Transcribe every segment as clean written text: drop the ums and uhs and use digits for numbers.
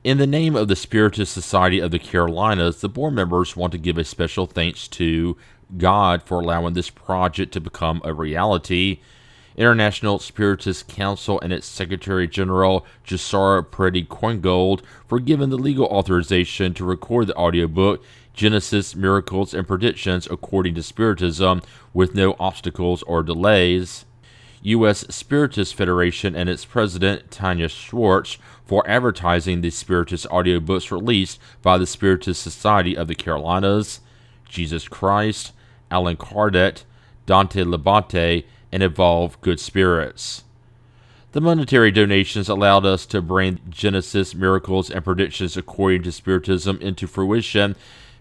In the name of the Spiritist Society of the Carolinas, the board members want to give a special thanks to God for allowing this project to become a reality, International Spiritist Council and its Secretary General Jussara Pretti Korngold for giving the legal authorization to record the audiobook Genesis, Miracles, and Predictions According to Spiritism with no obstacles or delays, U.S. Spiritist Federation and its president, Tanya Schwartz, for advertising the Spiritist audiobooks released by the Spiritist Society of the Carolinas, Jesus Christ, Allan Kardec, Dante Labate, and Evolve Good Spirits. The monetary donations allowed us to bring Genesis, Miracles, and Predictions According to Spiritism into fruition.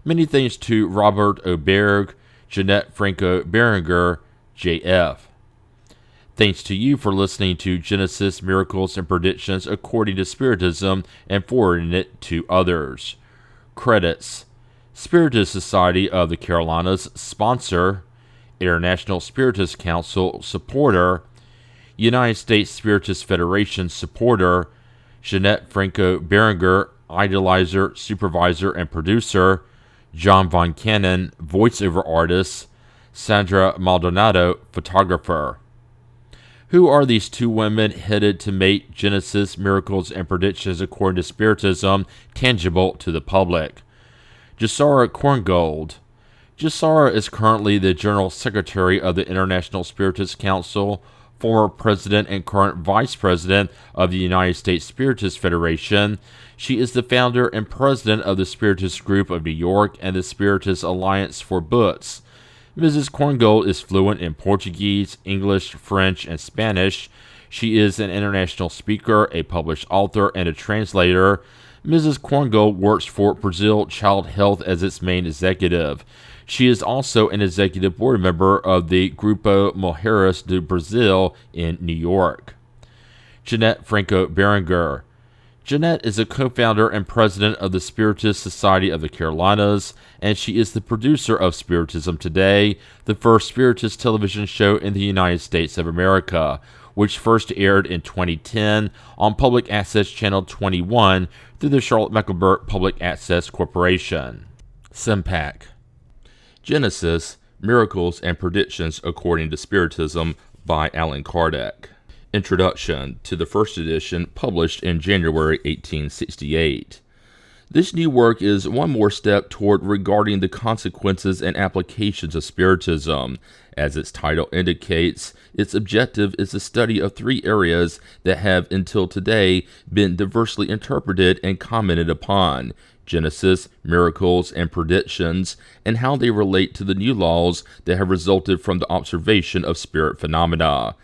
Many thanks to Robert Oberg, Jeanette Franco Berenger, J.F. Thanks to you for listening to Genesis, Miracles, and Predictions According to Spiritism and forwarding it to others. Credits: Spiritist Society of the Carolinas, sponsor; International Spiritist Council, supporter; United States Spiritist Federation, supporter; Jeanette Franco Berenger, idolizer, supervisor, and producer; John Von Cannon, voiceover artist; Sandra Maldonado, photographer. Who are these two women headed to make Genesis, Miracles, and Predictions According to Spiritism tangible to the public? Jussara Korngold. Jussara is currently the General Secretary of the International Spiritist Council, former President and current Vice President of the United States Spiritist Federation. She is the founder and President of the Spiritist Group of New York and the Spiritist Alliance for Books. Mrs. Korngold is fluent in Portuguese, English, French, and Spanish. She is an international speaker, a published author, and a translator. Mrs. Korngold works for Brazil Child Health as its main executive. She is also an executive board member of the Grupo Mulheres do Brasil in New York. Jeanette Franco Berenger. Jeanette is a co-founder and president of the Spiritist Society of the Carolinas, and she is the producer of Spiritism Today, the first Spiritist television show in the United States of America, which first aired in 2010 on Public Access Channel 21 through the Charlotte-Mecklenburg Public Access Corporation. SIMPAC. Genesis, Miracles, and Predictions According to Spiritism by Allan Kardec. Introduction to the first edition, published in January 1868. This new work is one more step toward regarding the consequences and applications of Spiritism. As its title indicates, its objective is the study of three areas that have until today been diversely interpreted and commented upon: Genesis, Miracles, and Predictions, and how they relate to the new laws that have resulted from the observation of spirit phenomena.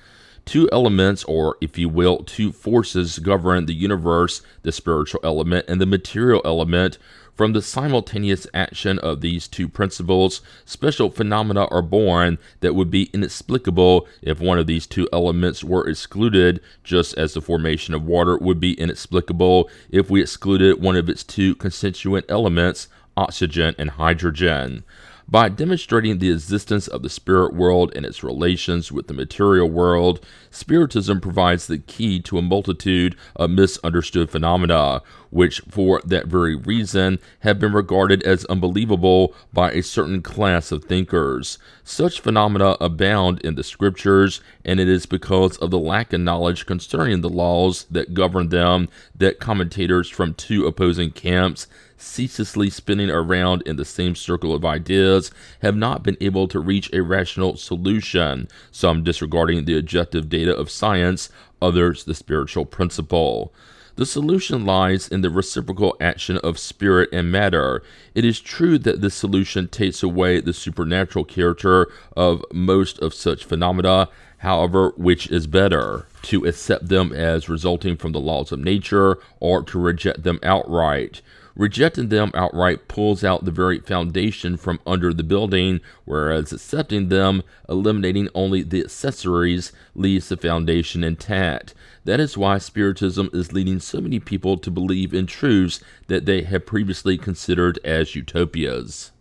Two elements, or if you will, two forces govern the universe, the spiritual element and the material element. From the simultaneous action of these two principles, special phenomena are born that would be inexplicable if one of these two elements were excluded, just as the formation of water would be inexplicable if we excluded one of its two constituent elements, oxygen and hydrogen. By demonstrating the existence of the spirit world and its relations with the material world, Spiritism provides the key to a multitude of misunderstood phenomena, which for that very reason have been regarded as unbelievable by a certain class of thinkers. Such phenomena abound in the scriptures, and it is because of the lack of knowledge concerning the laws that govern them that commentators from two opposing camps, ceaselessly spinning around in the same circle of ideas, have not been able to reach a rational solution, some disregarding the objective data of science, others the spiritual principle. The solution lies in the reciprocal action of spirit and matter. It is true that this solution takes away the supernatural character of most of such phenomena. However, which is better, to accept them as resulting from the laws of nature, or to reject them outright? Rejecting them outright pulls out the very foundation from under the building, whereas accepting them, eliminating only the accessories, leaves the foundation intact. That is why Spiritism is leading so many people to believe in truths that they have previously considered as utopias.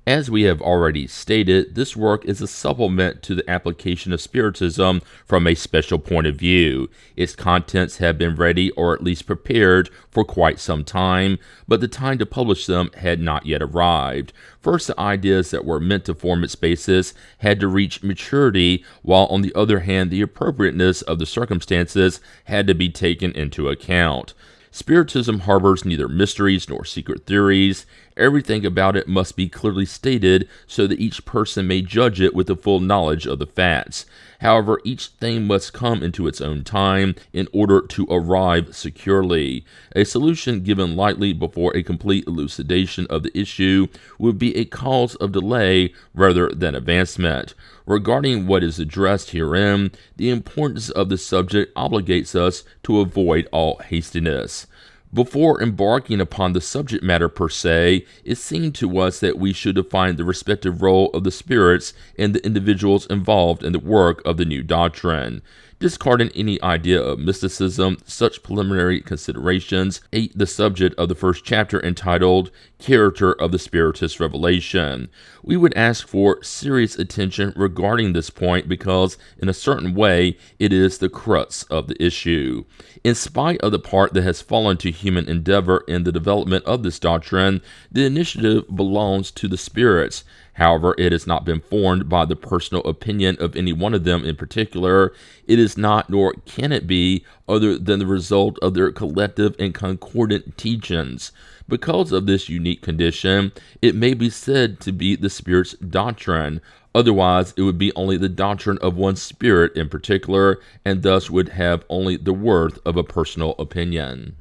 As we have already stated, this work is a supplement to the application of Spiritism from a special point of view. Its contents have been ready or at least prepared for quite some time, but the time to publish them had not yet arrived. First, the ideas that were meant to form its basis had to reach maturity, while on the other hand, the appropriateness of the circumstances had to be taken into account. Spiritism harbors neither mysteries nor secret theories. Everything about it must be clearly stated so that each person may judge it with the full knowledge of the facts. However, each thing must come into its own time in order to arrive securely. A solution given lightly before a complete elucidation of the issue would be a cause of delay rather than advancement. Regarding what is addressed herein, the importance of the subject obligates us to avoid all hastiness. Before embarking upon the subject matter per se, it seemed to us that we should define the respective role of the spirits and the individuals involved in the work of the new doctrine. Discarding any idea of mysticism, such preliminary considerations ate the subject of the first chapter entitled Character of the Spiritist Revelation. We would ask for serious attention regarding this point because, in a certain way, it is the crux of the issue. In spite of the part that has fallen to human endeavor in the development of this doctrine, the initiative belongs to the spirits. However, it has not been formed by the personal opinion of any one of them in particular. It is not, nor can it be, other than the result of their collective and concordant teachings. Because of this unique condition, it may be said to be the Spirit's doctrine. Otherwise, it would be only the doctrine of one spirit in particular, and thus would have only the worth of a personal opinion.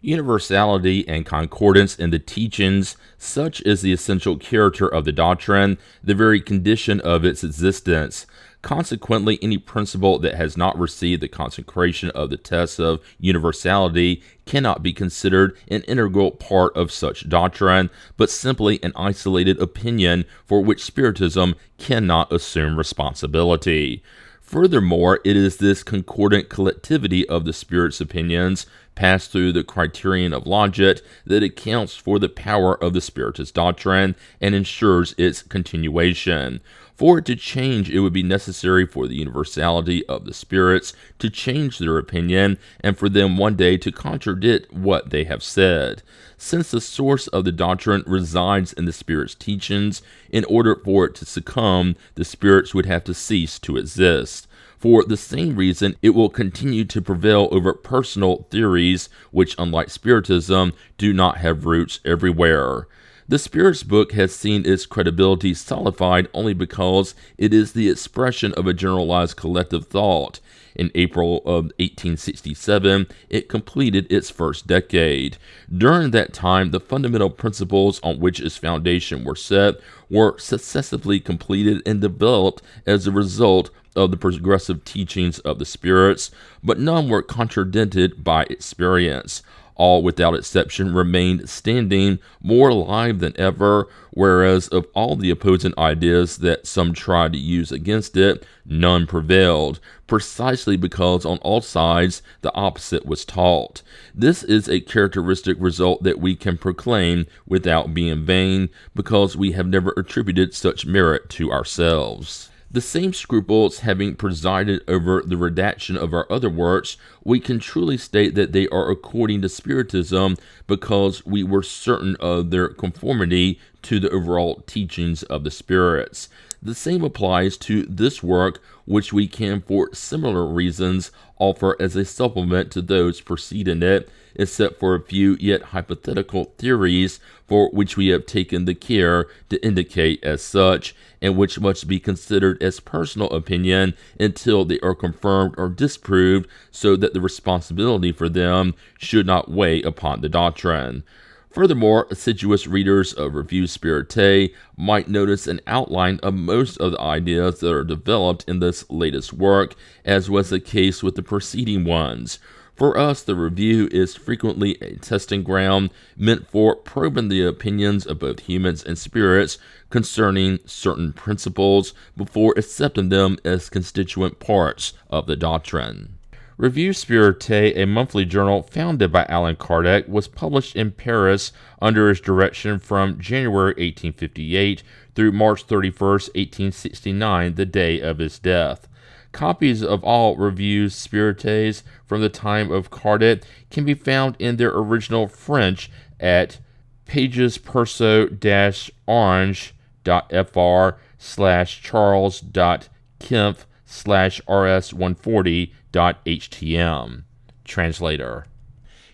Universality and concordance in the teachings, such is the essential character of the doctrine, the very condition of its existence. Consequently, any principle that has not received the consecration of the test of universality cannot be considered an integral part of such doctrine, but simply an isolated opinion for which Spiritism cannot assume responsibility. Furthermore, it is this concordant collectivity of the Spirit's opinions, passed through the criterion of logic, that accounts for the power of the Spiritist doctrine and ensures its continuation. For it to change, it would be necessary for the universality of the spirits to change their opinion, and for them one day to contradict what they have said. Since the source of the doctrine resides in the Spirit's teachings, in order for it to succumb, the spirits would have to cease to exist. For the same reason, it will continue to prevail over personal theories, which, unlike Spiritism, do not have roots everywhere. The Spirit's book has seen its credibility solidified only because it is the expression of a generalized collective thought. In April of 1867, it completed its first decade. During that time, the fundamental principles on which its foundation were set were successively completed and developed as a result of the progressive teachings of the spirits, but none were contradicted by experience. All, without exception, remained standing, more alive than ever, whereas of all the opposing ideas that some tried to use against it, none prevailed, precisely because on all sides the opposite was taught. This is a characteristic result that we can proclaim without being vain, because we have never attributed such merit to ourselves. The same scruples having presided over the redaction of our other works, we can truly state that they are according to Spiritism because we were certain of their conformity to the overall teachings of the spirits. The same applies to this work, which we can, for similar reasons, offer as a supplement to those preceding it, except for a few yet hypothetical theories for which we have taken the care to indicate as such, and which must be considered as personal opinion until they are confirmed or disproved, so that the responsibility for them should not weigh upon the doctrine. Furthermore, assiduous readers of Revue Spirite might notice an outline of most of the ideas that are developed in this latest work, as was the case with the preceding ones. For us, the review is frequently a testing ground meant for probing the opinions of both humans and spirits concerning certain principles before accepting them as constituent parts of the doctrine. Revue Spirite, a monthly journal founded by Allan Kardec, was published in Paris under his direction from January 1858 through March 31st, 1869, the day of his death. Copies of all Revue Spirites from the time of Kardec can be found in their original French at pages/orange.fr/charles.kempf/rs140.htm. Translator.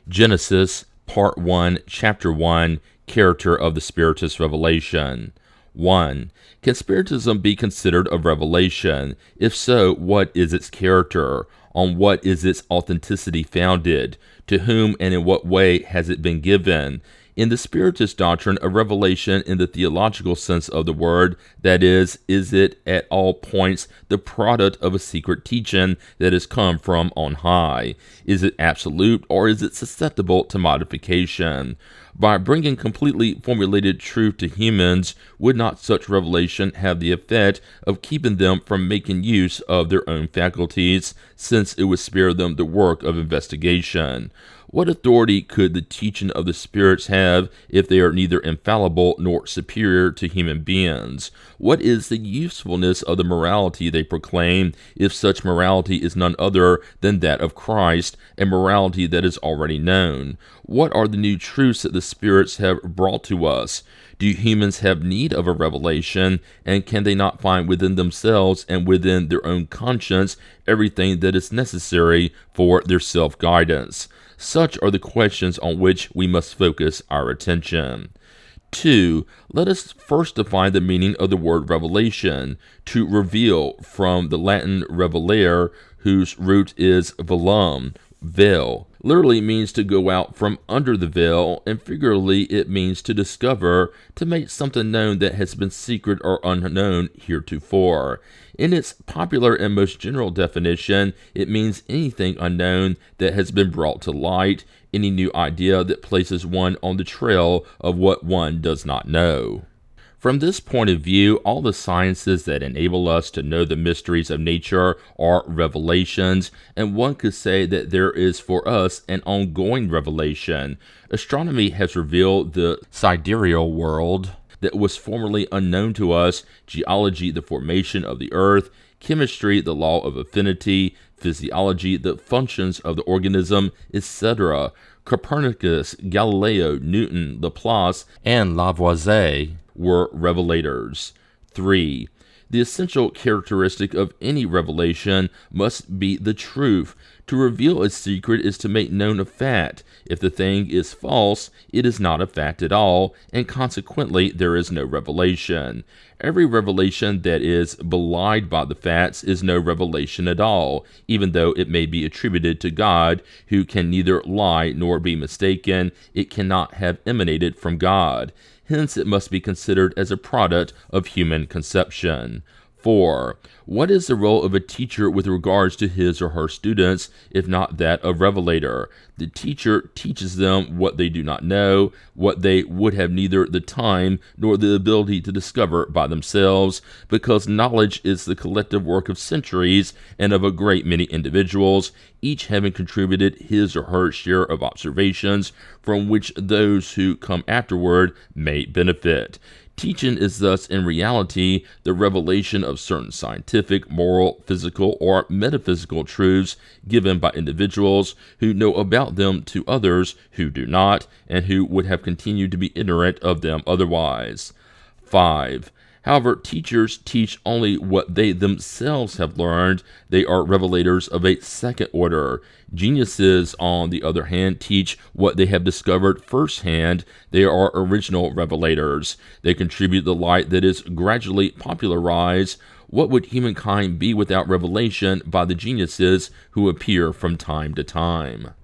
Genesis, Part 1, Chapter 1, Character of the Spiritist Revelation. 1. Can Spiritism be considered a revelation? If so, what is its character? On what is its authenticity founded? To whom and in what way has it been given? In the Spiritist doctrine, a revelation in the theological sense of the word, that is it at all points the product of a secret teaching that has come from on high? Is it absolute, or is it susceptible to modification? By bringing completely formulated truth to humans, would not such revelation have the effect of keeping them from making use of their own faculties, since it would spare them the work of investigation? What authority could the teaching of the spirits have if they are neither infallible nor superior to human beings? What is the usefulness of the morality they proclaim if such morality is none other than that of Christ, a morality that is already known? What are the new truths that the spirits have brought to us? Do humans have need of a revelation, and can they not find within themselves and within their own conscience everything that is necessary for their self-guidance? Such are the questions on which we must focus our attention. 2. Let us first define the meaning of the word revelation. To reveal, from the Latin revelare, whose root is velum, veil, literally means to go out from under the veil, and figuratively it means to discover, to make something known that has been secret or unknown heretofore. In its popular and most general definition, it means anything unknown that has been brought to light, any new idea that places one on the trail of what one does not know. From this point of view, all the sciences that enable us to know the mysteries of nature are revelations, and one could say that there is for us an ongoing revelation. Astronomy has revealed the sidereal world that was formerly unknown to us, geology, the formation of the earth, chemistry, the law of affinity, physiology, the functions of the organism, etc. Copernicus, Galileo, Newton, Laplace, and Lavoisier were revelators. 3. The essential characteristic of any revelation must be the truth. To reveal a secret is to make known a fact. If the thing is false, it is not a fact at all, and consequently there is no revelation. Every revelation that is belied by the facts is no revelation at all, even though it may be attributed to God, who can neither lie nor be mistaken. It cannot have emanated from God. Hence it must be considered as a product of human conception. 4. What is the role of a teacher with regards to his or her students, if not that of revelator? The teacher teaches them what they do not know, what they would have neither the time nor the ability to discover by themselves, because knowledge is the collective work of centuries and of a great many individuals, each having contributed his or her share of observations from which those who come afterward may benefit. Teaching is thus in reality the revelation of certain scientific, moral, physical, or metaphysical truths given by individuals who know about them to others who do not, and who would have continued to be ignorant of them otherwise. 5. However, teachers teach only what they themselves have learned. They are revelators of a second order. Geniuses, on the other hand, teach what they have discovered firsthand. They are original revelators. They contribute the light that is gradually popularized. What would humankind be without revelation by the geniuses who appear from time to time?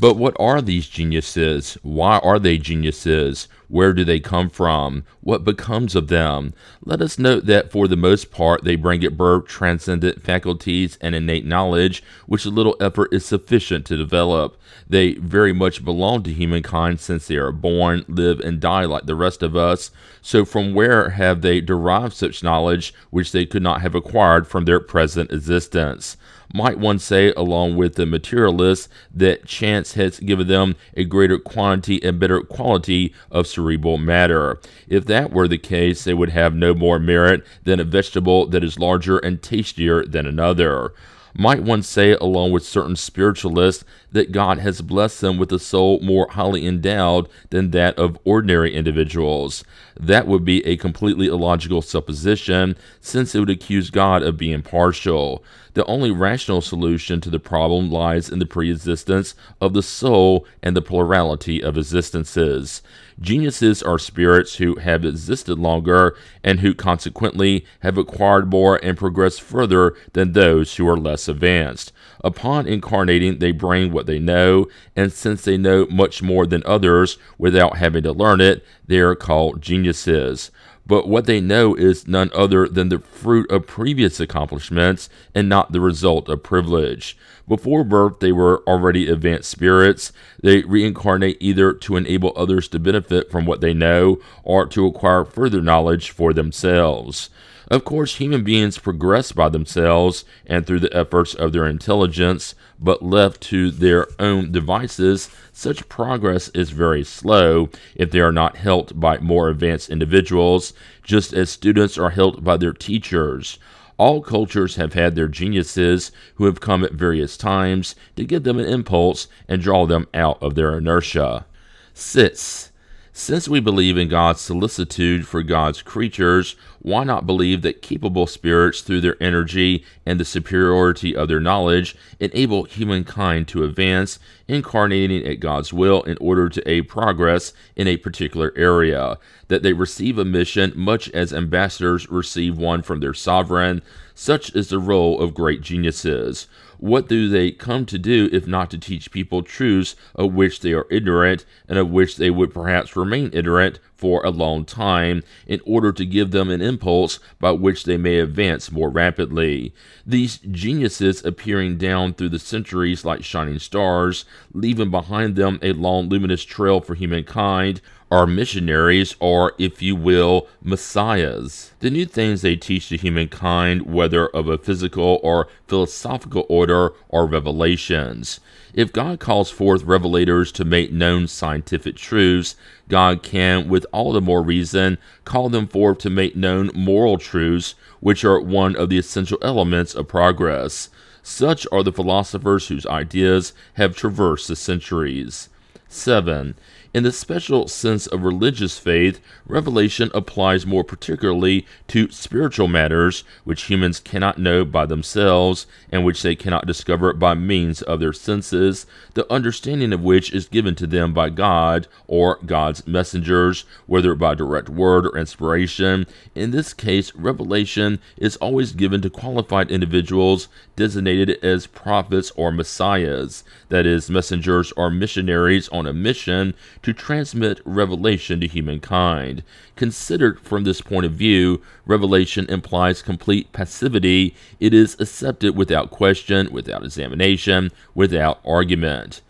But what are these geniuses? Why are they geniuses? Where do they come from? What becomes of them? Let us note that for the most part they bring at birth transcendent faculties and innate knowledge, which a little effort is sufficient to develop. They very much belong to humankind since they are born, live, and die like the rest of us. So from where have they derived such knowledge which they could not have acquired from their present existence? Might one say, along with the materialists, that chance has given them a greater quantity and better quality of cerebral matter? If that were the case, they would have no more merit than a vegetable that is larger and tastier than another. Might one say, along with certain spiritualists, that God has blessed them with a soul more highly endowed than that of ordinary individuals? That would be a completely illogical supposition, since it would accuse God of being partial. The only rational solution to the problem lies in the preexistence of the soul and the plurality of existences. Geniuses are spirits who have existed longer and who consequently have acquired more and progressed further than those who are less advanced. Upon incarnating, they bring what they know, and since they know much more than others without having to learn it, they are called geniuses. But what they know is none other than the fruit of previous accomplishments and not the result of privilege. Before birth, they were already advanced spirits. They reincarnate either to enable others to benefit from what they know or to acquire further knowledge for themselves. Of course, human beings progress by themselves and through the efforts of their intelligence, but left to their own devices, such progress is very slow if they are not helped by more advanced individuals, just as students are helped by their teachers. All cultures have had their geniuses who have come at various times to give them an impulse and draw them out of their inertia. 6. Since we believe in God's solicitude for God's creatures, why not believe that capable spirits, through their energy and the superiority of their knowledge, enable humankind to advance, incarnating at God's will in order to aid progress in a particular area, that they receive a mission much as ambassadors receive one from their sovereign? Such is the role of great geniuses. What do they come to do if not to teach people truths of which they are ignorant and of which they would perhaps remain ignorant for a long time, in order to give them an impulse by which they may advance more rapidly? These geniuses, appearing down through the centuries like shining stars, leaving behind them a long luminous trail for humankind, are missionaries, or, if you will, messiahs. The new things they teach to humankind, whether of a physical or philosophical order, are revelations. If God calls forth revelators to make known scientific truths, God can, with all the more reason, call them forth to make known moral truths, which are one of the essential elements of progress. Such are the philosophers whose ideas have traversed the centuries. 7. In the special sense of religious faith, revelation applies more particularly to spiritual matters which humans cannot know by themselves and which they cannot discover by means of their senses, the understanding of which is given to them by God or God's messengers, whether by direct word or inspiration. In this case, revelation is always given to qualified individuals designated as prophets or messiahs, that is, messengers or missionaries on a mission to transmit revelation to humankind. Considered from this point of view, revelation implies complete passivity. It is accepted without question, without examination, without argument.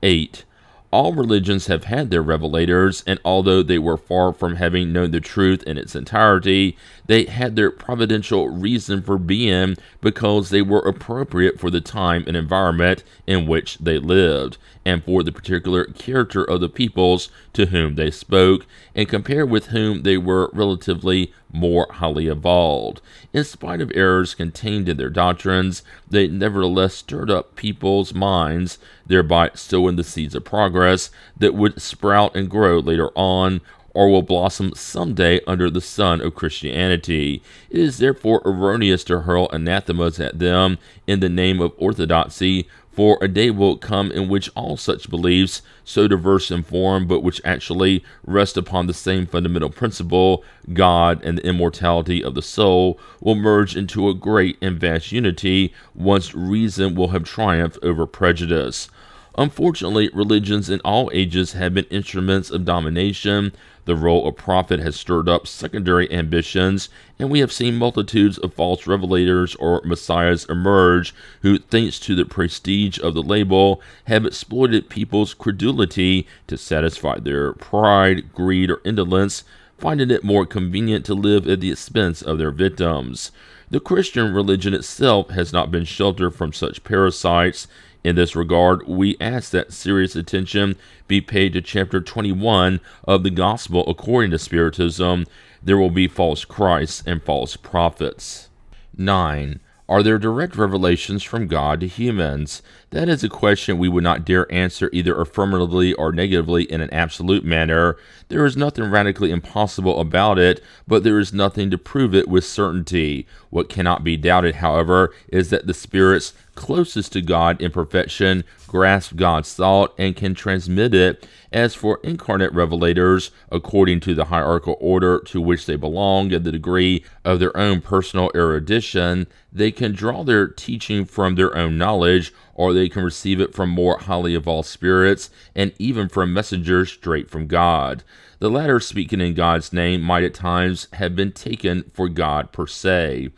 8. All religions have had their revelators, and although they were far from having known the truth in its entirety, they had their providential reason for being because they were appropriate for the time and environment in which they lived, and for the particular character of the peoples to whom they spoke, and compared with whom they were relatively more highly evolved. In spite of errors contained in their doctrines, they nevertheless stirred up people's minds, thereby sowing the seeds of progress that would sprout and grow later on, or will blossom someday under the sun of Christianity. It is therefore erroneous to hurl anathemas at them in the name of orthodoxy, for a day will come in which all such beliefs, so diverse in form, but which actually rest upon the same fundamental principle, God and the immortality of the soul, will merge into a great and vast unity, once reason will have triumphed over prejudice. Unfortunately, religions in all ages have been instruments of domination. The role of prophet has stirred up secondary ambitions, and we have seen multitudes of false revelators or messiahs emerge who, thanks to the prestige of the label, have exploited people's credulity to satisfy their pride, greed, or indolence, finding it more convenient to live at the expense of their victims. The Christian religion itself has not been sheltered from such parasites. In this regard, we ask that serious attention be paid to chapter 21 of the Gospel according to Spiritism. There will be false Christs and false prophets. 9. Are there direct revelations from God to humans? That is a question we would not dare answer either affirmatively or negatively in an absolute manner. There is nothing radically impossible about it, but there is nothing to prove it with certainty. What cannot be doubted, however, is that the spirits closest to God in perfection grasp God's thought and can transmit it. As for incarnate revelators, according to the hierarchical order to which they belong and the degree of their own personal erudition, they can draw their teaching from their own knowledge, or they can receive it from more highly evolved spirits, and even from messengers straight from God. The latter, speaking in God's name, might at times have been taken for God per se.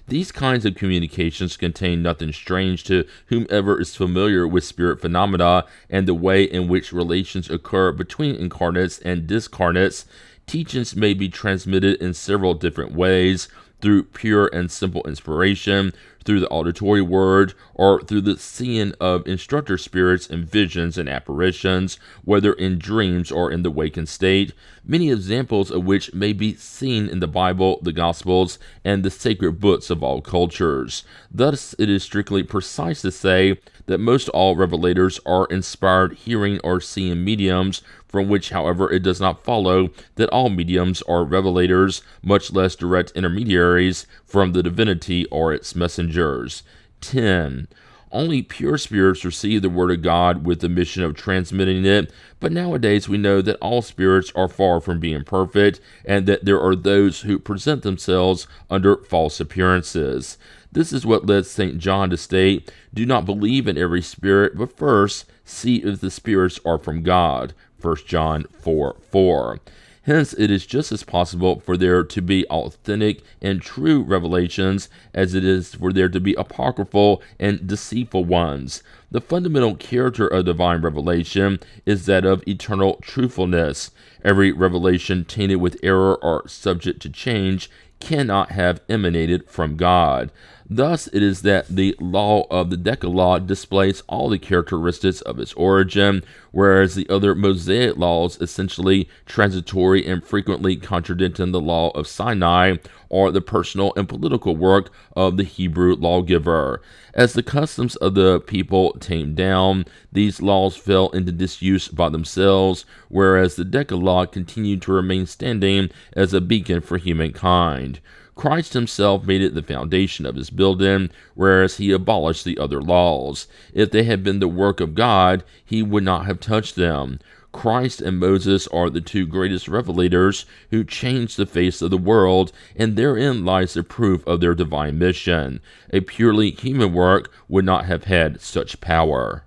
These kinds of communications contain nothing strange to whomever is familiar with spirit phenomena and the way in which relations occur between incarnates and discarnates. Teachings may be transmitted in several different ways: through pure and simple inspiration, through the auditory word, or through the seeing of instructor spirits in visions and apparitions, whether in dreams or in the wakened state, many examples of which may be seen in the Bible, the Gospels, and the sacred books of all cultures. Thus, it is strictly precise to say that most all revelators are inspired hearing or seeing mediums, from which, however, it does not follow that all mediums are revelators, much less direct intermediaries from the divinity or its messengers. 10. Only pure spirits receive the word of God with the mission of transmitting it, but nowadays we know that all spirits are far from being perfect, and that there are those who present themselves under false appearances. This is what led St. John to state, "Do not believe in every spirit, but first see if the spirits are from God." 1 John 4:4. Hence, it is just as possible for there to be authentic and true revelations as it is for there to be apocryphal and deceitful ones. The fundamental character of divine revelation is that of eternal truthfulness. Every revelation tainted with error or subject to change cannot have emanated from God. Thus it is that the law of the Decalogue displays all the characteristics of its origin, whereas the other Mosaic laws, essentially transitory and frequently contradicting the law of Sinai, are the personal and political work of the Hebrew lawgiver. As the customs of the people tamed down, these laws fell into disuse by themselves, whereas the Decalogue continued to remain standing as a beacon for humankind. Christ himself made it the foundation of his building, whereas he abolished the other laws. If they had been the work of God, he would not have touched them. Christ and Moses are the two greatest revelators who changed the face of the world, and therein lies the proof of their divine mission. A purely human work would not have had such power.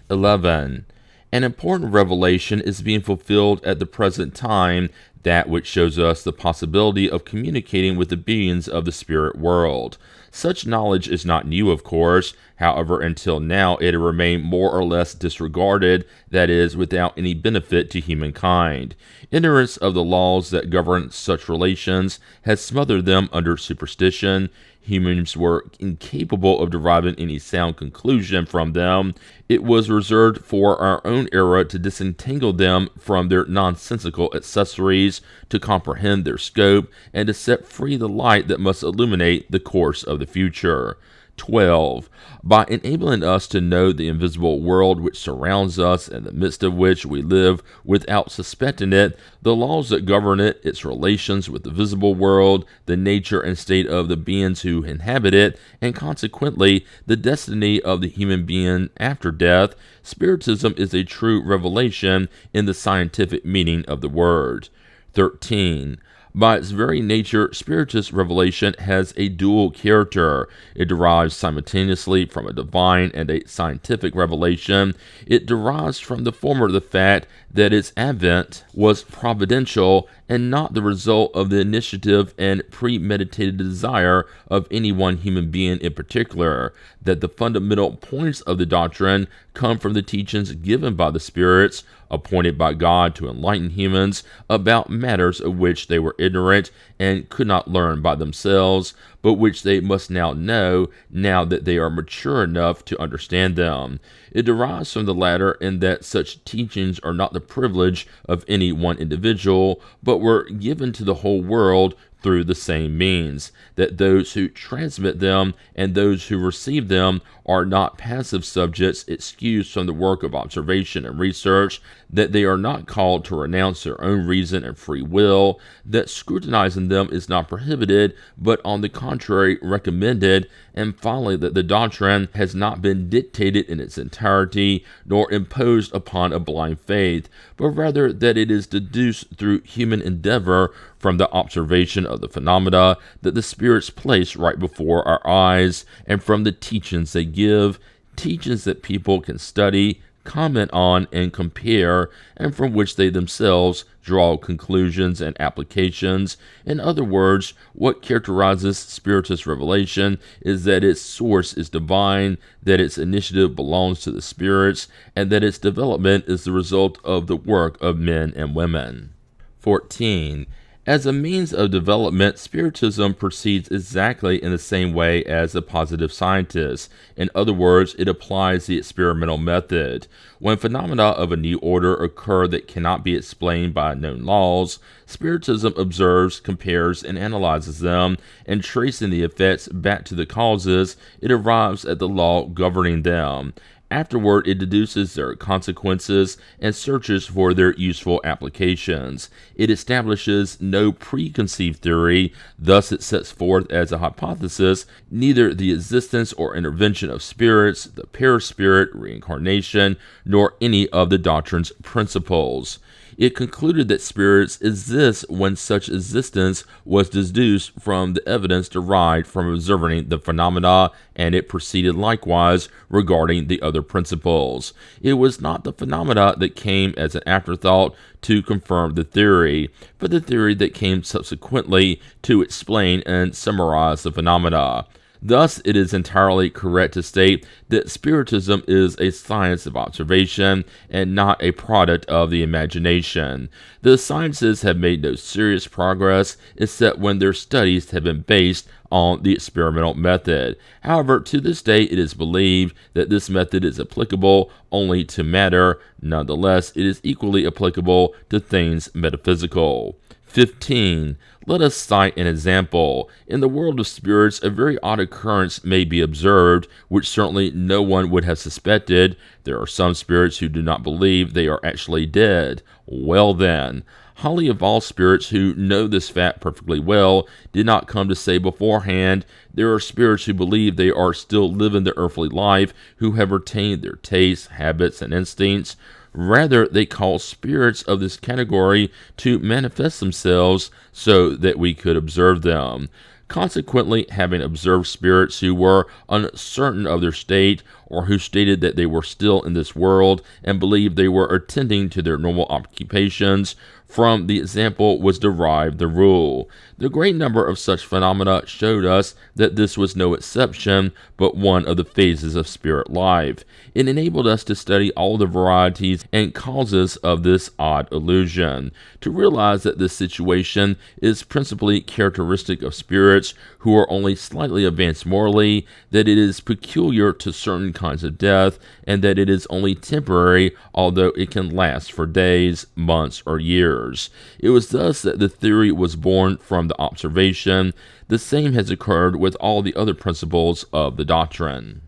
11. An important revelation is being fulfilled at the present time, that which shows us the possibility of communicating with the beings of the spirit world. Such knowledge is not new, of course. However, until now it had remained more or less disregarded, that is, without any benefit to humankind. Ignorance of the laws that govern such relations has smothered them under superstition. Humans were incapable of deriving any sound conclusion from them. It was reserved for our own era to disentangle them from their nonsensical accessories, to comprehend their scope, and to set free the light that must illuminate the course of the future. 12. By enabling us to know the invisible world which surrounds us, in the midst of which we live without suspecting it, the laws that govern it, its relations with the visible world, the nature and state of the beings who inhabit it, and consequently the destiny of the human being after death, Spiritism is a true revelation in the scientific meaning of the word. 13. By its very nature, Spiritist revelation has a dual character. It derives simultaneously from a divine and a scientific revelation. It derives from the former the fact that its advent was providential, and not the result of the initiative and premeditated desire of any one human being in particular, that the fundamental points of the doctrine come from the teachings given by the spirits appointed by God to enlighten humans about matters of which they were ignorant and could not learn by themselves, but which they must now know, now that they are mature enough to understand them. It derives from the latter in that such teachings are not the privilege of any one individual, but were given to the whole world through the same means, that those who transmit them and those who receive them are not passive subjects excused from the work of observation and research, that they are not called to renounce their own reason and free will, that scrutinizing them is not prohibited, but on the contrary recommended, and finally that the doctrine has not been dictated in its entirety, nor imposed upon a blind faith, but rather that it is deduced through human endeavor from the observation of the phenomena that the spirits place right before our eyes, and from the teachings they give, teachings that people can study, comment on, and compare, and from which they themselves draw conclusions and applications. In other words, what characterizes Spiritist revelation is that its source is divine, that its initiative belongs to the spirits, and that its development is the result of the work of men and women. 14. As a means of development, Spiritism proceeds exactly in the same way as the positive scientists. In other words, it applies the experimental method. When phenomena of a new order occur that cannot be explained by known laws, Spiritism observes, compares, and analyzes them, and tracing the effects back to the causes, it arrives at the law governing them. Afterward, it deduces their consequences and searches for their useful applications. It establishes no preconceived theory, thus it sets forth as a hypothesis neither the existence or intervention of spirits, the perispirit, reincarnation, nor any of the doctrine's principles. It concluded that spirits exist when such existence was deduced from the evidence derived from observing the phenomena, and it proceeded likewise regarding the other principles. It was not the phenomena that came as an afterthought to confirm the theory, but the theory that came subsequently to explain and summarize the phenomena. Thus, it is entirely correct to state that Spiritism is a science of observation and not a product of the imagination. The sciences have made no serious progress except when their studies have been based on the experimental method. However, to this day, it is believed that this method is applicable only to matter. Nonetheless, it is equally applicable to things metaphysical. 15. Let us cite an example. In the world of spirits, a very odd occurrence may be observed, which certainly no one would have suspected. There are some spirits who do not believe they are actually dead. Well then, highly evolved spirits who know this fact perfectly well did not come to say beforehand. There are spirits who believe they are still living their earthly life, who have retained their tastes, habits, and instincts. Rather, they call spirits of this category to manifest themselves so that we could observe them. Consequently, having observed spirits who were uncertain of their state, or who stated that they were still in this world and believed they were attending to their normal occupations, from the example was derived the rule. The great number of such phenomena showed us that this was no exception, but one of the phases of spirit life. It enabled us to study all the varieties and causes of this odd illusion, to realize that this situation is principally characteristic of spirits who are only slightly advanced morally, that it is peculiar to certain kinds of death, and that it is only temporary, although it can last for days, months, or years. It was thus that the theory was born from the observation. The same has occurred with all the other principles of the doctrine.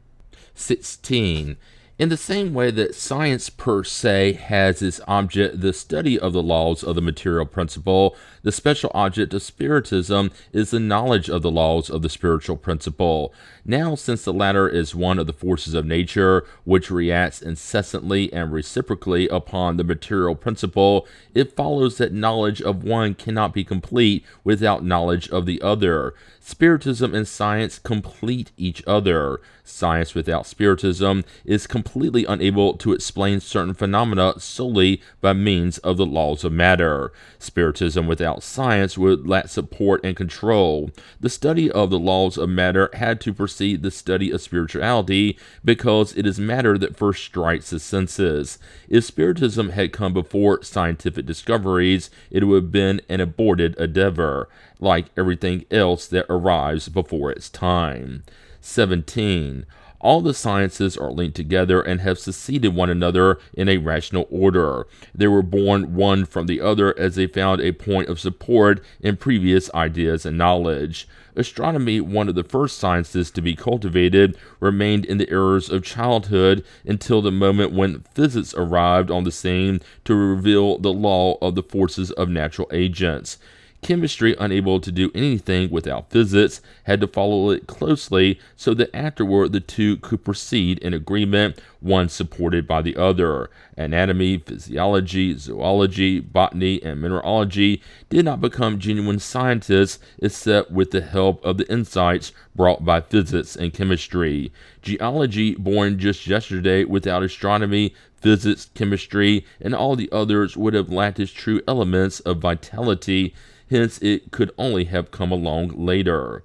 16. In the same way that science per se has its object the study of the laws of the material principle, the special object of Spiritism is the knowledge of the laws of the spiritual principle. Now, since the latter is one of the forces of nature which reacts incessantly and reciprocally upon the material principle, it follows that knowledge of one cannot be complete without knowledge of the other. Spiritism and science complete each other. Science without Spiritism is complete completely unable to explain certain phenomena solely by means of the laws of matter. Spiritism without science would lack support and control. The study of the laws of matter had to precede the study of spirituality because it is matter that first strikes the senses. If Spiritism had come before scientific discoveries, it would have been an aborted endeavor, like everything else that arrives before its time. 17. All the sciences are linked together and have succeeded one another in a rational order. They were born one from the other as they found a point of support in previous ideas and knowledge. Astronomy, one of the first sciences to be cultivated, remained in the errors of childhood until the moment when physics arrived on the scene to reveal the law of the forces of natural agents. Chemistry, unable to do anything without physics, had to follow it closely so that afterward the two could proceed in agreement, one supported by the other. Anatomy, physiology, zoology, botany, and mineralogy did not become genuine scientists except with the help of the insights brought by physics and chemistry. Geology, born just yesterday without astronomy, physics, chemistry, and all the others, would have lacked its true elements of vitality. Hence, it could only have come along later.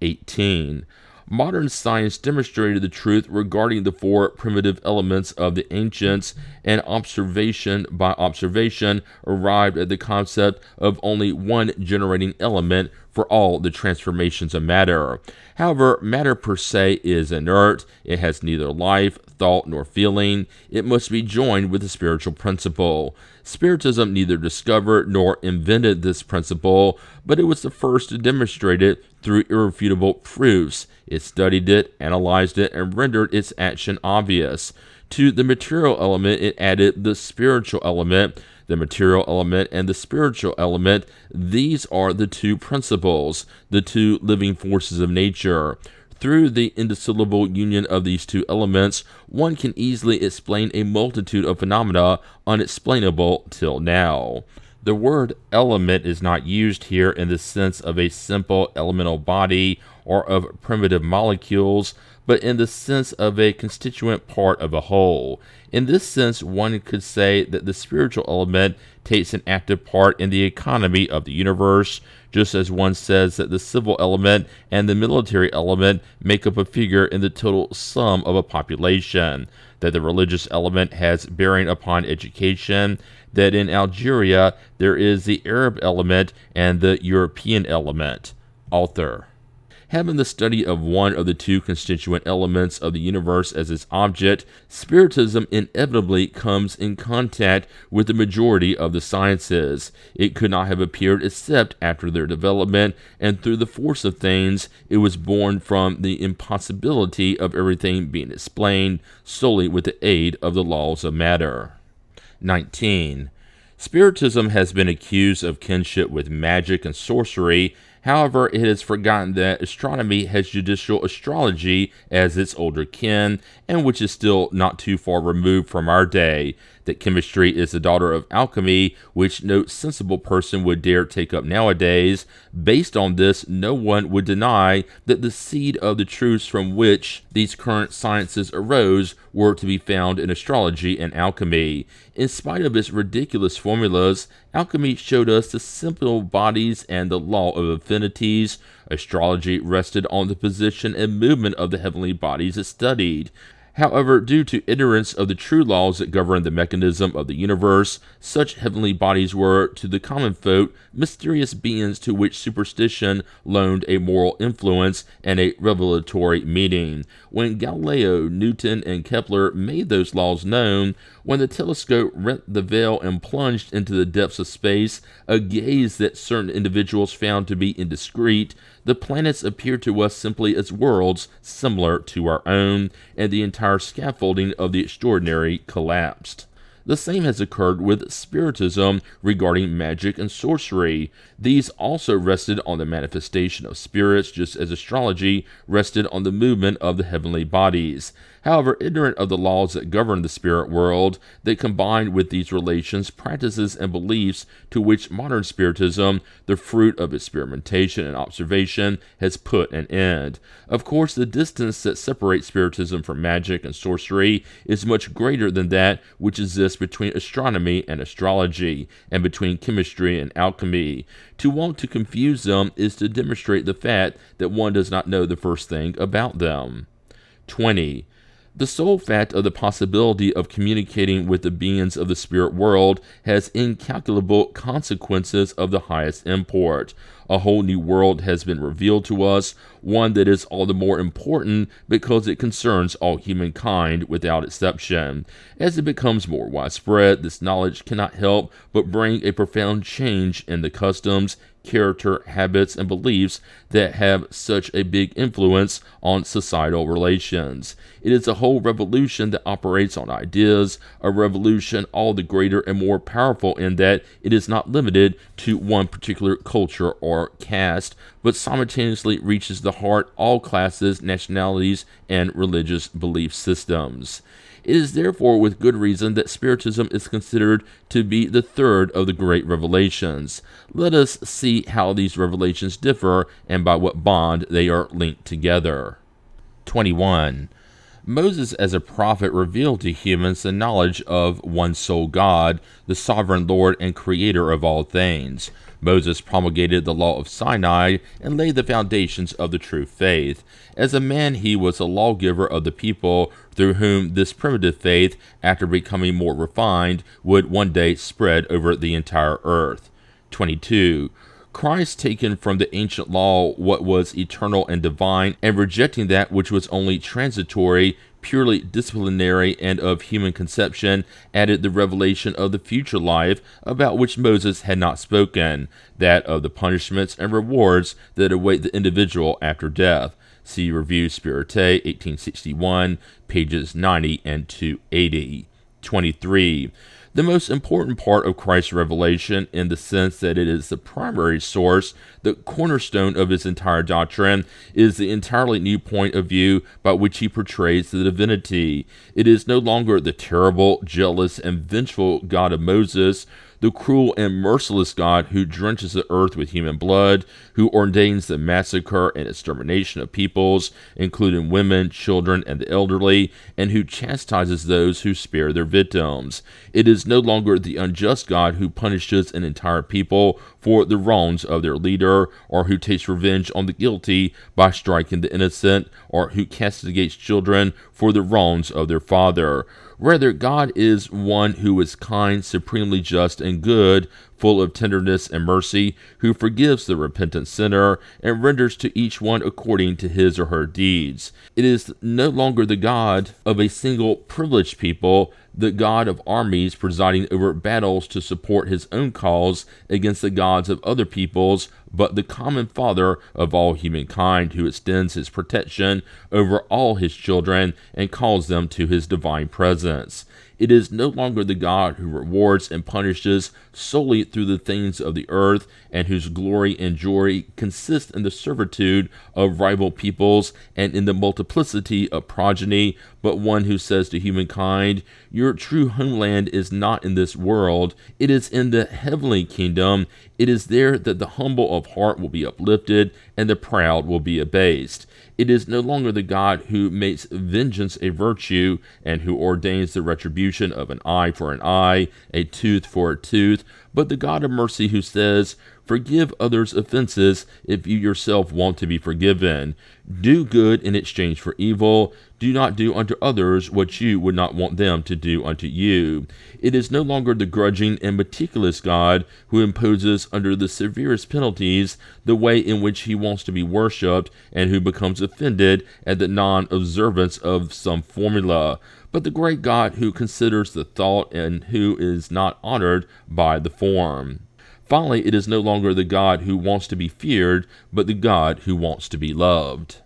18. Modern science demonstrated the truth regarding the four primitive elements of the ancients, and observation by observation arrived at the concept of only one generating element for all the transformations of matter. However, matter per se is inert. It has neither life, thought, nor feeling. It must be joined with the spiritual principle. Spiritism neither discovered nor invented this principle, but it was the first to demonstrate it through irrefutable proofs. It studied it, analyzed it, and rendered its action obvious. To the material element, it added the spiritual element. The material element and the spiritual element, these are the two principles, the two living forces of nature. Through the indissoluble union of these two elements, one can easily explain a multitude of phenomena unexplainable till now. The word element is not used here in the sense of a simple elemental body or of primitive molecules, but in the sense of a constituent part of a whole. In this sense, one could say that the spiritual element takes an active part in the economy of the universe, just as one says that the civil element and the military element make up a figure in the total sum of a population, that the religious element has bearing upon education, that in Algeria there is the Arab element and the European element. Author. Having the study of one of the two constituent elements of the universe as its object, Spiritism inevitably comes in contact with the majority of the sciences. It could not have appeared except after their development, and through the force of things, it was born from the impossibility of everything being explained solely with the aid of the laws of matter. 19. Spiritism has been accused of kinship with magic and sorcery. However, it has forgotten that astronomy has judicial astrology as its older kin, and which is still not too far removed from our day, that chemistry is the daughter of alchemy, which no sensible person would dare take up nowadays. Based on this, no one would deny that the seed of the truths from which these current sciences arose were to be found in astrology and alchemy. In spite of its ridiculous formulas, alchemy showed us the simple bodies and the law of affinities. Astrology rested on the position and movement of the heavenly bodies it studied. However, due to ignorance of the true laws that govern the mechanism of the universe, such heavenly bodies were, to the common folk, mysterious beings to which superstition loaned a moral influence and a revelatory meaning. When Galileo, Newton, and Kepler made those laws known, when the telescope rent the veil and plunged into the depths of space, a gaze that certain individuals found to be indiscreet, the planets appeared to us simply as worlds similar to our own, and the entire scaffolding of the extraordinary collapsed. The same has occurred with Spiritism regarding magic and sorcery. These also rested on the manifestation of spirits, just as astrology rested on the movement of the heavenly bodies. However, ignorant of the laws that govern the spirit world, they combine with these relations practices and beliefs to which modern Spiritism, the fruit of experimentation and observation, has put an end. Of course, the distance that separates Spiritism from magic and sorcery is much greater than that which exists between astronomy and astrology, and between chemistry and alchemy. To want to confuse them is to demonstrate the fact that one does not know the first thing about them. 20. The sole fact of the possibility of communicating with the beings of the spirit world has incalculable consequences of the highest import. A whole new world has been revealed to us, one that is all the more important because it concerns all humankind without exception. As it becomes more widespread, this knowledge cannot help but bring a profound change in the customs, character, habits, and beliefs that have such a big influence on societal relations. It is a whole revolution that operates on ideas, a revolution all the greater and more powerful in that it is not limited to one particular culture or caste, but simultaneously reaches the heart all classes, nationalities, and religious belief systems. It is therefore with good reason that Spiritism is considered to be the third of the great revelations. Let us see how these revelations differ and by what bond they are linked together. 21. Moses as a prophet revealed to humans the knowledge of one sole God, the sovereign Lord and creator of all things. Moses promulgated the law of Sinai and laid the foundations of the true faith. As a man, he was a lawgiver of the people, through whom this primitive faith, after becoming more refined, would one day spread over the entire earth. 22. Christ taken from the ancient law what was eternal and divine, and rejecting that which was only transitory, purely disciplinary, and of human conception, added the revelation of the future life about which Moses had not spoken, that of the punishments and rewards that await the individual after death. See Revue Spirite, 1861, pages 90 and 280. 23. The most important part of Christ's revelation, in the sense that it is the primary source, the cornerstone of his entire doctrine, is the entirely new point of view by which he portrays the divinity. It is no longer the terrible, jealous, and vengeful God of Moses, the cruel and merciless God who drenches the earth with human blood, who ordains the massacre and extermination of peoples, including women, children, and the elderly, and who chastises those who spare their victims. It is no longer the unjust God who punishes an entire people for the wrongs of their leader, or who takes revenge on the guilty by striking the innocent, or who castigates children for the wrongs of their father. Rather, God is one who is kind, supremely just, and good, full of tenderness and mercy, who forgives the repentant sinner and renders to each one according to his or her deeds. It is no longer the God of a single privileged people, the God of armies presiding over battles to support his own cause against the gods of other peoples, but the common Father of all humankind, who extends his protection over all his children and calls them to his divine presence. It is no longer the God who rewards and punishes solely through the things of the earth, and whose glory and joy consist in the servitude of rival peoples and in the multiplicity of progeny, but one who says to humankind, "Your true homeland is not in this world, it is in the heavenly kingdom. It is there that the humble of heart will be uplifted and the proud will be abased." It is no longer the God who makes vengeance a virtue, and who ordains the retribution of an eye for an eye, a tooth for a tooth, but the God of mercy who says, "Forgive others' offenses if you yourself want to be forgiven. Do good in exchange for evil. Do not do unto others what you would not want them to do unto you." It is no longer the grudging and meticulous God who imposes under the severest penalties the way in which he wants to be worshipped, and who becomes offended at the non-observance of some formula, but the great God who considers the thought and who is not honored by the form. Finally, it is no longer the God who wants to be feared, but the God who wants to be loved.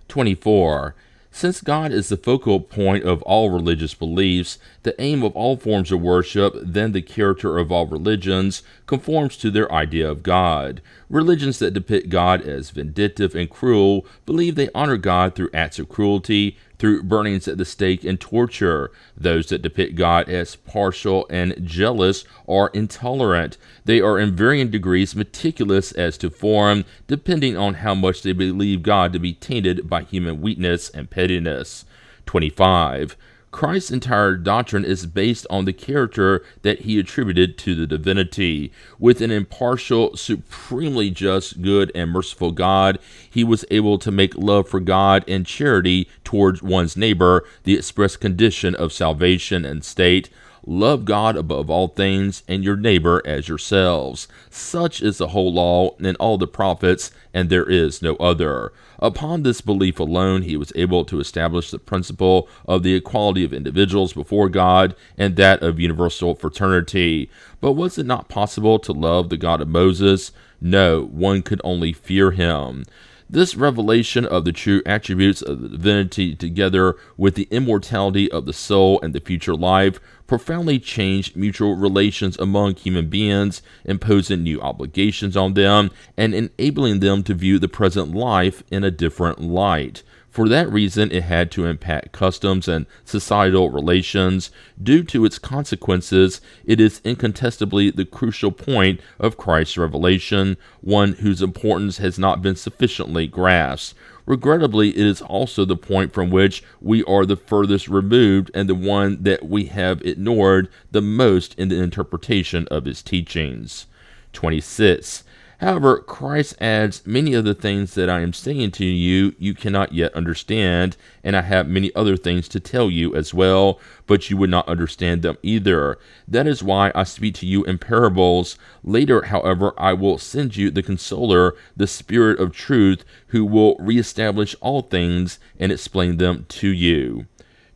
24. Since God is the focal point of all religious beliefs, the aim of all forms of worship, then the character of all religions, conforms to their idea of God. Religions that depict God as vindictive and cruel believe they honor God through acts of cruelty, through burnings at the stake and torture. Those that depict God as partial and jealous are intolerant. They are in varying degrees meticulous as to form, depending on how much they believe God to be tainted by human weakness and pettiness. 25. Christ's entire doctrine is based on the character that he attributed to the divinity. With an impartial, supremely just, good, and merciful God, he was able to make love for God and charity towards one's neighbor the express condition of salvation and state. Love God above all things, and your neighbor as yourselves. Such is the whole law and all the prophets, and there is no other. Upon this belief alone, he was able to establish the principle of the equality of individuals before God and that of universal fraternity. But was it not possible to love the God of Moses? No, one could only fear him. This revelation of the true attributes of the divinity, together with the immortality of the soul and the future life, profoundly changed mutual relations among human beings, imposing new obligations on them and enabling them to view the present life in a different light. For that reason, it had to impact customs and societal relations. Due to its consequences, it is incontestably the crucial point of Christ's revelation, one whose importance has not been sufficiently grasped. Regrettably, it is also the point from which we are the furthest removed and the one that we have ignored the most in the interpretation of his teachings. 26. However, Christ adds, many of the things that I am saying to you, you cannot yet understand, and I have many other things to tell you as well, but you would not understand them either. That is why I speak to you in parables. Later, however, I will send you the Consoler, the Spirit of truth, who will reestablish all things and explain them to you.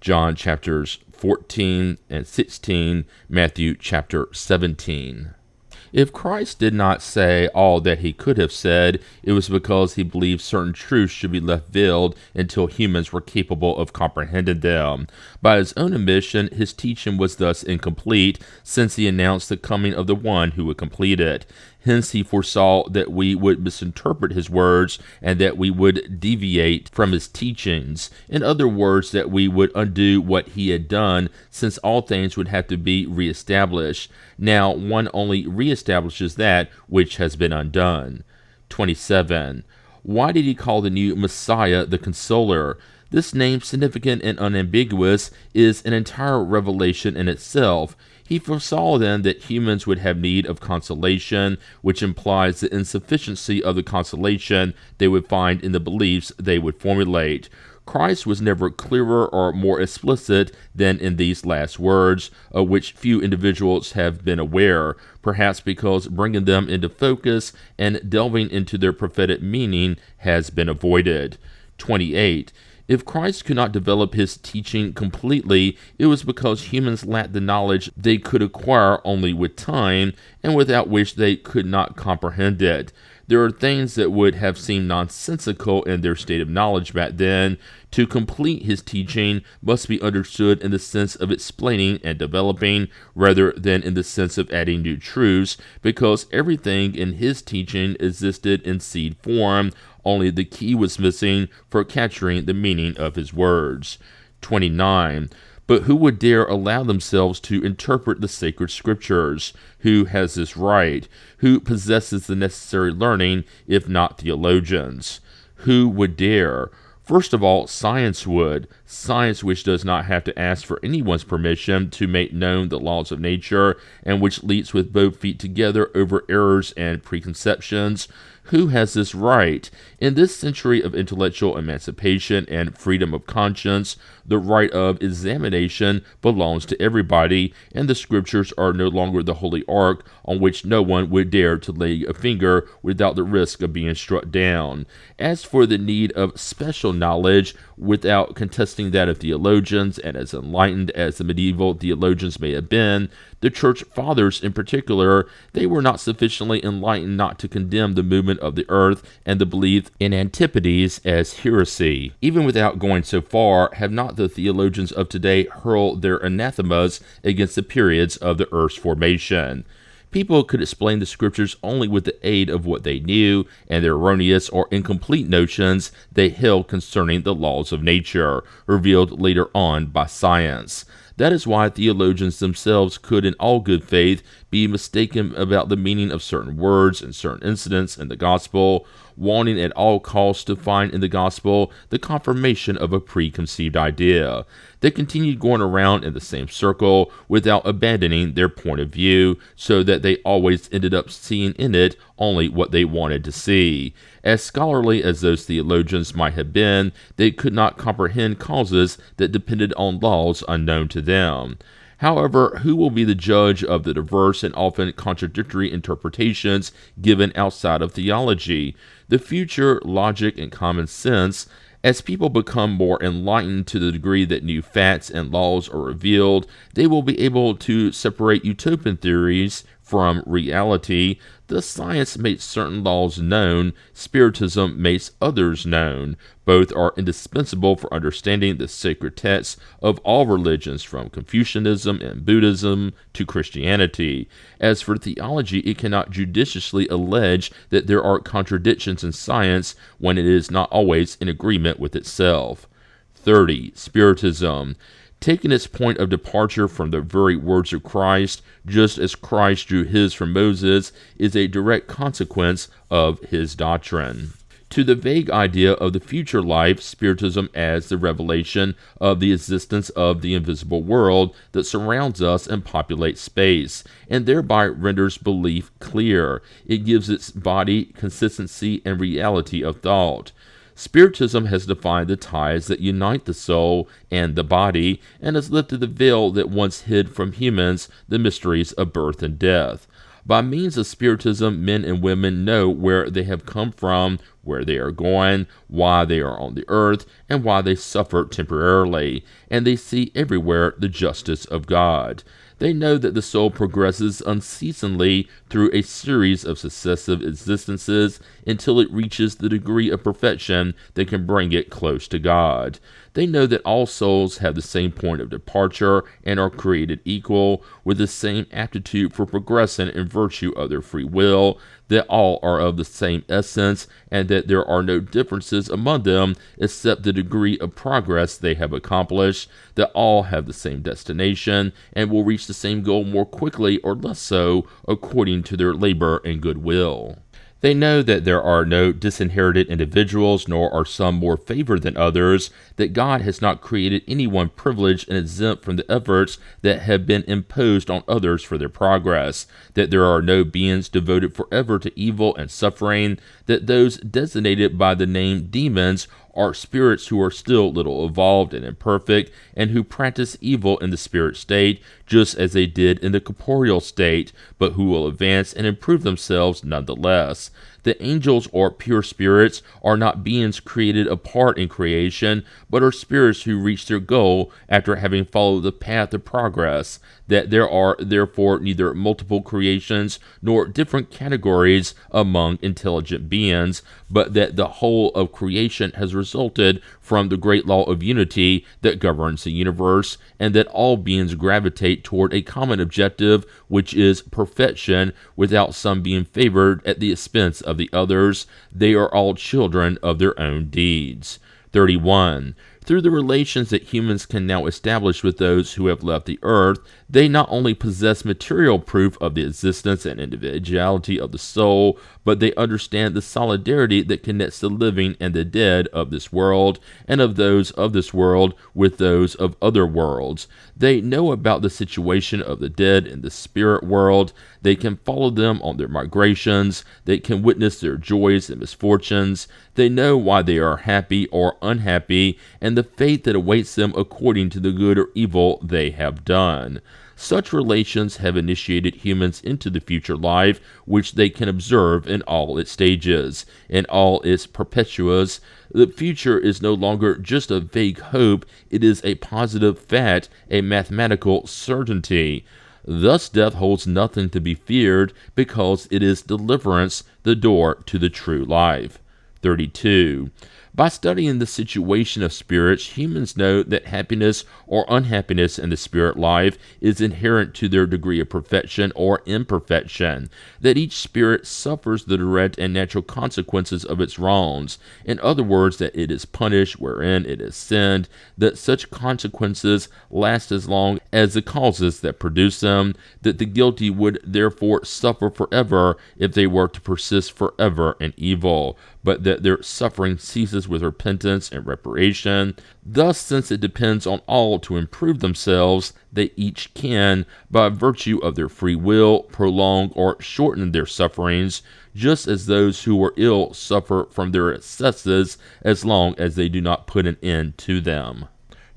John chapters 14 and 16, Matthew chapter 17. If Christ did not say all that he could have said, it was because he believed certain truths should be left veiled until humans were capable of comprehending them. By his own admission, his teaching was thus incomplete, since he announced the coming of the one who would complete it. Hence he foresaw that we would misinterpret his words and that we would deviate from his teachings. In other words, that we would undo what he had done, since all things would have to be reestablished. Now one only reestablishes that which has been undone. 27. Why did he call the new Messiah the Consoler? This name, significant and unambiguous, is an entire revelation in itself. He foresaw then that humans would have need of consolation, which implies the insufficiency of the consolation they would find in the beliefs they would formulate. Christ was never clearer or more explicit than in these last words, of which few individuals have been aware, perhaps because bringing them into focus and delving into their prophetic meaning has been avoided. 28. If Christ could not develop his teaching completely, it was because humans lacked the knowledge they could acquire only with time, and without which they could not comprehend it. There are things that would have seemed nonsensical in their state of knowledge back then. To complete his teaching must be understood in the sense of explaining and developing, rather than in the sense of adding new truths, because everything in his teaching existed in seed form. Only the key was missing for capturing the meaning of his words. 29. But who would dare allow themselves to interpret the sacred scriptures? Who has this right? Who possesses the necessary learning, if not theologians? Who would dare? First of all, science would. Science which does not have to ask for anyone's permission to make known the laws of nature, and which leaps with both feet together over errors and preconceptions. Who has this right? In this century of intellectual emancipation and freedom of conscience, the right of examination belongs to everybody, and the scriptures are no longer the holy ark on which no one would dare to lay a finger without the risk of being struck down. As for the need of special knowledge, without contesting that of theologians, and as enlightened as the medieval theologians may have been, the church fathers in particular, they were not sufficiently enlightened not to condemn the movement of the earth and the belief in antipodes as heresy. Even without going so far, have not the theologians of today hurled their anathemas against the periods of the earth's formation? People could explain the scriptures only with the aid of what they knew and the erroneous or incomplete notions they held concerning the laws of nature, revealed later on by science. That is why theologians themselves could, in all good faith, be mistaken about the meaning of certain words and certain incidents in the gospel, wanting at all costs to find in the gospel the confirmation of a preconceived idea. They continued going around in the same circle without abandoning their point of view, so that they always ended up seeing in it only what they wanted to see. As scholarly as those theologians might have been, they could not comprehend causes that depended on laws unknown to them. However, who will be the judge of the diverse and often contradictory interpretations given outside of theology? The future, logic, and common sense. As people become more enlightened to the degree that new facts and laws are revealed, they will be able to separate utopian theories from reality. Thus, science makes certain laws known, Spiritism makes others known. Both are indispensable for understanding the sacred texts of all religions, from Confucianism and Buddhism to Christianity. As for theology, it cannot judiciously allege that there are contradictions in science when it is not always in agreement with itself. 30. Spiritism. Taking its point of departure from the very words of Christ, just as Christ drew his from Moses, is a direct consequence of his doctrine. To the vague idea of the future life, Spiritism adds the revelation of the existence of the invisible world that surrounds us and populates space, and thereby renders belief clear. It gives its body consistency and reality of thought. Spiritism has defined the ties that unite the soul and the body, and has lifted the veil that once hid from humans the mysteries of birth and death. By means of Spiritism, men and women know where they have come from, where they are going, why they are on the earth, and why they suffer temporarily, and they see everywhere the justice of God. They know that the soul progresses unceasingly through a series of successive existences until it reaches the degree of perfection that can bring it close to God. They know that all souls have the same point of departure and are created equal, with the same aptitude for progressing in virtue of their free will, that all are of the same essence, and that there are no differences among them except the degree of progress they have accomplished, that all have the same destination, and will reach the same goal more quickly or less so according to their labor and goodwill. They know that there are no disinherited individuals, nor are some more favored than others, that God has not created anyone privileged and exempt from the efforts that have been imposed on others for their progress, that there are no beings devoted forever to evil and suffering, that those designated by the name demons are spirits who are still little evolved and imperfect, and who practice evil in the spirit state, just as they did in the corporeal state, but who will advance and improve themselves nonetheless. The angels or pure spirits are not beings created apart in creation, but are spirits who reach their goal after having followed the path of progress, that there are therefore neither multiple creations nor different categories among intelligent beings, but that the whole of creation has resulted from the great law of unity that governs the universe, and that all beings gravitate toward a common objective, which is perfection, without some being favored at the expense of the others. They are all children of their own deeds. 31. Through the relations that humans can now establish with those who have left the earth, they not only possess material proof of the existence and individuality of the soul, but they understand the solidarity that connects the living and the dead of this world, and of those of this world with those of other worlds. They know about the situation of the dead in the spirit world. They can follow them on their migrations. They can witness their joys and misfortunes. They know why they are happy or unhappy, and the fate that awaits them according to the good or evil they have done. Such relations have initiated humans into the future life, which they can observe in all its stages, in all its perpetuas. The future is no longer just a vague hope, it is a positive fact, a mathematical certainty. Thus death holds nothing to be feared, because it is deliverance, the door to the true life. 32. By studying the situation of spirits, humans know that happiness or unhappiness in the spirit life is inherent to their degree of perfection or imperfection, that each spirit suffers the direct and natural consequences of its wrongs. In other words, that it is punished wherein it has sinned, that such consequences last as long as the causes that produce them, that the guilty would therefore suffer forever if they were to persist forever in evil, but that their suffering ceases with repentance and reparation. Thus, since it depends on all to improve themselves, they each can, by virtue of their free will, prolong or shorten their sufferings, just as those who are ill suffer from their excesses as long as they do not put an end to them.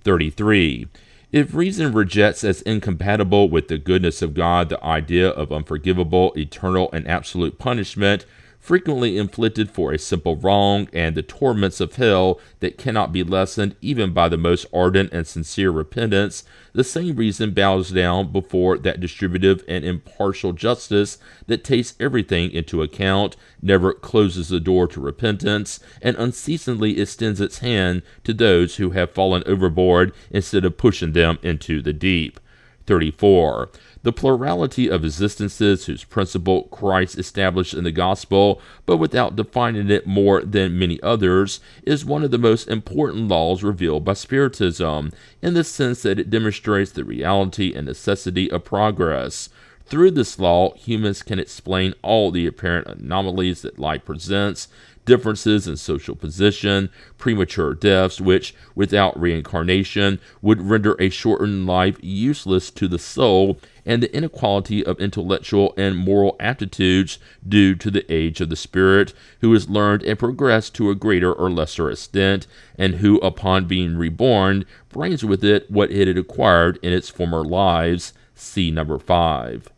33. If reason rejects as incompatible with the goodness of God the idea of unforgivable, eternal, and absolute punishment, frequently inflicted for a simple wrong, and the torments of hell that cannot be lessened even by the most ardent and sincere repentance, the same reason bows down before that distributive and impartial justice that takes everything into account, never closes the door to repentance, and unceasingly extends its hand to those who have fallen overboard instead of pushing them into the deep. 34. The plurality of existences whose principle Christ established in the gospel, but without defining it more than many others, is one of the most important laws revealed by Spiritism, in the sense that it demonstrates the reality and necessity of progress. Through this law, humans can explain all the apparent anomalies that life presents, differences in social position, premature deaths, which, without reincarnation, would render a shortened life useless to the soul, and the inequality of intellectual and moral aptitudes due to the age of the spirit, who has learned and progressed to a greater or lesser extent, and who, upon being reborn, brings with it what it had acquired in its former lives. See number 5.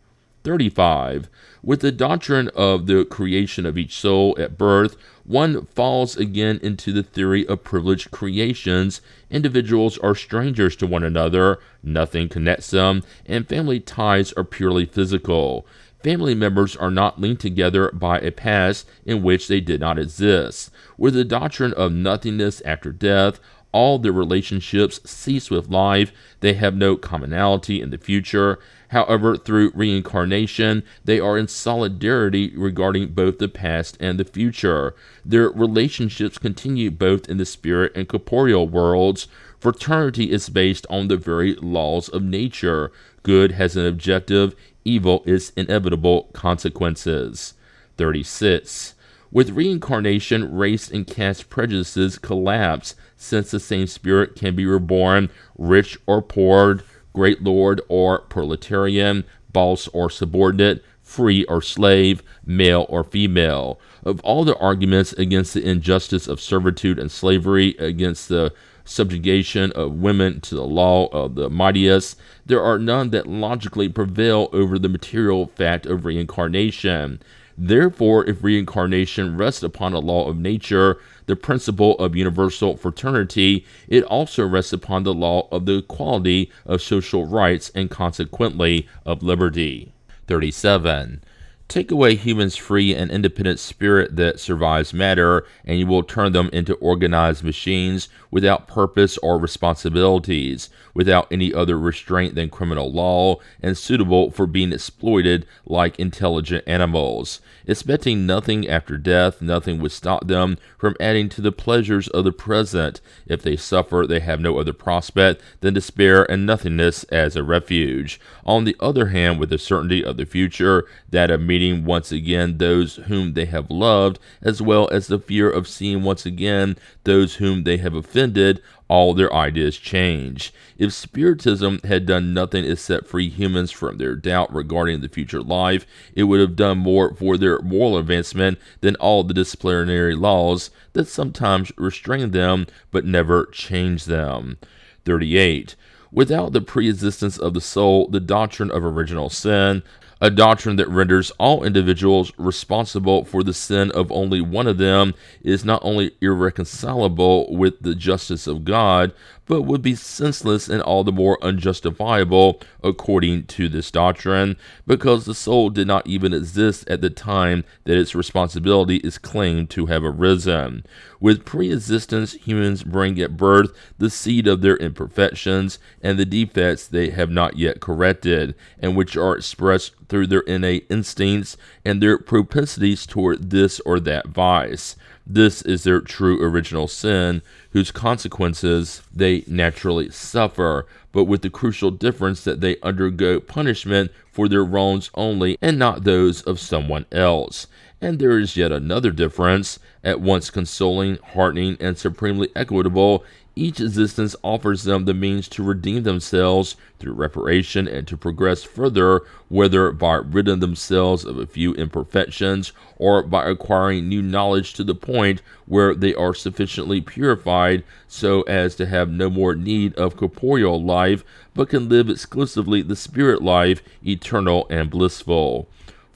35. With the doctrine of the creation of each soul at birth, one falls again into the theory of privileged creations. Individuals are strangers to one another, nothing connects them, and family ties are purely physical. Family members are not linked together by a past in which they did not exist. With the doctrine of nothingness after death, all their relationships cease with life. They have no commonality in the future. However, through reincarnation, they are in solidarity regarding both the past and the future. Their relationships continue both in the spirit and corporeal worlds. Fraternity is based on the very laws of nature. Good has an objective, evil is inevitable consequences. 36. With reincarnation, race and caste prejudices collapse, since the same spirit can be reborn, rich or poor, great lord or proletarian, boss or subordinate, free or slave, male or female. Of all the arguments against the injustice of servitude and slavery, against the subjugation of women to the law of the mightiest, there are none that logically prevail over the material fact of reincarnation. Therefore, if reincarnation rests upon a law of nature, the principle of universal fraternity, it also rests upon the law of the equality of social rights and consequently of liberty. 37. Take away humans' free and independent spirit that survives matter, and you will turn them into organized machines without purpose or responsibilities, without any other restraint than criminal law, and suitable for being exploited like intelligent animals. Expecting nothing after death, nothing would stop them from adding to the pleasures of the present. If they suffer, they have no other prospect than despair and nothingness as a refuge. On the other hand, with the certainty of the future, that of meeting once again those whom they have loved, as well as the fear of seeing once again those whom they have offended, all their ideas change. If Spiritism had done nothing except free humans from their doubt regarding the future life, it would have done more for their moral advancement than all the disciplinary laws that sometimes restrain them but never change them. 38. Without the pre-existence of the soul, the doctrine of original sin, a doctrine that renders all individuals responsible for the sin of only one of them, is not only irreconcilable with the justice of God, but would be senseless and all the more unjustifiable according to this doctrine, because the soul did not even exist at the time that its responsibility is claimed to have arisen. With pre-existence, humans bring at birth the seed of their imperfections and the defects they have not yet corrected, and which are expressed through their innate instincts and their propensities toward this or that vice. This is their true original sin, whose consequences they naturally suffer, but with the crucial difference that they undergo punishment for their wrongs only and not those of someone else. And there is yet another difference, at once consoling, heartening, and supremely equitable. Each existence offers them the means to redeem themselves through reparation and to progress further, whether by ridding themselves of a few imperfections or by acquiring new knowledge to the point where they are sufficiently purified so as to have no more need of corporeal life, but can live exclusively the spirit life, eternal and blissful.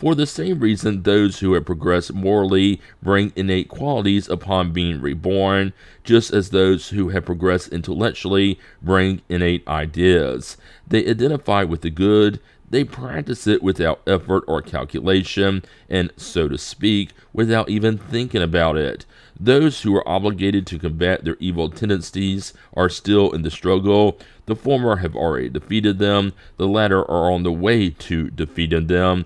For the same reason, those who have progressed morally bring innate qualities upon being reborn, just as those who have progressed intellectually bring innate ideas. They identify with the good, they practice it without effort or calculation, and, so to speak, without even thinking about it. Those who are obligated to combat their evil tendencies are still in the struggle. The former have already defeated them, the latter are on the way to defeating them.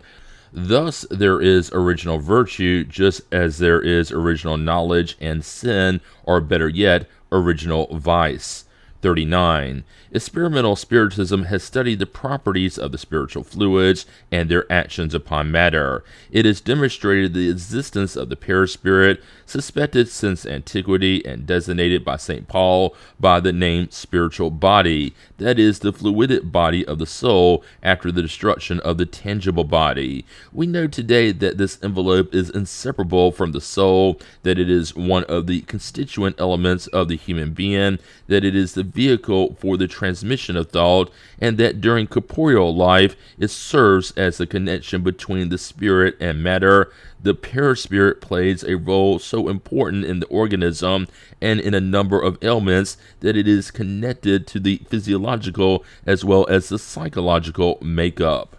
Thus, there is original virtue, just as there is original knowledge and sin, or better yet, original vice. 39. Experimental Spiritism has studied the properties of the spiritual fluids and their actions upon matter. It has demonstrated the existence of the perispirit, suspected since antiquity and designated by St. Paul by the name spiritual body, that is, the fluidic body of the soul after the destruction of the tangible body. We know today that this envelope is inseparable from the soul, that it is one of the constituent elements of the human being, that it is the vehicle for the transmission of thought, and that during corporeal life it serves as the connection between the spirit and matter. The perispirit plays a role so important in the organism and in a number of ailments that it is connected to the physiological as well as the psychological makeup.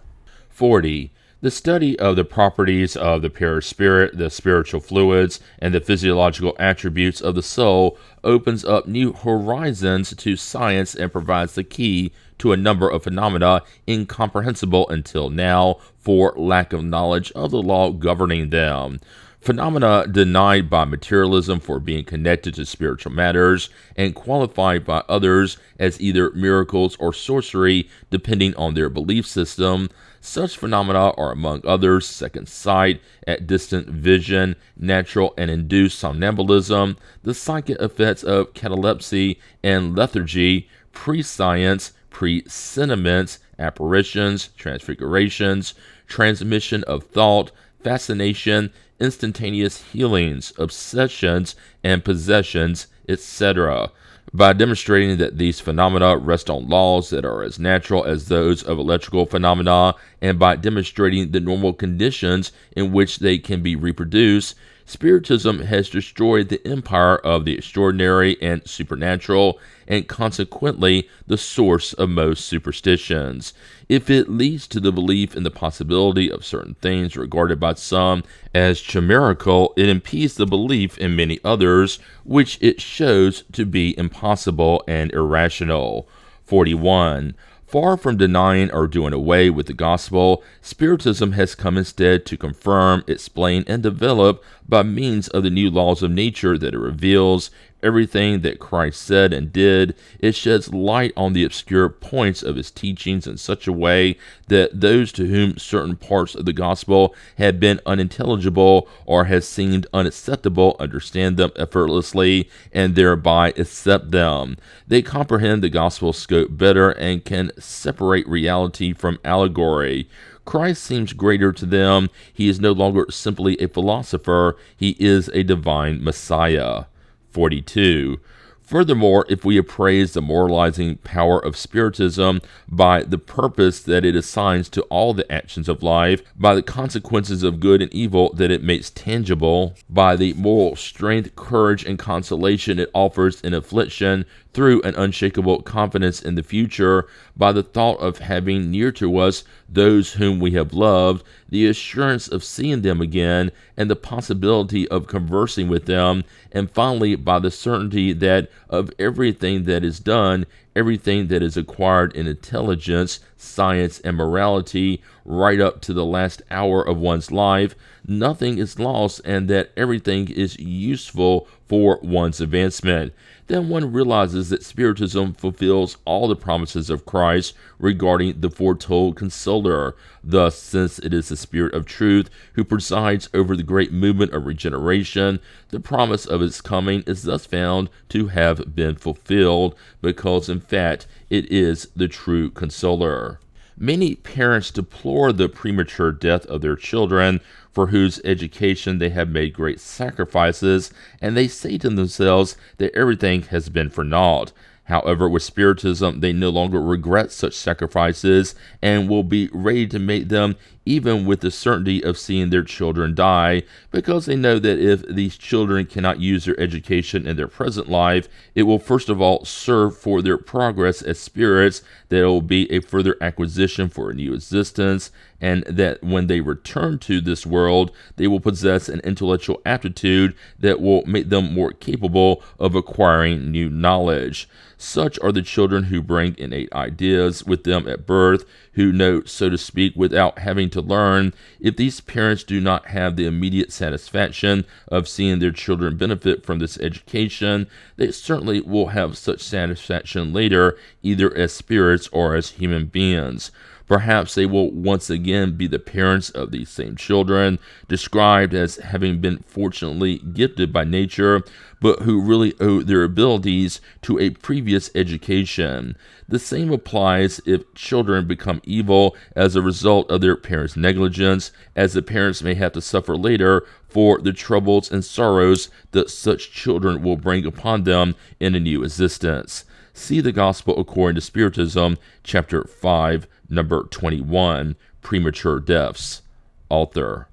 40. The study of the properties of the perispirit, the spiritual fluids, and the physiological attributes of the soul opens up new horizons to science and provides the key to a number of phenomena incomprehensible until now for lack of knowledge of the law governing them. Phenomena denied by materialism for being connected to spiritual matters and qualified by others as either miracles or sorcery, depending on their belief system. Such phenomena are, among others, second sight, at distant vision, natural and induced somnambulism, the psychic effects of catalepsy and lethargy, prescience, presentiments, apparitions, transfigurations, transmission of thought, fascination, instantaneous healings, obsessions, and possessions, etc. By demonstrating that these phenomena rest on laws that are as natural as those of electrical phenomena, and by demonstrating the normal conditions in which they can be reproduced, Spiritism has destroyed the empire of the extraordinary and supernatural, and consequently the source of most superstitions. If it leads to the belief in the possibility of certain things regarded by some as chimerical, it impedes the belief in many others, which it shows to be impossible and irrational. 41. Far from denying or doing away with the gospel, Spiritism has come instead to confirm, explain, and develop, by means of the new laws of nature that it reveals, everything that Christ said and did. It sheds light on the obscure points of his teachings in such a way that those to whom certain parts of the gospel have been unintelligible or have seemed unacceptable understand them effortlessly and thereby accept them. They comprehend the gospel scope better and can separate reality from allegory. Christ seems greater to them. He is no longer simply a philosopher. He is a divine Messiah. 42. Furthermore, if we appraise the moralizing power of Spiritism by the purpose that it assigns to all the actions of life, by the consequences of good and evil that it makes tangible, by the moral strength, courage, and consolation it offers in affliction through an unshakable confidence in the future, by the thought of having near to us those whom we have loved, the assurance of seeing them again, and the possibility of conversing with them, and finally by the certainty that of everything that is done, everything that is acquired in intelligence, science, and morality, right up to the last hour of one's life, nothing is lost, and that everything is useful for one's advancement. Then one realizes that Spiritism fulfills all the promises of Christ regarding the foretold Consoler. Thus, since it is the Spirit of Truth who presides over the great movement of regeneration, the promise of its coming is thus found to have been fulfilled, because in fact it is the true Consoler. Many parents deplore the premature death of their children, for whose education they have made great sacrifices, and they say to themselves that everything has been for naught. However, with Spiritism, they no longer regret such sacrifices and will be ready to make them, even with the certainty of seeing their children die, because they know that if these children cannot use their education in their present life, it will first of all serve for their progress as spirits, that it will be a further acquisition for a new existence, and that when they return to this world, they will possess an intellectual aptitude that will make them more capable of acquiring new knowledge. Such are the children who bring innate ideas with them at birth, who know, so to speak, without having to learn. If these parents do not have the immediate satisfaction of seeing their children benefit from this education, they certainly will have such satisfaction later, either as spirits or as human beings. Perhaps they will once again be the parents of these same children, described as having been fortunately gifted by nature, but who really owe their abilities to a previous education. The same applies if children become evil as a result of their parents' negligence, as the parents may have to suffer later for the troubles and sorrows that such children will bring upon them in a new existence. See the Gospel according to Spiritism, chapter 5, number 21, Premature Deaths. Author.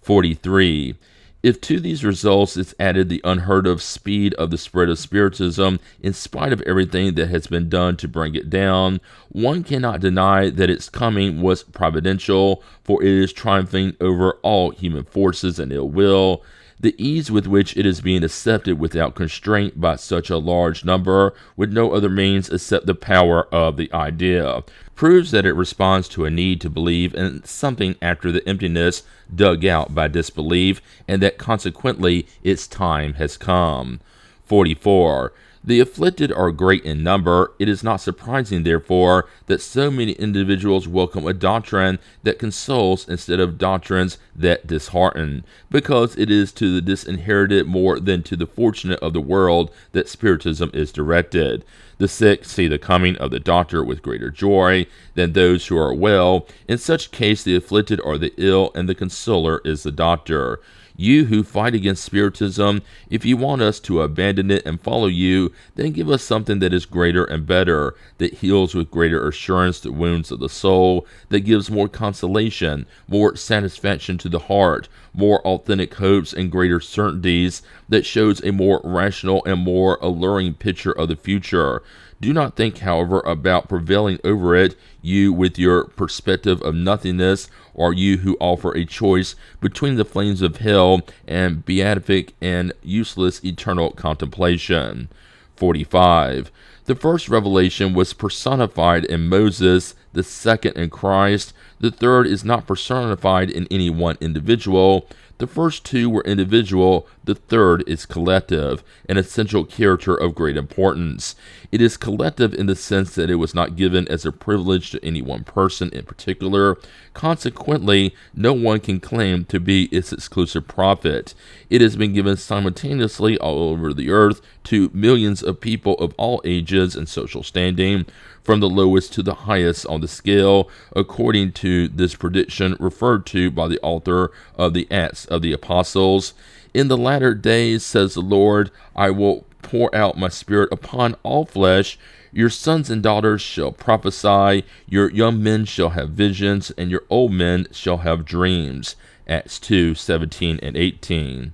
43. If to these results is added the unheard of speed of the spread of Spiritism, in spite of everything that has been done to bring it down, one cannot deny that its coming was providential, for it is triumphing over all human forces and ill will. The ease with which it is being accepted without constraint by such a large number, with no other means except the power of the idea, proves that it responds to a need to believe in something after the emptiness dug out by disbelief, and that consequently its time has come. 44. The afflicted are great in number. It is not surprising, therefore, that so many individuals welcome a doctrine that consoles instead of doctrines that dishearten, because it is to the disinherited more than to the fortunate of the world that Spiritism is directed. The sick see the coming of the doctor with greater joy than those who are well. In such case, the afflicted are the ill, and the consoler is the doctor. You who fight against Spiritism, if you want us to abandon it and follow you, then give us something that is greater and better, that heals with greater assurance the wounds of the soul, that gives more consolation, more satisfaction to the heart, more authentic hopes and greater certainties, that shows a more rational and more alluring picture of the future. Do not think, however, about prevailing over it, you with your perspective of nothingness, or you who offer a choice between the flames of hell and beatific and useless eternal contemplation. 45. The first revelation was personified in Moses, the second in Christ. The third is not personified in any one individual. The first two were individual, the third is collective, an essential character of great importance. It is collective in the sense that it was not given as a privilege to any one person in particular. Consequently, no one can claim to be its exclusive prophet. It has been given simultaneously all over the earth to millions of people of all ages and social standing, from the lowest to the highest on the scale, according to this prediction referred to by the author of the Acts of the Apostles. In the latter days, says the Lord, I will pour out my Spirit upon all flesh. Your sons and daughters shall prophesy, your young men shall have visions, and your old men shall have dreams. Acts 2:17 and 18.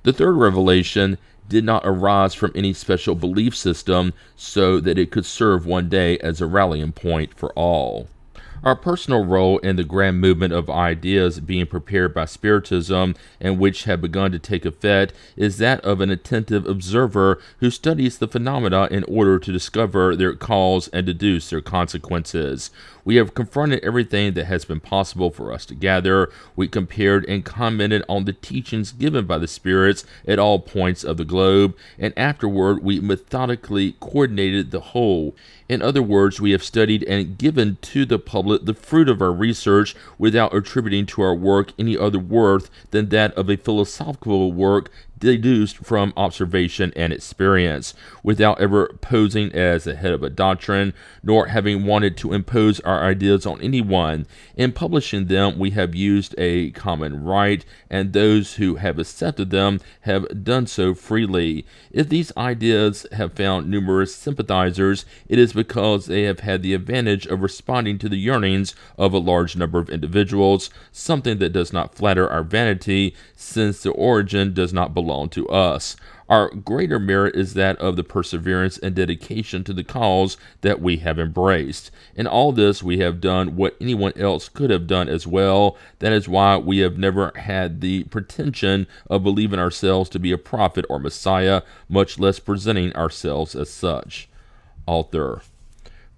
The third revelation did not arise from any special belief system so that it could serve one day as a rallying point for all. Our personal role in the grand movement of ideas being prepared by Spiritism and which have begun to take effect is that of an attentive observer who studies the phenomena in order to discover their cause and deduce their consequences. We have confronted everything that has been possible for us to gather. We compared and commented on the teachings given by the spirits at all points of the globe, and afterward we methodically coordinated the whole. In other words, we have studied and given to the public the fruit of our research without attributing to our work any other worth than that of a philosophical work deduced from observation and experience, without ever posing as the head of a doctrine, nor having wanted to impose our ideas on anyone. In publishing them, we have used a common right, and those who have accepted them have done so freely. If these ideas have found numerous sympathizers, it is because they have had the advantage of responding to the yearnings of a large number of individuals, something that does not flatter our vanity, since the origin does not belong to us. Our greater merit is that of the perseverance and dedication to the cause that we have embraced. In all this, we have done what anyone else could have done as well. That is why we have never had the pretension of believing ourselves to be a prophet or Messiah, much less presenting ourselves as such. Author.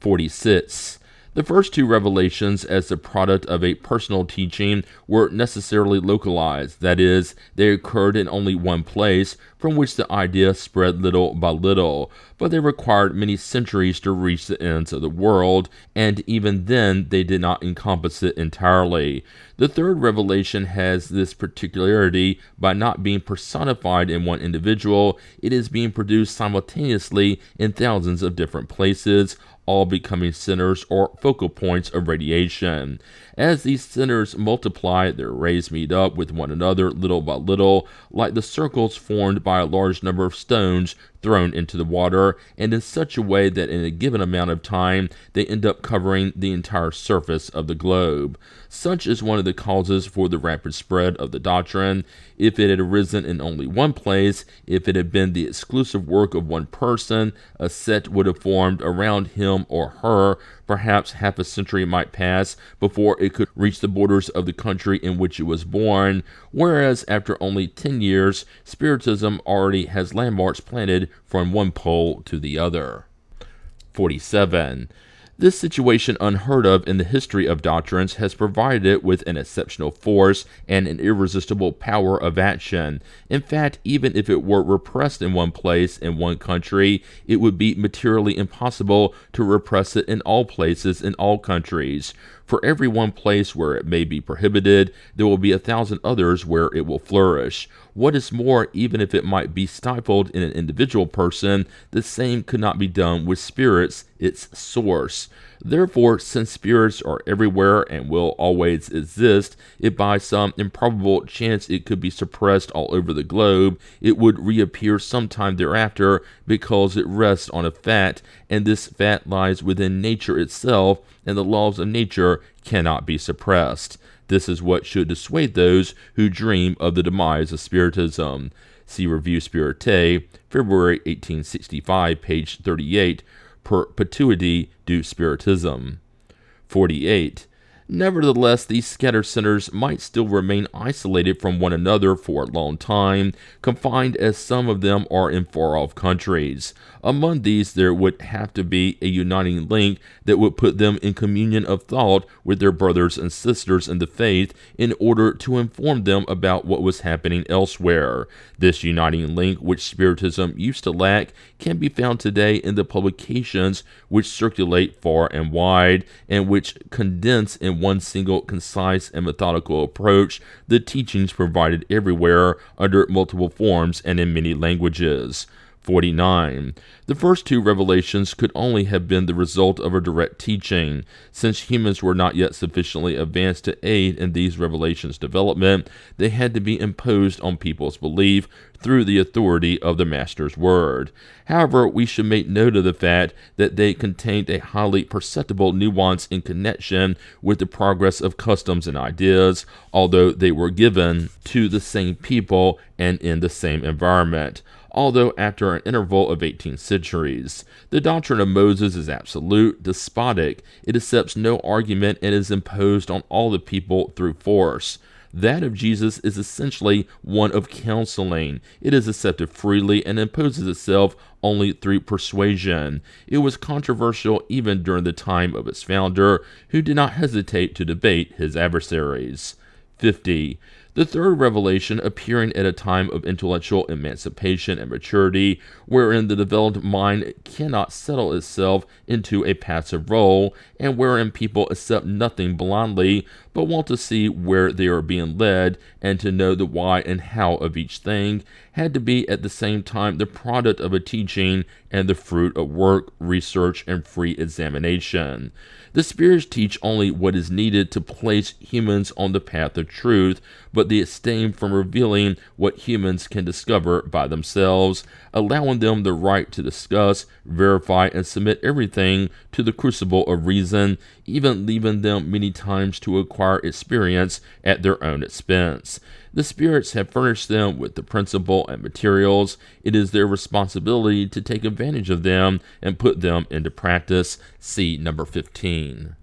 46. The first two revelations, as the product of a personal teaching, were necessarily localized. That is, they occurred in only one place, from which the idea spread little by little, but they required many centuries to reach the ends of the world, and even then they did not encompass it entirely. The third revelation has this particularity: by not being personified in one individual, it is being produced simultaneously in thousands of different places, all becoming centers or focal points of radiation. As these centers multiply, their rays meet up with one another little by little, like the circles formed by a large number of stones thrown into the water, and in such a way that in a given amount of time they end up covering the entire surface of the globe. Such is one of the causes for the rapid spread of the doctrine. If it had arisen in only one place, if it had been the exclusive work of one person, a sect would have formed around him or her. Perhaps half a century might pass before it could reach the borders of the country in which it was born, whereas after only 10 years, Spiritism already has landmarks planted from one pole to the other. 47. This situation, unheard of in the history of doctrines, has provided it with an exceptional force and an irresistible power of action. In fact, even if it were repressed in one place, in one country, it would be materially impossible to repress it in all places, in all countries. For every one place where it may be prohibited, there will be 1,000 others where it will flourish. What is more, even if it might be stifled in an individual person, the same could not be done with spirits, its source. Therefore, since spirits are everywhere and will always exist, if by some improbable chance it could be suppressed all over the globe, it would reappear sometime thereafter, because it rests on a fact, and this fact lies within nature itself, and the laws of nature cannot be suppressed. This is what should dissuade those who dream of the demise of Spiritism. See Revue Spirite, February 1865, page 38, Perpetuity du Spiritism. 48. Nevertheless, these scattered centers might still remain isolated from one another for a long time, confined as some of them are in far-off countries. Among these, there would have to be a uniting link that would put them in communion of thought with their brothers and sisters in the faith in order to inform them about what was happening elsewhere. This uniting link, which Spiritism used to lack, can be found today in the publications which circulate far and wide, and which condense in one single concise and methodical approach the teachings provided everywhere under multiple forms and in many languages. 49. The first two revelations could only have been the result of a direct teaching. Since humans were not yet sufficiently advanced to aid in these revelations' development, they had to be imposed on people's belief through the authority of the Master's word. However, we should make note of the fact that they contained a highly perceptible nuance in connection with the progress of customs and ideas, although they were given to the same people and in the same environment. although after an interval of 18 centuries. The doctrine of Moses is absolute, despotic. It accepts no argument and is imposed on all the people through force. That of Jesus is essentially one of counseling. It is accepted freely and imposes itself only through persuasion. It was controversial even during the time of its founder, who did not hesitate to debate his adversaries. 50. The third revelation, appearing at a time of intellectual emancipation and maturity, wherein the developed mind cannot settle itself into a passive role, and wherein people accept nothing blindly, but want to see where they are being led, and to know the why and how of each thing, had to be at the same time the product of a teaching and the fruit of work, research, and free examination. The spirits teach only what is needed to place humans on the path of truth, but they abstain from revealing what humans can discover by themselves, allowing them the right to discuss, verify, and submit everything to the crucible of reason, even leaving them many times to acquire experience at their own expense. The spirits have furnished them with the principle and materials. It is their responsibility to take advantage of them and put them into practice. See number 15.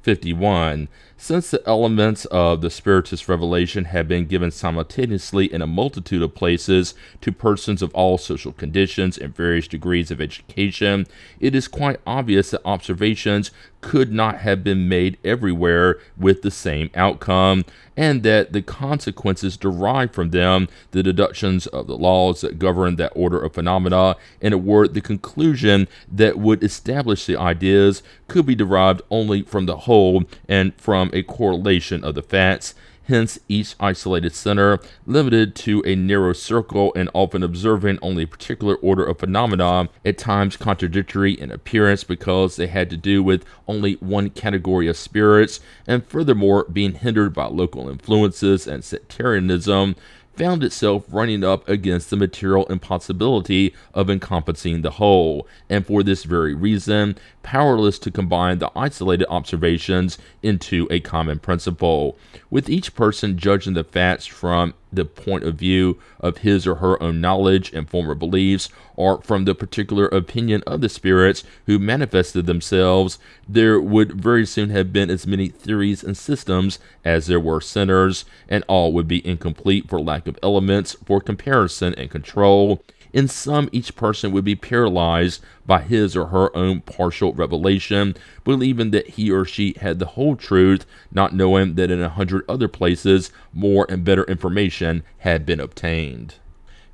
51. Since the elements of the Spiritist revelation have been given simultaneously in a multitude of places to persons of all social conditions and various degrees of education, it is quite obvious that observations could not have been made everywhere with the same outcome, and that the consequences derived from them, the deductions of the laws that govern that order of phenomena, in a word, the conclusion that would establish the ideas, could be derived only from the whole and from a correlation of the facts. Hence, each isolated center, limited to a narrow circle and often observing only a particular order of phenomena, at times contradictory in appearance because they had to do with only one category of spirits, and furthermore being hindered by local influences and sectarianism, found itself running up against the material impossibility of encompassing the whole, and for this very reason, powerless to combine the isolated observations into a common principle, with each person judging the facts from the point of view of his or her own knowledge and former beliefs, or from the particular opinion of the spirits who manifested themselves. There would very soon have been as many theories and systems as there were centers, and all would be incomplete for lack of elements for comparison and control. In sum, each person would be paralyzed by his or her own partial revelation, believing that he or she had the whole truth, not knowing that in 100 other places more and better information had been obtained.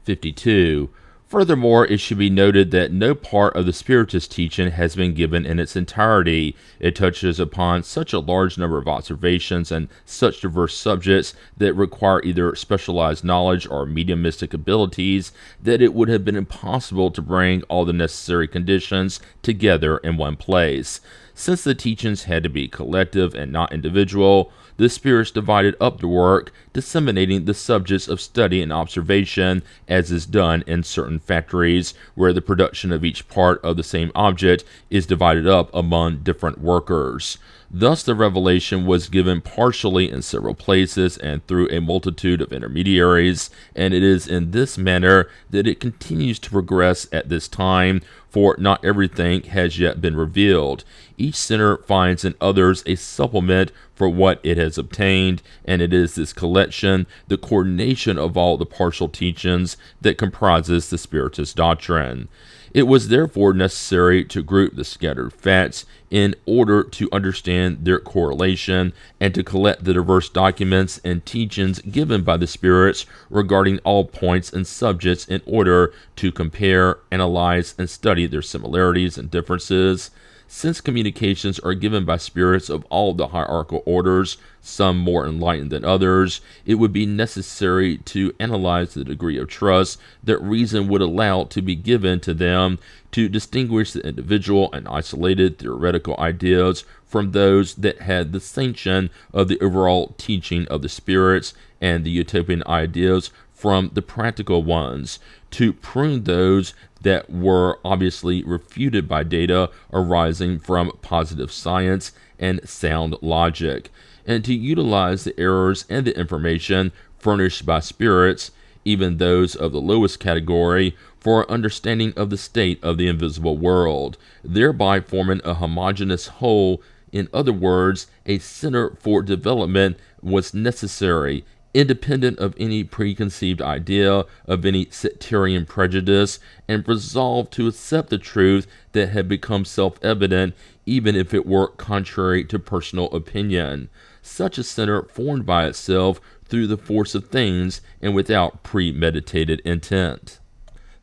52. Furthermore, it should be noted that no part of the Spiritist teaching has been given in its entirety. It touches upon such a large number of observations and such diverse subjects that require either specialized knowledge or mediumistic abilities that it would have been impossible to bring all the necessary conditions together in one place. Since the teachings had to be collective and not individual, the spirits divided up the work, disseminating the subjects of study and observation, as is done in certain factories, where the production of each part of the same object is divided up among different workers. Thus the revelation was given partially in several places and through a multitude of intermediaries, and it is in this manner that it continues to progress at this time, for not everything has yet been revealed. Each center finds in others a supplement for what it has obtained, and it is this collection, the coordination of all the partial teachings, that comprises the Spiritist doctrine. It was therefore necessary to group the scattered facts in order to understand their correlation and to collect the diverse documents and teachings given by the spirits regarding all points and subjects in order to compare, analyze, and study their similarities and differences. Since communications are given by spirits of all the hierarchical orders, some more enlightened than others, it would be necessary to analyze the degree of trust that reason would allow to be given to them, to distinguish the individual and isolated theoretical ideas from those that had the sanction of the overall teaching of the spirits, and the utopian ideas from the practical ones, to prune those that were obviously refuted by data arising from positive science and sound logic, and to utilize the errors and the information furnished by spirits even those of the lowest category, for an understanding of the state of the invisible world, thereby forming a homogeneous whole. In other words, a center for development was necessary, independent of any preconceived idea, of any sectarian prejudice, and resolved to accept the truth that had become self-evident, even if it were contrary to personal opinion. Such a center formed by itself through the force of things and without premeditated intent.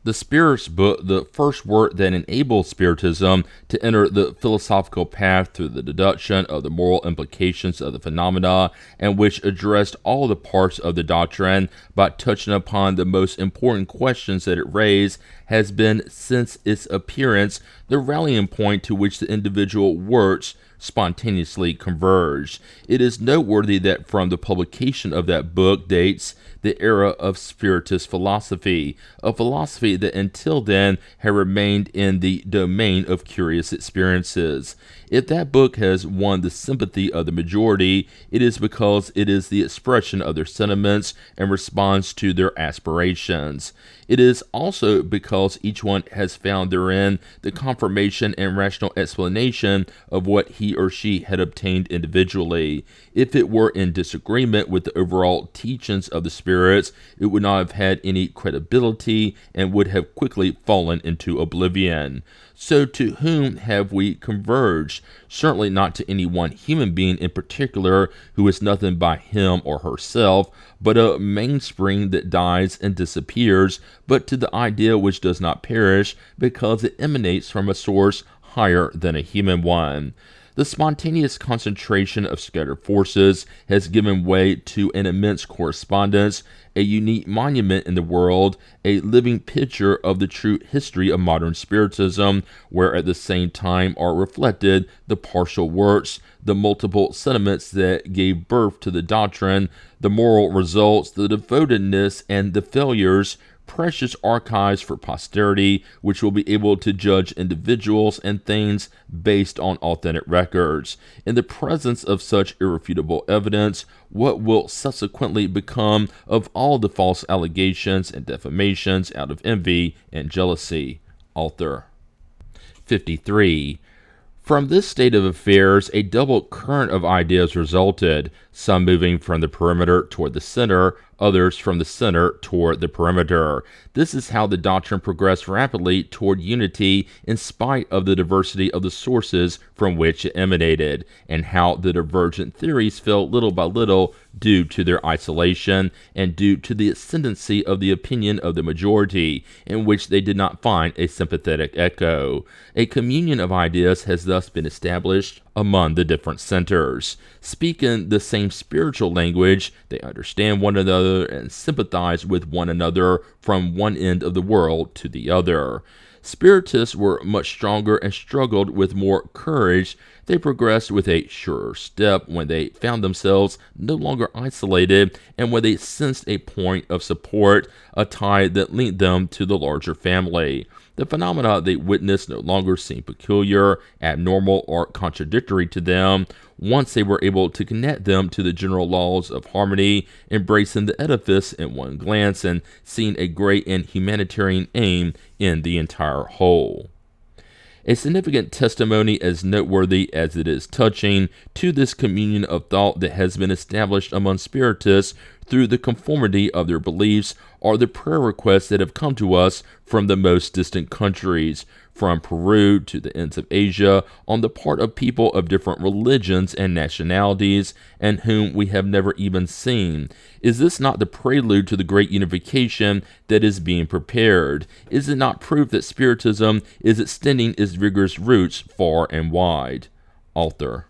The Spiritist book, the first work that enabled Spiritism to enter the philosophical path through the deduction of the moral implications of the phenomena, and which addressed all the parts of the doctrine by touching upon the most important questions that it raised, has been, since its appearance, the rallying point to which the individual works spontaneously converged. It is noteworthy that from the publication of that book dates the era of Spiritist philosophy, a philosophy that until then had remained in the domain of curious experiences. If that book has won the sympathy of the majority, it is because it is the expression of their sentiments and responds to their aspirations. It is also because each one has found therein the confirmation and rational explanation of what he or she had obtained individually. If it were in disagreement with the overall teachings of the spirits, it would not have had any credibility and would have quickly fallen into oblivion. So to whom have we converged? Certainly not to any one human being in particular who is nothing by him or herself, but a mainspring that dies and disappears, but to the idea which does not perish because it emanates from a source higher than a human one. The spontaneous concentration of scattered forces has given way to an immense correspondence, a unique monument in the world, a living picture of the true history of modern Spiritism, where at the same time are reflected the partial works, the multiple sentiments that gave birth to the doctrine, the moral results, the devotedness, and the failures, precious archives for posterity, which will be able to judge individuals and things based on authentic records. In the presence of such irrefutable evidence, what will subsequently become of all the false allegations and defamations out of envy and jealousy? Author. 53. From this state of affairs, a double current of ideas resulted, some moving from the perimeter toward the center, others from the center toward the perimeter. This is how the doctrine progressed rapidly toward unity in spite of the diversity of the sources from which it emanated, and how the divergent theories fell little by little due to their isolation and due to the ascendancy of the opinion of the majority, in which they did not find a sympathetic echo. A communion of ideas has thus been established among the different centers. Speaking the same spiritual language, they understand one another and sympathize with one another from one end of the world to the other. Spiritists were much stronger and struggled with more courage. They progressed with a surer step when they found themselves no longer isolated and when they sensed a point of support, a tie that linked them to the larger family. The phenomena they witnessed no longer seemed peculiar, abnormal, or contradictory to them once they were able to connect them to the general laws of harmony, embracing the edifice in one glance and seeing a great and humanitarian aim in the entire whole. A significant testimony, as noteworthy as it is touching, to this communion of thought that has been established among Spiritists through the conformity of their beliefs are the prayer requests that have come to us from the most distant countries, from Peru to the ends of Asia, on the part of people of different religions and nationalities, and whom we have never even seen. Is this not the prelude to the great unification that is being prepared? Is it not proof that Spiritism is extending its vigorous roots far and wide? Author.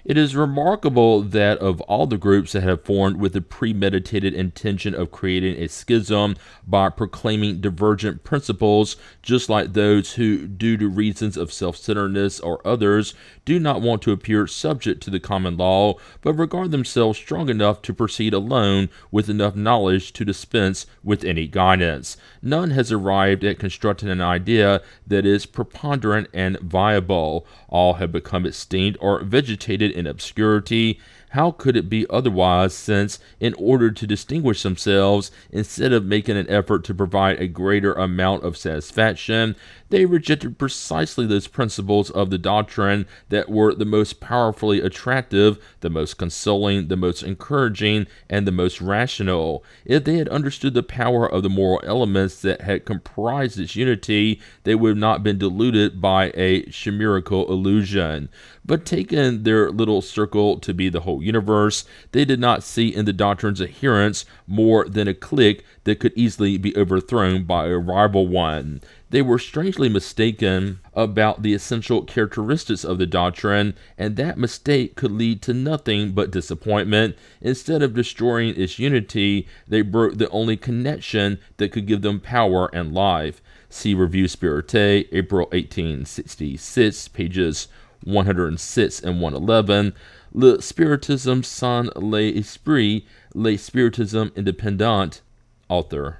It is remarkable that of all the groups that have formed with the premeditated intention of creating a schism by proclaiming divergent principles, just like those who, due to reasons of self-centeredness or others, do not want to appear subject to the common law, but regard themselves strong enough to proceed alone with enough knowledge to dispense with any guidance. None has arrived at constructing an idea that is preponderant and viable. All have become extinct or vegetated in obscurity. How could it be otherwise, since, in order to distinguish themselves, instead of making an effort to provide a greater amount of satisfaction, they rejected precisely those principles of the doctrine that were the most powerfully attractive, the most consoling, the most encouraging, and the most rational? If they had understood the power of the moral elements that had comprised its unity, they would have not been deluded by a chimerical illusion. But taking their little circle to be the whole universe, they did not see in the doctrine's adherents more than a clique that could easily be overthrown by a rival one. They were strangely mistaken about the essential characteristics of the doctrine, and that mistake could lead to nothing but disappointment. Instead of destroying its unity, they broke the only connection that could give them power and life. See Revue Spirite, April 1866, pages 106 and 111. Le Spiritisme sans l'esprit, le Spiritisme indépendant, author.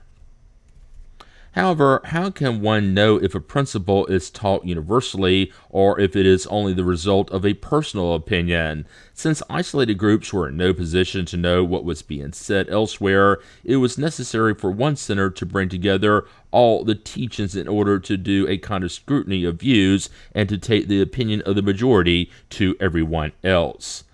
However, how can one know if a principle is taught universally or if it is only the result of a personal opinion? Since isolated groups were in no position to know what was being said elsewhere, it was necessary for one center to bring together all the teachings in order to do a kind of scrutiny of views and to take the opinion of the majority to everyone else.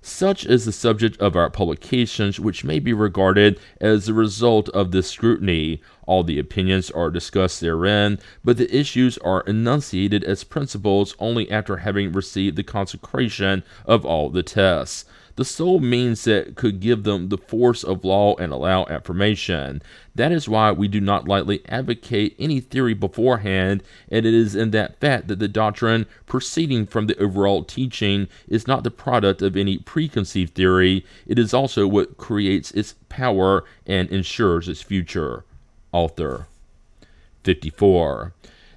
Such is the subject of our publications, which may be regarded as the result of this scrutiny. All the opinions are discussed therein, but the issues are enunciated as principles only after having received the consecration of all the tests. The sole means that could give them the force of law and allow affirmation. That is why we do not lightly advocate any theory beforehand, and it is in that fact that the doctrine proceeding from the overall teaching is not the product of any preconceived theory. It is also what creates its power and ensures its future. Author. 54.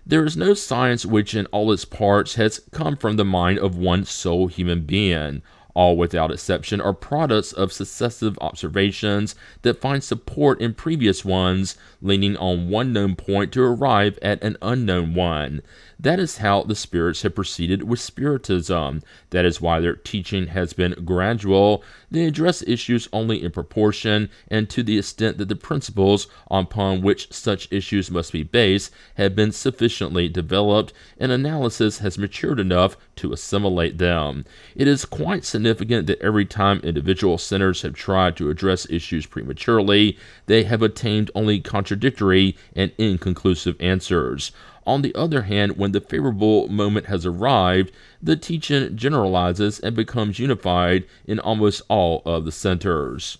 There is no science which in all its parts has come from the mind of one sole human being. All, without exception, are products of successive observations that find support in previous ones, leaning on one known point to arrive at an unknown one. That is how the spirits have proceeded with Spiritism. That is why their teaching has been gradual. They address issues only in proportion and to the extent that the principles upon which such issues must be based have been sufficiently developed, and analysis has matured enough to assimilate them. It is quite significant that every time individual centers have tried to address issues prematurely, they have attained only contradictory and inconclusive answers. On the other hand, when the favorable moment has arrived, the teaching generalizes and becomes unified in almost all of the centers.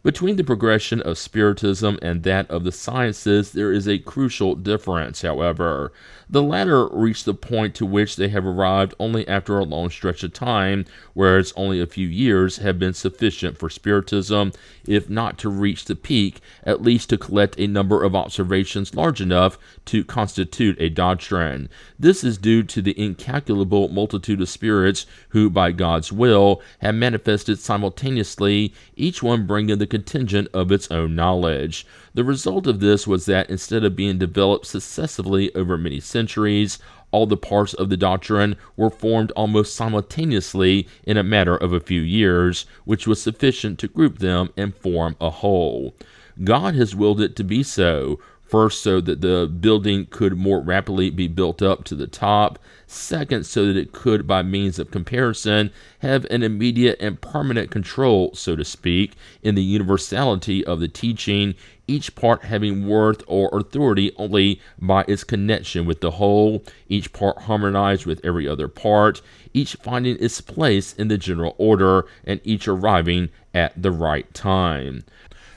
Between the progression of Spiritism and that of the sciences, there is a crucial difference, however. The latter reach the point to which they have arrived only after a long stretch of time, whereas only a few years have been sufficient for Spiritism, if not to reach the peak, at least to collect a number of observations large enough to constitute a doctrine. This is due to the incalculable multitude of spirits who, by God's will, have manifested simultaneously, each one bringing the contingent of its own knowledge. The result of this was that instead of being developed successively over many centuries, all the parts of the doctrine were formed almost simultaneously in a matter of a few years, which was sufficient to group them and form a whole. God has willed it to be so. First, so that the building could more rapidly be built up to the top. Second, so that it could, by means of comparison, have an immediate and permanent control, so to speak, in the universality of the teaching, each part having worth or authority only by its connection with the whole, each part harmonized with every other part, each finding its place in the general order, and each arriving at the right time.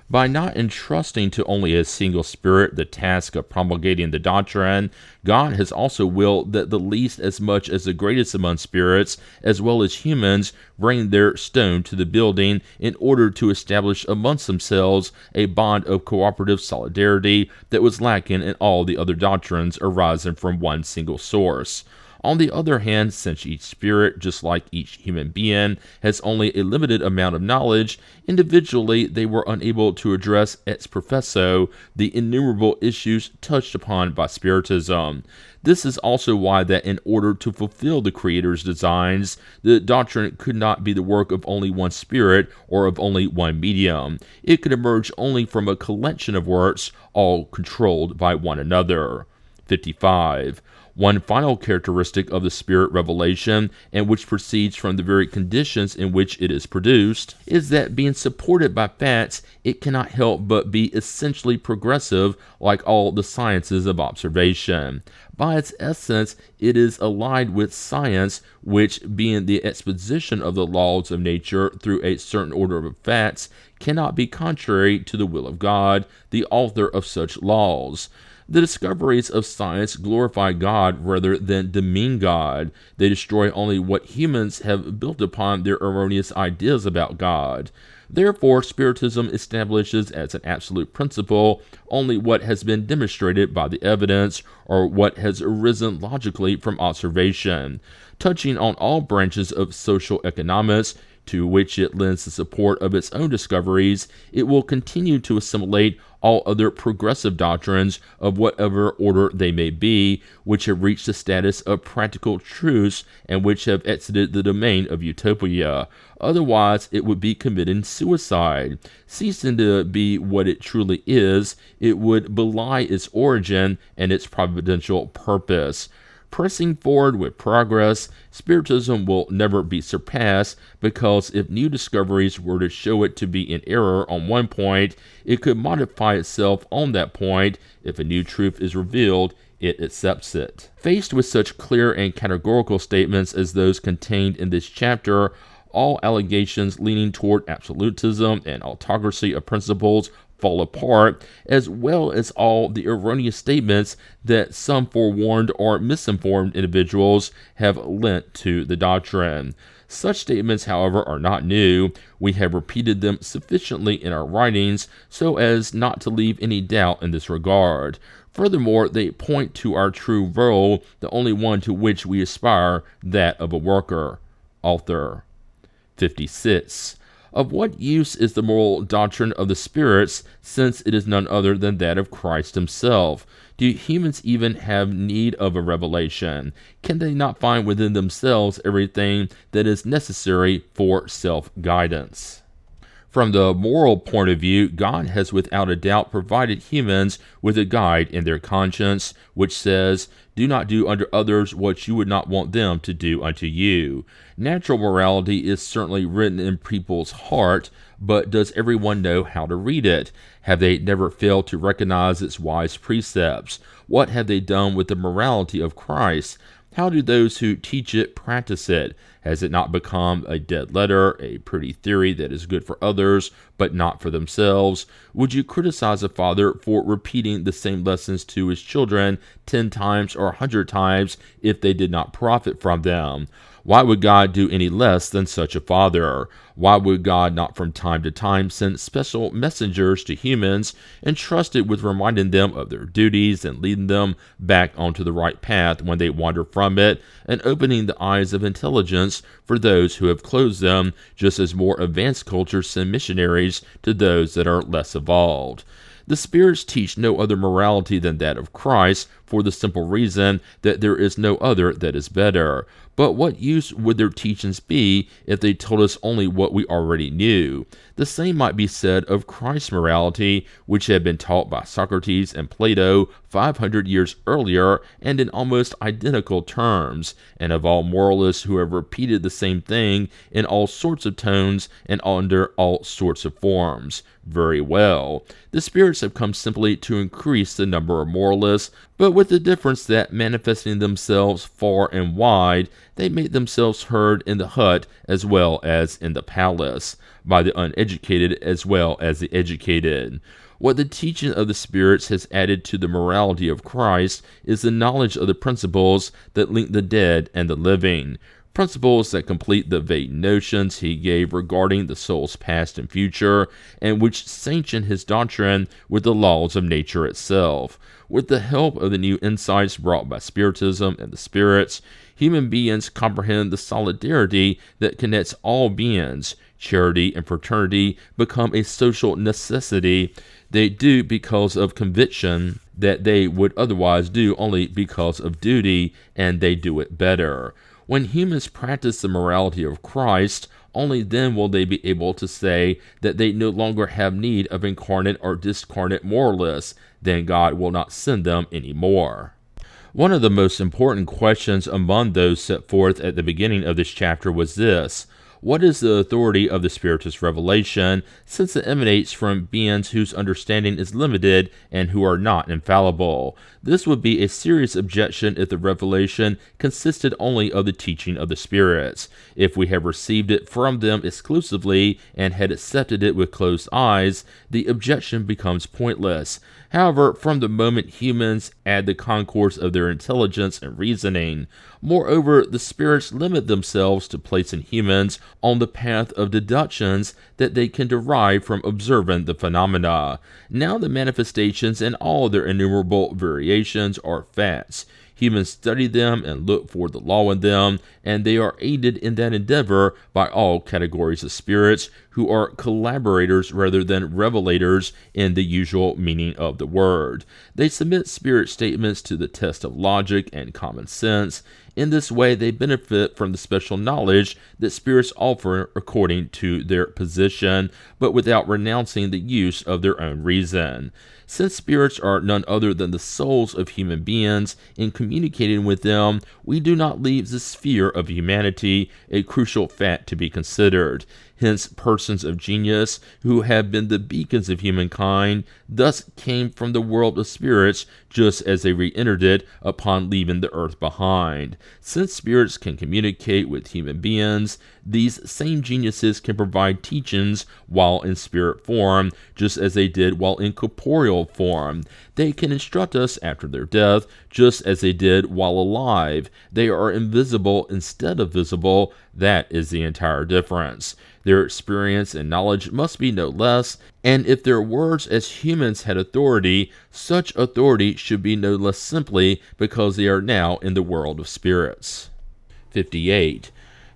By not entrusting to only a single spirit the task of promulgating the doctrine, God has also willed that the least as much as the greatest among spirits, as well as humans, bring their stone to the building in order to establish amongst themselves a bond of cooperative solidarity that was lacking in all the other doctrines arising from one single source. On the other hand, since each spirit, just like each human being, has only a limited amount of knowledge, individually they were unable to address ex professo the innumerable issues touched upon by Spiritism. This is also why that in order to fulfill the Creator's designs, the doctrine could not be the work of only one spirit or of only one medium. It could emerge only from a collection of works, all controlled by one another. 55. One final characteristic of the Spirit revelation, and which proceeds from the very conditions in which it is produced, is that being supported by facts, it cannot help but be essentially progressive, like all the sciences of observation. By its essence, it is allied with science, which, being the exposition of the laws of nature through a certain order of facts, cannot be contrary to the will of God, the author of such laws. The discoveries of science glorify God rather than demean God. They destroy only what humans have built upon their erroneous ideas about God. Therefore, Spiritism establishes as an absolute principle only what has been demonstrated by the evidence or what has arisen logically from observation. Touching on all branches of social economics, to which it lends the support of its own discoveries, it will continue to assimilate all other progressive doctrines of whatever order they may be, which have reached the status of practical truths and which have exited the domain of utopia. Otherwise, it would be committing suicide. Ceasing to be what it truly is, it would belie its origin and its providential purpose. Pressing forward with progress, Spiritism will never be surpassed, because if new discoveries were to show it to be in error on one point, it could modify itself on that point. If a new truth is revealed, it accepts it. Faced with such clear and categorical statements as those contained in this chapter, all allegations leaning toward absolutism and autocracy of principles fall apart, as well as all the erroneous statements that some forewarned or misinformed individuals have lent to the doctrine. Such statements, however, are not new. We have repeated them sufficiently in our writings so as not to leave any doubt in this regard. Furthermore, they point to our true role, the only one to which we aspire, that of a worker. Author. 56. Of what use is the moral doctrine of the spirits, since it is none other than that of Christ himself? Do humans even have need of a revelation? Can they not find within themselves everything that is necessary for self-guidance? From the moral point of view, God has without a doubt provided humans with a guide in their conscience, which says, "Do not do unto others what you would not want them to do unto you." Natural morality is certainly written in people's heart, but does everyone know how to read it? Have they never failed to recognize its wise precepts? What have they done with the morality of Christ? How do those who teach it practice it? Has it not become a dead letter, a pretty theory that is good for others, but not for themselves? Would you criticize a father for repeating the same lessons to his children 10 times or 100 times if they did not profit from them? Why would God do any less than such a father? Why would God not from time to time send special messengers to humans, entrusted with reminding them of their duties and leading them back onto the right path when they wander from it, and opening the eyes of intelligence for those who have closed them, just as more advanced cultures send missionaries to those that are less evolved? The spirits teach no other morality than that of Christ, for the simple reason that there is no other that is better. But what use would their teachings be if they told us only what we already knew? The same might be said of Christ's morality, which had been taught by Socrates and Plato 500 years earlier and in almost identical terms, and of all moralists who have repeated the same thing in all sorts of tones and under all sorts of forms. Very well. The spirits have come simply to increase the number of moralists, but with the difference that, manifesting themselves far and wide, they make themselves heard in the hut as well as in the palace, by the uneducated as well as the educated. What the teaching of the spirits has added to the morality of Christ is the knowledge of the principles that link the dead and the living, principles that complete the vague notions he gave regarding the soul's past and future, and which sanction his doctrine with the laws of nature itself. With the help of the new insights brought by Spiritism and the spirits, Human beings comprehend the solidarity that connects all beings. Charity and fraternity become a social necessity. They do because of conviction that they would otherwise do only because of duty, and they do it better. When humans practice the morality of Christ, only then will they be able to say that they no longer have need of incarnate or discarnate moralists. Then God will not send them any more. One of the most important questions among those set forth at the beginning of this chapter was this: what is the authority of the Spiritist revelation, since it emanates from beings whose understanding is limited and who are not infallible? This would be a serious objection if the revelation consisted only of the teaching of the spirits. If we have received it from them exclusively and had accepted it with closed eyes, the objection becomes pointless. However, from the moment humans add the concourse of their intelligence and reasoning, moreover, the spirits limit themselves to placing humans on the path of deductions that they can derive from observing the phenomena. Now the manifestations and all their innumerable variations are facts. Humans study them and look for the law in them, and they are aided in that endeavor by all categories of spirits who are collaborators rather than revelators in the usual meaning of the word. They submit spirit statements to the test of logic and common sense. In this way, they benefit from the special knowledge that spirits offer according to their position, but without renouncing the use of their own reason. Since spirits are none other than the souls of human beings, in communicating with them, we do not leave the sphere of humanity, a crucial fact to be considered. Hence, persons of genius, who have been the beacons of humankind, thus came from the world of spirits, just as they re-entered it upon leaving the earth behind. Since spirits can communicate with human beings, these same geniuses can provide teachings while in spirit form, just as they did while in corporeal form. They can instruct us after their death, just as they did while alive. They are invisible instead of visible. That is the entire difference. Their experience and knowledge must be no less, and if their words as humans had authority, such authority should be no less simply because they are now in the world of spirits. 58.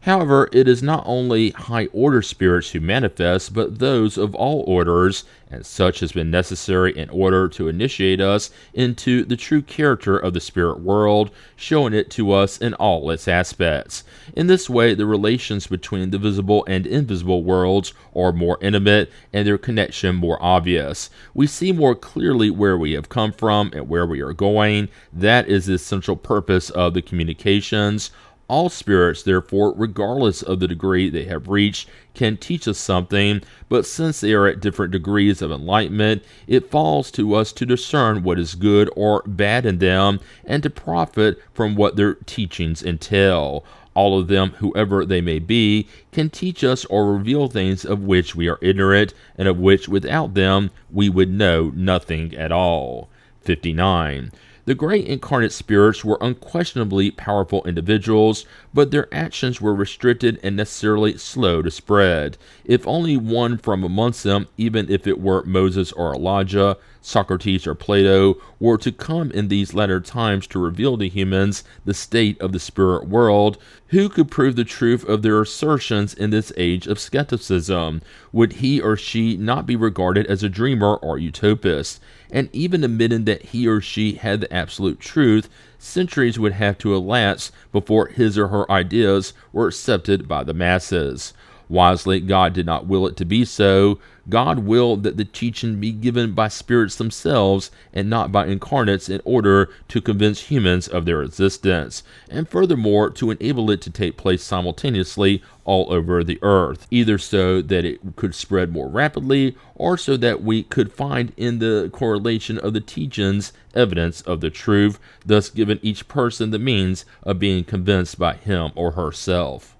However, it is not only high-order spirits who manifest, but those of all orders, and such has been necessary in order to initiate us into the true character of the spirit world, showing it to us in all its aspects. In this way, the relations between the visible and invisible worlds are more intimate, and their connection more obvious. We see more clearly where we have come from and where we are going. That is the essential purpose of the communications. All spirits, therefore, regardless of the degree they have reached, can teach us something, but since they are at different degrees of enlightenment, it falls to us to discern what is good or bad in them, and to profit from what their teachings entail. All of them, whoever they may be, can teach us or reveal things of which we are ignorant, and of which without them we would know nothing at all. 59. The great incarnate spirits were unquestionably powerful individuals, but their actions were restricted and necessarily slow to spread. If only one from amongst them, even if it were Moses or Elijah, Socrates or Plato, were to come in these latter times to reveal to humans the state of the spirit world, who could prove the truth of their assertions in this age of skepticism? Would he or she not be regarded as a dreamer or utopist? And even admitting that he or she had the absolute truth, centuries would have to elapse before his or her ideas were accepted by the masses. Wisely, God did not will it to be so. God willed that the teaching be given by spirits themselves and not by incarnates in order to convince humans of their existence, and furthermore to enable it to take place simultaneously all over the earth, either so that it could spread more rapidly or so that we could find in the correlation of the teachings evidence of the truth, thus giving each person the means of being convinced by him or herself.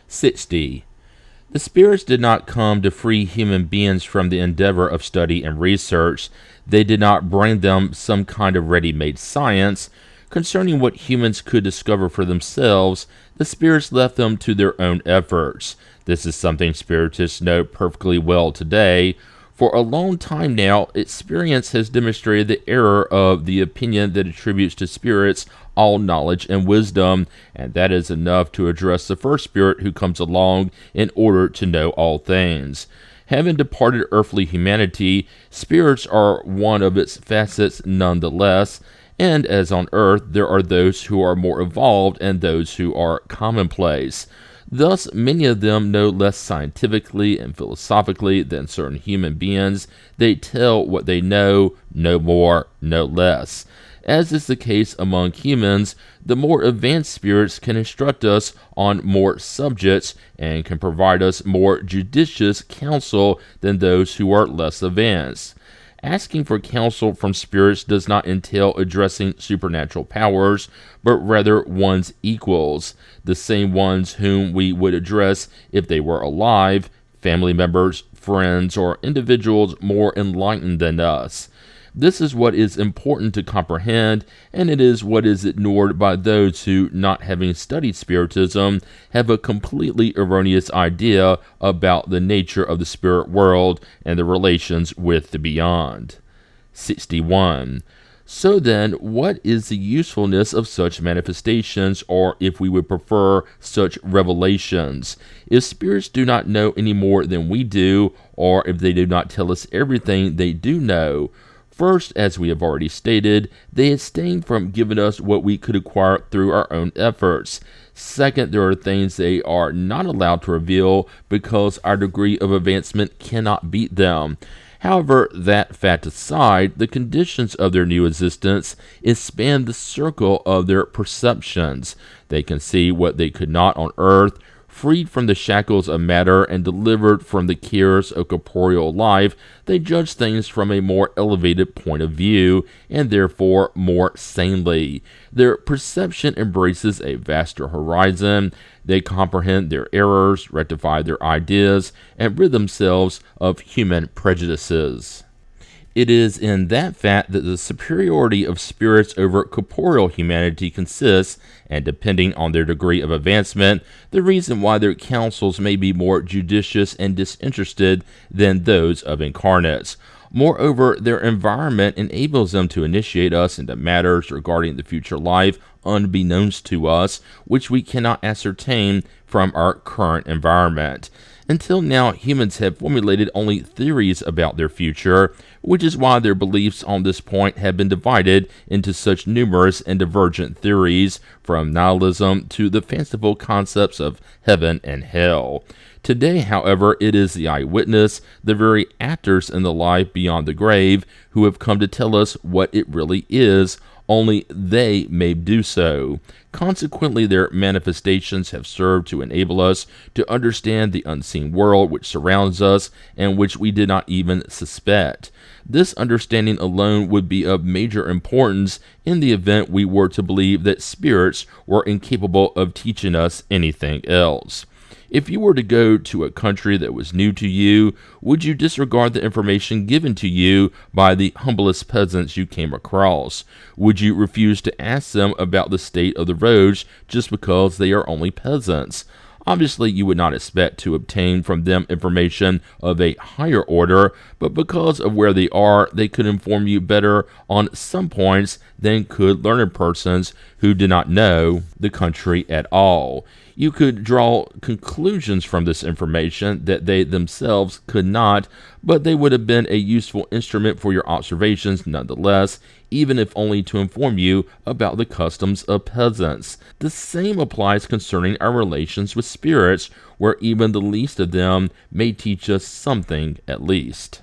60. The spirits did not come to free human beings from the endeavor of study and research. They did not bring them some kind of ready-made science. Concerning what humans could discover for themselves, the spirits left them to their own efforts. This is something spiritists know perfectly well today. For a long time now, experience has demonstrated the error of the opinion that attributes to spirits all knowledge and wisdom, and that is enough to address the first spirit who comes along in order to know all things. Having departed earthly humanity, spirits are one of its facets nonetheless, and as on earth, there are those who are more evolved and those who are commonplace. Thus, many of them know less scientifically and philosophically than certain human beings. They tell what they know, no more, no less. As is the case among humans, the more advanced spirits can instruct us on more subjects and can provide us more judicious counsel than those who are less advanced. Asking for counsel from spirits does not entail addressing supernatural powers, but rather one's equals, the same ones whom we would address if they were alive, family members, friends, or individuals more enlightened than us. This is what is important to comprehend, and it is what is ignored by those who, not having studied Spiritism, have a completely erroneous idea about the nature of the spirit world and the relations with the beyond. 61. So then, what is the usefulness of such manifestations, or if we would prefer, such revelations? If spirits do not know any more than we do, or if they do not tell us everything they do know, first, as we have already stated, they abstain from giving us what we could acquire through our own efforts. Second, there are things they are not allowed to reveal because our degree of advancement cannot beat them. However, that fact aside, the conditions of their new existence expand the circle of their perceptions. They can see what they could not on earth. Freed from the shackles of matter and delivered from the cares of corporeal life, they judge things from a more elevated point of view, and therefore more sanely. Their perception embraces a vaster horizon. They comprehend their errors, rectify their ideas, and rid themselves of human prejudices. It is in that fact that the superiority of spirits over corporeal humanity consists, and depending on their degree of advancement, the reason why their counsels may be more judicious and disinterested than those of incarnates. Moreover, their environment enables them to initiate us into matters regarding the future life unbeknownst to us, which we cannot ascertain from our current environment. Until now, humans have formulated only theories about their future, which is why their beliefs on this point have been divided into such numerous and divergent theories, from nihilism to the fanciful concepts of heaven and hell. Today, however, it is the eyewitness, the very actors in the life beyond the grave, who have come to tell us what it really is. Only they may do so. Consequently, their manifestations have served to enable us to understand the unseen world which surrounds us and which we did not even suspect. This understanding alone would be of major importance in the event we were to believe that spirits were incapable of teaching us anything else. If you were to go to a country that was new to you, would you disregard the information given to you by the humblest peasants you came across? Would you refuse to ask them about the state of the roads just because they are only peasants? Obviously, you would not expect to obtain from them information of a higher order, but because of where they are, they could inform you better on some points than could learned persons who did not know the country at all. You could draw conclusions from this information that they themselves could not, but they would have been a useful instrument for your observations nonetheless, even if only to inform you about the customs of peasants. The same applies concerning our relations with spirits, where even the least of them may teach us something at least.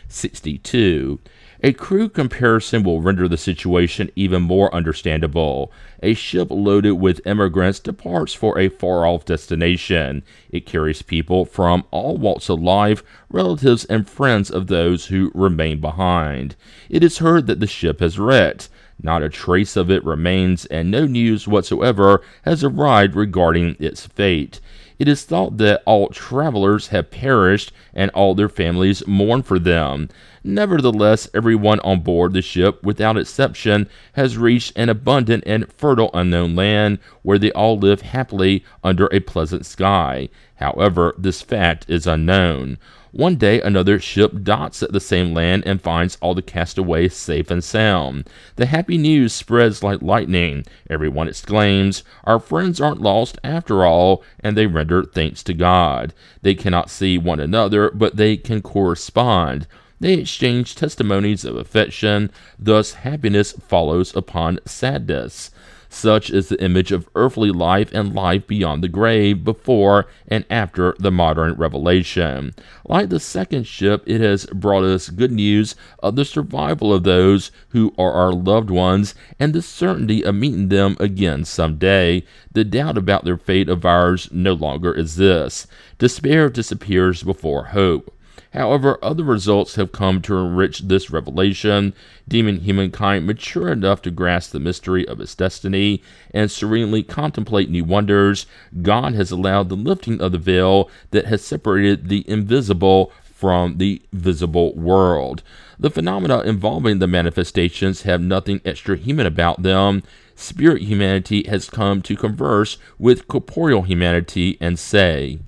62. A crude comparison will render the situation even more understandable. A ship loaded with immigrants departs for a far-off destination. It carries people from all walks of life, relatives and friends of those who remain behind. It is heard that the ship has wrecked. Not a trace of it remains, and no news whatsoever has arrived regarding its fate. It is thought that all travelers have perished and all their families mourn for them. Nevertheless, everyone on board the ship, without exception, has reached an abundant and fertile unknown land where they all live happily under a pleasant sky. However, this fact is unknown. One day, another ship docks at the same land and finds all the castaways safe and sound. The happy news spreads like lightning. Everyone exclaims, "Our friends aren't lost after all," and they render thanks to God. They cannot see one another, but they can correspond. They exchange testimonies of affection. Thus, happiness follows upon sadness. Such is the image of earthly life and life beyond the grave, before and after the modern revelation. Like the second ship, it has brought us good news of the survival of those who are our loved ones and the certainty of meeting them again someday. The doubt about their fate of ours no longer exists. Despair disappears before hope. However, other results have come to enrich this revelation, deeming humankind mature enough to grasp the mystery of its destiny and serenely contemplate new wonders. God has allowed the lifting of the veil that has separated the invisible from the visible world. The phenomena involving the manifestations have nothing extra-human about them. Spirit humanity has come to converse with corporeal humanity and say,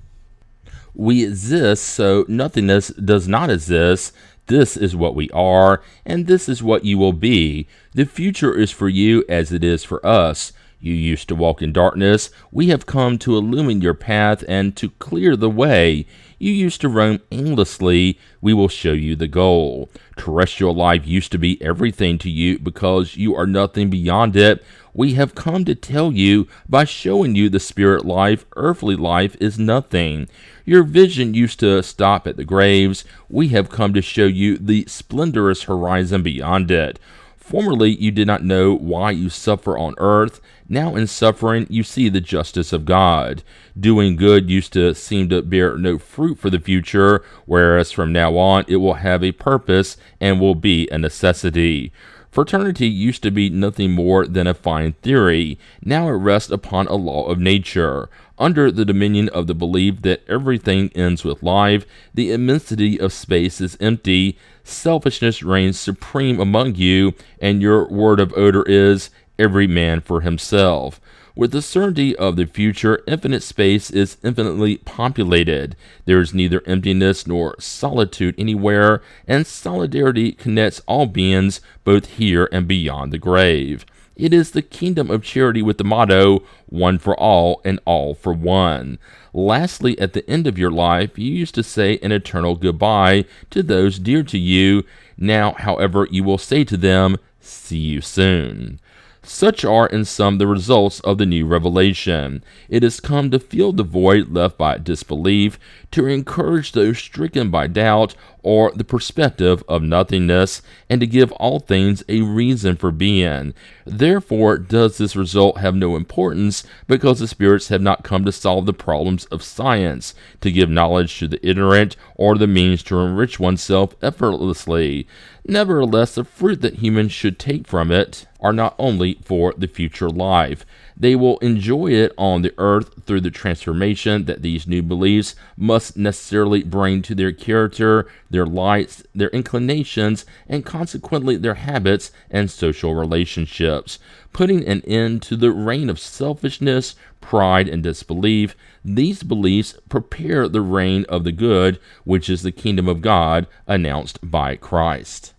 "We exist, so nothingness does not exist. This is what we are, and this is what you will be. The future is for you as it is for us. You used to walk in darkness. We have come to illumine your path and to clear the way. You used to roam aimlessly. We will show you the goal. Terrestrial life used to be everything to you because you are nothing beyond it. We have come to tell you, by showing you the spirit life, earthly life is nothing. Your vision used to stop at the graves. We have come to show you the splendorous horizon beyond it. Formerly you did not know why you suffer on earth. Now in suffering you see the justice of God. Doing good used to seem to bear no fruit for the future, whereas from now on it will have a purpose and will be a necessity. Fraternity used to be nothing more than a fine theory. Now it rests upon a law of nature. Under the dominion of the belief that everything ends with life, the immensity of space is empty, selfishness reigns supreme among you, and your word of odor is, every man for himself. With the certainty of the future, infinite space is infinitely populated. There is neither emptiness nor solitude anywhere, and solidarity connects all beings, both here and beyond the grave. It is the kingdom of charity with the motto, one for all and all for one. Lastly, at the end of your life, you used to say an eternal goodbye to those dear to you. Now, however, you will say to them, see you soon. Such are in sum the results of the new revelation. It has come to fill the void left by disbelief, to encourage those stricken by doubt or the perspective of nothingness, and to give all things a reason for being. Therefore does this result have no importance, because the spirits have not come to solve the problems of science, to give knowledge to the ignorant, or the means to enrich oneself effortlessly. Nevertheless, the fruit that humans should take from it are not only for the future life. They will enjoy it on the earth through the transformation that these new beliefs must necessarily bring to their character, their lights, their inclinations, and consequently their habits and social relationships. Putting an end to the reign of selfishness, pride, and disbelief, these beliefs prepare the reign of the good, which is the kingdom of God announced by Christ.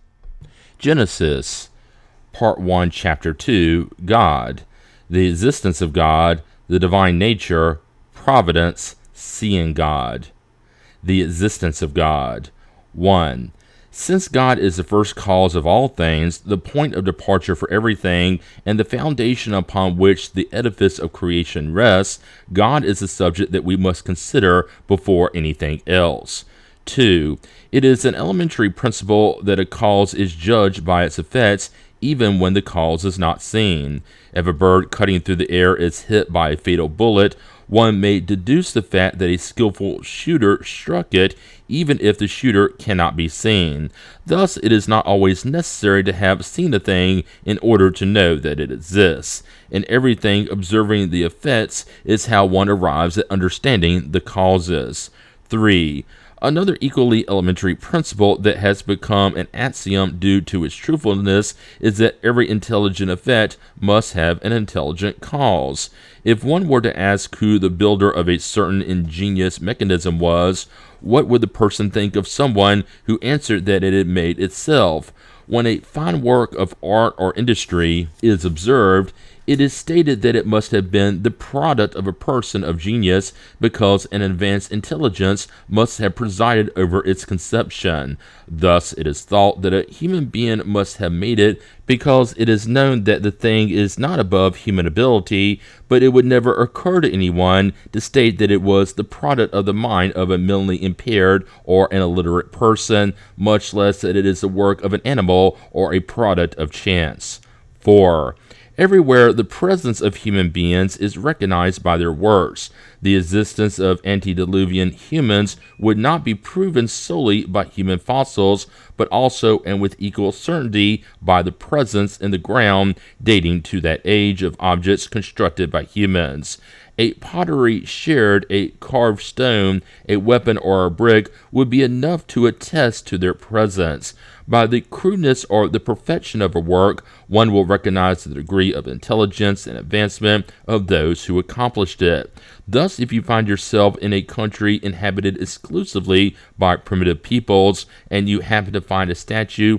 Genesis, Part 1, Chapter 2, God. The existence of God, the divine nature, providence, seeing God. The existence of God. 1. Since God is the first cause of all things, the point of departure for everything, and the foundation upon which the edifice of creation rests, God is the subject that we must consider before anything else. 2. It is an elementary principle that a cause is judged by its effects, even when the cause is not seen. If a bird cutting through the air is hit by a fatal bullet, one may deduce the fact that a skillful shooter struck it, even if the shooter cannot be seen. Thus, it is not always necessary to have seen a thing in order to know that it exists. In everything, observing the effects is how one arrives at understanding the causes. 3. Another equally elementary principle that has become an axiom due to its truthfulness is that every intelligent effect must have an intelligent cause. If one were to ask who the builder of a certain ingenious mechanism was, what would the person think of someone who answered that it had made itself? When a fine work of art or industry is observed, it is stated that it must have been the product of a person of genius because an advanced intelligence must have presided over its conception. Thus, it is thought that a human being must have made it because it is known that the thing is not above human ability, but it would never occur to anyone to state that it was the product of the mind of a mentally impaired or an illiterate person, much less that it is the work of an animal or a product of chance. 4. Everywhere the presence of human beings is recognized by their works. The existence of antediluvian humans would not be proven solely by human fossils, but also and with equal certainty by the presence in the ground dating to that age of objects constructed by humans. A pottery sherd, a carved stone, a weapon, or a brick would be enough to attest to their presence. By the crudeness or the perfection of a work, one will recognize the degree of intelligence and advancement of those who accomplished it. Thus, if you find yourself in a country inhabited exclusively by primitive peoples, and you happen to find a statue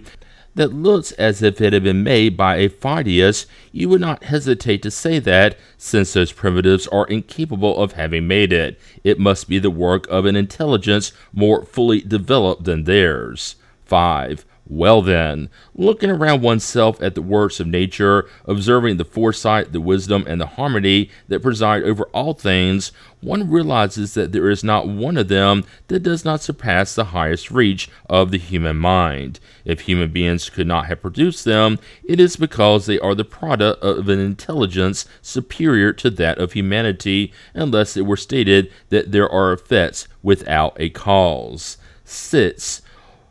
that looks as if it had been made by a Phidias, you would not hesitate to say that, since those primitives are incapable of having made it, it must be the work of an intelligence more fully developed than theirs. 5. Well then, looking around oneself at the works of nature, observing the foresight, the wisdom, and the harmony that preside over all things, one realizes that there is not one of them that does not surpass the highest reach of the human mind. If human beings could not have produced them, it is because they are the product of an intelligence superior to that of humanity, unless it were stated that there are effects without a cause. 6.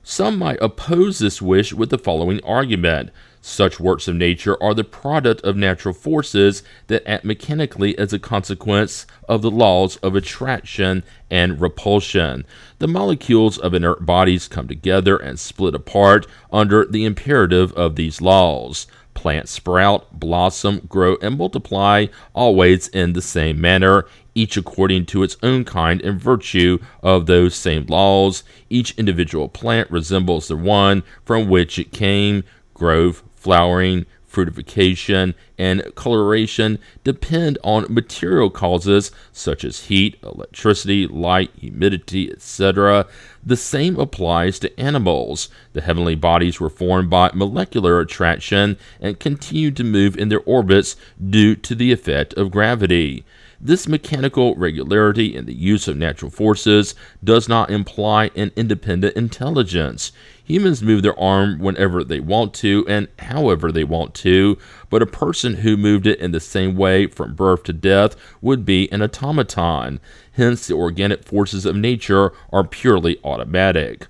Some might oppose this wish with the following argument. Such works of nature are the product of natural forces that act mechanically as a consequence of the laws of attraction and repulsion. The molecules of inert bodies come together and split apart under the imperative of these laws. Plants sprout, blossom, grow, and multiply, always in the same manner, each according to its own kind and virtue of those same laws. Each individual plant resembles the one from which it came. Growth, flowering, fruitification, and coloration depend on material causes such as heat, electricity, light, humidity, etc. The same applies to animals. The heavenly bodies were formed by molecular attraction and continue to move in their orbits due to the effect of gravity. This mechanical regularity in the use of natural forces does not imply an independent intelligence. Humans move their arm whenever they want to and however they want to, but a person who moved it in the same way from birth to death would be an automaton. Hence, the organic forces of nature are purely automatic.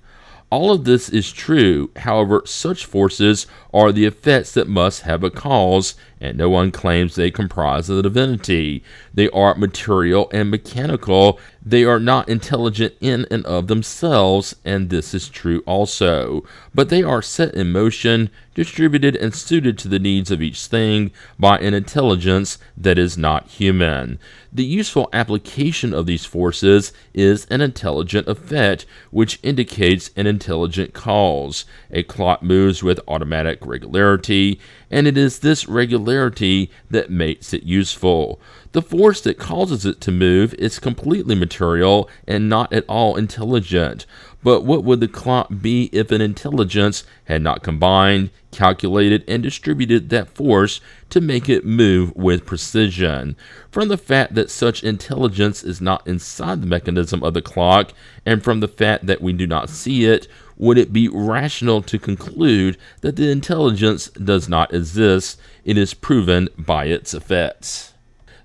All of this is true, however, such forces are the effects that must have a cause, and no one claims they comprise the divinity. They are material and mechanical. They are not intelligent in and of themselves, and this is true also. But they are set in motion, distributed and suited to the needs of each thing by an intelligence that is not human. The useful application of these forces is an intelligent effect, which indicates an intelligent cause. A clock moves with automatic regularity, and it is this regularity that makes it useful. The force that causes it to move is completely material and not at all intelligent. But what would the clock be if an intelligence had not combined, calculated, and distributed that force to make it move with precision? From the fact that such intelligence is not inside the mechanism of the clock, and from the fact that we do not see it, would it be rational to conclude that the intelligence does not exist? It is proven by its effects.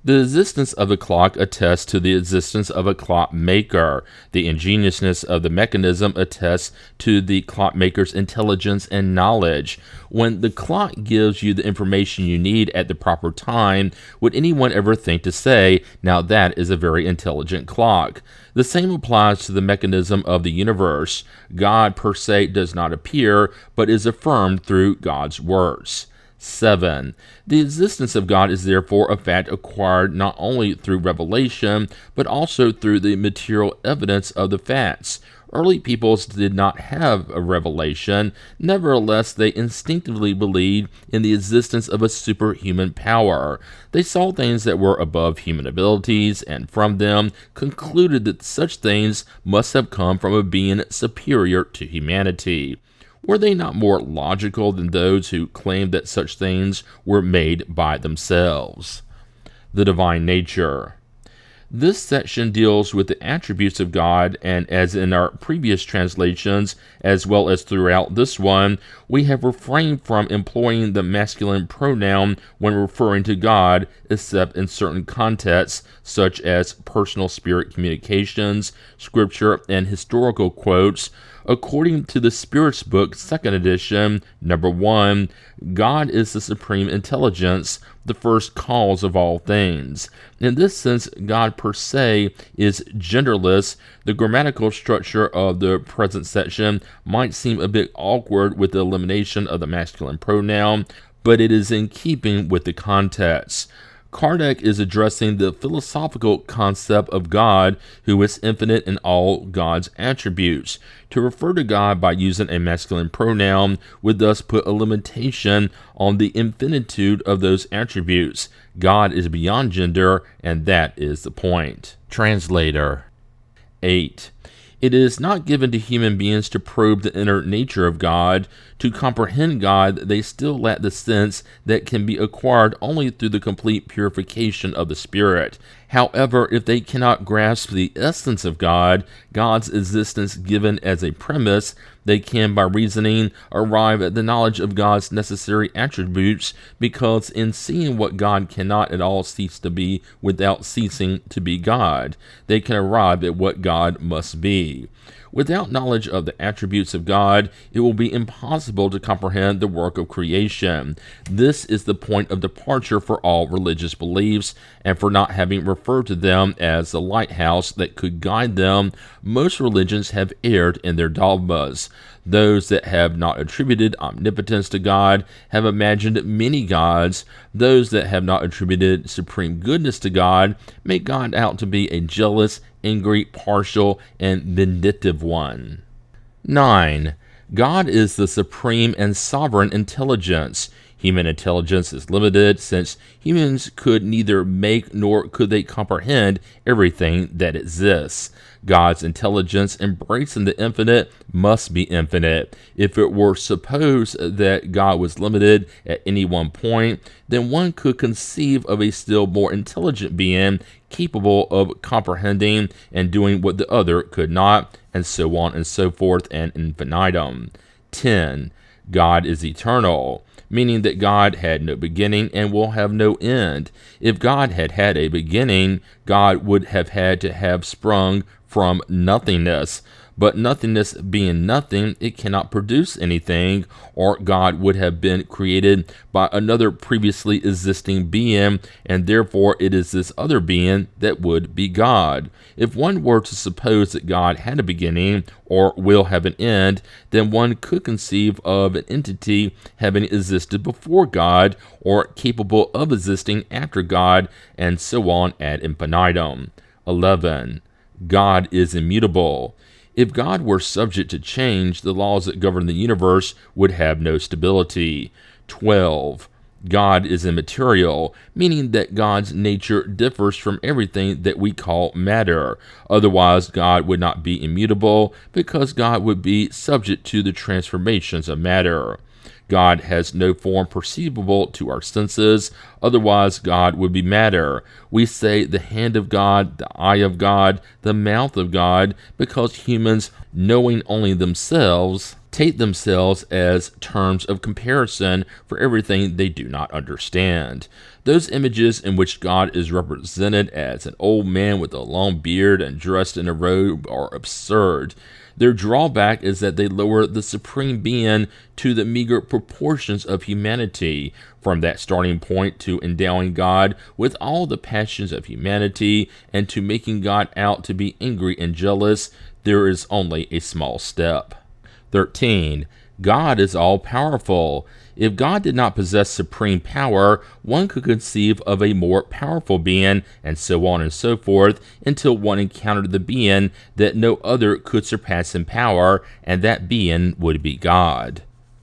The existence of the clock attests to the existence of a clock maker. The ingeniousness of the mechanism attests to the clockmaker's intelligence and knowledge. When the clock gives you the information you need at the proper time, would anyone ever think to say, now that is a very intelligent clock? The same applies to the mechanism of the universe. God per se does not appear, but is affirmed through God's words. 7. The existence of God is therefore a fact acquired not only through revelation, but also through the material evidence of the facts. Early peoples did not have a revelation. Nevertheless, they instinctively believed in the existence of a superhuman power. They saw things that were above human abilities, and from them concluded that such things must have come from a being superior to humanity. Were they not more logical than those who claimed that such things were made by themselves? The divine nature. This section deals with the attributes of God, and as in our previous translations, as well as throughout this one, we have refrained from employing the masculine pronoun when referring to God, except in certain contexts, such as personal spirit communications, scripture, and historical quotes. According to the Spirit's Book, 2nd edition, number 1, God is the supreme intelligence, the first cause of all things. In this sense, God per se is genderless. The grammatical structure of the present section might seem a bit awkward with the elimination of the masculine pronoun, but it is in keeping with the context. Kardec is addressing the philosophical concept of God, who is infinite in all God's attributes. To refer to God by using a masculine pronoun would thus put a limitation on the infinitude of those attributes. God is beyond gender, and that is the point. Translator. 8. It is not given to human beings to probe the inner nature of God. To comprehend God, they still lack the sense that can be acquired only through the complete purification of the spirit. However, if they cannot grasp the essence of God, God's existence given as a premise, they can, by reasoning, arrive at the knowledge of God's necessary attributes, because in seeing what God cannot at all cease to be without ceasing to be God, they can arrive at what God must be. Without knowledge of the attributes of God, it will be impossible to comprehend the work of creation. This is the point of departure for all religious beliefs, and for not having referred to them as the lighthouse that could guide them, most religions have erred in their dogmas. Those that have not attributed omnipotence to God have imagined many gods. Those that have not attributed supreme goodness to God make God out to be a jealous, angry, partial, and vindictive one. 9. God is the supreme and sovereign intelligence. Human intelligence is limited, since humans could neither make nor could they comprehend everything that exists. God's intelligence, embracing the infinite, must be infinite. If it were supposed that God was limited at any one point, then one could conceive of a still more intelligent being capable of comprehending and doing what the other could not, and so on and so forth, and infinitum. 10. God is eternal, meaning that God had no beginning and will have no end. If God had had a beginning, God would have had to have sprung from nothingness. But nothingness being nothing, it cannot produce anything, or God would have been created by another previously existing being, and therefore it is this other being that would be God. If one were to suppose that God had a beginning, or will have an end, then one could conceive of an entity having existed before God, or capable of existing after God, and so on ad infinitum. 11. God is immutable. If God were subject to change, the laws that govern the universe would have no stability. 12. God is immaterial, meaning that God's nature differs from everything that we call matter. Otherwise, God would not be immutable, because God would be subject to the transformations of matter. God has no form perceivable to our senses, otherwise God would be matter. We say the hand of God, the eye of God, the mouth of God, because humans, knowing only themselves, take themselves as terms of comparison for everything they do not understand. Those images in which God is represented as an old man with a long beard and dressed in a robe are absurd. Their drawback is that they lower the Supreme Being to the meager proportions of humanity. From that starting point to endowing God with all the passions of humanity and to making God out to be angry and jealous, there is only a small step. 13. God is all-powerful. If God did not possess supreme power, one could conceive of a more powerful being, and so on and so forth, until one encountered the being that no other could surpass in power, and that being would be God.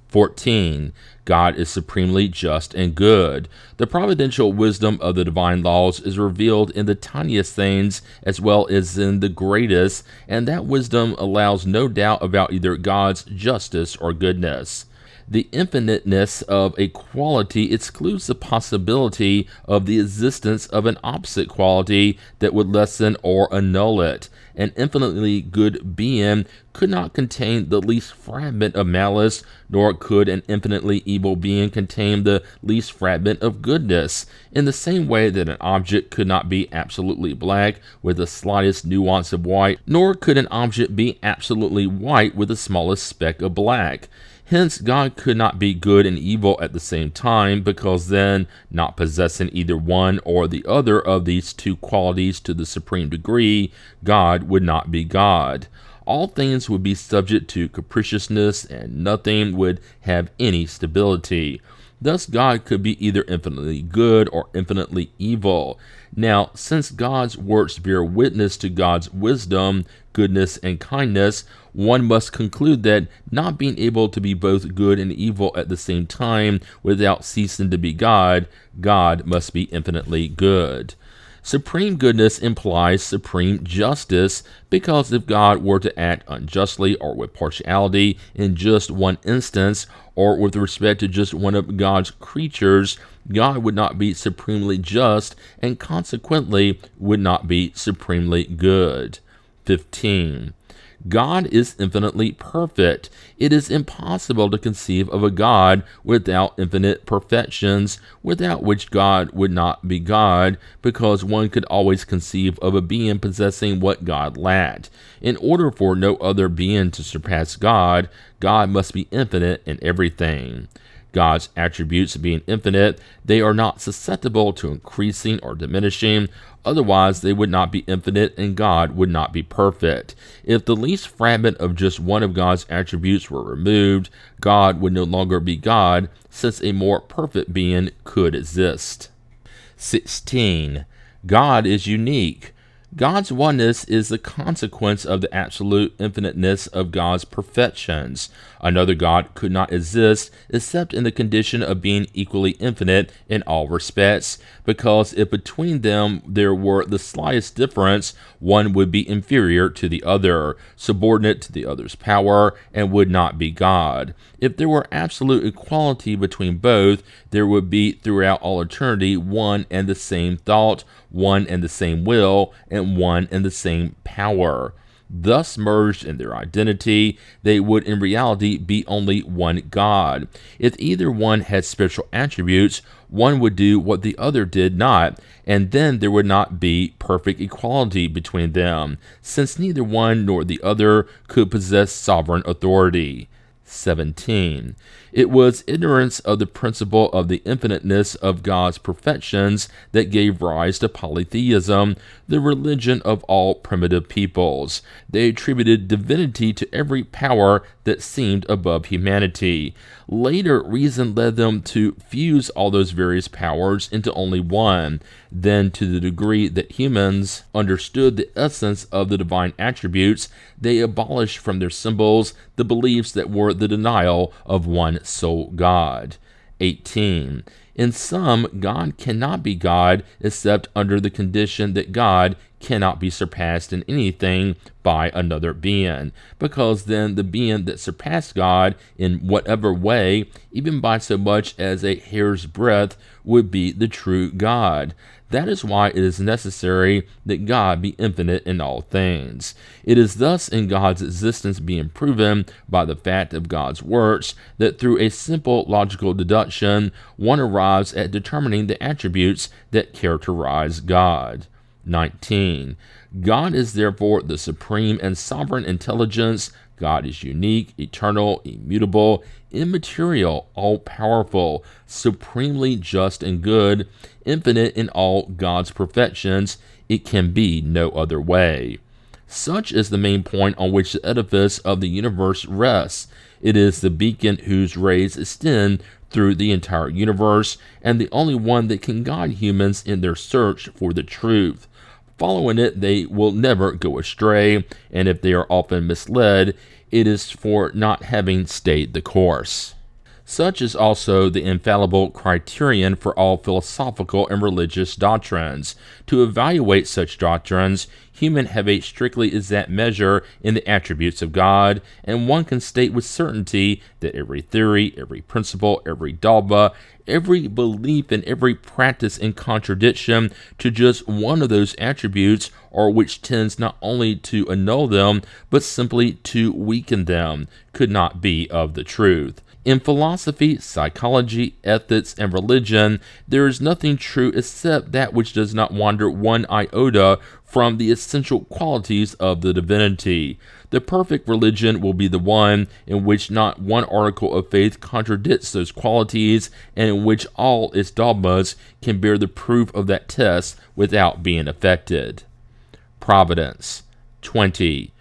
14. God is supremely just and good. The providential wisdom of the divine laws is revealed in the tiniest things as well as in the greatest, and that wisdom allows no doubt about either God's justice or goodness. The infiniteness of a quality excludes the possibility of the existence of an opposite quality that would lessen or annul it. An infinitely good being could not contain the least fragment of malice, nor could an infinitely evil being contain the least fragment of goodness. In the same way that an object could not be absolutely black with the slightest nuance of white, nor could an object be absolutely white with the smallest speck of black. Hence, God could not be good and evil at the same time, because then, not possessing either one or the other of these two qualities to the supreme degree, God would not be God. All things would be subject to capriciousness, and nothing would have any stability. Thus, God could be either infinitely good or infinitely evil. Now, since God's works bear witness to God's wisdom, goodness, and kindness, one must conclude that, not being able to be both good and evil at the same time without ceasing to be God, God must be infinitely good. Supreme goodness implies supreme justice, because if God were to act unjustly or with partiality in just one instance, or with respect to just one of God's creatures, God would not be supremely just, and consequently would not be supremely good. 15. God is infinitely perfect. It is impossible to conceive of a God without infinite perfections, without which God would not be God, because one could always conceive of a being possessing what God lacked. In order for no other being to surpass God, God must be infinite in everything. God's attributes being infinite, they are not susceptible to increasing or diminishing. Otherwise, they would not be infinite, and God would not be perfect. If the least fragment of just one of God's attributes were removed, God would no longer be God, since a more perfect being could exist. 16. God is unique. God's oneness is the consequence of the absolute infiniteness of God's perfections. Another God could not exist except in the condition of being equally infinite in all respects, because if between them there were the slightest difference, one would be inferior to the other, subordinate to the other's power, and would not be God. If there were absolute equality between both, there would be throughout all eternity one and the same thought, one and the same will, and one and the same power. Thus merged in their identity, they would in reality be only one God. If either one had special attributes, one would do what the other did not, and then there would not be perfect equality between them, since neither one nor the other could possess sovereign authority. 17. It was ignorance of the principle of the infiniteness of God's perfections that gave rise to polytheism, the religion of all primitive peoples. They attributed divinity to every power that seemed above humanity. Later, reason led them to fuse all those various powers into only one. Then, to the degree that humans understood the essence of the divine attributes, they abolished from their symbols the beliefs that were the denial of one sole God. 18. In sum, God cannot be God except under the condition that God cannot be surpassed in anything by another being, because then the being that surpassed God in whatever way, even by so much as a hair's breadth, would be the true God. That is why it is necessary that God be infinite in all things. It is thus in God's existence being proven by the fact of God's works that through a simple logical deduction, one arrives at determining the attributes that characterize God. 19. God is therefore the supreme and sovereign intelligence. God is unique, eternal, immutable, immaterial, all-powerful, supremely just and good, infinite in all God's perfections. It can be no other way. Such is the main point on which the edifice of the universe rests. It is the beacon whose rays extend through the entire universe, and the only one that can guide humans in their search for the truth. Following it, they will never go astray, and if they are often misled, it is for not having stayed the course. Such is also the infallible criterion for all philosophical and religious doctrines. To evaluate such doctrines, humans have a strictly exact measure in the attributes of God, and one can state with certainty that every theory, every principle, every dogma, every belief, and every practice in contradiction to just one of those attributes, or which tends not only to annul them, but simply to weaken them, could not be of the truth. In philosophy, psychology, ethics, and religion, there is nothing true except that which does not wander one iota from the essential qualities of the divinity. The perfect religion will be the one in which not one article of faith contradicts those qualities, and in which all its dogmas can bear the proof of that test without being affected. Providence. 20.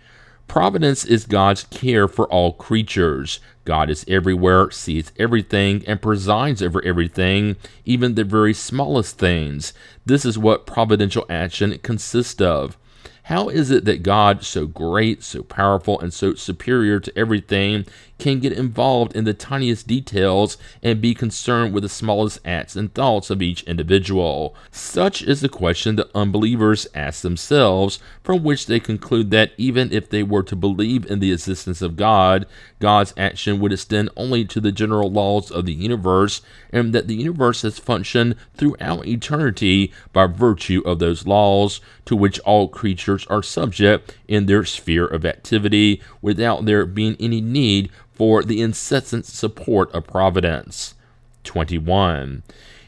Providence is God's care for all creatures. God is everywhere, sees everything, and presides over everything, even the very smallest things. This is what providential action consists of. How is it that God, so great, so powerful, and so superior to everything, can get involved in the tiniest details and be concerned with the smallest acts and thoughts of each individual? Such is the question that unbelievers ask themselves, from which they conclude that even if they were to believe in the existence of God, God's action would extend only to the general laws of the universe, and that the universe has functioned throughout eternity by virtue of those laws, to which all creatures are subject in their sphere of activity, without there being any need for the incessant support of providence. 21.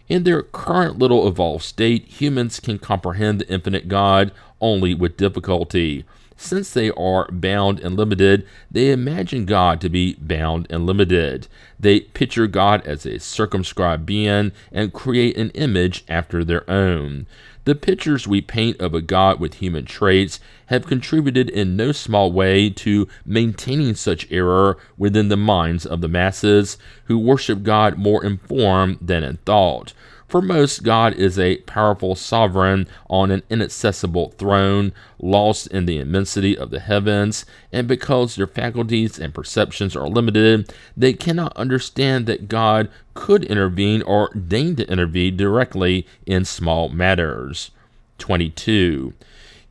In their current little evolved state, humans can comprehend the infinite God only with difficulty. Since they are bound and limited, they imagine God to be bound and limited. They picture God as a circumscribed being and create an image after their own. The pictures we paint of a God with human traits have contributed in no small way to maintaining such error within the minds of the masses, who worship God more in form than in thought. For most, God is a powerful sovereign on an inaccessible throne, lost in the immensity of the heavens, and because their faculties and perceptions are limited, they cannot understand that God could intervene or deign to intervene directly in small matters. 22.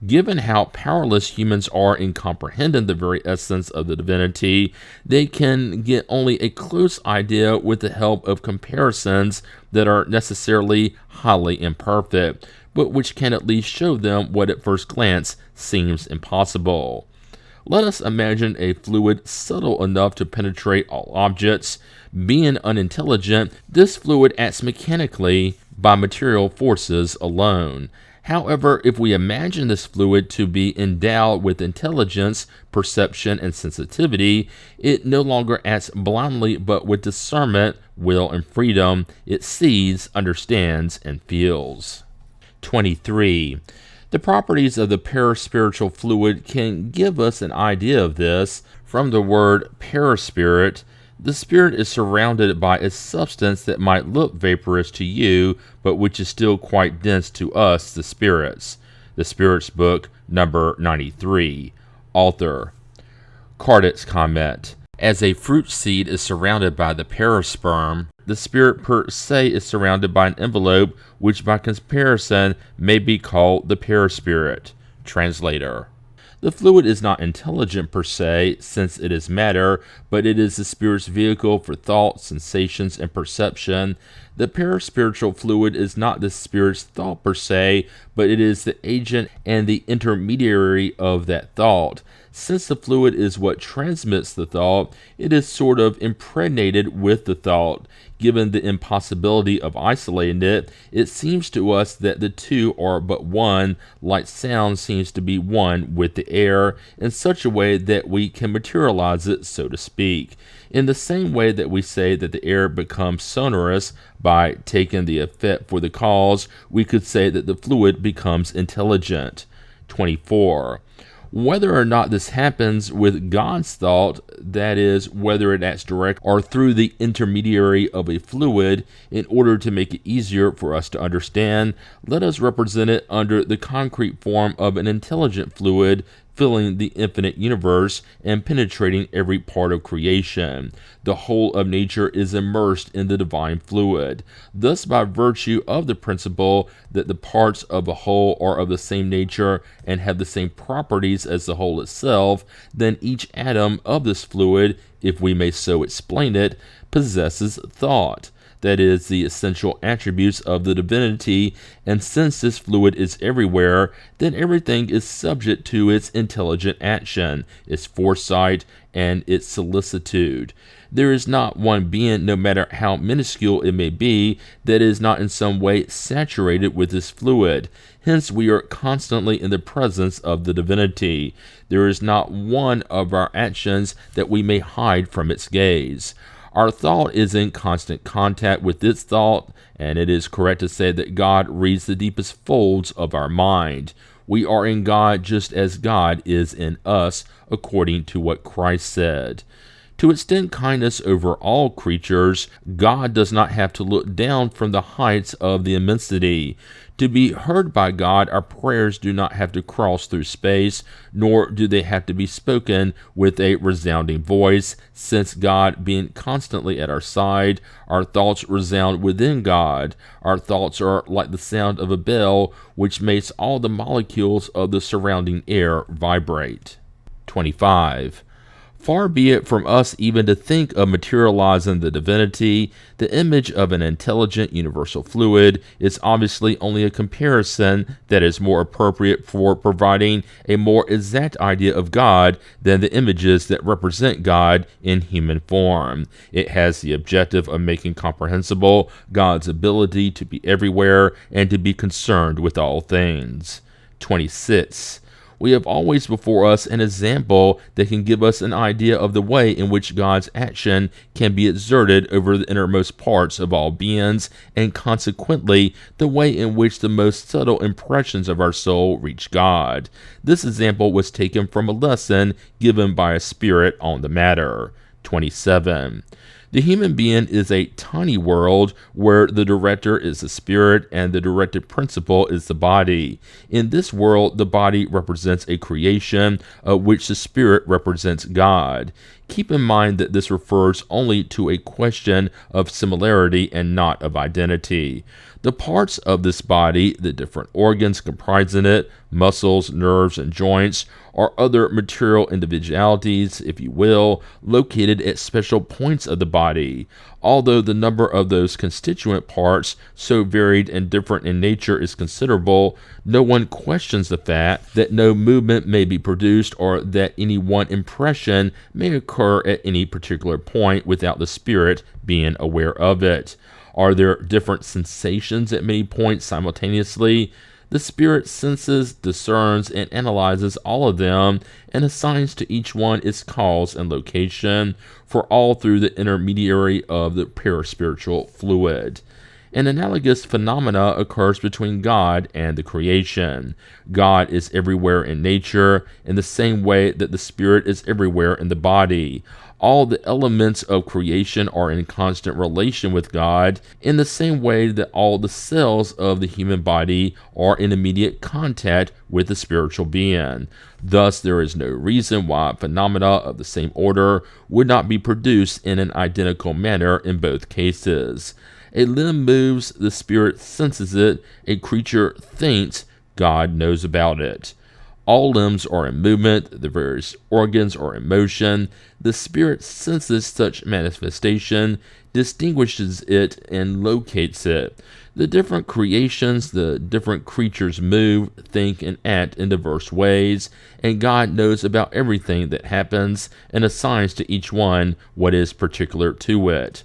Given how powerless humans are in comprehending the very essence of the divinity, they can get only a close idea with the help of comparisons that are necessarily highly imperfect, but which can at least show them what at first glance seems impossible. Let us imagine a fluid subtle enough to penetrate all objects. Being unintelligent, this fluid acts mechanically by material forces alone. However, if we imagine this fluid to be endowed with intelligence, perception, and sensitivity, it no longer acts blindly but with discernment, will, and freedom. It sees, understands, and feels. 23. The properties of the paraspiritual fluid can give us an idea of this. From the word paraspirit, the spirit is surrounded by a substance that might look vaporous to you, but which is still quite dense to us, the spirits. The Spirits Book, number 93. Author. Kardec's comment. As a fruit seed is surrounded by the parasperm, the spirit per se is surrounded by an envelope which by comparison may be called the paraspirit. Translator. The fluid is not intelligent per se, since it is matter, but it is the spirit's vehicle for thought, sensations, and perception. The paraspiritual fluid is not the spirit's thought per se, but it is the agent and the intermediary of that thought. Since the fluid is what transmits the thought, it is sort of impregnated with the thought. Given the impossibility of isolating it, it seems to us that the two are but one, like sound seems to be one with the air, in such a way that we can materialize it, so to speak. In the same way that we say that the air becomes sonorous by taking the effect for the cause, we could say that the fluid becomes intelligent. 24. Whether or not this happens with God's thought, that is, whether it acts direct or through the intermediary of a fluid, in order to make it easier for us to understand, let us represent it under the concrete form of an intelligent fluid filling the infinite universe and penetrating every part of creation. The whole of nature is immersed in the divine fluid. Thus, by virtue of the principle that the parts of a whole are of the same nature and have the same properties as the whole itself, then each atom of this fluid, if we may so explain it, possesses thought. That is, the essential attributes of the divinity, and since this fluid is everywhere, then everything is subject to its intelligent action, its foresight, and its solicitude. There is not one being, no matter how minuscule it may be, that is not in some way saturated with this fluid. Hence we are constantly in the presence of the divinity. There is not one of our actions that we may hide from its gaze. Our thought is in constant contact with its thought, and it is correct to say that God reads the deepest folds of our mind. We are in God just as God is in us, according to what Christ said. To extend kindness over all creatures, God does not have to look down from the heights of the immensity. To be heard by God, our prayers do not have to cross through space, nor do they have to be spoken with a resounding voice, since God being constantly at our side, our thoughts resound within God. Our thoughts are like the sound of a bell, which makes all the molecules of the surrounding air vibrate. 25. Far be it from us even to think of materializing the divinity. The image of an intelligent universal fluid is obviously only a comparison that is more appropriate for providing a more exact idea of God than the images that represent God in human form. It has the objective of making comprehensible God's ability to be everywhere and to be concerned with all things. 26. We have always before us an example that can give us an idea of the way in which God's action can be exerted over the innermost parts of all beings, and consequently the way in which the most subtle impressions of our soul reach God. This example was taken from a lesson given by a spirit on the matter. 27. The human being is a tiny world where the director is the spirit and the directed principle is the body. In this world, the body represents a creation, of which the spirit represents God. Keep in mind that this refers only to a question of similarity and not of identity. The parts of this body, the different organs comprising it, muscles, nerves, and joints, are other material individualities, if you will, located at special points of the body. Although the number of those constituent parts, so varied and different in nature, is considerable, no one questions the fact that no movement may be produced or that any one impression may occur at any particular point without the spirit being aware of it. Are there different sensations at many points simultaneously? The spirit senses, discerns, and analyzes all of them, and assigns to each one its cause and location, for all through the intermediary of the paraspiritual fluid. An analogous phenomena occurs between God and the creation. God is everywhere in nature, in the same way that the spirit is everywhere in the body. All the elements of creation are in constant relation with God, in the same way that all the cells of the human body are in immediate contact with the spiritual being. Thus, there is no reason why phenomena of the same order would not be produced in an identical manner in both cases. A limb moves, the spirit senses it. A creature thinks, God knows about it. All limbs are in movement, the various organs are in motion. The spirit senses such manifestation, distinguishes it, and locates it. The different creations, the different creatures move, think, and act in diverse ways, and God knows about everything that happens and assigns to each one what is particular to it.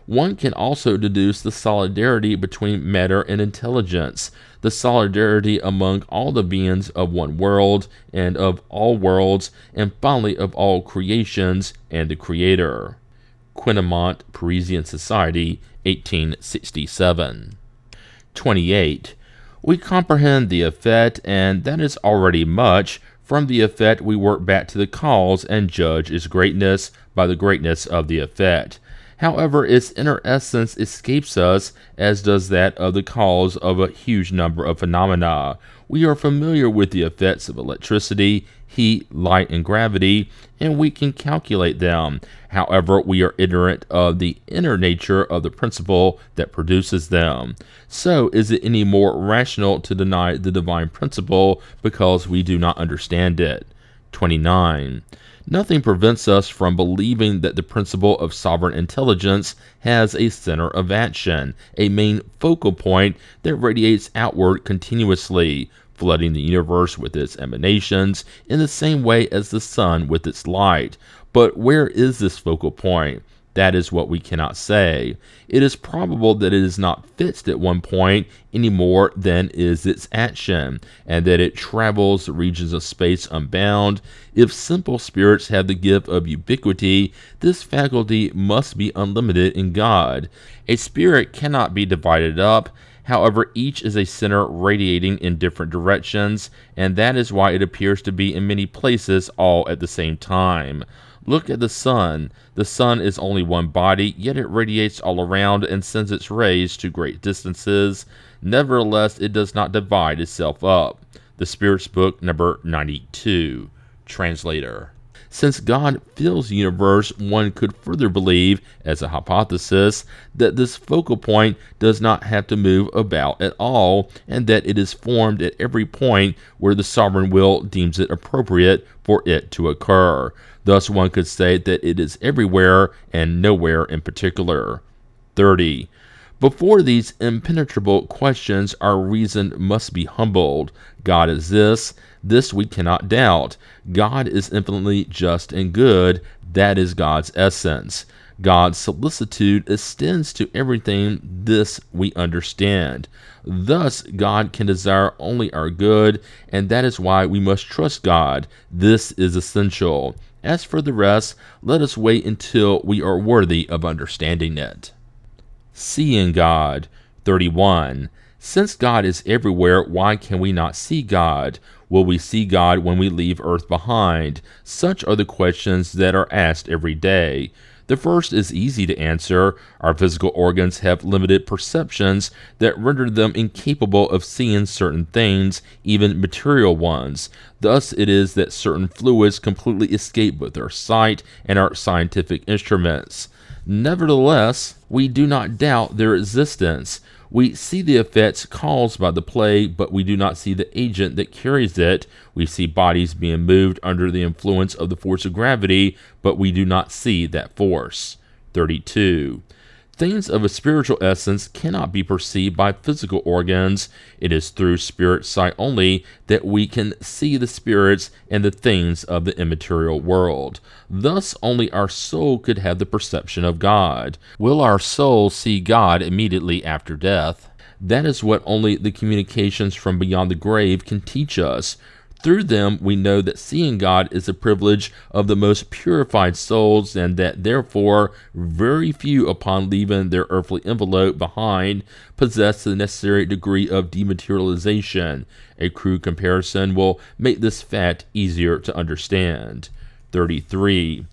One can also deduce the solidarity between matter and intelligence, the solidarity among all the beings of one world and of all worlds, and finally of all creations and the Creator. Quinemont, Parisian Society, 1867. 28. We comprehend the effect, and that is already much. From the effect we work back to the cause and judge its greatness by the greatness of the effect. However, its inner essence escapes us, as does that of the cause of a huge number of phenomena. We are familiar with the effects of electricity, heat, light, and gravity, and we can calculate them. However, we are ignorant of the inner nature of the principle that produces them. So, is it any more rational to deny the divine principle because we do not understand it? 29. Nothing prevents us from believing that the principle of sovereign intelligence has a center of action, a main focal point that radiates outward continuously, flooding the universe with its emanations in the same way as the sun with its light. But where is this focal point? That is what we cannot say. It is probable that it is not fixed at one point any more than is its action, and that it travels the regions of space unbound. If simple spirits have the gift of ubiquity, this faculty must be unlimited in God. A spirit cannot be divided up. However, each is a center radiating in different directions, and that is why it appears to be in many places all at the same time. Look at the sun. The sun is only one body, yet it radiates all around and sends its rays to great distances. Nevertheless, it does not divide itself up. The Spirit's Book, number 92. Translator. Since God fills the universe, one could further believe, as a hypothesis, that this focal point does not have to move about at all, and that it is formed at every point where the sovereign will deems it appropriate for it to occur. Thus, one could say that it is everywhere and nowhere in particular. 30. Before these impenetrable questions, our reason must be humbled. God is this we cannot doubt. God is infinitely just and good. That is God's essence. God's solicitude extends to everything. This we understand. Thus, God can desire only our good, and that is why we must trust God. This is essential. As for the rest, let us wait until we are worthy of understanding it. Seeing God. 31. Since God is everywhere, why can we not see God? Will we see God when we leave earth behind? Such are the questions that are asked every day. The first is easy to answer. Our physical organs have limited perceptions that render them incapable of seeing certain things, even material ones. Thus it is that certain fluids completely escape both our sight and our scientific instruments. Nevertheless, we do not doubt their existence. We see the effects caused by the plague, but we do not see the agent that carries it. We see bodies being moved under the influence of the force of gravity, but we do not see that force. 32. Things of a spiritual essence cannot be perceived by physical organs. It is through spirit sight only that we can see the spirits and the things of the immaterial world. Thus only our soul could have the perception of God. Will our soul see God immediately after death? That is what only the communications from beyond the grave can teach us. Through them, we know that seeing God is a privilege of the most purified souls, and that therefore very few, upon leaving their earthly envelope behind, possess the necessary degree of dematerialization. A crude comparison will make this fact easier to understand. 33.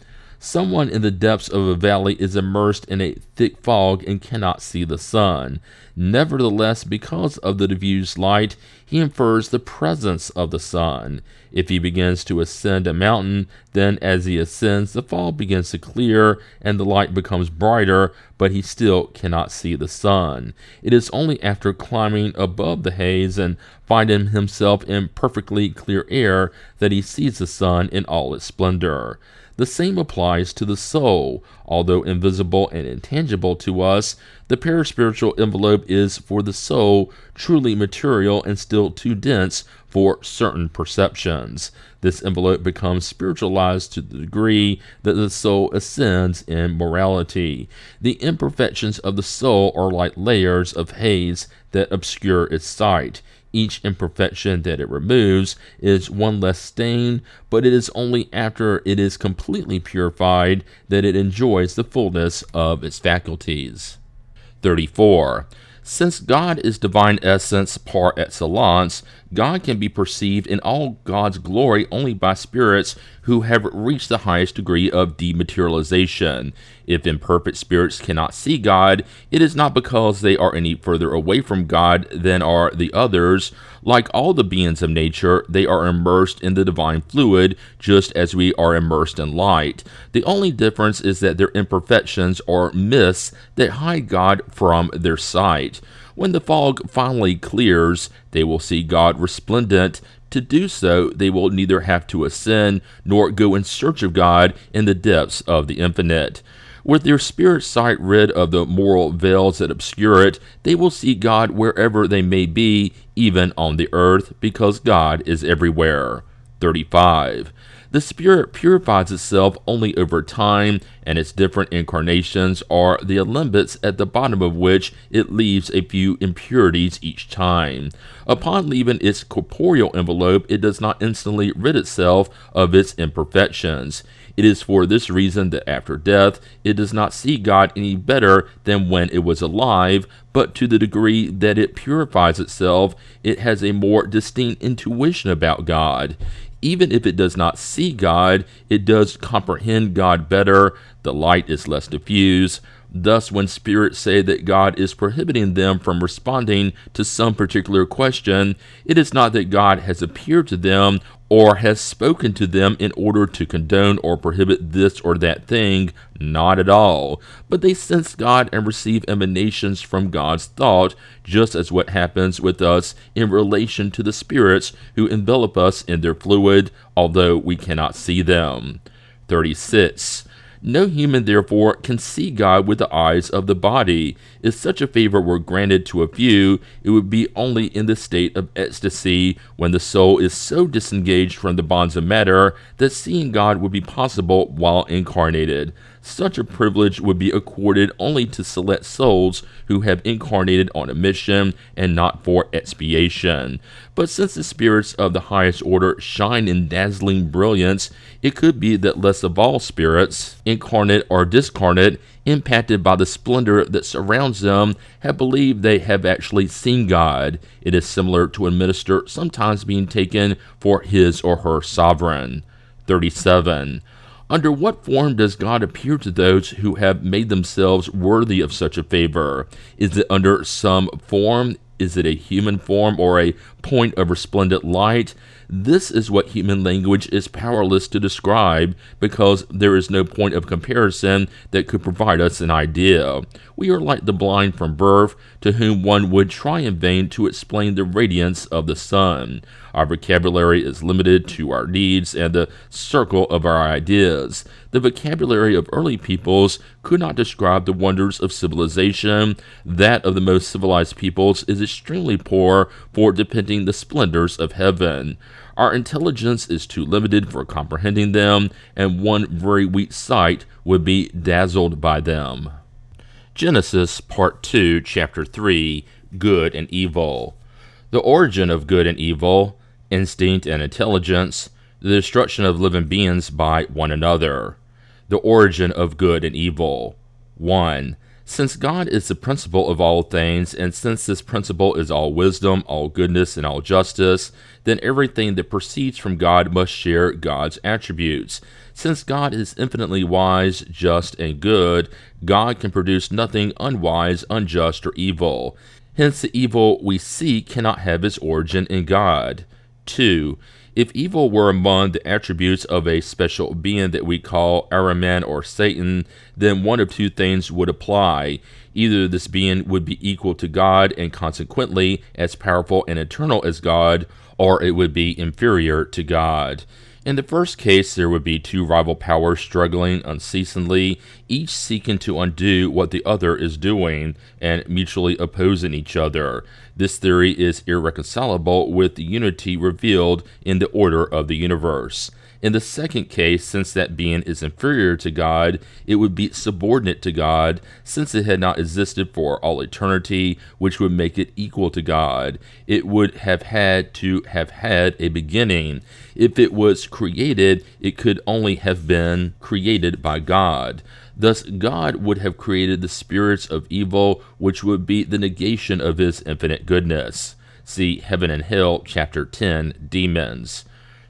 Someone in the depths of a valley is immersed in a thick fog and cannot see the sun. Nevertheless, because of the diffused light, he infers the presence of the sun. If he begins to ascend a mountain, then as he ascends, the fog begins to clear and the light becomes brighter, but he still cannot see the sun. It is only after climbing above the haze and finding himself in perfectly clear air that he sees the sun in all its splendor. The same applies to the soul. Although invisible and intangible to us, the paraspiritual envelope is for the soul truly material and still too dense for certain perceptions. This envelope becomes spiritualized to the degree that the soul ascends in morality. The imperfections of the soul are like layers of haze that obscure its sight. Each imperfection that it removes is one less stain, but it is only after it is completely purified that it enjoys the fullness of its faculties. 34. Since God is divine essence par excellence, God can be perceived in all God's glory only by spirits who have reached the highest degree of dematerialization. If imperfect spirits cannot see God, it is not because they are any further away from God than are the others. Like all the beings of nature, they are immersed in the divine fluid, just as we are immersed in light. The only difference is that their imperfections are mists that hide God from their sight. When the fog finally clears, they will see God resplendent. To do so, they will neither have to ascend nor go in search of God in the depths of the infinite. With their spirit sight rid of the moral veils that obscure it, they will see God wherever they may be, even on the earth, because God is everywhere. 35. The spirit purifies itself only over time, and its different incarnations are the alembics at the bottom of which it leaves a few impurities each time. Upon leaving its corporeal envelope, it does not instantly rid itself of its imperfections. It is for this reason that after death, it does not see God any better than when it was alive, but to the degree that it purifies itself, it has a more distinct intuition about God. Even if it does not see God, it does comprehend God better. The light is less diffuse. Thus, when spirits say that God is prohibiting them from responding to some particular question, it is not that God has appeared to them or has spoken to them in order to condone or prohibit this or that thing, not at all. But they sense God and receive emanations from God's thought, just as what happens with us in relation to the spirits who envelop us in their fluid, although we cannot see them. 36. No human, therefore, can see God with the eyes of the body. If such a favor were granted to a few, it would be only in the state of ecstasy, when the soul is so disengaged from the bonds of matter that seeing God would be possible while incarnated. Such a privilege would be accorded only to select souls who have incarnated on a mission and not for expiation. But since the spirits of the highest order shine in dazzling brilliance, it could be that less of all spirits, incarnate or discarnate, impacted by the splendor that surrounds them, have believed they have actually seen God. It is similar to a minister sometimes being taken for his or her sovereign. 37. Under what form does God appear to those who have made themselves worthy of such a favor? Is it under some form? Is it a human form or a point of resplendent light? This is what human language is powerless to describe, because there is no point of comparison that could provide us an idea. We are like the blind from birth, to whom one would try in vain to explain the radiance of the sun. Our vocabulary is limited to our needs and the circle of our ideas. The vocabulary of early peoples could not describe the wonders of civilization. That of the most civilized peoples is extremely poor for depicting the splendors of heaven. Our intelligence is too limited for comprehending them, and one very weak sight would be dazzled by them. Genesis, Part 2, Chapter 3, Good and Evil. The origin of good and evil, instinct and intelligence, the destruction of living beings by one another. The origin of good and evil. 1. Since God is the principle of all things, and since this principle is all wisdom, all goodness, and all justice, then everything that proceeds from God must share God's attributes. Since God is infinitely wise, just, and good, God can produce nothing unwise, unjust, or evil. Hence, the evil we see cannot have its origin in God. 2. If evil were among the attributes of a special being that we call Ahriman or Satan, then one of two things would apply. Either this being would be equal to God and consequently as powerful and eternal as God, or it would be inferior to God. In the first case, there would be two rival powers struggling unceasingly, each seeking to undo what the other is doing, and mutually opposing each other. This theory is irreconcilable with the unity revealed in the order of the universe. In the second case, since that being is inferior to God, it would be subordinate to God, since it had not existed for all eternity, which would make it equal to God. It would have had to have had a beginning. If it was created, it could only have been created by God. Thus, God would have created the spirits of evil, which would be the negation of his infinite goodness. See Heaven and Hell, Chapter 10, Demons.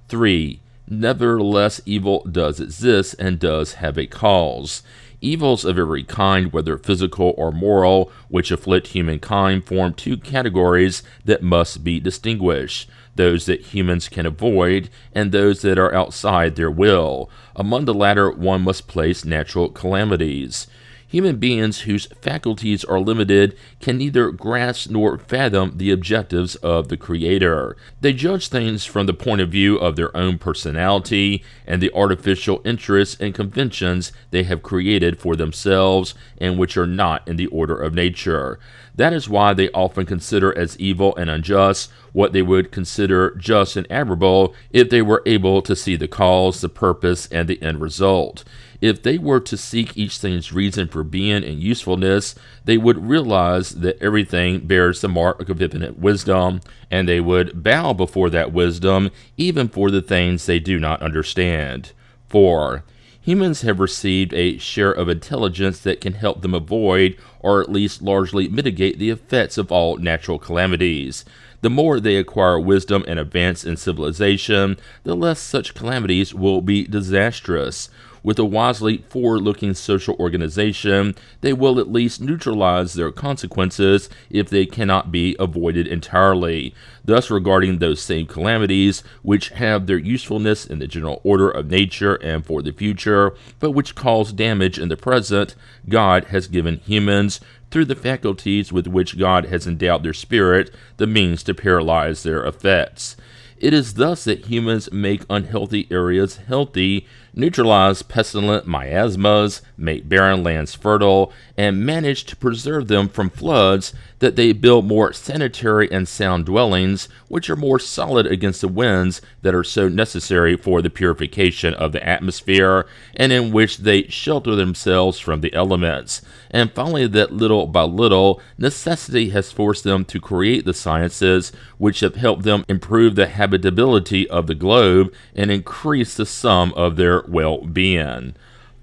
3. Nevertheless, evil does exist and does have a cause. Evils of every kind, whether physical or moral, which afflict humankind, form two categories that must be distinguished: those that humans can avoid, and those that are outside their will. Among the latter, one must place natural calamities. Human beings whose faculties are limited can neither grasp nor fathom the objectives of the Creator. They judge things from the point of view of their own personality and the artificial interests and conventions they have created for themselves and which are not in the order of nature. That is why they often consider as evil and unjust what they would consider just and admirable if they were able to see the cause, the purpose, and the end result. If they were to seek each thing's reason for being and usefulness, they would realize that everything bears the mark of infinite wisdom, and they would bow before that wisdom, even for the things they do not understand. 4. Humans have received a share of intelligence that can help them avoid, or at least largely mitigate, the effects of all natural calamities. The more they acquire wisdom and advance in civilization, the less such calamities will be disastrous. With a wisely forward-looking social organization, they will at least neutralize their consequences if they cannot be avoided entirely, thus regarding those same calamities which have their usefulness in the general order of nature and for the future, but which cause damage in the present. God has given humans, through the faculties with which God has endowed their spirit, the means to paralyze their effects. It is thus that humans make unhealthy areas healthy, neutralize pestilent miasmas, make barren lands fertile, and manage to preserve them from floods, that they build more sanitary and sound dwellings, which are more solid against the winds that are so necessary for the purification of the atmosphere, and in which they shelter themselves from the elements. And finally, that little by little, necessity has forced them to create the sciences which have helped them improve the habitability of the globe and increase the sum of their well-being.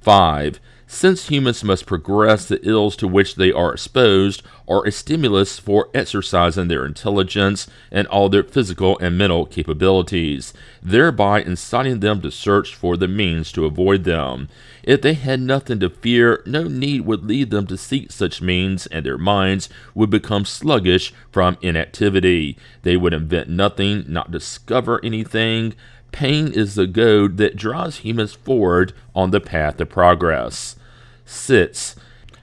5. Since humans must progress, the ills to which they are exposed are a stimulus for exercising their intelligence and all their physical and mental capabilities, thereby inciting them to search for the means to avoid them. If they had nothing to fear, no need would lead them to seek such means, and their minds would become sluggish from inactivity. They would invent nothing, not discover anything. Pain is the goad that draws humans forward on the path of progress. 6.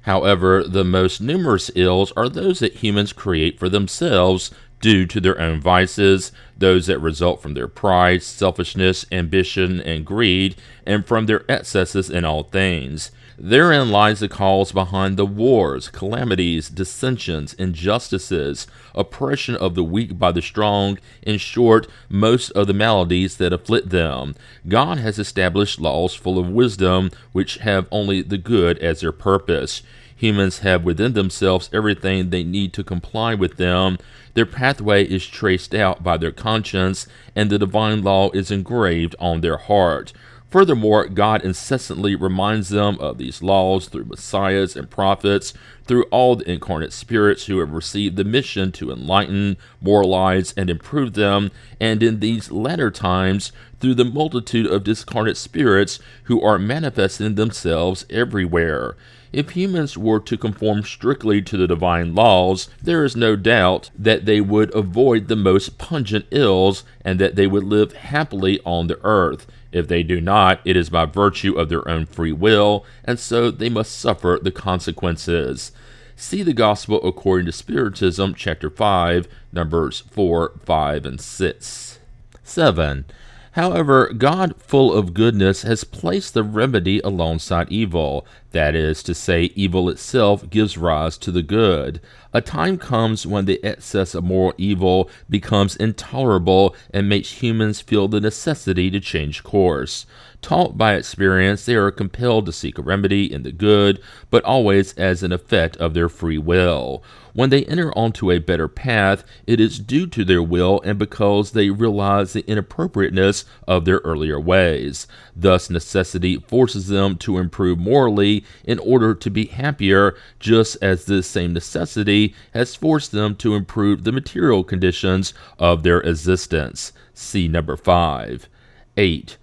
However, the most numerous ills are those that humans create for themselves due to their own vices, those that result from their pride, selfishness, ambition, and greed, and from their excesses in all things. Therein lies the cause behind the wars, calamities, dissensions, injustices, oppression of the weak by the strong, in short, most of the maladies that afflict them. God has established laws full of wisdom, which have only the good as their purpose. Humans have within themselves everything they need to comply with them. Their pathway is traced out by their conscience, and the divine law is engraved on their heart. Furthermore, God incessantly reminds them of these laws through messiahs and prophets, through all the incarnate spirits who have received the mission to enlighten, moralize, and improve them, and in these latter times, through the multitude of discarnate spirits who are manifesting themselves everywhere. If humans were to conform strictly to the divine laws, there is no doubt that they would avoid the most pungent ills and that they would live happily on the earth. If they do not, it is by virtue of their own free will, and so they must suffer the consequences. See the Gospel according to Spiritism, chapter 5, numbers 4, 5, and 6. 7. However, God, full of goodness, has placed the remedy alongside evil. That is to say, evil itself gives rise to the good. A time comes when the excess of moral evil becomes intolerable and makes humans feel the necessity to change course. Taught by experience, they are compelled to seek a remedy in the good, but always as an effect of their free will. When they enter onto a better path, it is due to their will and because they realize the inappropriateness of their earlier ways. Thus, necessity forces them to improve morally in order to be happier, just as this same necessity has forced them to improve the material conditions of their existence. See number 5. 8.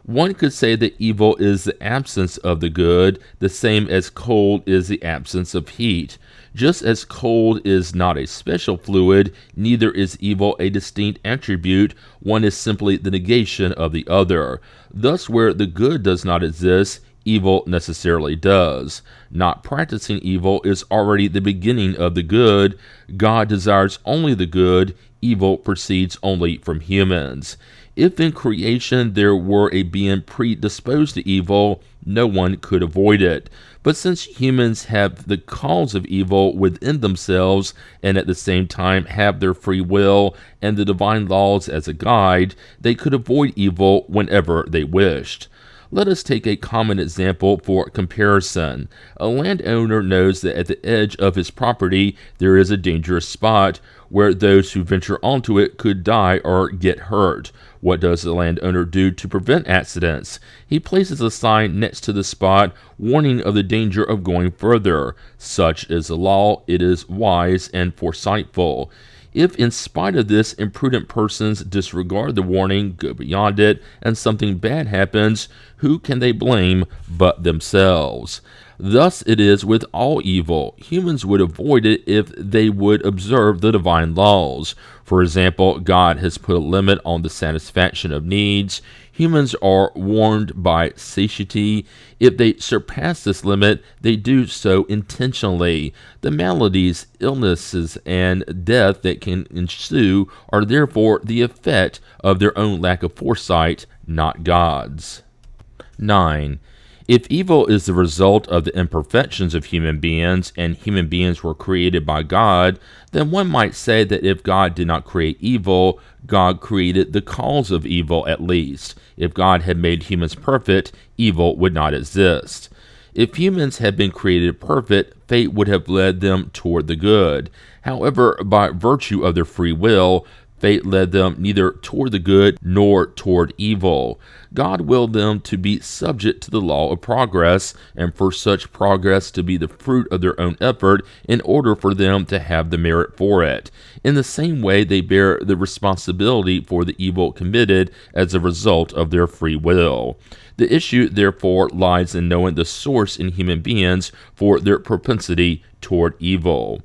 One could say that evil is the absence of the good, the same as cold is the absence of heat. Just as cold is not a special fluid, neither is evil a distinct attribute. One is simply the negation of the other. Thus, where the good does not exist, evil necessarily does. Not practicing evil is already the beginning of the good. God desires only the good. Evil proceeds only from humans. If in creation there were a being predisposed to evil, no one could avoid it. But since humans have the cause of evil within themselves and at the same time have their free will and the divine laws as a guide, they could avoid evil whenever they wished. Let us take a common example for comparison. A landowner knows that at the edge of his property there is a dangerous spot where those who venture onto it could die or get hurt. What does the landowner do to prevent accidents? He places a sign next to the spot warning of the danger of going further. Such is the law. It is wise and foresightful. If, in spite of this, imprudent persons disregard the warning, go beyond it, and something bad happens, who can they blame but themselves? Thus it is with all evil. Humans would avoid it if they would observe the divine laws. For example, God has put a limit on the satisfaction of needs. Humans are warned by satiety. If they surpass this limit, they do so intentionally. The maladies, illnesses, and death that can ensue are therefore the effect of their own lack of foresight, not God's. 9. If evil is the result of the imperfections of human beings, and human beings were created by God, then one might say that if God did not create evil, God created the cause of evil at least. If God had made humans perfect, evil would not exist. If humans had been created perfect, fate would have led them toward the good. However, by virtue of their free will, fate led them neither toward the good nor toward evil. God willed them to be subject to the law of progress, and for such progress to be the fruit of their own effort in order for them to have the merit for it. In the same way, they bear the responsibility for the evil committed as a result of their free will. The issue, therefore, lies in knowing the source in human beings for their propensity toward evil.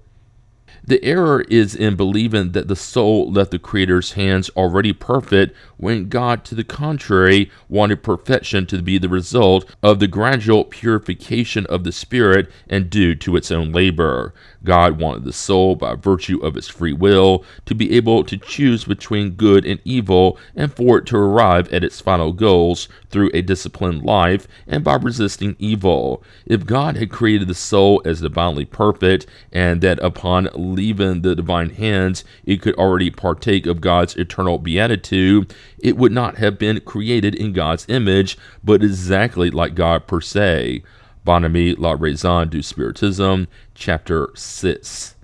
The error is in believing that the soul left the Creator's hands already perfect, when God, to the contrary, wanted perfection to be the result of the gradual purification of the spirit and due to its own labor. God wanted the soul, by virtue of its free will, to be able to choose between good and evil, and for it to arrive at its final goals through a disciplined life and by resisting evil. If God had created the soul as divinely perfect, and that upon leaving the divine hands it could already partake of God's eternal beatitude, it would not have been created in God's image, but exactly like God per se. Bonhomie, La Raison du Spiritisme, Chapter 6.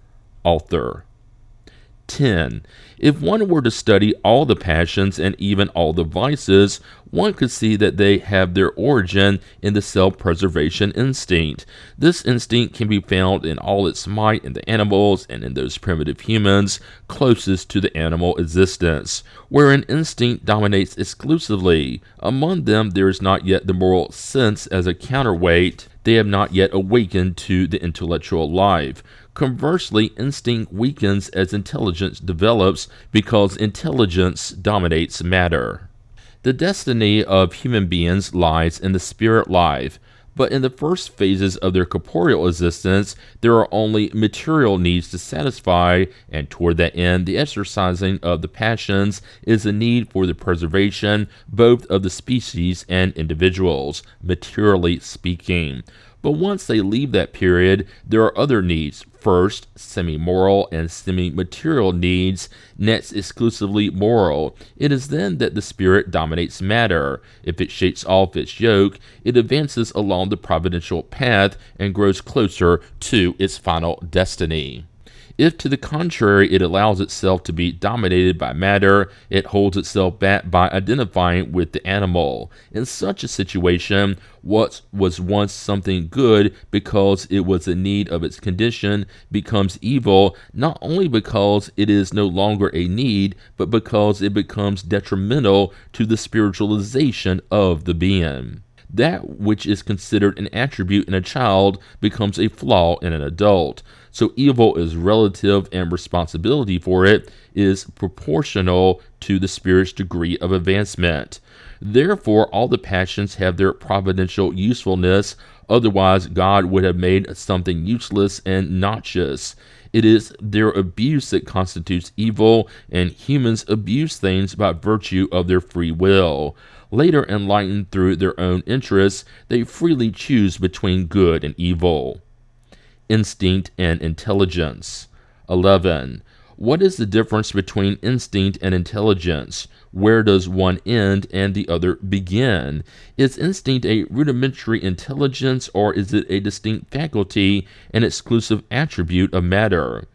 Author. 10. If one were to study all the passions and even all the vices, one could see that they have their origin in the self-preservation instinct. This instinct can be found in all its might in the animals and in those primitive humans closest to the animal existence, where an instinct dominates exclusively. Among them there is not yet the moral sense as a counterweight. They have not yet awakened to the intellectual life. Conversely, instinct weakens as intelligence develops because intelligence dominates matter. The destiny of human beings lies in the spirit life, but in the first phases of their corporeal existence, there are only material needs to satisfy, and toward that end, the exercising of the passions is a need for the preservation both of the species and individuals, materially speaking. But once they leave that period, there are other needs. First, semi-moral and semi-material needs, next exclusively moral. It is then that the spirit dominates matter. If it shakes off its yoke, it advances along the providential path and grows closer to its final destiny. If, to the contrary, it allows itself to be dominated by matter, it holds itself back by identifying with the animal. In such a situation, what was once something good because it was a need of its condition becomes evil, not only because it is no longer a need, but because it becomes detrimental to the spiritualization of the being. That which is considered an attribute in a child becomes a flaw in an adult. So evil is relative, and responsibility for it is proportional to the spirit's degree of advancement. Therefore, all the passions have their providential usefulness, otherwise God would have made something useless and noxious. It is their abuse that constitutes evil, and humans abuse things by virtue of their free will. Later enlightened through their own interests, they freely choose between good and evil. Instinct and intelligence. 11. What is the difference between instinct and intelligence? Where does one end and the other begin? Is instinct a rudimentary intelligence, or is it a distinct faculty, an exclusive attribute of matter?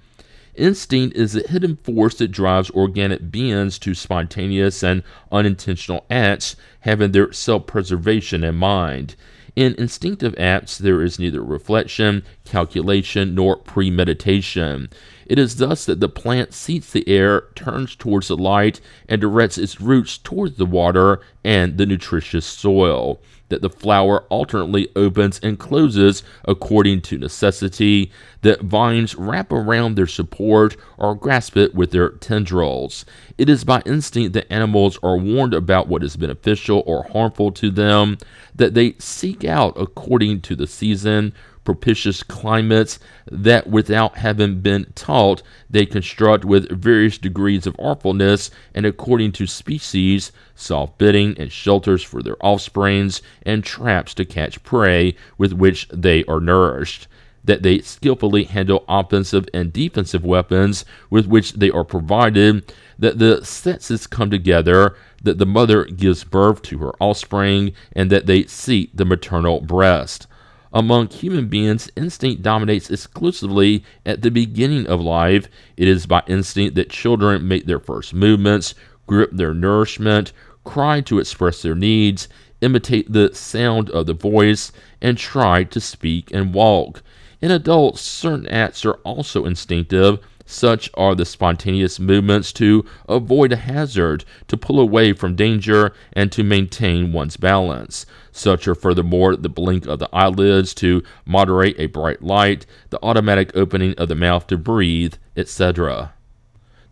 Instinct is the hidden force that drives organic beings to spontaneous and unintentional acts, having their self-preservation in mind. In instinctive acts, there is neither reflection, calculation, nor premeditation. It is thus that the plant seeks the air, turns towards the light, and directs its roots towards the water and the nutritious soil, that the flower alternately opens and closes according to necessity, that vines wrap around their support or grasp it with their tendrils. It is by instinct that animals are warned about what is beneficial or harmful to them, that they seek out, according to the season, propitious climates, that without having been taught, they construct with various degrees of artfulness, and according to species, soft bedding and shelters for their offsprings, and traps to catch prey with which they are nourished, that they skillfully handle offensive and defensive weapons with which they are provided, that the sexes come together, that the mother gives birth to her offspring, and that they seek the maternal breast. Among human beings, instinct dominates exclusively at the beginning of life. It is by instinct that children make their first movements, grip their nourishment, cry to express their needs, imitate the sound of the voice, and try to speak and walk. In adults, certain acts are also instinctive. Such are the spontaneous movements to avoid a hazard, to pull away from danger, and to maintain one's balance. Such are furthermore the blink of the eyelids to moderate a bright light, the automatic opening of the mouth to breathe, etc.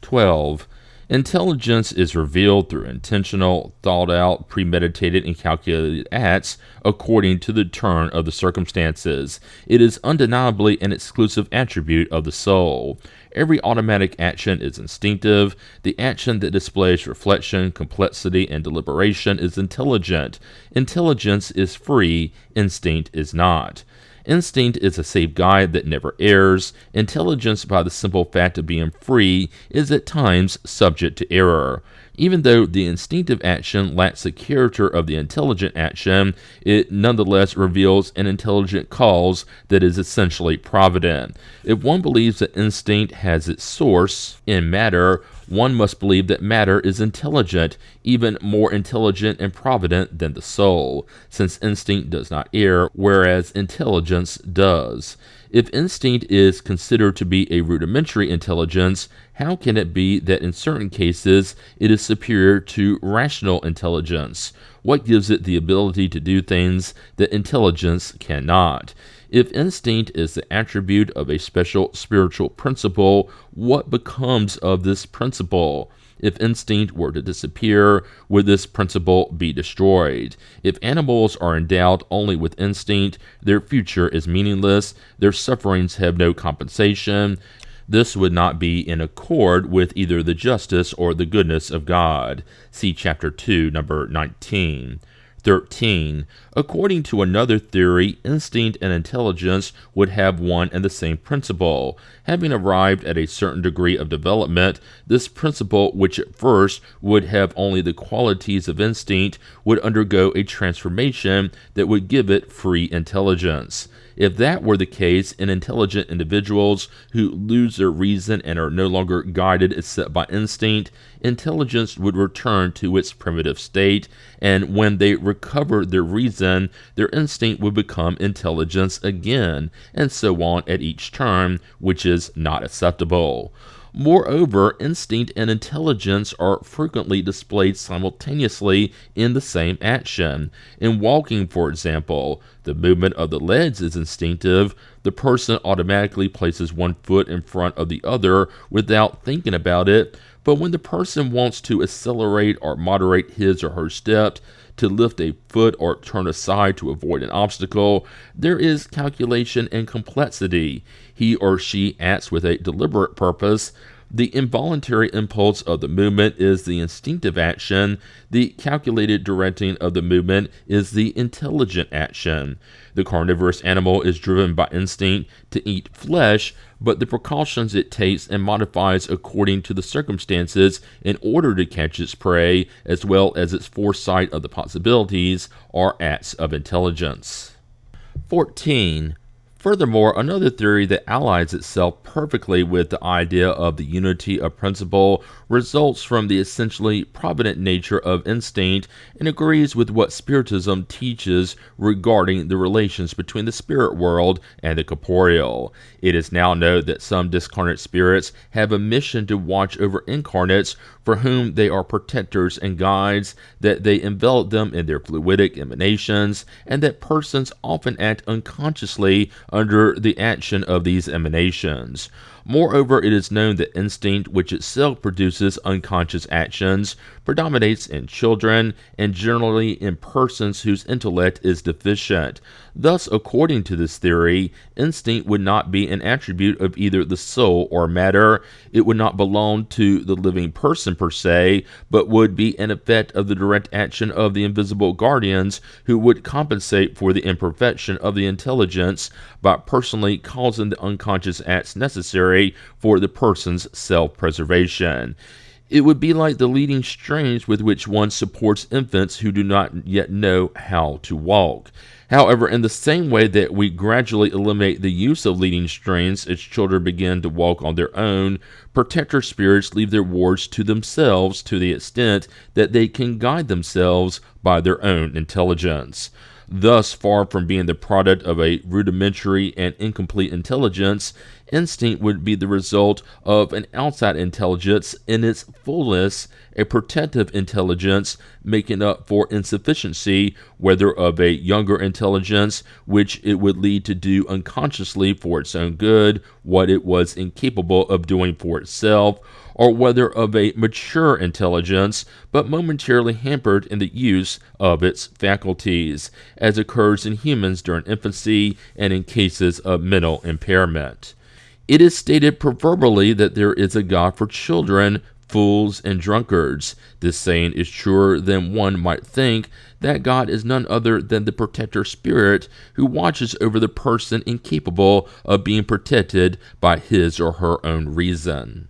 12. Intelligence is revealed through intentional, thought-out, premeditated, and calculated acts according to the turn of the circumstances. It is undeniably an exclusive attribute of the soul. Every automatic action is instinctive. The action that displays reflection, complexity, and deliberation is intelligent. Intelligence is free. Instinct is not. Instinct is a safe guide that never errs. Intelligence, by the simple fact of being free, is at times subject to error. Even though the instinctive action lacks the character of the intelligent action, it nonetheless reveals an intelligent cause that is essentially provident. If one believes that instinct has its source in matter, one must believe that matter is intelligent, even more intelligent and provident than the soul, since instinct does not err, whereas intelligence does. If instinct is considered to be a rudimentary intelligence, how can it be that in certain cases it is superior to rational intelligence? What gives it the ability to do things that intelligence cannot? If instinct is the attribute of a special spiritual principle, what becomes of this principle? If instinct were to disappear, would this principle be destroyed? If animals are endowed only with instinct, their future is meaningless, their sufferings have no compensation. This would not be in accord with either the justice or the goodness of God. See Chapter 2, number 19. 13. According to another theory, instinct and intelligence would have one and the same principle. Having arrived at a certain degree of development, this principle, which at first would have only the qualities of instinct, would undergo a transformation that would give it free intelligence. If that were the case in intelligent individuals who lose their reason and are no longer guided except by instinct, intelligence would return to its primitive state, and when they recover their reason, their instinct would become intelligence again, and so on at each turn, which is not acceptable. Moreover, instinct and intelligence are frequently displayed simultaneously in the same action. In walking, for example, the movement of the legs is instinctive. The person automatically places one foot in front of the other without thinking about it. But when the person wants to accelerate or moderate his or her steps, to lift a foot or turn aside to avoid an obstacle, there is calculation and complexity. He or she acts with a deliberate purpose. The involuntary impulse of the movement is the instinctive action. The calculated directing of the movement is the intelligent action. The carnivorous animal is driven by instinct to eat flesh, but the precautions it takes and modifies according to the circumstances in order to catch its prey, as well as its foresight of the possibilities, are acts of intelligence. 14. Furthermore, another theory that allies itself perfectly with the idea of the unity of principle results from the essentially provident nature of instinct and agrees with what Spiritism teaches regarding the relations between the spirit world and the corporeal. It is now known that some discarnate spirits have a mission to watch over incarnates for whom they are protectors and guides, that they envelop them in their fluidic emanations, and that persons often act unconsciously under the action of these emanations. Moreover, it is known that instinct, which itself produces unconscious actions, predominates in children and generally in persons whose intellect is deficient. Thus, according to this theory, instinct would not be an attribute of either the soul or matter. It would not belong to the living person per se, but would be an effect of the direct action of the invisible guardians who would compensate for the imperfection of the intelligence by personally causing the unconscious acts necessary for the person's self-preservation. It would be like the leading strings with which one supports infants who do not yet know how to walk. However, in the same way that we gradually eliminate the use of leading strings as children begin to walk on their own, protector spirits leave their wards to themselves to the extent that they can guide themselves by their own intelligence. Thus, far from being the product of a rudimentary and incomplete intelligence, instinct would be the result of an outside intelligence in its fullness, a protective intelligence making up for insufficiency, whether of a younger intelligence, which it would lead to do unconsciously for its own good what it was incapable of doing for itself, or whether of a mature intelligence, but momentarily hampered in the use of its faculties, as occurs in humans during infancy and in cases of mental impairment. It is stated proverbially that there is a God for children, fools, and drunkards. This saying is truer than one might think. That God is none other than the protector spirit who watches over the person incapable of being protected by his or her own reason.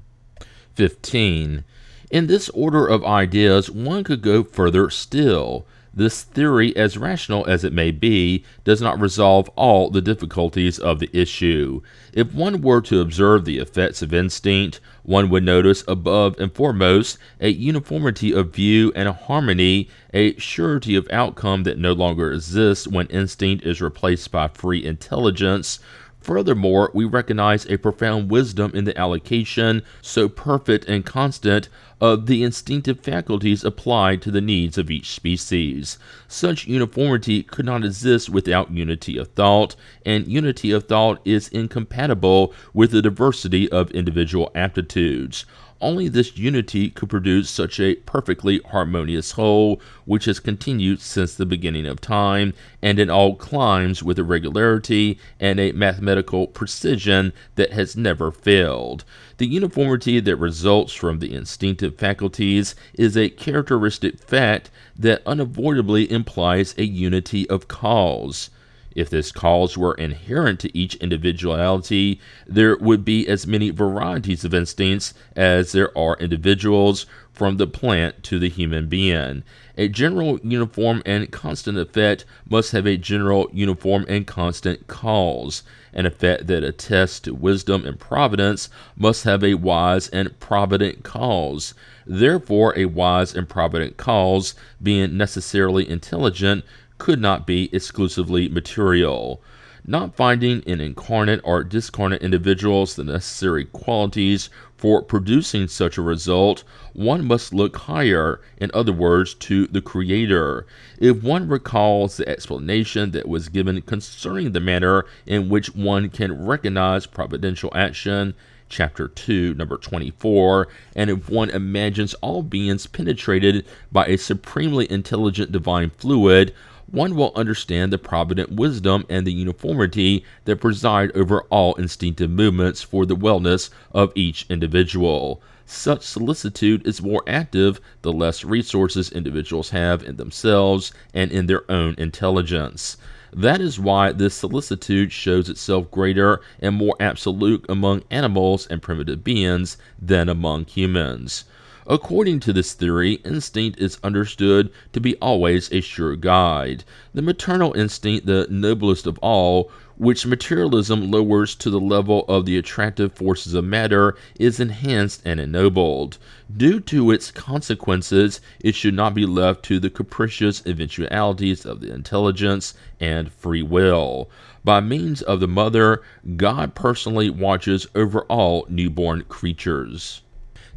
15. In this order of ideas, one could go further still. This theory, as rational as it may be, does not resolve all the difficulties of the issue. If one were to observe the effects of instinct, one would notice above and foremost a uniformity of view and a harmony, a surety of outcome that no longer exists when instinct is replaced by free intelligence. Furthermore, we recognize a profound wisdom in the allocation, so perfect and constant, of the instinctive faculties applied to the needs of each species. Such uniformity could not exist without unity of thought, and unity of thought is incompatible with the diversity of individual aptitudes. Only this unity could produce such a perfectly harmonious whole, which has continued since the beginning of time, and in all climes with a regularity and a mathematical precision that has never failed. The uniformity that results from the instinctive faculties is a characteristic fact that unavoidably implies a unity of cause. If this cause were inherent to each individuality, there would be as many varieties of instincts as there are individuals, from the plant to the human being. A general, uniform, and constant effect must have a general, uniform, and constant cause. An effect that attests to wisdom and providence must have a wise and provident cause. Therefore, a wise and provident cause, being necessarily intelligent, could not be exclusively material. Not finding in incarnate or discarnate individuals the necessary qualities for producing such a result, one must look higher, in other words, to the Creator. If one recalls the explanation that was given concerning the manner in which one can recognize providential action, Chapter 2, number 24, and if one imagines all beings penetrated by a supremely intelligent divine fluid, one will understand the provident wisdom and the uniformity that preside over all instinctive movements for the wellness of each individual. Such solicitude is more active the less resources individuals have in themselves and in their own intelligence. That is why this solicitude shows itself greater and more absolute among animals and primitive beings than among humans. According to this theory, instinct is understood to be always a sure guide. The maternal instinct, the noblest of all, which materialism lowers to the level of the attractive forces of matter, is enhanced and ennobled. Due to its consequences, it should not be left to the capricious eventualities of the intelligence and free will. By means of the mother, God personally watches over all newborn creatures.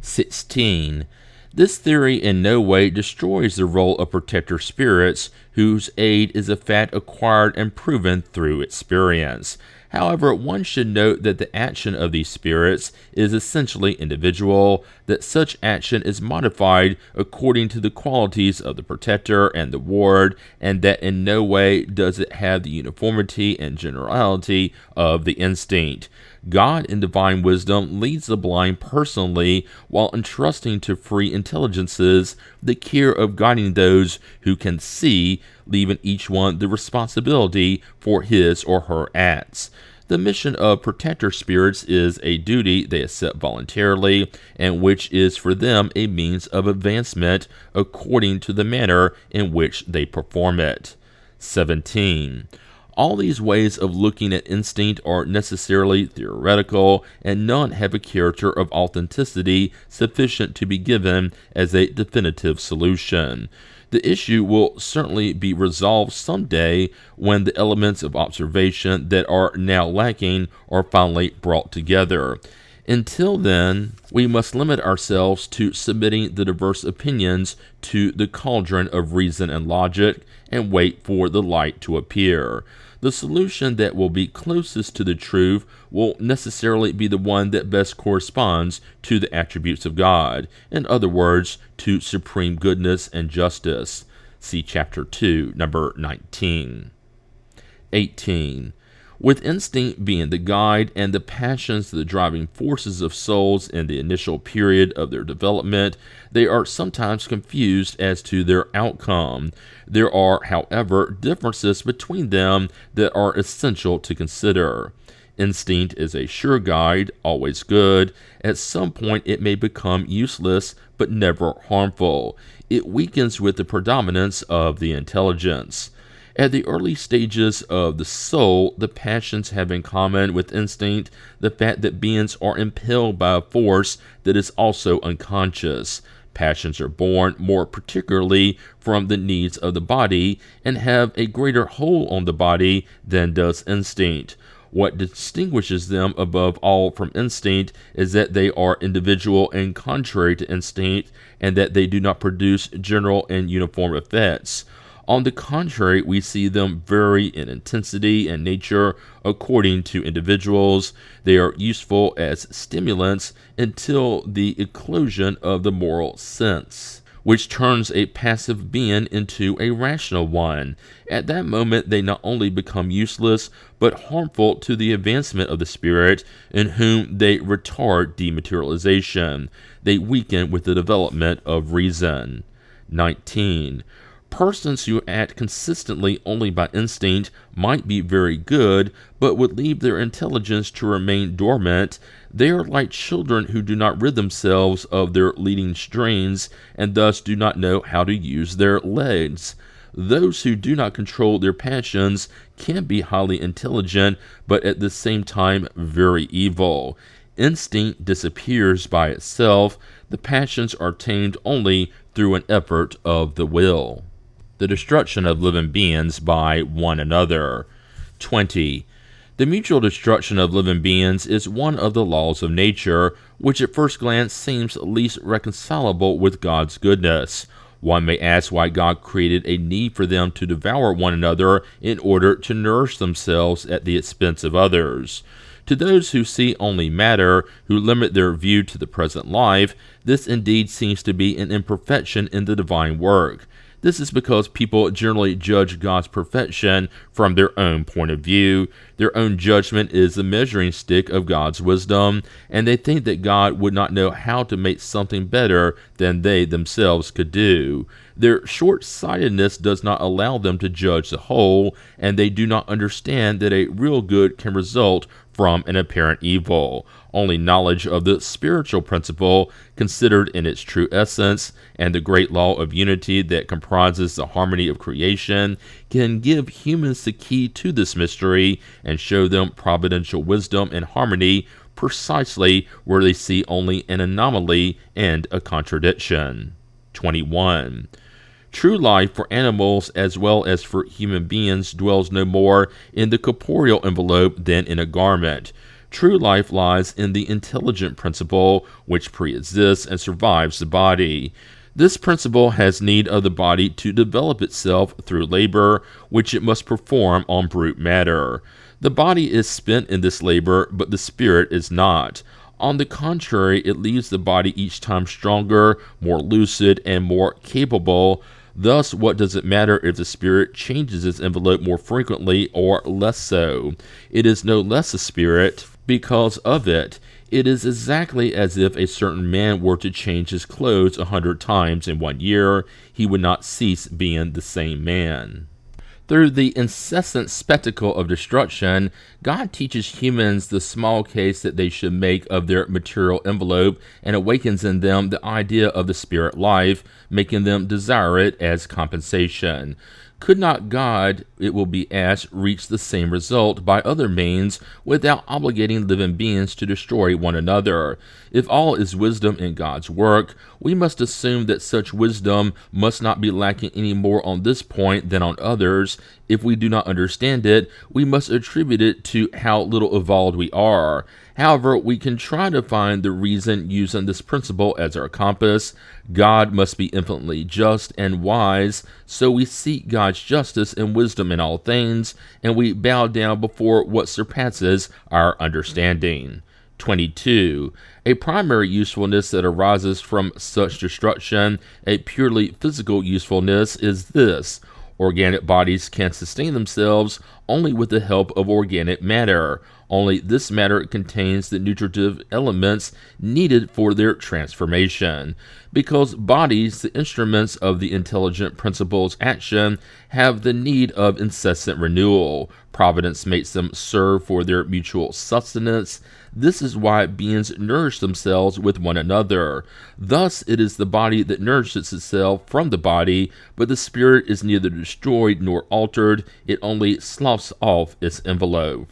16. This theory in no way destroys the role of protector spirits, whose aid is a fact acquired and proven through experience. However, one should note that the action of these spirits is essentially individual, that such action is modified according to the qualities of the protector and the ward, and that in no way does it have the uniformity and generality of the instinct. God in divine wisdom leads the blind personally while entrusting to free intelligences the care of guiding those who can see, leaving each one the responsibility for his or her acts. The mission of protector spirits is a duty they accept voluntarily, and which is for them a means of advancement according to the manner in which they perform it. 17. All these ways of looking at instinct are necessarily theoretical, and none have a character of authenticity sufficient to be given as a definitive solution. The issue will certainly be resolved someday when the elements of observation that are now lacking are finally brought together. Until then, we must limit ourselves to submitting the diverse opinions to the cauldron of reason and logic and wait for the light to appear. The solution that will be closest to the truth will necessarily be the one that best corresponds to the attributes of God, in other words, to supreme goodness and justice. See Chapter 2, number 19. 18. With instinct being the guide and the passions the driving forces of souls in the initial period of their development, they are sometimes confused as to their outcome. There are, however, differences between them that are essential to consider. Instinct is a sure guide, always good. At some point it may become useless, but never harmful. It weakens with the predominance of the intelligence. At the early stages of the soul, the passions have in common with instinct the fact that beings are impelled by a force that is also unconscious. Passions are born more particularly from the needs of the body and have a greater hold on the body than does instinct. What distinguishes them above all from instinct is that they are individual and contrary to instinct, and that they do not produce general and uniform effects. On the contrary, we see them vary in intensity and nature according to individuals. They are useful as stimulants until the eclosion of the moral sense, which turns a passive being into a rational one. At that moment, they not only become useless, but harmful to the advancement of the spirit, in whom they retard dematerialization. They weaken with the development of reason. 19. Persons who act consistently only by instinct might be very good, but would leave their intelligence to remain dormant. They are like children who do not rid themselves of their leading strings, and thus do not know how to use their legs. Those who do not control their passions can be highly intelligent, but at the same time very evil. Instinct disappears by itself. The passions are tamed only through an effort of the will. The destruction of living beings by one another. 20. The mutual destruction of living beings is one of the laws of nature, which at first glance seems least reconcilable with God's goodness. One may ask why God created a need for them to devour one another in order to nourish themselves at the expense of others. To those who see only matter, who limit their view to the present life, this indeed seems to be an imperfection in the divine work. This is because people generally judge God's perfection from their own point of view. Their own judgment is the measuring stick of God's wisdom, and they think that God would not know how to make something better than they themselves could do. Their short-sightedness does not allow them to judge the whole, and they do not understand that a real good can result from an apparent evil. Only knowledge of the spiritual principle, considered in its true essence, and the great law of unity that comprises the harmony of creation, can give humans the key to this mystery and show them providential wisdom and harmony precisely where they see only an anomaly and a contradiction. 21. True life for animals as well as for human beings dwells no more in the corporeal envelope than in a garment. True life lies in the intelligent principle which pre-exists and survives the body. This principle has need of the body to develop itself through labor, which it must perform on brute matter. The body is spent in this labor, but the spirit is not. On the contrary, it leaves the body each time stronger, more lucid, and more capable. Thus, what does it matter if the spirit changes its envelope more frequently or less so? It is no less a spirit because of it. It is exactly as if a certain man were to change his clothes 100 times in 1 year. He would not cease being the same man. Through the incessant spectacle of destruction, God teaches humans the small case that they should make of their material envelope and awakens in them the idea of the spirit life, making them desire it as compensation. Could not God, it will be asked, reach the same result by other means without obligating living beings to destroy one another? If all is wisdom in God's work, we must assume that such wisdom must not be lacking any more on this point than on others. If we do not understand it, we must attribute it to how little evolved we are. However, we can try to find the reason using this principle as our compass. God must be infinitely just and wise, so we seek God's justice and wisdom in all things, and we bow down before what surpasses our understanding. 22. A primary usefulness that arises from such destruction, a purely physical usefulness, is this. Organic bodies can sustain themselves only with the help of organic matter. only this matter contains the nutritive elements needed for their transformation. Because bodies, the instruments of the intelligent principle's action, have the need of incessant renewal. Providence makes them serve for their mutual sustenance. This is why beings nourish themselves with one another. Thus it is the body that nourishes itself from the body, but the spirit is neither destroyed nor altered, it only sloughs off its envelope.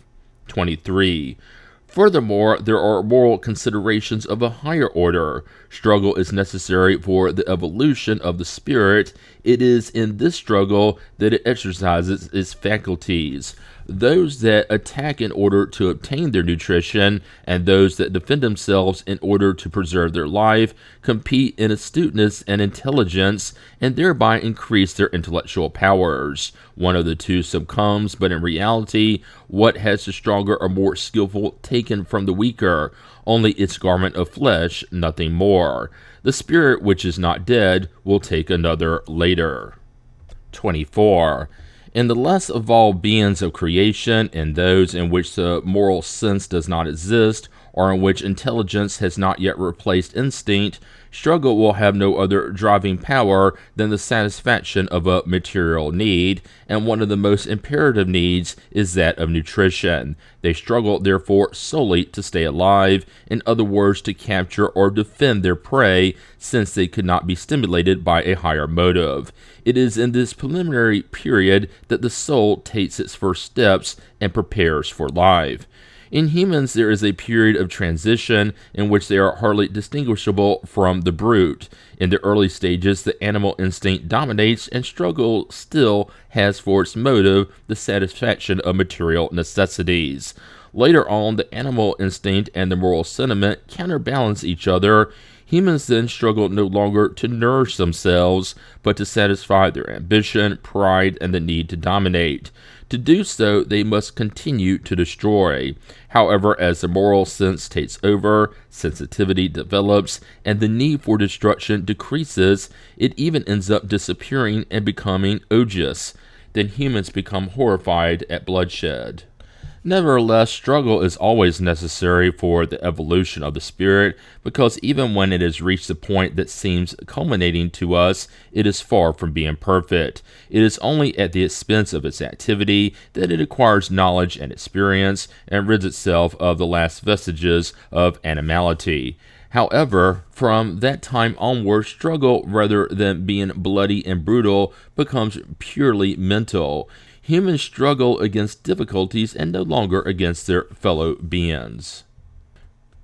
23. Furthermore, there are moral considerations of a higher order. Struggle is necessary for the evolution of the spirit. It is in this struggle that it exercises its faculties. Those that attack in order to obtain their nutrition, and those that defend themselves in order to preserve their life, compete in astuteness and intelligence, and thereby increase their intellectual powers. One of the two succumbs, but in reality, what has the stronger or more skillful taken from the weaker? Only its garment of flesh, nothing more. The spirit which is not dead will take another later. 24. In the less evolved beings of creation, in those in which the moral sense does not exist, or in which intelligence has not yet replaced instinct, struggle will have no other driving power than the satisfaction of a material need, and one of the most imperative needs is that of nutrition. They struggle, therefore, solely to stay alive, in other words, to capture or defend their prey, since they could not be stimulated by a higher motive. It is in this preliminary period that the soul takes its first steps and prepares for life. In humans, there is a period of transition in which they are hardly distinguishable from the brute. In the early stages, the animal instinct dominates, and struggle still has for its motive the satisfaction of material necessities. Later on, the animal instinct and the moral sentiment counterbalance each other. Humans then struggle no longer to nourish themselves, but to satisfy their ambition, pride, and the need to dominate. To do so, they must continue to destroy. However, as the moral sense takes over, sensitivity develops, and the need for destruction decreases, it even ends up disappearing and becoming odious. Then humans become horrified at bloodshed. Nevertheless, struggle is always necessary for the evolution of the spirit, because even when it has reached the point that seems culminating to us, it is far from being perfect. It is only at the expense of its activity that it acquires knowledge and experience, and rids itself of the last vestiges of animality. However, from that time onward, struggle, rather than being bloody and brutal, becomes purely mental. Humans struggle against difficulties and no longer against their fellow beings.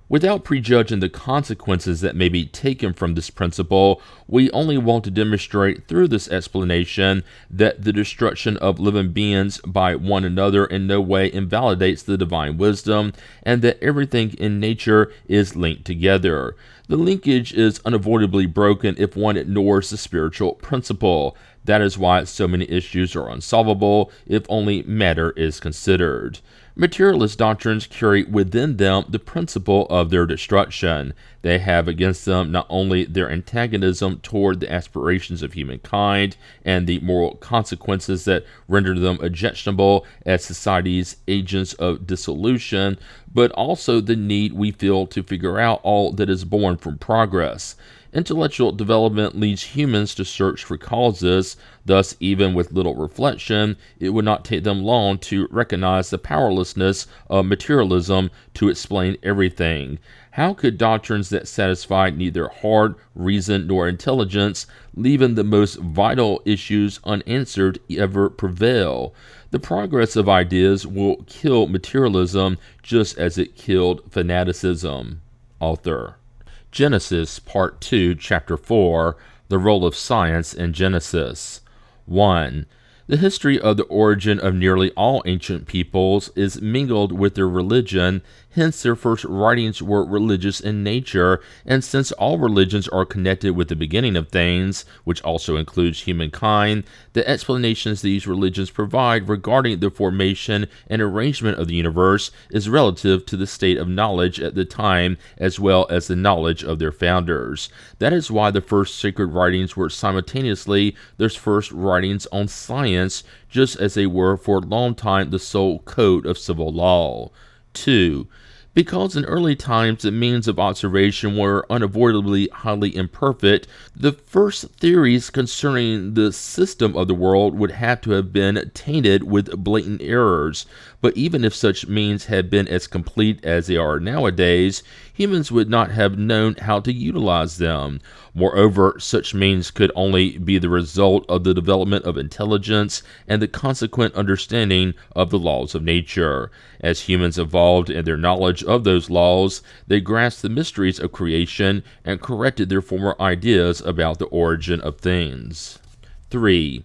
Without prejudging the consequences that may be taken from this principle, we only want to demonstrate through this explanation that the destruction of living beings by one another in no way invalidates the divine wisdom, and that everything in nature is linked together. The linkage is unavoidably broken if one ignores the spiritual principle. That is why so many issues are unsolvable if only matter is considered. Materialist doctrines carry within them the principle of their destruction. They have against them not only their antagonism toward the aspirations of humankind and the moral consequences that render them objectionable as society's agents of dissolution, but also the need we feel to figure out all that is born from progress. Intellectual development leads humans to search for causes. Thus, even with little reflection, it would not take them long to recognize the powerlessness of materialism to explain everything. How could doctrines that satisfy neither heart, reason, nor intelligence, leaving the most vital issues unanswered, ever prevail? The progress of ideas will kill materialism just as it killed fanaticism. Author. Genesis, Part 2, Chapter 4, The Role of Science in Genesis. 1. The history of the origin of nearly all ancient peoples is mingled with their religion, hence their first writings were religious in nature, and since all religions are connected with the beginning of things, which also includes humankind, the explanations these religions provide regarding the formation and arrangement of the universe is relative to the state of knowledge at the time as well as the knowledge of their founders. That is why the first sacred writings were simultaneously their first writings on science, just as they were for a long time the sole code of civil law. 2. Because in early times the means of observation were unavoidably highly imperfect, the first theories concerning the system of the world would have to have been tainted with blatant errors. But even if such means had been as complete as they are nowadays, humans would not have known how to utilize them. Moreover, such means could only be the result of the development of intelligence and the consequent understanding of the laws of nature. As humans evolved in their knowledge of those laws, they grasped the mysteries of creation and corrected their former ideas about the origin of things. 3.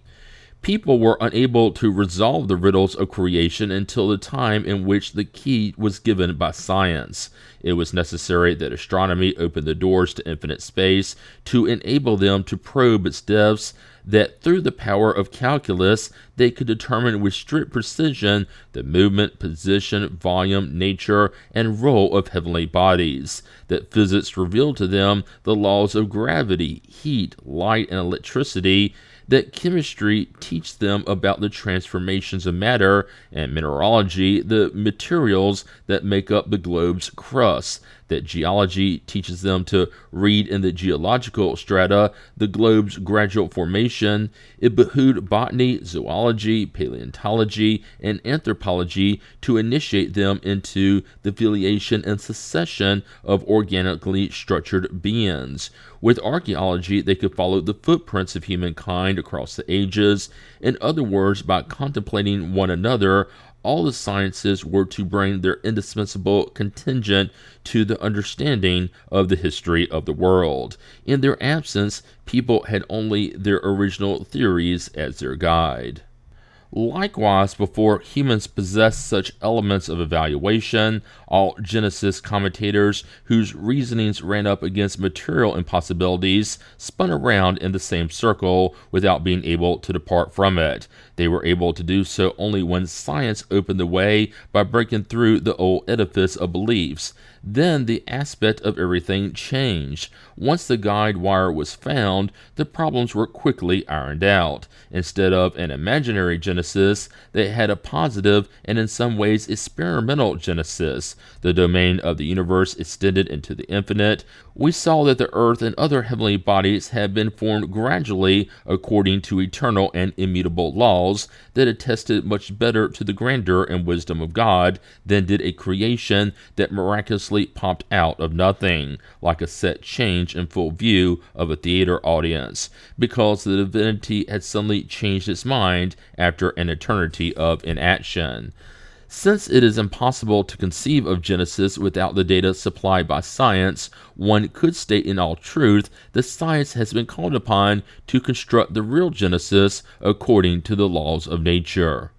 People were unable to resolve the riddles of creation until the time in which the key was given by science. It was necessary that astronomy opened the doors to infinite space to enable them to probe its depths, that through the power of calculus they could determine with strict precision the movement, position, volume, nature, and role of heavenly bodies, that physics revealed to them the laws of gravity, heat, light, and electricity, that chemistry teach them about the transformations of matter, and mineralogy the materials that make up the globe's crust, that geology teaches them to read in the geological strata the globe's gradual formation. It behooved botany, zoology, paleontology, and anthropology to initiate them into the filiation and succession of organically structured beings. With archaeology, they could follow the footprints of humankind across the ages. In other words, by contemplating one another, all the sciences were to bring their indispensable contingent to the understanding of the history of the world. In their absence, people had only their original theories as their guide. Likewise, before humans possessed such elements of evaluation, all Genesis commentators whose reasonings ran up against material impossibilities spun around in the same circle without being able to depart from it. They were able to do so only when science opened the way by breaking through the old edifice of beliefs. Then the aspect of everything changed. Once the guide wire was found, the problems were quickly ironed out. Instead of an imaginary Genesis, they had a positive and in some ways experimental Genesis. The domain of the universe extended into the infinite. We saw that the earth and other heavenly bodies had been formed gradually according to eternal and immutable laws that attested much better to the grandeur and wisdom of God than did a creation that miraculously popped out of nothing, like a set change in full view of a theater audience, because the divinity had suddenly changed its mind after an eternity of inaction. Since it is impossible to conceive of Genesis without the data supplied by science, one could state in all truth that science has been called upon to construct the real Genesis according to the laws of nature.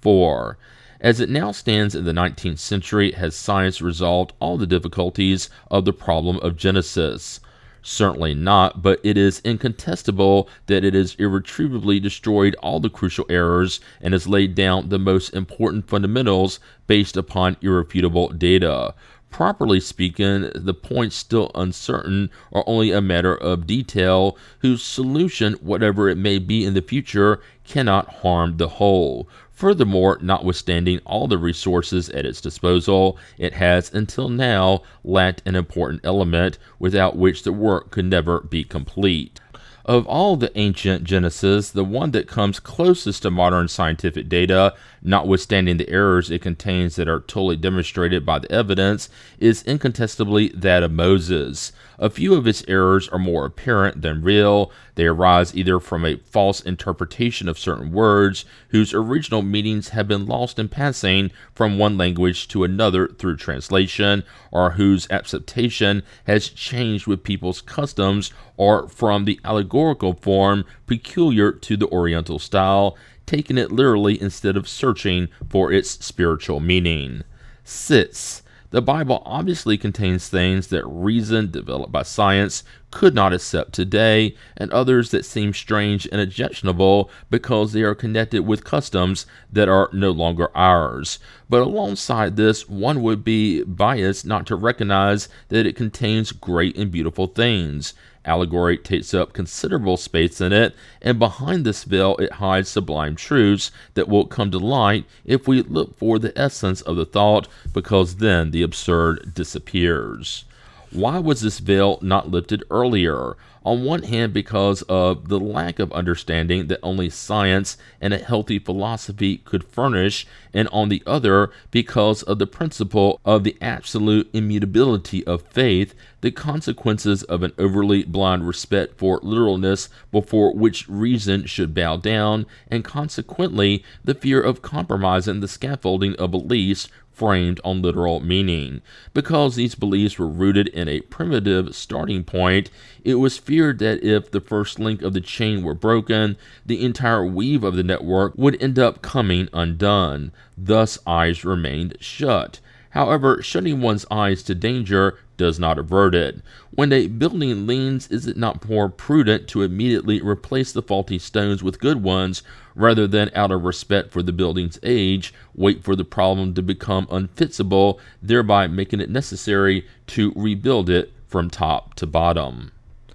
4. As it now stands in the 19th century, has science resolved all the difficulties of the problem of Genesis? Certainly not, but it is incontestable that it has irretrievably destroyed all the crucial errors and has laid down the most important fundamentals based upon irrefutable data. Properly speaking, the points still uncertain are only a matter of detail, whose solution, whatever it may be in the future, cannot harm the whole. Furthermore, notwithstanding all the resources at its disposal, it has until now lacked an important element without which the work could never be complete. Of all the ancient Genesis, the one that comes closest to modern scientific data, notwithstanding the errors it contains that are totally demonstrated by the evidence, is incontestably that of Moses. A few of its errors are more apparent than real. They arise either from a false interpretation of certain words, whose original meanings have been lost in passing from one language to another through translation, or whose acceptation has changed with people's customs, or from the allegorical form peculiar to the Oriental style, taking it literally instead of searching for its spiritual meaning. 6. The Bible obviously contains things that reason developed by science could not accept today, and others that seem strange and objectionable because they are connected with customs that are no longer ours. But alongside this, one would be biased not to recognize that it contains great and beautiful things. Allegory takes up considerable space in it, and behind this veil it hides sublime truths that will come to light if we look for the essence of the thought, because then the absurd disappears. Why was this veil not lifted earlier? On one hand, because of the lack of understanding that only science and a healthy philosophy could furnish, and on the other, because of the principle of the absolute immutability of faith, the consequences of an overly blind respect for literalness before which reason should bow down, and consequently the fear of compromising the scaffolding of beliefs framed on literal meaning. Because these beliefs were rooted in a primitive starting point, it was feared that if the first link of the chain were broken, the entire weave of the network would end up coming undone. Thus, eyes remained shut. However, shutting one's eyes to danger does not avert it. When a building leans, is it not more prudent to immediately replace the faulty stones with good ones, rather than, out of respect for the building's age, wait for the problem to become unfixable, thereby making it necessary to rebuild it from top to bottom?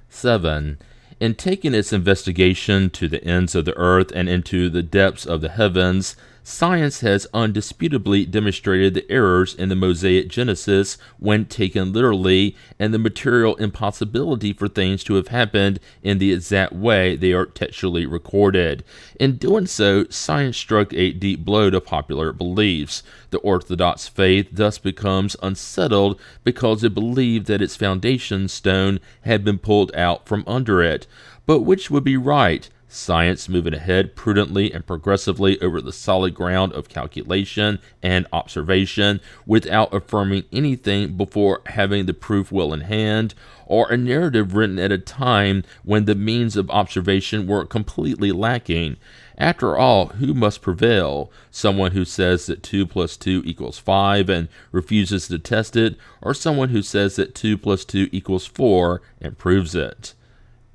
7. In taking its investigation to the ends of the earth and into the depths of the heavens, science has undisputably demonstrated the errors in the Mosaic Genesis when taken literally, and the material impossibility for things to have happened in the exact way they are textually recorded. In doing so, science struck a deep blow to popular beliefs. The Orthodox faith thus becomes unsettled because it believed that its foundation stone had been pulled out from under it. But which would be right? Science moving ahead prudently and progressively over the solid ground of calculation and observation without affirming anything before having the proof well in hand, or a narrative written at a time when the means of observation were completely lacking? After all, who must prevail? Someone who says that 2 plus 2 equals 5 and refuses to test it, or someone who says that 2 plus 2 equals 4 and proves it?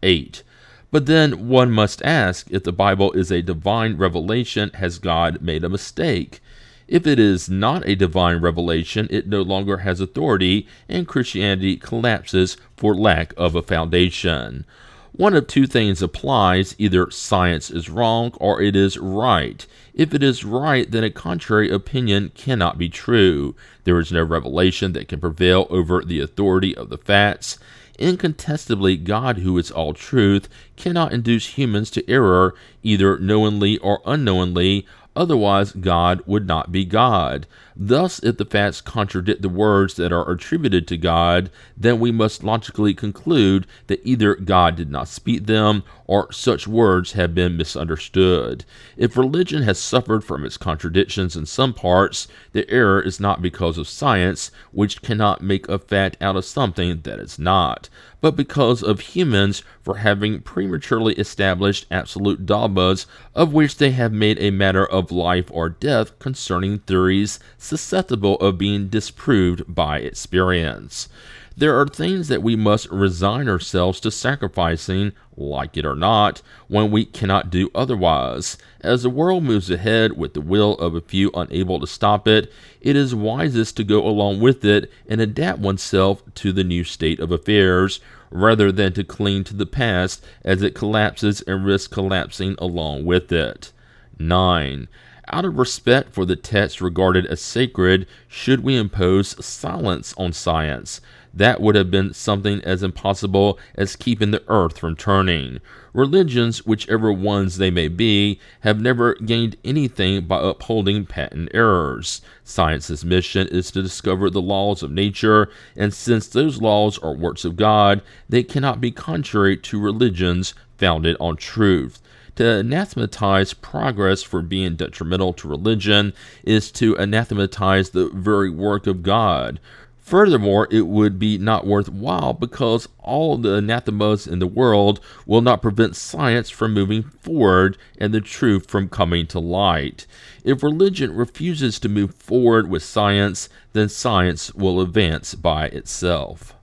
8. But then one must ask, if the Bible is a divine revelation, has God made a mistake? If it is not a divine revelation, it no longer has authority, and Christianity collapses for lack of a foundation. One of two things applies: either science is wrong or it is right. If it is right, then a contrary opinion cannot be true. There is no revelation that can prevail over the authority of the facts. Incontestably, God, who is all truth, cannot induce humans to error, either knowingly or unknowingly, otherwise God would not be God. Thus, if the facts contradict the words that are attributed to God, then we must logically conclude that either God did not speak them, or such words have been misunderstood. If religion has suffered from its contradictions in some parts, the error is not because of science, which cannot make a fact out of something that is not, but because of humans for having prematurely established absolute dogmas of which they have made a matter of life or death concerning theories susceptible of being disproved by experience. There are things that we must resign ourselves to sacrificing, like it or not, when we cannot do otherwise. As the world moves ahead with the will of a few unable to stop it, it is wisest to go along with it and adapt oneself to the new state of affairs, rather than to cling to the past as it collapses and risk collapsing along with it. 9. Out of respect for the text regarded as sacred, should we impose silence on science? That would have been something as impossible as keeping the earth from turning. Religions, whichever ones they may be, have never gained anything by upholding patent errors. Science's mission is to discover the laws of nature, and since those laws are works of God, they cannot be contrary to religions founded on truth. To anathematize progress for being detrimental to religion is to anathematize the very work of God. Furthermore, it would be not worthwhile because all the anathemas in the world will not prevent science from moving forward and the truth from coming to light. If religion refuses to move forward with science, then science will advance by itself.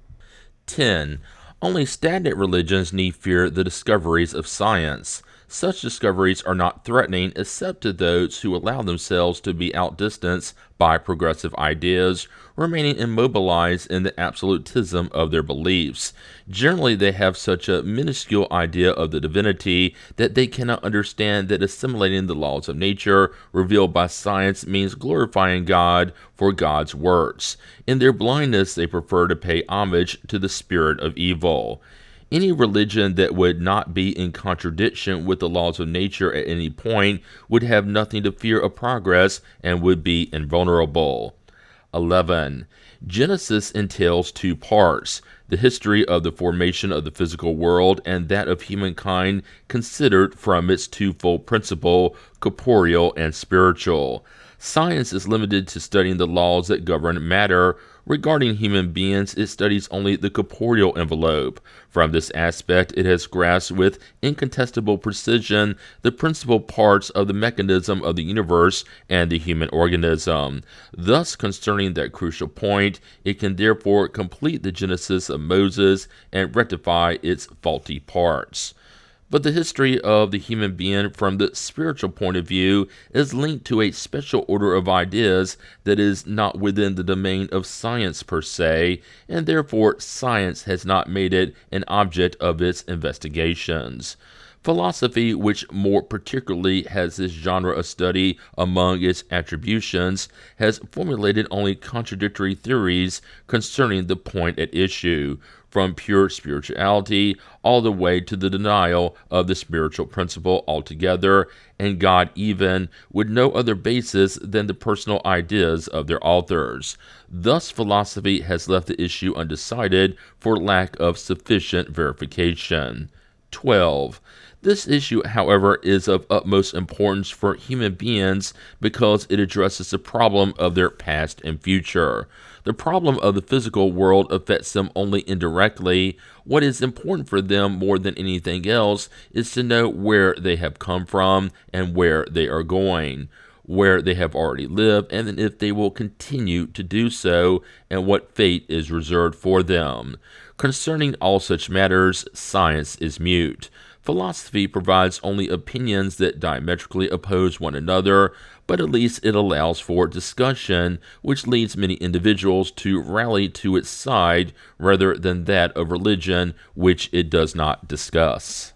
10. Only stagnant religions need fear the discoveries of science. Such discoveries are not threatening except to those who allow themselves to be outdistanced by progressive ideas, remaining immobilized in the absolutism of their beliefs. Generally, they have such a minuscule idea of the divinity that they cannot understand that assimilating the laws of nature revealed by science means glorifying God for God's works. In their blindness, they prefer to pay homage to the spirit of evil. Any religion that would not be in contradiction with the laws of nature at any point would have nothing to fear of progress and would be invulnerable. 11. Genesis entails two parts: the history of the formation of the physical world and that of humankind considered from its twofold principle, corporeal and spiritual. Science is limited to studying the laws that govern matter. Regarding human beings, it studies only the corporeal envelope. From this aspect, it has grasped with incontestable precision the principal parts of the mechanism of the universe and the human organism. Thus, concerning that crucial point, it can therefore complete the Genesis of Moses and rectify its faulty parts. But the history of the human being from the spiritual point of view is linked to a special order of ideas that is not within the domain of science per se, and therefore science has not made it an object of its investigations. Philosophy, which more particularly has this genre of study among its attributions, has formulated only contradictory theories concerning the point at issue, from pure spirituality all the way to the denial of the spiritual principle altogether, and God even, with no other basis than the personal ideas of their authors. Thus, philosophy has left the issue undecided for lack of sufficient verification. 12. This issue, however, is of utmost importance for human beings because it addresses the problem of their past and future. The problem of the physical world affects them only indirectly. What is important for them more than anything else is to know where they have come from and where they are going, where they have already lived, and if they will continue to do so, and what fate is reserved for them. Concerning all such matters, science is mute. Philosophy provides only opinions that diametrically oppose one another, but at least it allows for discussion, which leads many individuals to rally to its side rather than that of religion, which it does not discuss.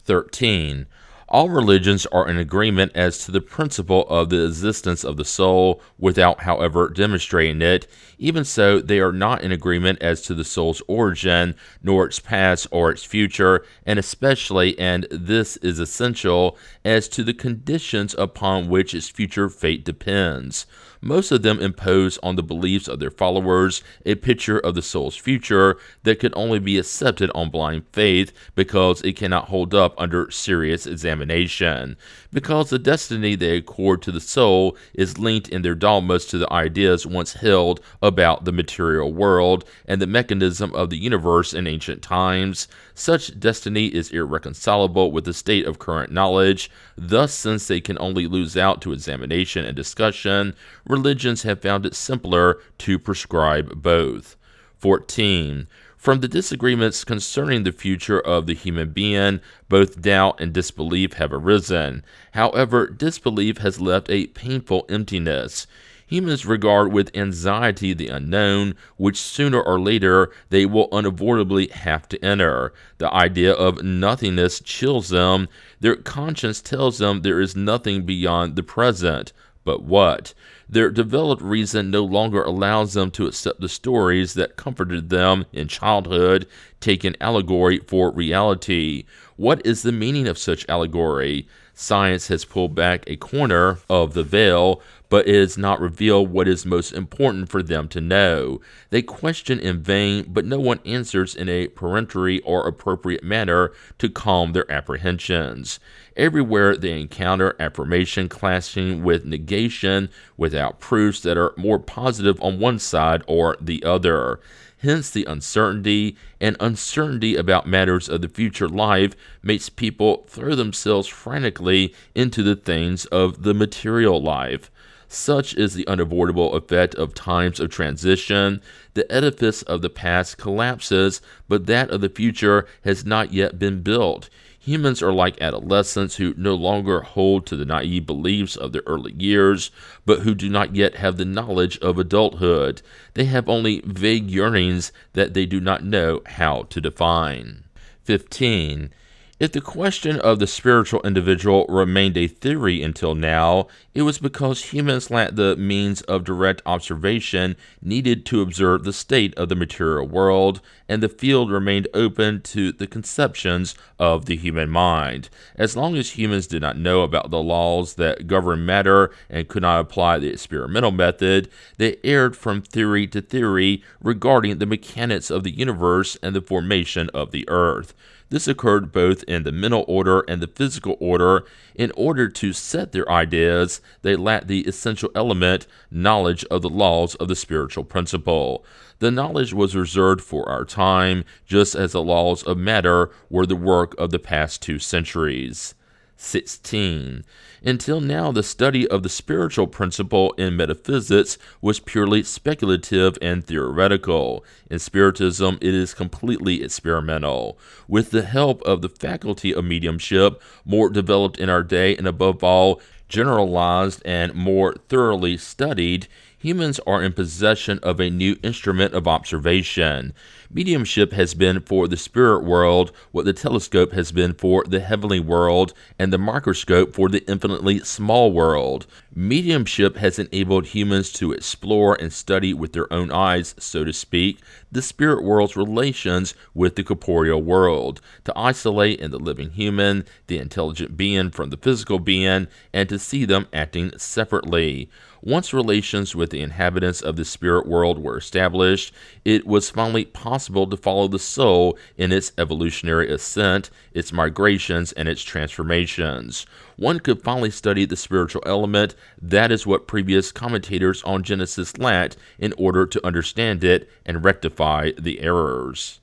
13. All religions are in agreement as to the principle of the existence of the soul, without, however, demonstrating it. Even so, they are not in agreement as to the soul's origin, nor its past or its future, and especially, and this is essential, as to the conditions upon which its future fate depends. Most of them impose on the beliefs of their followers a picture of the soul's future that could only be accepted on blind faith because it cannot hold up under serious examination. Because the destiny they accord to the soul is linked in their dogmas to the ideas once held about the material world and the mechanism of the universe in ancient times, such destiny is irreconcilable with the state of current knowledge. Thus, since they can only lose out to examination and discussion, religions have found it simpler to prescribe both. 14. From the disagreements concerning the future of the human being, both doubt and disbelief have arisen. However, disbelief has left a painful emptiness. Humans regard with anxiety the unknown, which sooner or later they will unavoidably have to enter. The idea of nothingness chills them. Their conscience tells them there is nothing beyond the present. But what? Their developed reason no longer allows them to accept the stories that comforted them in childhood, taking allegory for reality. What is the meaning of such allegory? Science has pulled back a corner of the veil, but it has not revealed what is most important for them to know. They question in vain, but no one answers in a peremptory or appropriate manner to calm their apprehensions. Everywhere they encounter affirmation clashing with negation without proofs that are more positive on one side or the other. Hence the uncertainty, and uncertainty about matters of the future life makes people throw themselves frantically into the things of the material life. Such is the unavoidable effect of times of transition. The edifice of the past collapses, but that of the future has not yet been built. Humans are like adolescents who no longer hold to the naive beliefs of their early years, but who do not yet have the knowledge of adulthood. They have only vague yearnings that they do not know how to define. 15. If the question of the spiritual individual remained a theory until now, it was because humans lacked the means of direct observation needed to observe the state of the material world, and the field remained open to the conceptions of the human mind. As long as humans did not know about the laws that govern matter and could not apply the experimental method, they erred from theory to theory regarding the mechanics of the universe and the formation of the earth. This occurred both in the mental order and the physical order. In order to set their ideas, they lacked the essential element, knowledge of the laws of the spiritual principle. The knowledge was reserved for our time, just as the laws of matter were the work of the past 2 centuries. 16. Until now, the study of the spiritual principle in metaphysics was purely speculative and theoretical. In Spiritism, it is completely experimental. With the help of the faculty of mediumship, more developed in our day and above all, generalized and more thoroughly studied, humans are in possession of a new instrument of observation. Mediumship has been for the spirit world what the telescope has been for the heavenly world and the microscope for the infinitely small world. Mediumship has enabled humans to explore and study with their own eyes, so to speak, the spirit world's relations with the corporeal world, to isolate in the living human the intelligent being from the physical being, and to see them acting separately. Once relations with the inhabitants of the spirit world were established, it was finally possible to follow the soul in its evolutionary ascent, its migrations, and its transformations. One could finally study the spiritual element. That is what previous commentators on Genesis lacked in order to understand it and rectify the errors.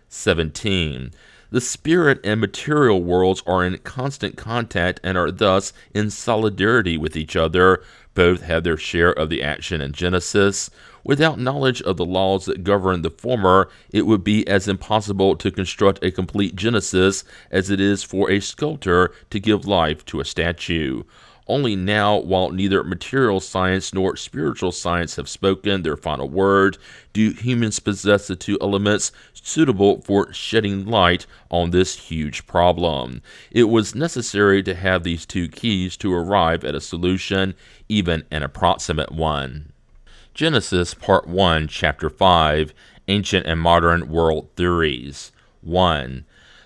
17. The spirit and material worlds are in constant contact and are thus in solidarity with each other. Both have their share of the action in Genesis. Without knowledge of the laws that govern the former, it would be as impossible to construct a complete Genesis as it is for a sculptor to give life to a statue. Only now, while neither material science nor spiritual science have spoken their final word, do humans possess the 2 elements suitable for shedding light on this huge problem. It was necessary to have these 2 keys to arrive at a solution, even an approximate one. Genesis Part 1, Chapter 5, Ancient and Modern World Theories. 1.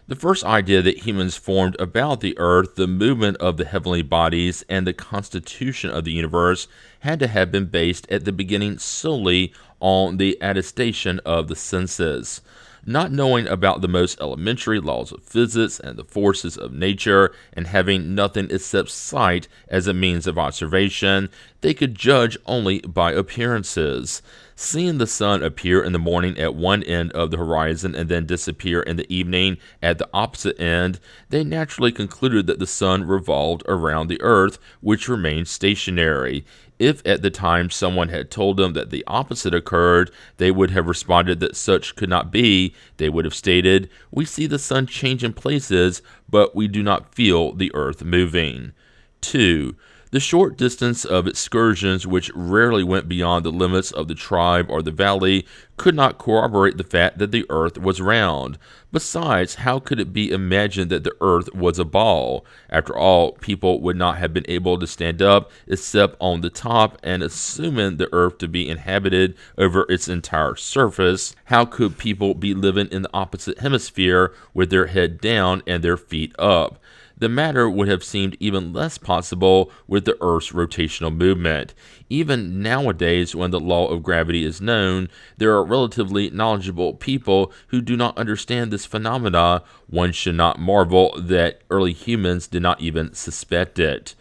The first idea that humans formed about the earth, the movement of the heavenly bodies, and the constitution of the universe had to have been based at the beginning solely on the attestation of the senses. Not knowing about the most elementary laws of physics and the forces of nature, and having nothing except sight as a means of observation, they could judge only by appearances. Seeing the sun appear in the morning at one end of the horizon and then disappear in the evening at the opposite end, they naturally concluded that the sun revolved around the earth, which remained stationary. If at the time someone had told them that the opposite occurred, they would have responded that such could not be. They would have stated, "We see the sun change in places, but we do not feel the earth moving." 2. The short distance of excursions, which rarely went beyond the limits of the tribe or the valley, could not corroborate the fact that the earth was round. Besides, how could it be imagined that the earth was a ball? After all, people would not have been able to stand up except on the top, and assuming the earth to be inhabited over its entire surface, how could people be living in the opposite hemisphere with their head down and their feet up? The matter would have seemed even less possible with the Earth's rotational movement. Even nowadays, when the law of gravity is known, there are relatively knowledgeable people who do not understand this phenomena. One should not marvel that early humans did not even suspect it.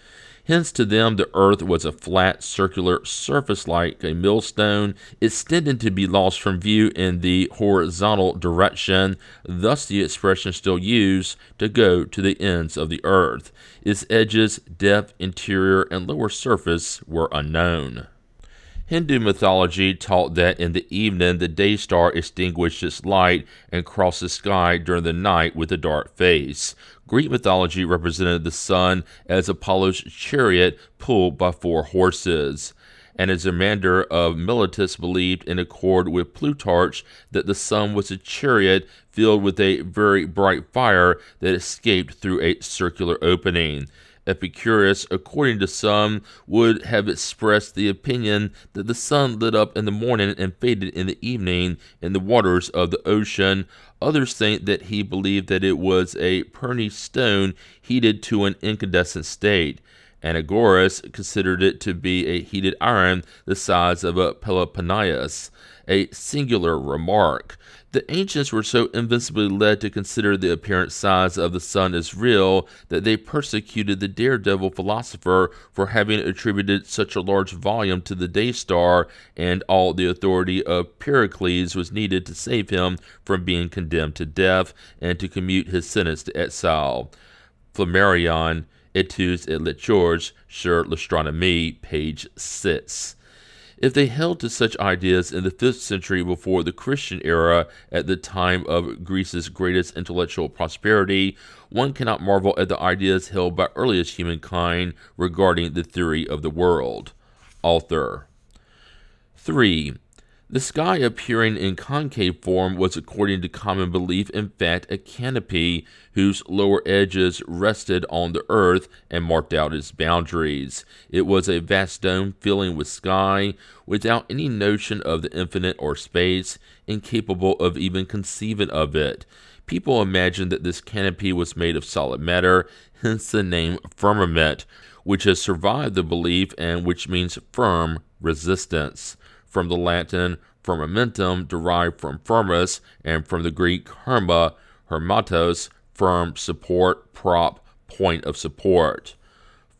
Hence, to them, the earth was a flat, circular surface like a millstone, extended to be lost from view in the horizontal direction, thus the expression still used, to go to the ends of the earth. Its edges, depth, interior, and lower surface were unknown. Hindu mythology taught that in the evening the day star extinguished its light and crossed the sky during the night with a dark face. Greek mythology represented the sun as Apollo's chariot pulled by 4 horses. Anaximander of Miletus believed, in accord with Plutarch, that the sun was a chariot filled with a very bright fire that escaped through a circular opening. Epicurus, according to some, would have expressed the opinion that the sun lit up in the morning and faded in the evening in the waters of the ocean. Others think that he believed that it was a Perny stone heated to an incandescent state. Anaxagoras considered it to be a heated iron the size of a Peloponnese, a singular remark. The ancients were so invincibly led to consider the apparent size of the sun as real that they persecuted the daredevil philosopher for having attributed such a large volume to the day star, and all the authority of Pericles was needed to save him from being condemned to death and to commute his sentence to exile. Flammarion, Etudes et Lectures sur l'Astronomie, page 6. If they held to such ideas in the 5th century before the Christian era, at the time of Greece's greatest intellectual prosperity, one cannot marvel at the ideas held by earliest humankind regarding the theory of the world. Author. 3. The sky appearing in concave form was, according to common belief, in fact a canopy whose lower edges rested on the earth and marked out its boundaries. It was a vast dome filling with sky, without any notion of the infinite or space, incapable of even conceiving of it. People imagined that this canopy was made of solid matter, hence the name firmament, which has survived the belief and which means firm resistance. From the Latin firmamentum, derived from firmus, and from the Greek herma, hermatos, firm, support, prop, point of support.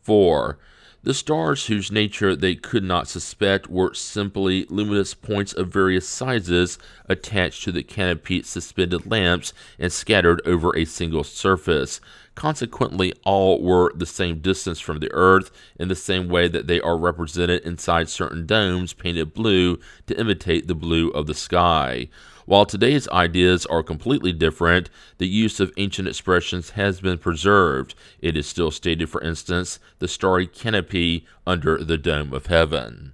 4. The stars, whose nature they could not suspect, were simply luminous points of various sizes attached to the canopied suspended lamps and scattered over a single surface. Consequently, all were the same distance from the earth, in the same way that they are represented inside certain domes painted blue to imitate the blue of the sky. While today's ideas are completely different, the use of ancient expressions has been preserved. It is still stated, for instance, the starry canopy under the dome of heaven.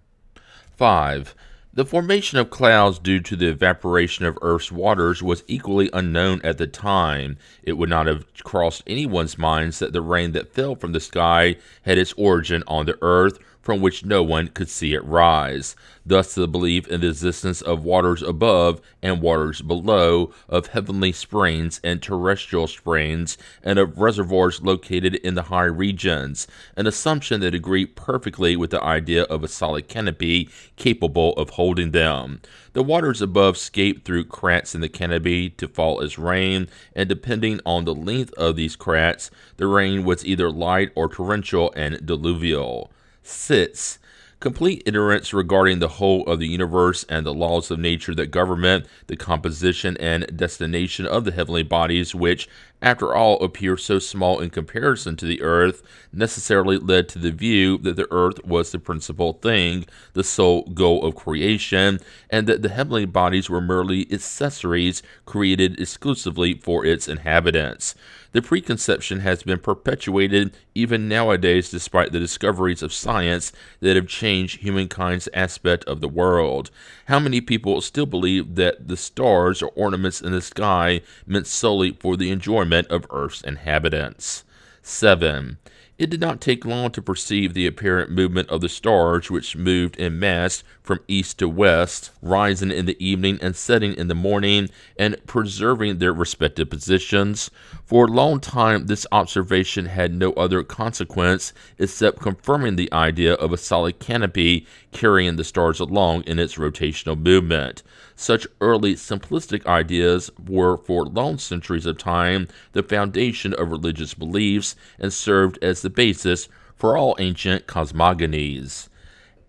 5. The formation of clouds due to the evaporation of Earth's waters was equally unknown at the time. It would not have crossed anyone's minds that the rain that fell from the sky had its origin on the earth, from which no one could see it rise. Thus the belief in the existence of waters above and waters below, of heavenly springs and terrestrial springs, and of reservoirs located in the high regions, an assumption that agreed perfectly with the idea of a solid canopy capable of holding them. The waters above escaped through cracks in the canopy to fall as rain, and depending on the length of these cracks, the rain was either light or torrential and diluvial. 6. Complete ignorance regarding the whole of the universe and the laws of nature that govern the composition and destination of the heavenly bodies, which, after all, appear so small in comparison to the earth, necessarily led to the view that the earth was the principal thing, the sole goal of creation, and that the heavenly bodies were merely accessories created exclusively for its inhabitants. The preconception has been perpetuated even nowadays, despite the discoveries of science that have changed humankind's aspect of the world. How many people still believe that the stars or ornaments in the sky meant solely for the enjoyment of Earth's inhabitants? 7. It did not take long to perceive the apparent movement of the stars, which moved en masse from east to west, rising in the evening and setting in the morning, and preserving their respective positions. For a long time, this observation had no other consequence except confirming the idea of a solid canopy carrying the stars along in its rotational movement. Such early simplistic ideas were for long centuries of time the foundation of religious beliefs and served as the basis for all ancient cosmogonies.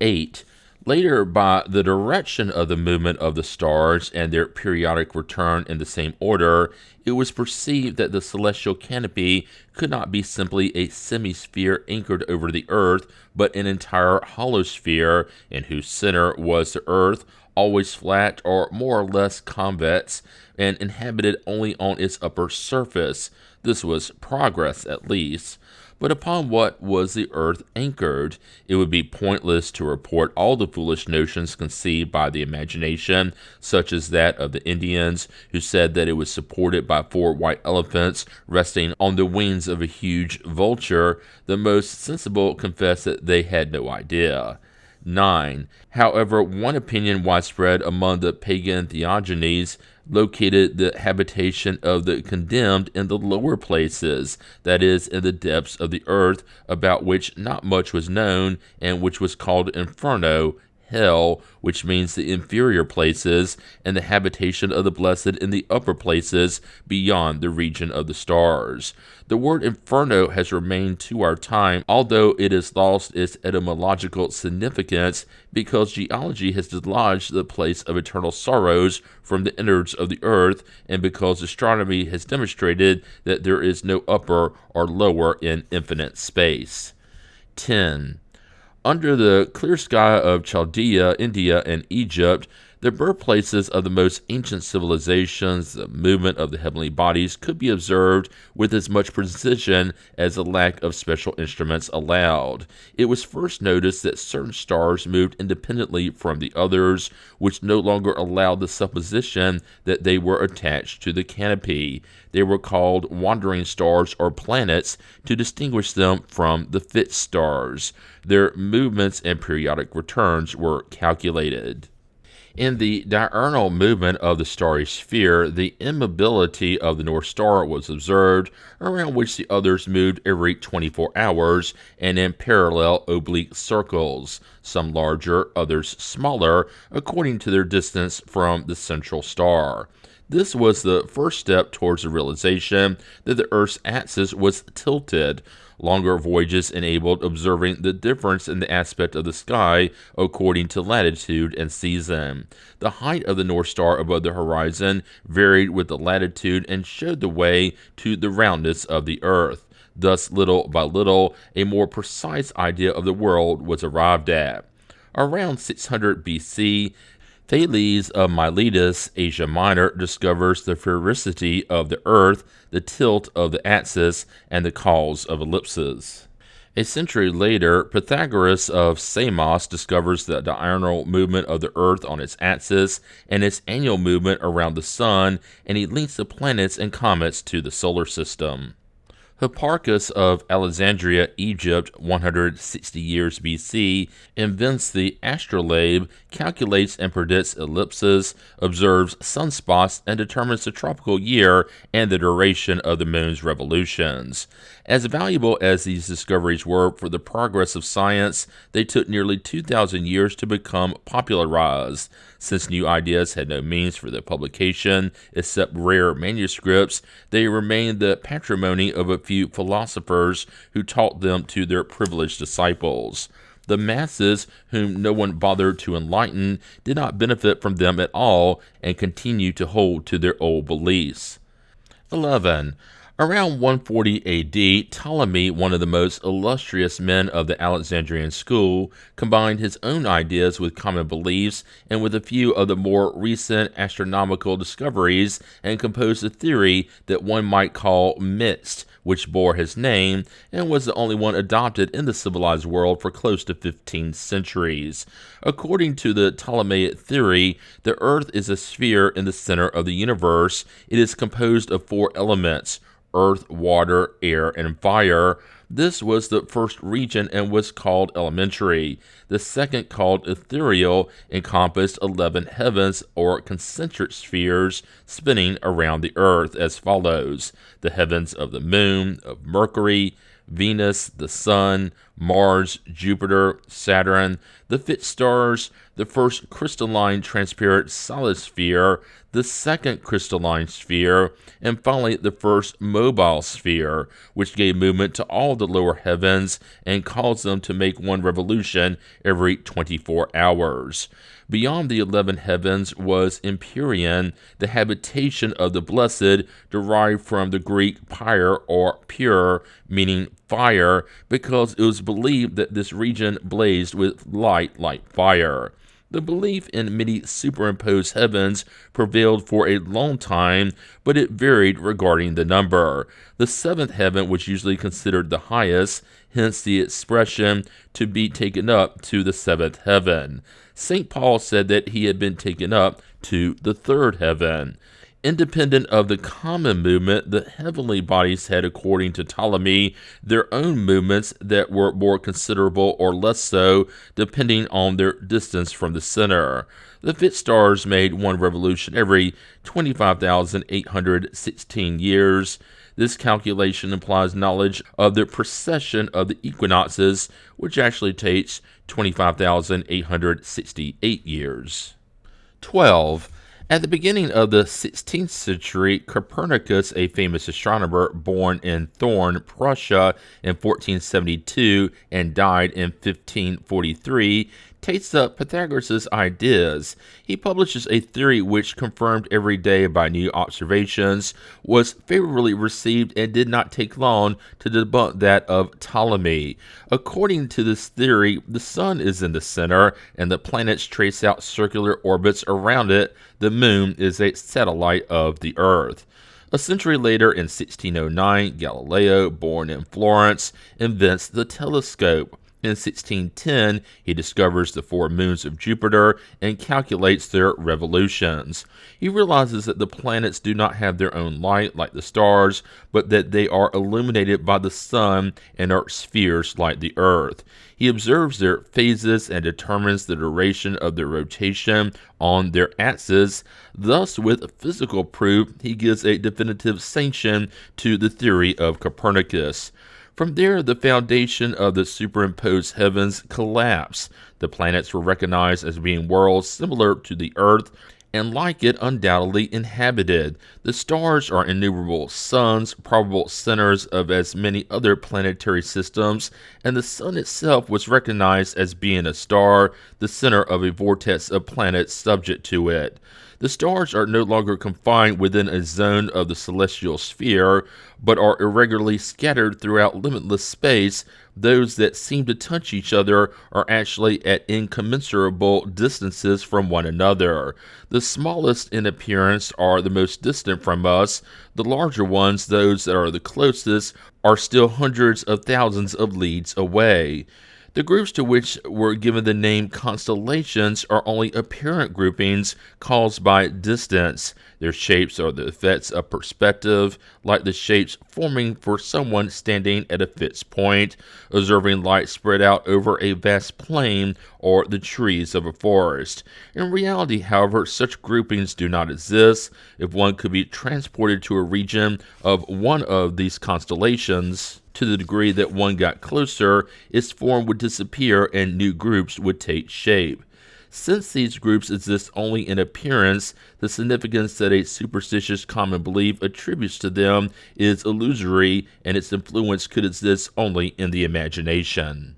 8. Later, by the direction of the movement of the stars and their periodic return in the same order, it was perceived that the celestial canopy could not be simply a semisphere anchored over the earth, but an entire hollow sphere, in whose center was the earth, always flat or more or less convex, and inhabited only on its upper surface. This was progress, at least. But upon what was the earth anchored? It would be pointless to report all the foolish notions conceived by the imagination, such as that of the Indians, who said that it was supported by 4 white elephants resting on the wings of a huge vulture. The most sensible confessed that they had no idea. 9. However, one opinion widespread among the pagan theogonies located the habitation of the condemned in the lower places, that is, in the depths of the earth, about which not much was known, and which was called Inferno, hell, which means the inferior places, and the habitation of the blessed in the upper places, beyond the region of the stars. The word inferno has remained to our time, although it has lost its etymological significance, because geology has dislodged the place of eternal sorrows from the innards of the earth, and because astronomy has demonstrated that there is no upper or lower in infinite space. 10. Under the clear sky of Chaldea, India, and Egypt, the birthplaces of the most ancient civilizations, the movement of the heavenly bodies could be observed with as much precision as the lack of special instruments allowed. It was first noticed that certain stars moved independently from the others, which no longer allowed the supposition that they were attached to the canopy. They were called wandering stars or planets to distinguish them from the fixed stars. Their movements and periodic returns were calculated. In the diurnal movement of the starry sphere, the immobility of the North Star was observed, around which the others moved every 24 hours and in parallel oblique circles, some larger, others smaller, according to their distance from the central star. This was the first step towards the realization that the Earth's axis was tilted. Longer voyages enabled observing the difference in the aspect of the sky according to latitude and season. The height of the North Star above the horizon varied with the latitude and showed the way to the roundness of the Earth. Thus, little by little, a more precise idea of the world was arrived at. Around 600 BC, Thales of Miletus, Asia Minor, discovers the sphericity of the Earth, the tilt of the axis, and the cause of ellipses. A century later, Pythagoras of Samos discovers the diurnal movement of the Earth on its axis and its annual movement around the Sun, and he links the planets and comets to the solar system. Hipparchus of Alexandria, Egypt, 160 years BC, invents the astrolabe, calculates and predicts ellipses, observes sunspots, and determines the tropical year and the duration of the moon's revolutions. As valuable as these discoveries were for the progress of science, they took nearly 2,000 years to become popularized. Since new ideas had no means for their publication, except rare manuscripts, they remained the patrimony of a few philosophers who taught them to their privileged disciples. The masses, whom no one bothered to enlighten, did not benefit from them at all and continued to hold to their old beliefs. 11. Around 140 A.D., Ptolemy, one of the most illustrious men of the Alexandrian school, combined his own ideas with common beliefs and with a few of the more recent astronomical discoveries, and composed a theory that one might call mixed, which bore his name and was the only one adopted in the civilized world for close to 15 centuries. According to the Ptolemaic theory, the Earth is a sphere in the center of the universe. It is composed of 4 elements: earth, water, air, and fire. This was the first region and was called elementary. The second, called ethereal, encompassed 11 heavens or concentric spheres spinning around the earth as follows: the heavens of the moon, of Mercury, Venus, the sun, Mars, Jupiter, Saturn, the fixed stars, the first crystalline transparent solid sphere, the second crystalline sphere, and finally the first mobile sphere, which gave movement to all the lower heavens and caused them to make one revolution every 24 hours. Beyond the 11 heavens was Empyrean, the habitation of the blessed, derived from the Greek pyre or pure, meaning fire, because it was believed that this region blazed with light like fire. The belief in many superimposed heavens prevailed for a long time, but it varied regarding the number. The seventh heaven was usually considered the highest, hence the expression to be taken up to the seventh heaven. St. Paul said that he had been taken up to the third heaven. Independent of the common movement, the heavenly bodies had, according to Ptolemy, their own movements that were more considerable or less so, depending on their distance from the center. The fixed stars made one revolution every 25,816 years. This calculation implies knowledge of the precession of the equinoxes, which actually takes 25,868 years. 12. At the beginning of the 16th century, Copernicus, a famous astronomer born in Thorn, Prussia in 1472 and died in 1543, takes up Pythagoras' ideas. He publishes a theory which, confirmed every day by new observations, was favorably received and did not take long to debunk that of Ptolemy. According to this theory, the sun is in the center and the planets trace out circular orbits around it. The moon is a satellite of the earth. A century later, in 1609, Galileo, born in Florence, invents the telescope. In 1610, he discovers the four moons of Jupiter and calculates their revolutions. He realizes that the planets do not have their own light like the stars, but that they are illuminated by the sun and are spheres like the earth. He observes their phases and determines the duration of their rotation on their axis. Thus, with physical proof, he gives a definitive sanction to the theory of Copernicus. From there, the foundation of the superimposed heavens collapsed. The planets were recognized as being worlds similar to the Earth, and like it, undoubtedly inhabited. The stars are innumerable suns, probable centers of as many other planetary systems, and the sun itself was recognized as being a star, the center of a vortex of planets subject to it. The stars are no longer confined within a zone of the celestial sphere, but are irregularly scattered throughout limitless space. Those that seem to touch each other are actually at incommensurable distances from one another. The smallest in appearance are the most distant from us. The larger ones, those that are the closest, are still hundreds of thousands of leagues away. The groups to which were given the name constellations are only apparent groupings caused by distance. Their shapes are the effects of perspective, like the shapes forming for someone standing at a fixed point, observing light spread out over a vast plain, or the trees of a forest. In reality, however, such groupings do not exist. If one could be transported to a region of one of these constellations, to the degree that one got closer, its form would disappear and new groups would take shape. Since these groups exist only in appearance, the significance that a superstitious common belief attributes to them is illusory, and its influence could exist only in the imagination.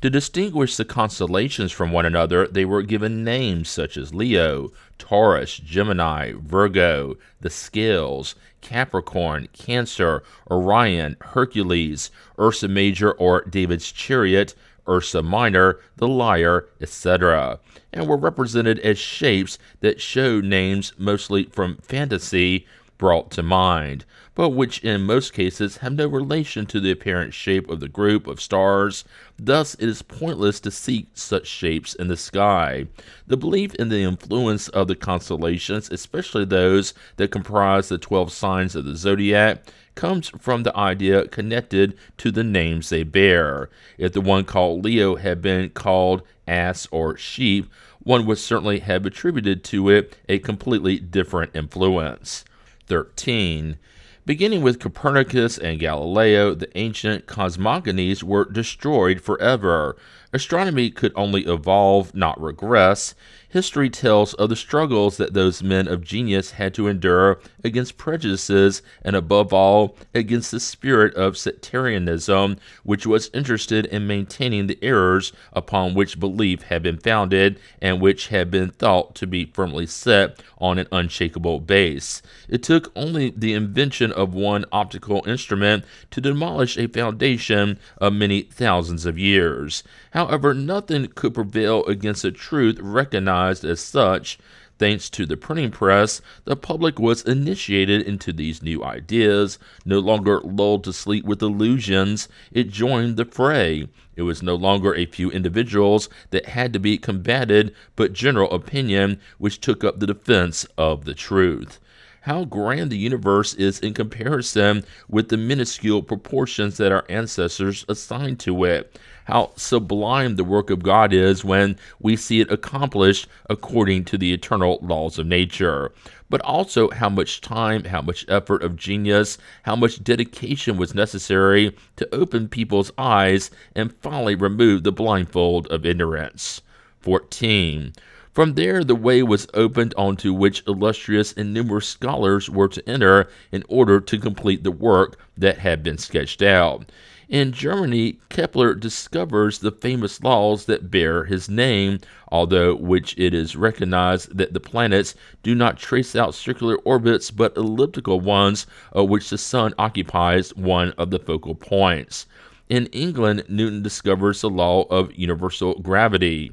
To distinguish the constellations from one another, they were given names such as Leo, Taurus, Gemini, Virgo, the Scales, Capricorn, Cancer, Orion, Hercules, Ursa Major or David's Chariot, Ursa Minor, the Lyre, etc., and were represented as shapes that show names mostly from fantasy brought to mind, but which in most cases have no relation to the apparent shape of the group of stars. Thus, it is pointless to seek such shapes in the sky. The belief in the influence of the constellations, especially those that comprise the 12 signs of the zodiac, comes from the idea connected to the names they bear. If the one called Leo had been called ass or sheep, one would certainly have attributed to it a completely different influence. 13. Beginning with Copernicus and Galileo, the ancient cosmogonies were destroyed forever. Astronomy could only evolve, not regress. History tells of the struggles that those men of genius had to endure against prejudices and, above all, against the spirit of sectarianism, which was interested in maintaining the errors upon which belief had been founded and which had been thought to be firmly set on an unshakable base. It took only the invention of one optical instrument to demolish a foundation of many thousands of years. However, nothing could prevail against the truth recognized as such. Thanks to the printing press, the public was initiated into these new ideas. No longer lulled to sleep with illusions, it joined the fray. It was no longer a few individuals that had to be combated, but general opinion which took up the defense of the truth. How grand the universe is in comparison with the minuscule proportions that our ancestors assigned to it. How sublime the work of God is when we see it accomplished according to the eternal laws of nature. But also how much time, how much effort of genius, how much dedication was necessary to open people's eyes and finally remove the blindfold of ignorance. 14. From there, the way was opened onto which illustrious and numerous scholars were to enter in order to complete the work that had been sketched out. In Germany, Kepler discovers the famous laws that bear his name, although which it is recognized that the planets do not trace out circular orbits but elliptical ones, of which the sun occupies one of the focal points. In England, Newton discovers the law of universal gravity.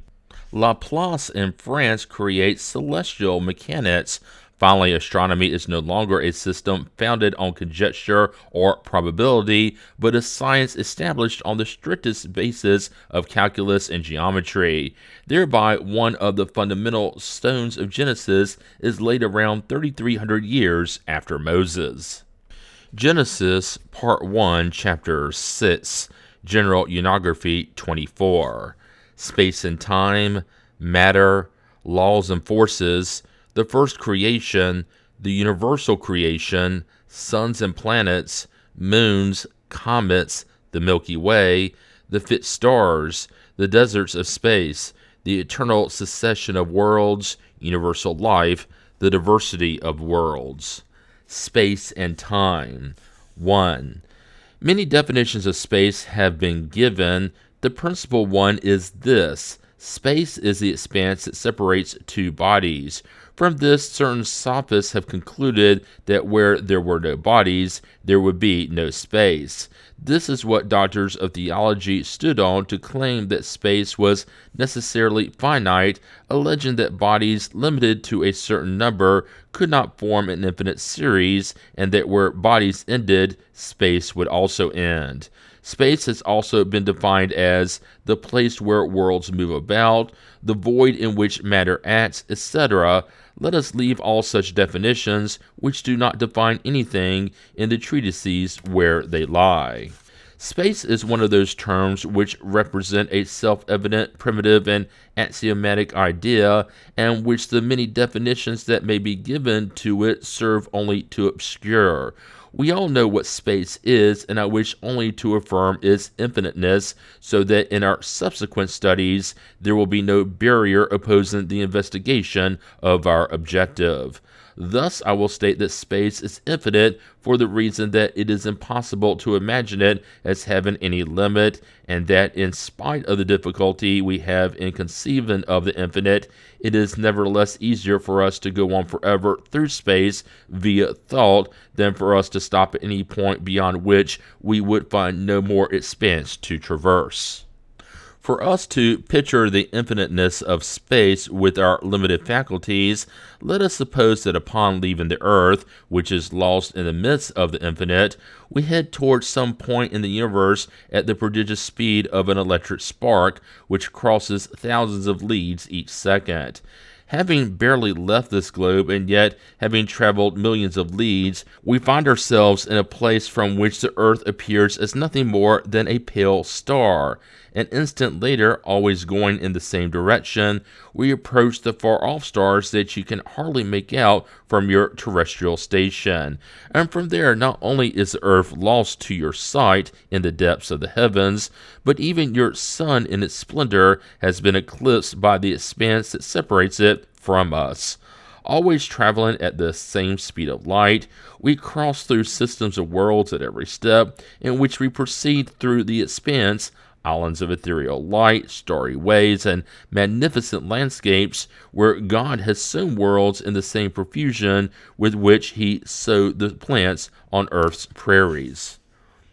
Laplace in France creates celestial mechanics. Finally, astronomy is no longer a system founded on conjecture or probability, but a science established on the strictest basis of calculus and geometry. Thereby, one of the fundamental stones of Genesis is laid around 3,300 years after Moses. Genesis, Part 1, Chapter 6, General Uranography 24. Space and time, matter, laws and forces, the first creation, the universal creation, suns and planets, moons, comets, the Milky Way, the fit stars, the deserts of space, the eternal succession of worlds, universal life, the diversity of worlds. Space and time. 1. Many definitions of space have been given. The principal one is this: space is the expanse that separates two bodies. From this, certain sophists have concluded that where there were no bodies, there would be no space. This is what doctors of theology stood on to claim that space was necessarily finite, alleging that bodies limited to a certain number could not form an infinite series, and that where bodies ended, space would also end. Space has also been defined as the place where worlds move about, the void in which matter acts, etc. Let us leave all such definitions, which do not define anything, in the treatises where they lie. Space is one of those terms which represent a self-evident, primitive, and axiomatic idea, and which the many definitions that may be given to it serve only to obscure. We all know what space is, and I wish only to affirm its infiniteness, so that in our subsequent studies there will be no barrier opposing the investigation of our objective. Thus, I will state that space is infinite for the reason that it is impossible to imagine it as having any limit, and that in spite of the difficulty we have in conceiving of the infinite, it is nevertheless easier for us to go on forever through space via thought than for us to stop at any point beyond which we would find no more expanse to traverse. For us to picture the infiniteness of space with our limited faculties, let us suppose that upon leaving the earth, which is lost in the midst of the infinite, we head towards some point in the universe at the prodigious speed of an electric spark, which crosses thousands of leagues each second. Having barely left this globe, and yet having traveled millions of leagues, we find ourselves in a place from which the earth appears as nothing more than a pale star. An instant later, always going in the same direction, we approach the far-off stars that you can hardly make out from your terrestrial station. And from there, not only is the earth lost to your sight in the depths of the heavens, but even your sun in its splendor has been eclipsed by the expanse that separates it from us. Always traveling at the same speed of light, we cross through systems of worlds at every step, in which we proceed through the expanse, islands of ethereal light, starry ways, and magnificent landscapes, where God has sown worlds in the same profusion with which He sowed the plants on earth's prairies.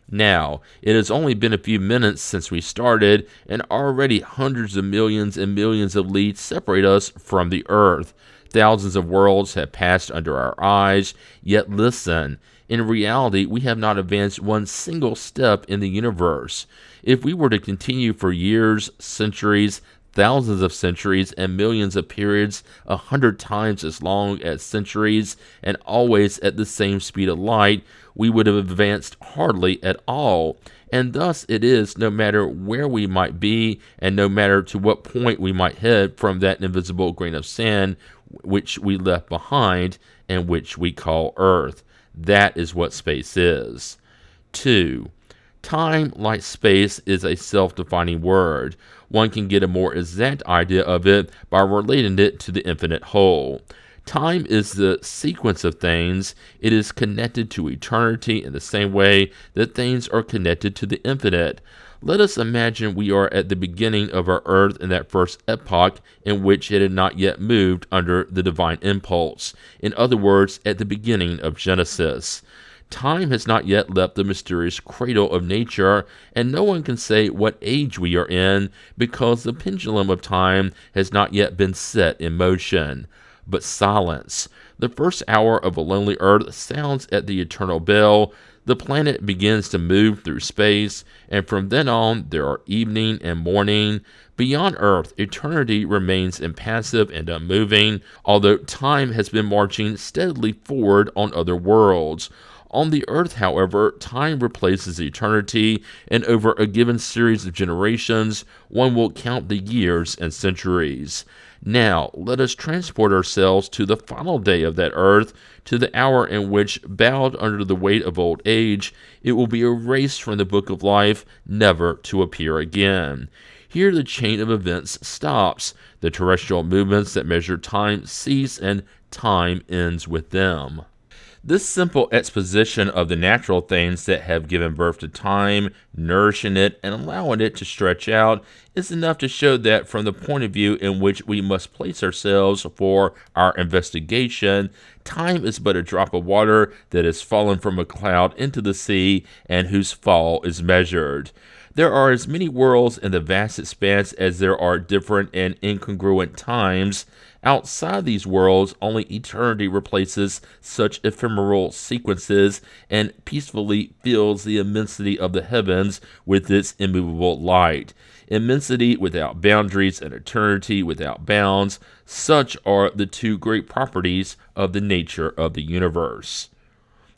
Now, it has only been a few minutes since we started, and already hundreds of millions and millions of leagues separate us from the earth. Thousands of worlds have passed under our eyes, yet listen, in reality, we have not advanced one single step in the universe. If we were to continue for years, centuries, thousands of centuries, and millions of periods 100 times as long as centuries, and always at the same speed of light, we would have advanced hardly at all. And thus it is, no matter where we might be, and no matter to what point we might head from that invisible grain of sand which we left behind, and which we call Earth. That is what space is. 2. Time, like space, is a self-defining word. One can get a more exact idea of it by relating it to the infinite whole. Time is the sequence of things. It is connected to eternity in the same way that things are connected to the infinite. Let us imagine we are at the beginning of our earth in that first epoch in which it had not yet moved under the divine impulse. In other words, at the beginning of Genesis. Time has not yet left the mysterious cradle of nature, and no one can say what age we are in, because the pendulum of time has not yet been set in motion. But silence. The first hour of a lonely earth sounds at the eternal bell. The planet begins to move through space, and from then on there are evening and morning. Beyond Earth, eternity remains impassive and unmoving, although time has been marching steadily forward on other worlds. On the Earth, however, time replaces eternity, and over a given series of generations, one will count the years and centuries. Now, let us transport ourselves to the final day of that earth, to the hour in which, bowed under the weight of old age, it will be erased from the book of life, never to appear again. Here the chain of events stops. The terrestrial movements that measure time cease, and time ends with them. This simple exposition of the natural things that have given birth to time, nourishing it, and allowing it to stretch out, is enough to show that from the point of view in which we must place ourselves for our investigation, time is but a drop of water that has fallen from a cloud into the sea, and whose fall is measured. There are as many worlds in the vast expanse as there are different and incongruent times. Outside these worlds, only eternity replaces such ephemeral sequences and peacefully fills the immensity of the heavens with its immovable light. Immensity without boundaries and eternity without bounds, such are the two great properties of the nature of the universe.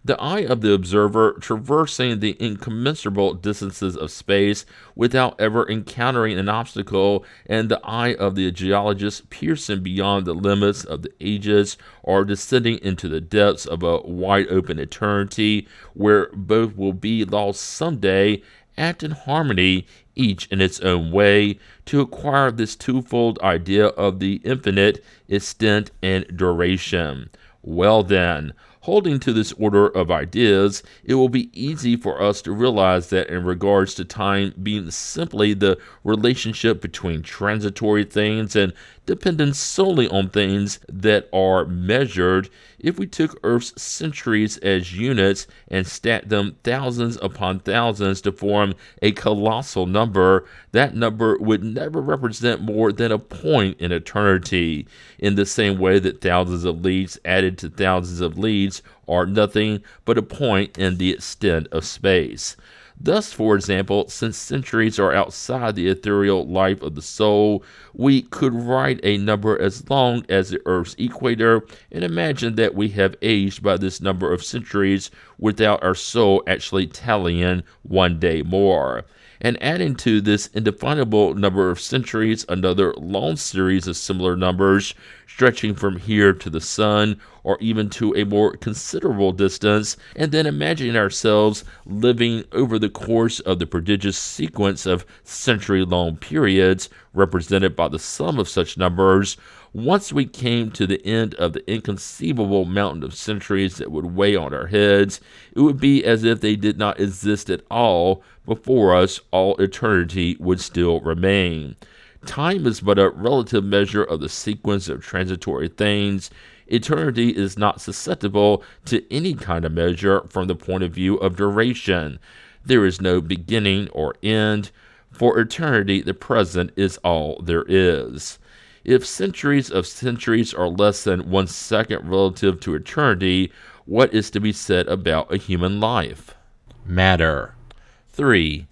The eye of the observer, traversing the incommensurable distances of space without ever encountering an obstacle, and the eye of the geologist, piercing beyond the limits of the ages, or descending into the depths of a wide-open eternity, where both will be lost someday, act in harmony, each in its own way, to acquire this twofold idea of the infinite, extent and duration. Well then, holding to this order of ideas, it will be easy for us to realize that in regards to time being simply the relationship between transitory things and dependence solely on things that are measured, if we took Earth's centuries as units and stacked them thousands upon thousands to form a colossal number, that number would never represent more than a point in eternity, in the same way that thousands of leagues added to thousands of leagues are nothing but a point in the extent of space. Thus, for example, since centuries are outside the ethereal life of the soul, we could write a number as long as the Earth's equator and imagine that we have aged by this number of centuries without our soul actually tallying one day more. And adding to this indefinable number of centuries another long series of similar numbers stretching from here to the sun, or even to a more considerable distance, and then imagining ourselves living over the course of the prodigious sequence of century-long periods represented by the sum of such numbers, once we came to the end of the inconceivable mountain of centuries that would weigh on our heads, it would be as if they did not exist at all. Before us, all eternity would still remain. Time is but a relative measure of the sequence of transitory things. Eternity is not susceptible to any kind of measure from the point of view of duration. There is no beginning or end. For eternity, the present is all there is. If centuries of centuries are less than 1 second relative to eternity, what is to be said about a human life? Matter. 3.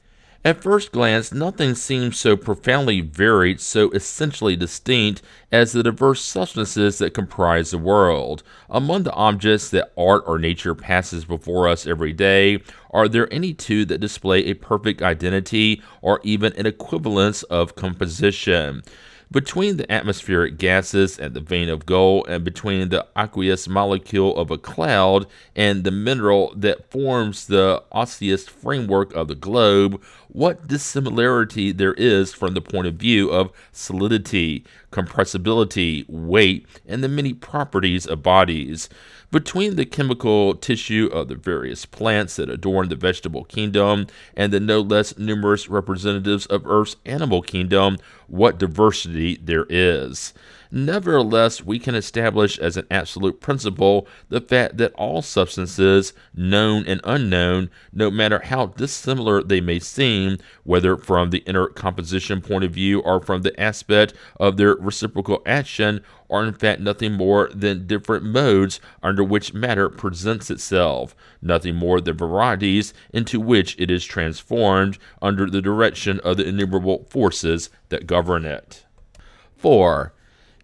At first glance, nothing seems so profoundly varied, so essentially distinct, as the diverse substances that comprise the world. Among the objects that art or nature passes before us every day, are there any two that display a perfect identity or even an equivalence of composition? Between the atmospheric gases and the vein of gold, and between the aqueous molecule of a cloud and the mineral that forms the osseous framework of the globe, what dissimilarity there is from the point of view of solidity, compressibility, weight, and the many properties of bodies. Between the chemical tissue of the various plants that adorn the vegetable kingdom and the no less numerous representatives of Earth's animal kingdom, what diversity there is. Nevertheless, we can establish as an absolute principle the fact that all substances, known and unknown, no matter how dissimilar they may seem, whether from the inner composition point of view or from the aspect of their reciprocal action, are in fact nothing more than different modes under which matter presents itself, nothing more than varieties into which it is transformed under the direction of the innumerable forces that govern it. 4.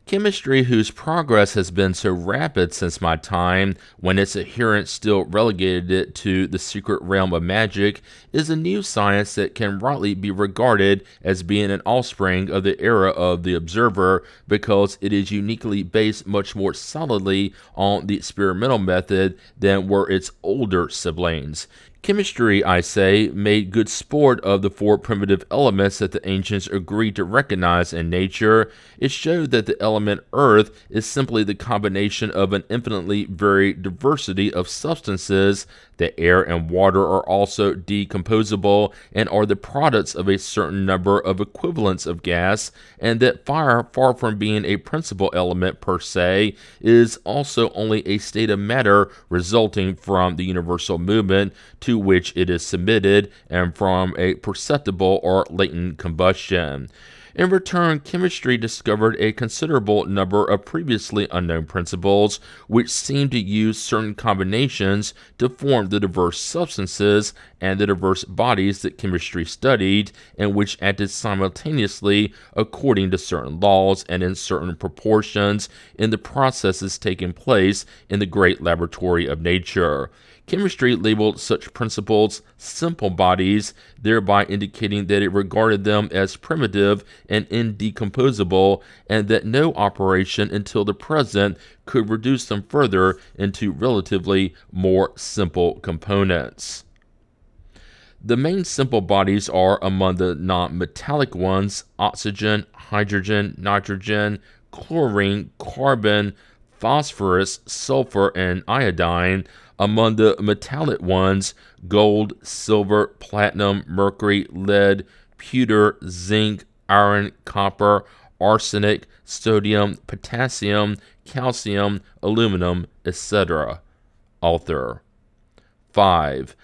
Chemistry, whose progress has been so rapid since my time, when its adherents still relegated it to the secret realm of magic, is a new science that can rightly be regarded as being an offspring of the era of the observer, because it is uniquely based much more solidly on the experimental method than were its older siblings. Chemistry, I say, made good sport of the 4 primitive elements that the ancients agreed to recognize in nature. It showed that the element earth is simply the combination of an infinitely varied diversity of substances, that air and water are also decomposable and are the products of a certain number of equivalents of gas, and that fire, far from being a principal element per se, is also only a state of matter resulting from the universal movement to which it is submitted and from a perceptible or latent combustion. In return, chemistry discovered a considerable number of previously unknown principles, which seemed to use certain combinations to form the diverse substances and the diverse bodies that chemistry studied, and which acted simultaneously according to certain laws and in certain proportions in the processes taking place in the great laboratory of nature. Chemistry labeled such principles simple bodies, thereby indicating that it regarded them as primitive and indecomposable, and that no operation until the present could reduce them further into relatively more simple components. The main simple bodies are, among the non-metallic ones, oxygen, hydrogen, nitrogen, chlorine, carbon, phosphorus, sulfur, and iodine. Among the metallic ones, gold, silver, platinum, mercury, lead, pewter, zinc, iron, copper, arsenic, sodium, potassium, calcium, aluminum, etc. Author. 5.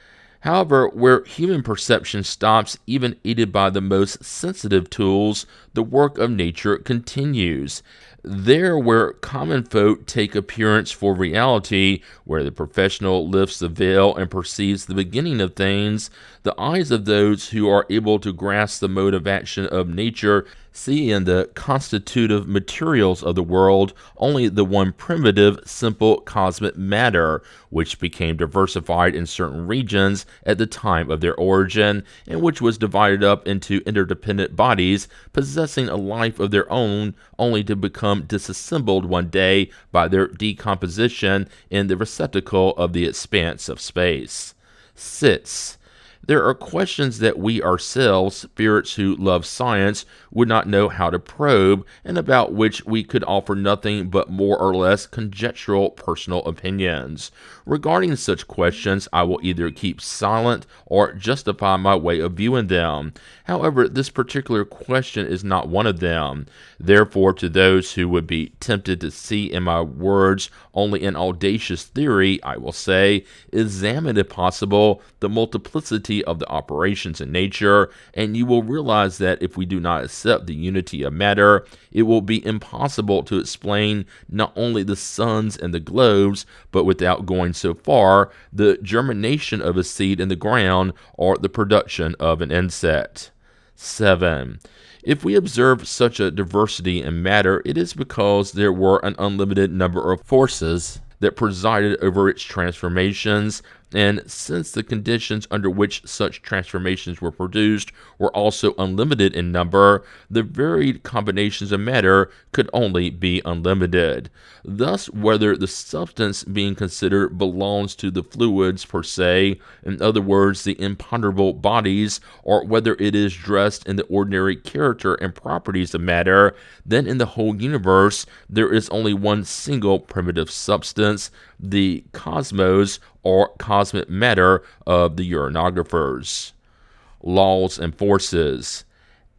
However, where human perception stops, even aided by the most sensitive tools, the work of nature continues. There, where common folk take appearance for reality, where the professional lifts the veil and perceives the beginning of things, the eyes of those who are able to grasp the mode of action of nature see in the constitutive materials of the world only the one primitive, simple cosmic matter, which became diversified in certain regions at the time of their origin, and which was divided up into interdependent bodies possessing a life of their own, only to become become disassembled one day by their decomposition in the receptacle of the expanse of space. 6. There are questions that we ourselves, spirits who love science, would not know how to probe, and about which we could offer nothing but more or less conjectural personal opinions. Regarding such questions, I will either keep silent or justify my way of viewing them. However, this particular question is not one of them. Therefore, to those who would be tempted to see in my words only an audacious theory, I will say, examine if possible the multiplicity of the operations in nature, and you will realize that if we do not accept the unity of matter, it will be impossible to explain not only the suns and the globes, but without going so far, the germination of a seed in the ground or the production of an insect. 7. If we observe such a diversity in matter, it is because there were an unlimited number of forces that presided over its transformations, and since the conditions under which such transformations were produced were also unlimited in number, the varied combinations of matter could only be unlimited. Thus, whether the substance being considered belongs to the fluids per se, in other words, the imponderable bodies, or whether it is dressed in the ordinary character and properties of matter, then in the whole universe there is only one single primitive substance, the cosmos, or cosmic matter of the Uranographers. Laws and forces.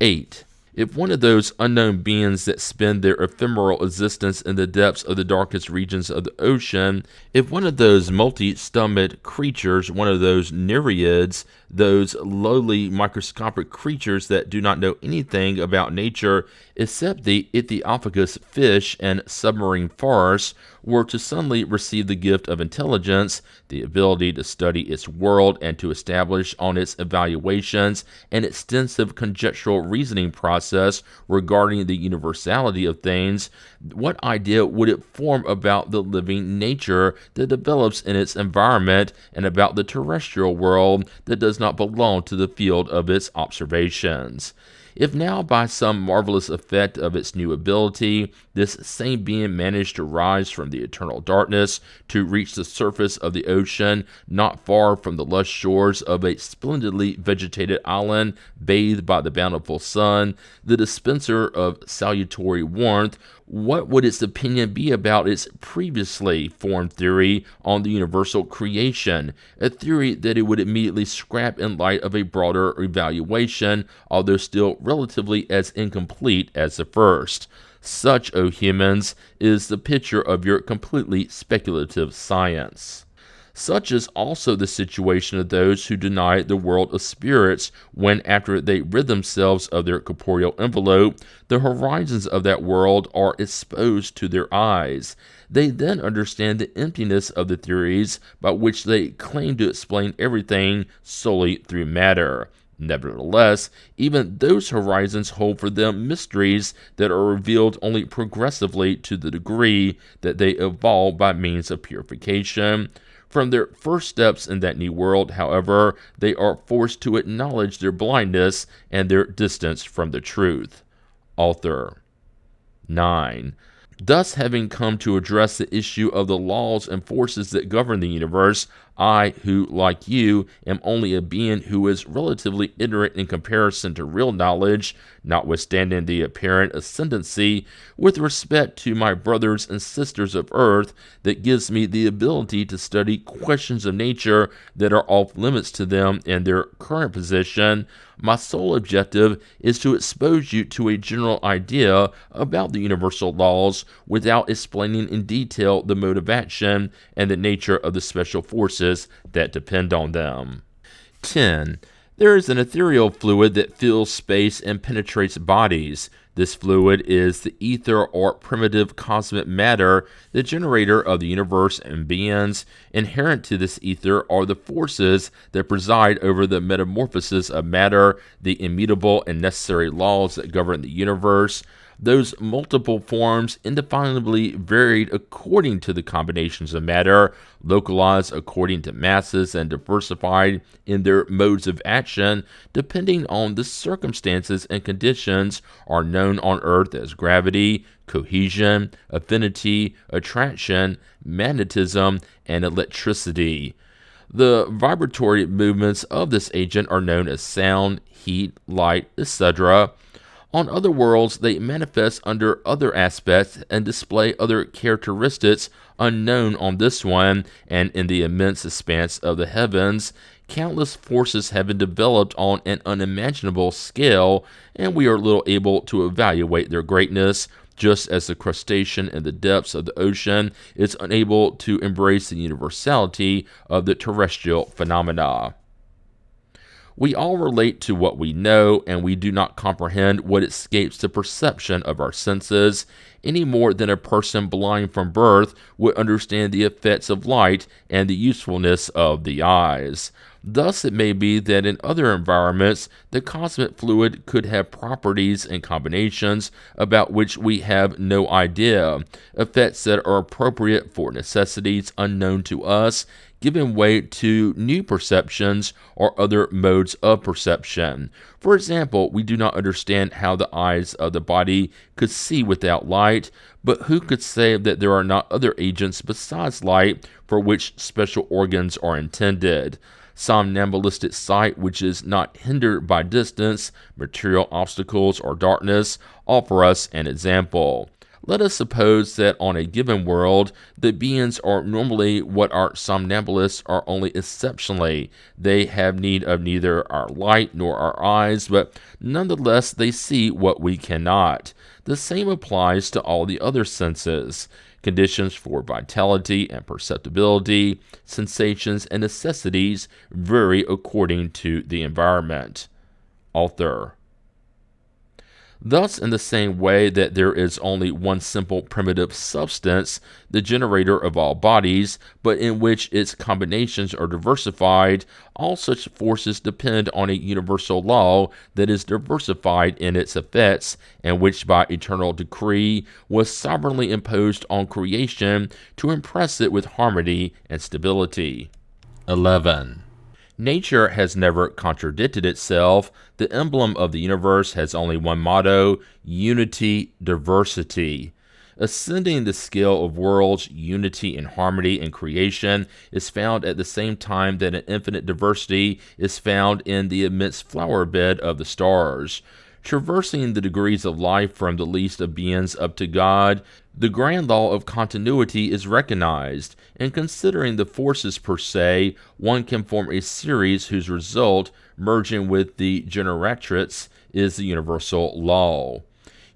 8. If one of those unknown beings that spend their ephemeral existence in the depths of the darkest regions of the ocean, if one of those multi-stomached creatures, one of those nereids, those lowly microscopic creatures that do not know anything about nature except the ichthyophagous fish and submarine forests, were to suddenly receive the gift of intelligence, the ability to study its world and to establish on its evaluations an extensive conjectural reasoning process regarding the universality of things, what idea would it form about the living nature that develops in its environment and about the terrestrial world that does not belong to the field of its observations? If now by some marvelous effect of its new ability, this same being managed to rise from the eternal darkness to reach the surface of the ocean, not far from the lush shores of a splendidly vegetated island bathed by the bountiful sun, the dispenser of salutary warmth, what would its opinion be about its previously formed theory on the universal creation, a theory that it would immediately scrap in light of a broader evaluation, although still relatively as incomplete as the first? Such, O humans, is the picture of your completely speculative science. Such is also the situation of those who deny the world of spirits when, after they rid themselves of their corporeal envelope, the horizons of that world are exposed to their eyes. They then understand the emptiness of the theories by which they claim to explain everything solely through matter. Nevertheless, even those horizons hold for them mysteries that are revealed only progressively to the degree that they evolve by means of purification. From their first steps in that new world, however, they are forced to acknowledge their blindness and their distance from the truth. Author. 9. Thus, having come to address the issue of the laws and forces that govern the universe, I, who, like you, am only a being who is relatively ignorant in comparison to real knowledge, notwithstanding the apparent ascendancy with respect to my brothers and sisters of earth, that gives me the ability to study questions of nature that are off limits to them in their current position, my sole objective is to expose you to a general idea about the universal laws without explaining in detail the mode of action and the nature of the special forces that depend on them. 10. There is an ethereal fluid that fills space and penetrates bodies. This fluid is the ether or primitive cosmic matter, the generator of the universe and beings. Inherent to this ether are the forces that preside over the metamorphosis of matter, the immutable and necessary laws that govern the universe. Those multiple forms indefinably varied according to the combinations of matter, localized according to masses, and diversified in their modes of action depending on the circumstances and conditions, are known on Earth as gravity, cohesion, affinity, attraction, magnetism, and electricity. The vibratory movements of this agent are known as sound, heat, light, etc. On other worlds, they manifest under other aspects and display other characteristics unknown on this one, and in the immense expanse of the heavens, countless forces have been developed on an unimaginable scale, and we are little able to evaluate their greatness, just as the crustacean in the depths of the ocean is unable to embrace the universality of the terrestrial phenomena. We all relate to what we know, and we do not comprehend what escapes the perception of our senses, any more than a person blind from birth would understand the effects of light and the usefulness of the eyes. Thus, it may be that in other environments, the cosmic fluid could have properties and combinations about which we have no idea, effects that are appropriate for necessities unknown to us, giving way to new perceptions or other modes of perception. For example, we do not understand how the eyes of the body could see without light, but who could say that there are not other agents besides light for which special organs are intended? Somnambulistic sight, which is not hindered by distance, material obstacles, or darkness, offer us an example. Let us suppose that on a given world, the beings are normally what our somnambulists are only exceptionally. They have need of neither our light nor our eyes, but nonetheless they see what we cannot. The same applies to all the other senses. Conditions for vitality and perceptibility, sensations and necessities vary according to the environment. Author. Thus, in the same way that there is only one simple primitive substance, the generator of all bodies, but in which its combinations are diversified, all such forces depend on a universal law that is diversified in its effects, and which by eternal decree was sovereignly imposed on creation to impress it with harmony and stability. 11. Nature has never contradicted itself. The emblem of the universe has only one motto: unity, diversity. Ascending the scale of worlds, unity and harmony in creation is found at the same time that an infinite diversity is found in the immense flower bed of the stars. Traversing the degrees of life from the least of beings up to God, the grand law of continuity is recognized. In considering the forces per se, one can form a series whose result, merging with the generatrix, is the universal law.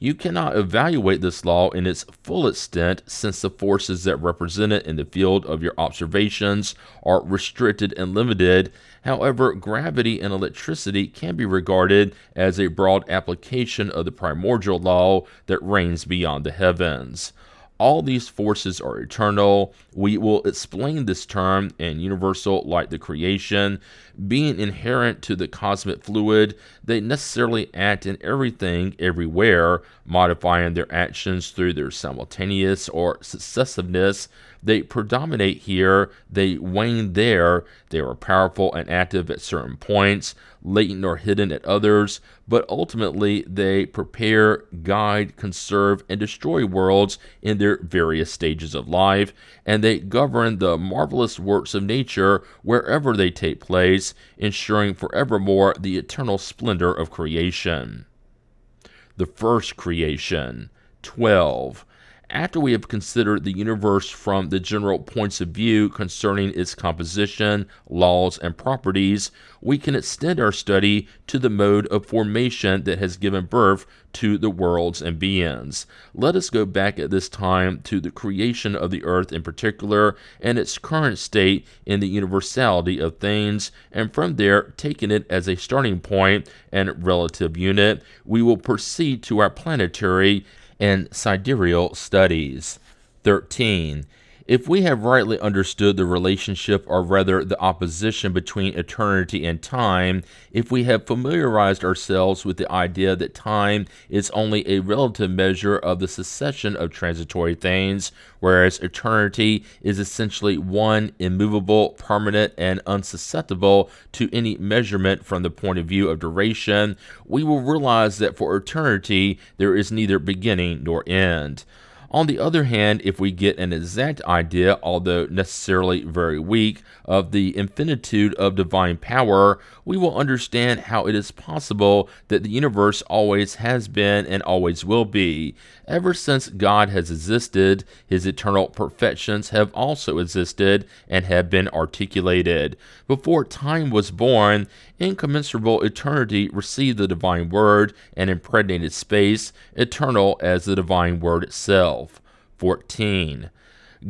You cannot evaluate this law in its full extent, since the forces that represent it in the field of your observations are restricted and limited. However, gravity and electricity can be regarded as a broad application of the primordial law that reigns beyond the heavens. All these forces are eternal. We will explain this term in universal like the creation. Being inherent to the cosmic fluid, they necessarily act in everything, everywhere, modifying their actions through their simultaneous or successiveness. They predominate here, they wane there, they are powerful and active at certain points, latent or hidden at others, but ultimately they prepare, guide, conserve, and destroy worlds in their various stages of life, and they govern the marvelous works of nature wherever they take place, ensuring forevermore the eternal splendor of creation. The first creation. 12. After we have considered the universe from the general points of view concerning its composition, laws, and properties, we can extend our study to the mode of formation that has given birth to the worlds and beings. Let us go back at this time to the creation of the earth in particular, and its current state in the universality of things, and from there, taking it as a starting point and relative unit, we will proceed to our planetary and sidereal studies. 13. If we have rightly understood the relationship, or rather the opposition between eternity and time, if we have familiarized ourselves with the idea that time is only a relative measure of the succession of transitory things, whereas eternity is essentially one immovable, permanent, and unsusceptible to any measurement from the point of view of duration, we will realize that for eternity there is neither beginning nor end. On the other hand, if we get an exact idea, although necessarily very weak, of the infinitude of divine power, we will understand how it is possible that the universe always has been and always will be. Ever since God has existed, his eternal perfections have also existed and have been articulated. Before time was born, incommensurable eternity received the divine word and impregnated space, eternal as the divine word itself. 14.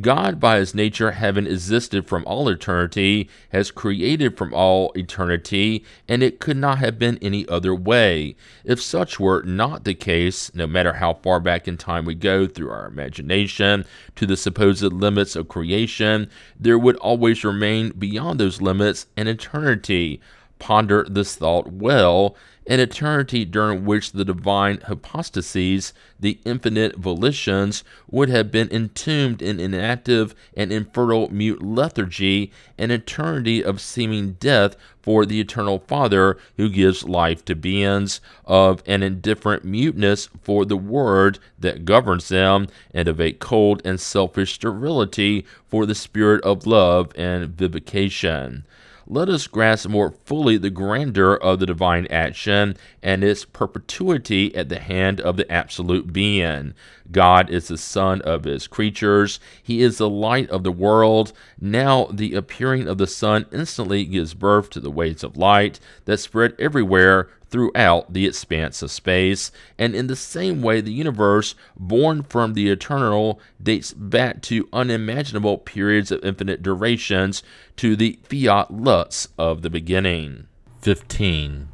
God, by his nature having existed from all eternity, has created from all eternity, and it could not have been any other way. If such were not the case, no matter how far back in time we go through our imagination to the supposed limits of creation, there would always remain beyond those limits an eternity. Ponder this thought well. An eternity during which the divine hypostases, the infinite volitions, would have been entombed in inactive and infertile mute lethargy, an eternity of seeming death for the eternal Father who gives life to beings, of an indifferent muteness for the Word that governs them, and of a cold and selfish sterility for the Spirit of love and vivification. Let us grasp more fully the grandeur of the divine action and its perpetuity at the hand of the absolute being. God is the Son of his creatures. He is the light of the world. Now the appearing of the sun instantly gives birth to the waves of light that spread everywhere throughout the expanse of space, and in the same way the universe, born from the eternal, dates back to unimaginable periods of infinite durations, to the fiat lux of the beginning. 15.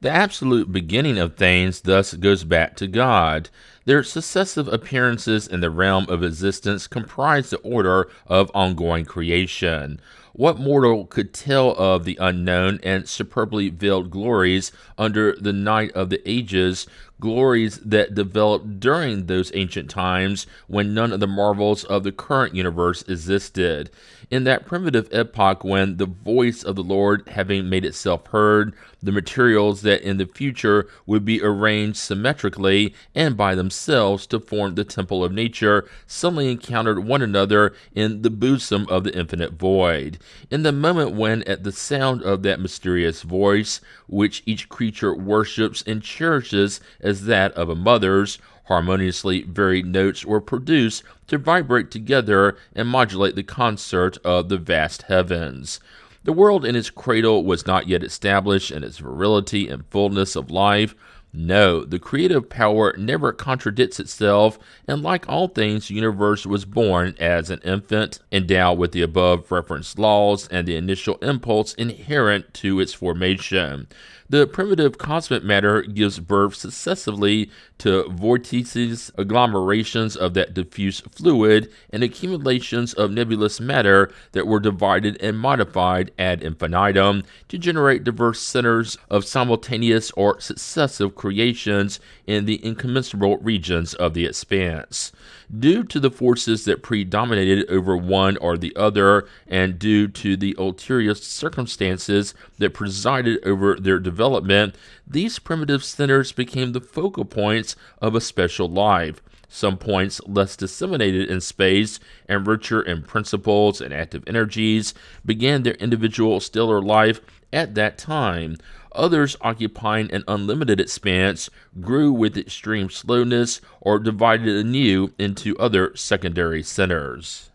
The absolute beginning of things thus goes back to God. Their successive appearances in the realm of existence comprise the order of ongoing creation. What mortal could tell of the unknown and superbly veiled glories under the night of the ages, glories that developed during those ancient times when none of the marvels of the current universe existed? In that primitive epoch when the voice of the Lord having made itself heard, the materials that in the future would be arranged symmetrically and by themselves to form the temple of nature suddenly encountered one another in the bosom of the infinite void. In the moment when, at the sound of that mysterious voice, which each creature worships and cherishes as that of a mother's, harmoniously varied notes were produced to vibrate together and modulate the concert of the vast heavens. The world in its cradle was not yet established in its virility and fullness of life. No, the creative power never contradicts itself, and like all things, the universe was born as an infant, endowed with the above referenced laws and the initial impulse inherent to its formation. The primitive cosmic matter gives birth successively to vortices, agglomerations of that diffuse fluid, and accumulations of nebulous matter that were divided and modified ad infinitum to generate diverse centers of simultaneous or successive creations in the incommensurable regions of the expanse. Due to the forces that predominated over one or the other, and due to the ulterior circumstances that presided over their development, these primitive centers became the focal points of a special life. Some points less disseminated in space and richer in principles and active energies began their individual stellar life at that time. Others, occupying an unlimited expanse, grew with extreme slowness or divided anew into other secondary centers.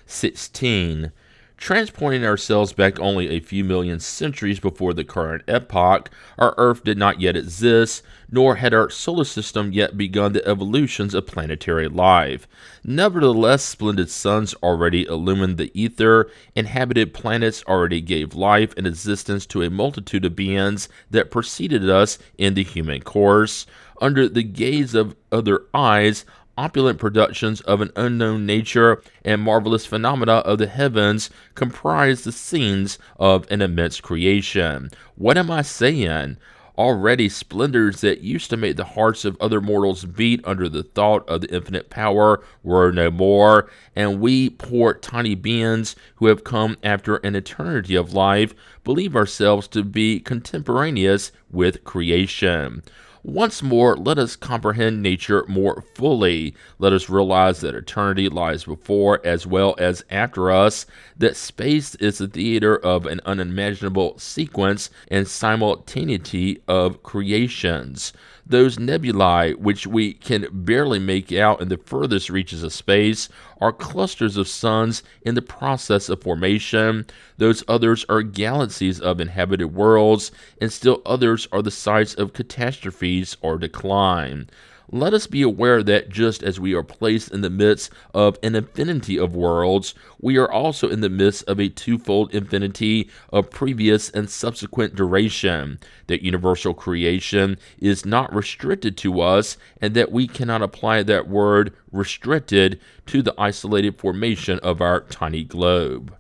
16. Transporting ourselves back only a few million centuries before the current epoch, our Earth did not yet exist, nor had our solar system yet begun the evolutions of planetary life. Nevertheless, splendid suns already illumined the ether, inhabited planets already gave life and existence to a multitude of beings that preceded us in the human course. Under the gaze of other eyes, opulent productions of an unknown nature and marvelous phenomena of the heavens comprise the scenes of an immense creation. What am I saying? Already splendors that used to make the hearts of other mortals beat under the thought of the infinite power were no more, and we poor tiny beings who have come after an eternity of life believe ourselves to be contemporaneous with creation. Once more, let us comprehend nature more fully. Let us realize that eternity lies before as well as after us, that space is the theater of an unimaginable sequence and simultaneity of creations. Those nebulae, which we can barely make out in the furthest reaches of space, are clusters of suns in the process of formation. Those others are galaxies of inhabited worlds, and still others are the sites of catastrophes or decline. Let us be aware that just as we are placed in the midst of an infinity of worlds, we are also in the midst of a twofold infinity of previous and subsequent duration, that universal creation is not restricted to us, and that we cannot apply that word restricted to the isolated formation of our tiny globe.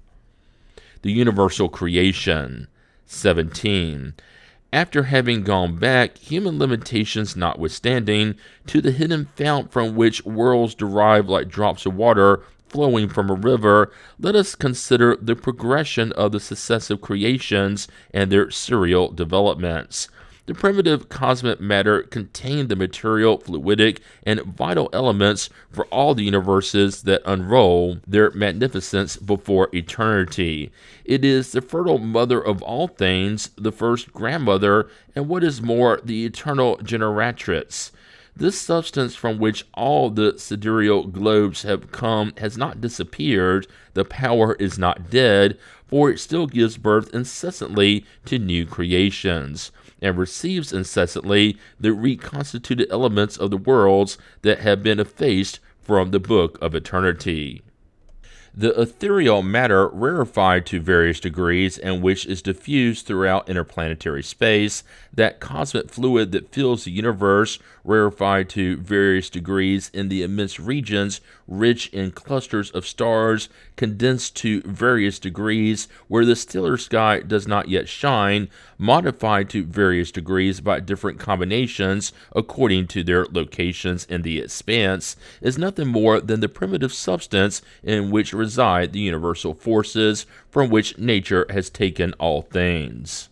The universal creation. 17. After having gone back, human limitations notwithstanding, to the hidden fount from which worlds derive like drops of water flowing from a river, let us consider the progression of the successive creations and their serial developments. The primitive cosmic matter contained the material, fluidic, and vital elements for all the universes that unroll their magnificence before eternity. It is the fertile mother of all things, the first grandmother, and what is more, the eternal generatrix. This substance from which all the sidereal globes have come has not disappeared, the power is not dead, for it still gives birth incessantly to new creations, and receives incessantly the reconstituted elements of the worlds that have been effaced from the book of eternity. The ethereal matter, rarefied to various degrees and which is diffused throughout interplanetary space, that cosmic fluid that fills the universe, rarefied to various degrees in the immense regions rich in clusters of stars, condensed to various degrees where the stellar sky does not yet shine, modified to various degrees by different combinations according to their locations in the expanse, is nothing more than the primitive substance in which reside the universal forces from which nature has taken all things.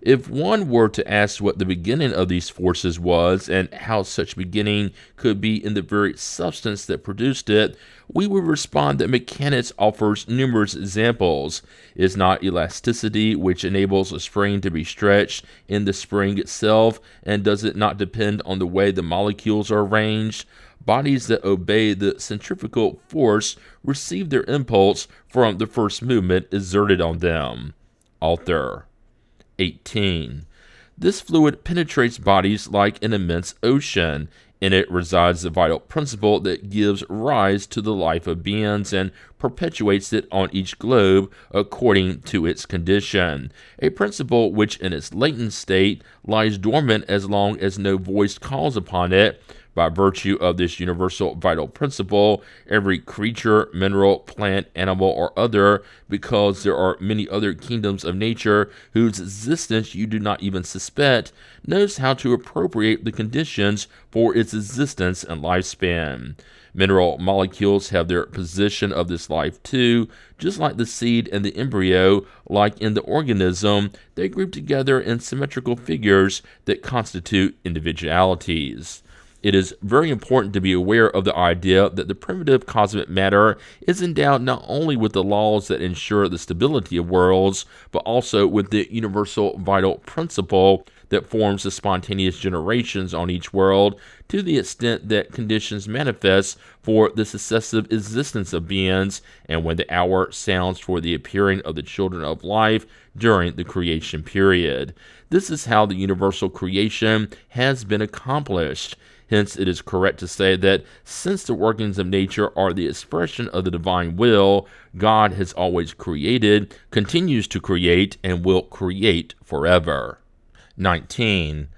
If one were to ask what the beginning of these forces was, and how such beginning could be in the very substance that produced it, we would respond that mechanics offers numerous examples. Is not elasticity which enables a spring to be stretched in the spring itself, and does it not depend on the way the molecules are arranged? Bodies that obey the centrifugal force receive their impulse from the first movement exerted on them. Author. 18. This fluid penetrates bodies like an immense ocean. In it resides the vital principle that gives rise to the life of beings and perpetuates it on each globe according to its condition, a principle which in its latent state lies dormant as long as no voice calls upon it. By virtue of this universal vital principle, every creature, mineral, plant, animal, or other, because there are many other kingdoms of nature whose existence you do not even suspect, knows how to appropriate the conditions for its existence and lifespan. Mineral molecules have their position of this life too, just like the seed and the embryo, like in the organism, they group together in symmetrical figures that constitute individualities. It is very important to be aware of the idea that the primitive cosmic matter is endowed not only with the laws that ensure the stability of worlds, but also with the universal vital principle that forms the spontaneous generations on each world, to the extent that conditions manifest for the successive existence of beings, and when the hour sounds for the appearing of the children of life during the creation period. This is how the universal creation has been accomplished. Hence, it is correct to say that since the workings of nature are the expression of the divine will, God has always created, continues to create, and will create forever. 19.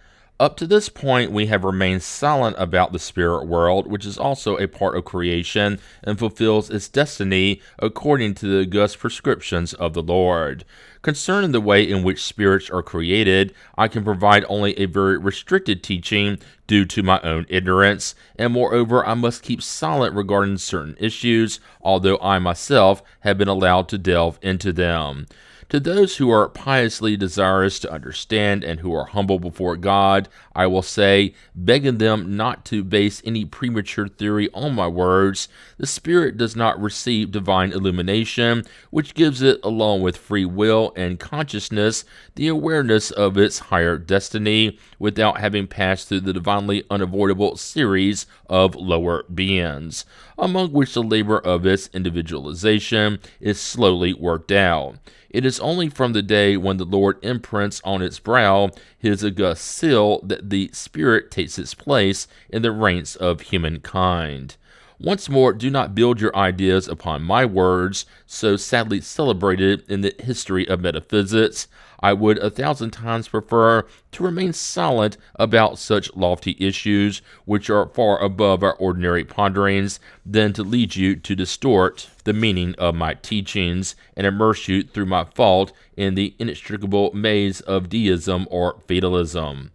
Up to this point, we have remained silent about the spirit world, which is also a part of creation and fulfills its destiny according to the august prescriptions of the Lord. Concerning the way in which spirits are created, I can provide only a very restricted teaching due to my own ignorance, and moreover, I must keep silent regarding certain issues, although I myself have been allowed to delve into them. To those who are piously desirous to understand and who are humble before God, I will say, begging them not to base any premature theory on my words, the Spirit does not receive divine illumination, which gives it, along with free will and consciousness, the awareness of its higher destiny, without having passed through the divinely unavoidable series of lower beings, among which the labor of its individualization is slowly worked out. It is only from the day when the Lord imprints on its brow his august seal that the Spirit takes its place in the ranks of humankind. Once more, do not build your ideas upon my words, so sadly celebrated in the history of metaphysics. I would 1,000 times prefer to remain silent about such lofty issues, which are far above our ordinary ponderings, than to lead you to distort the meaning of my teachings and immerse you through my fault in the inextricable maze of deism or fatalism.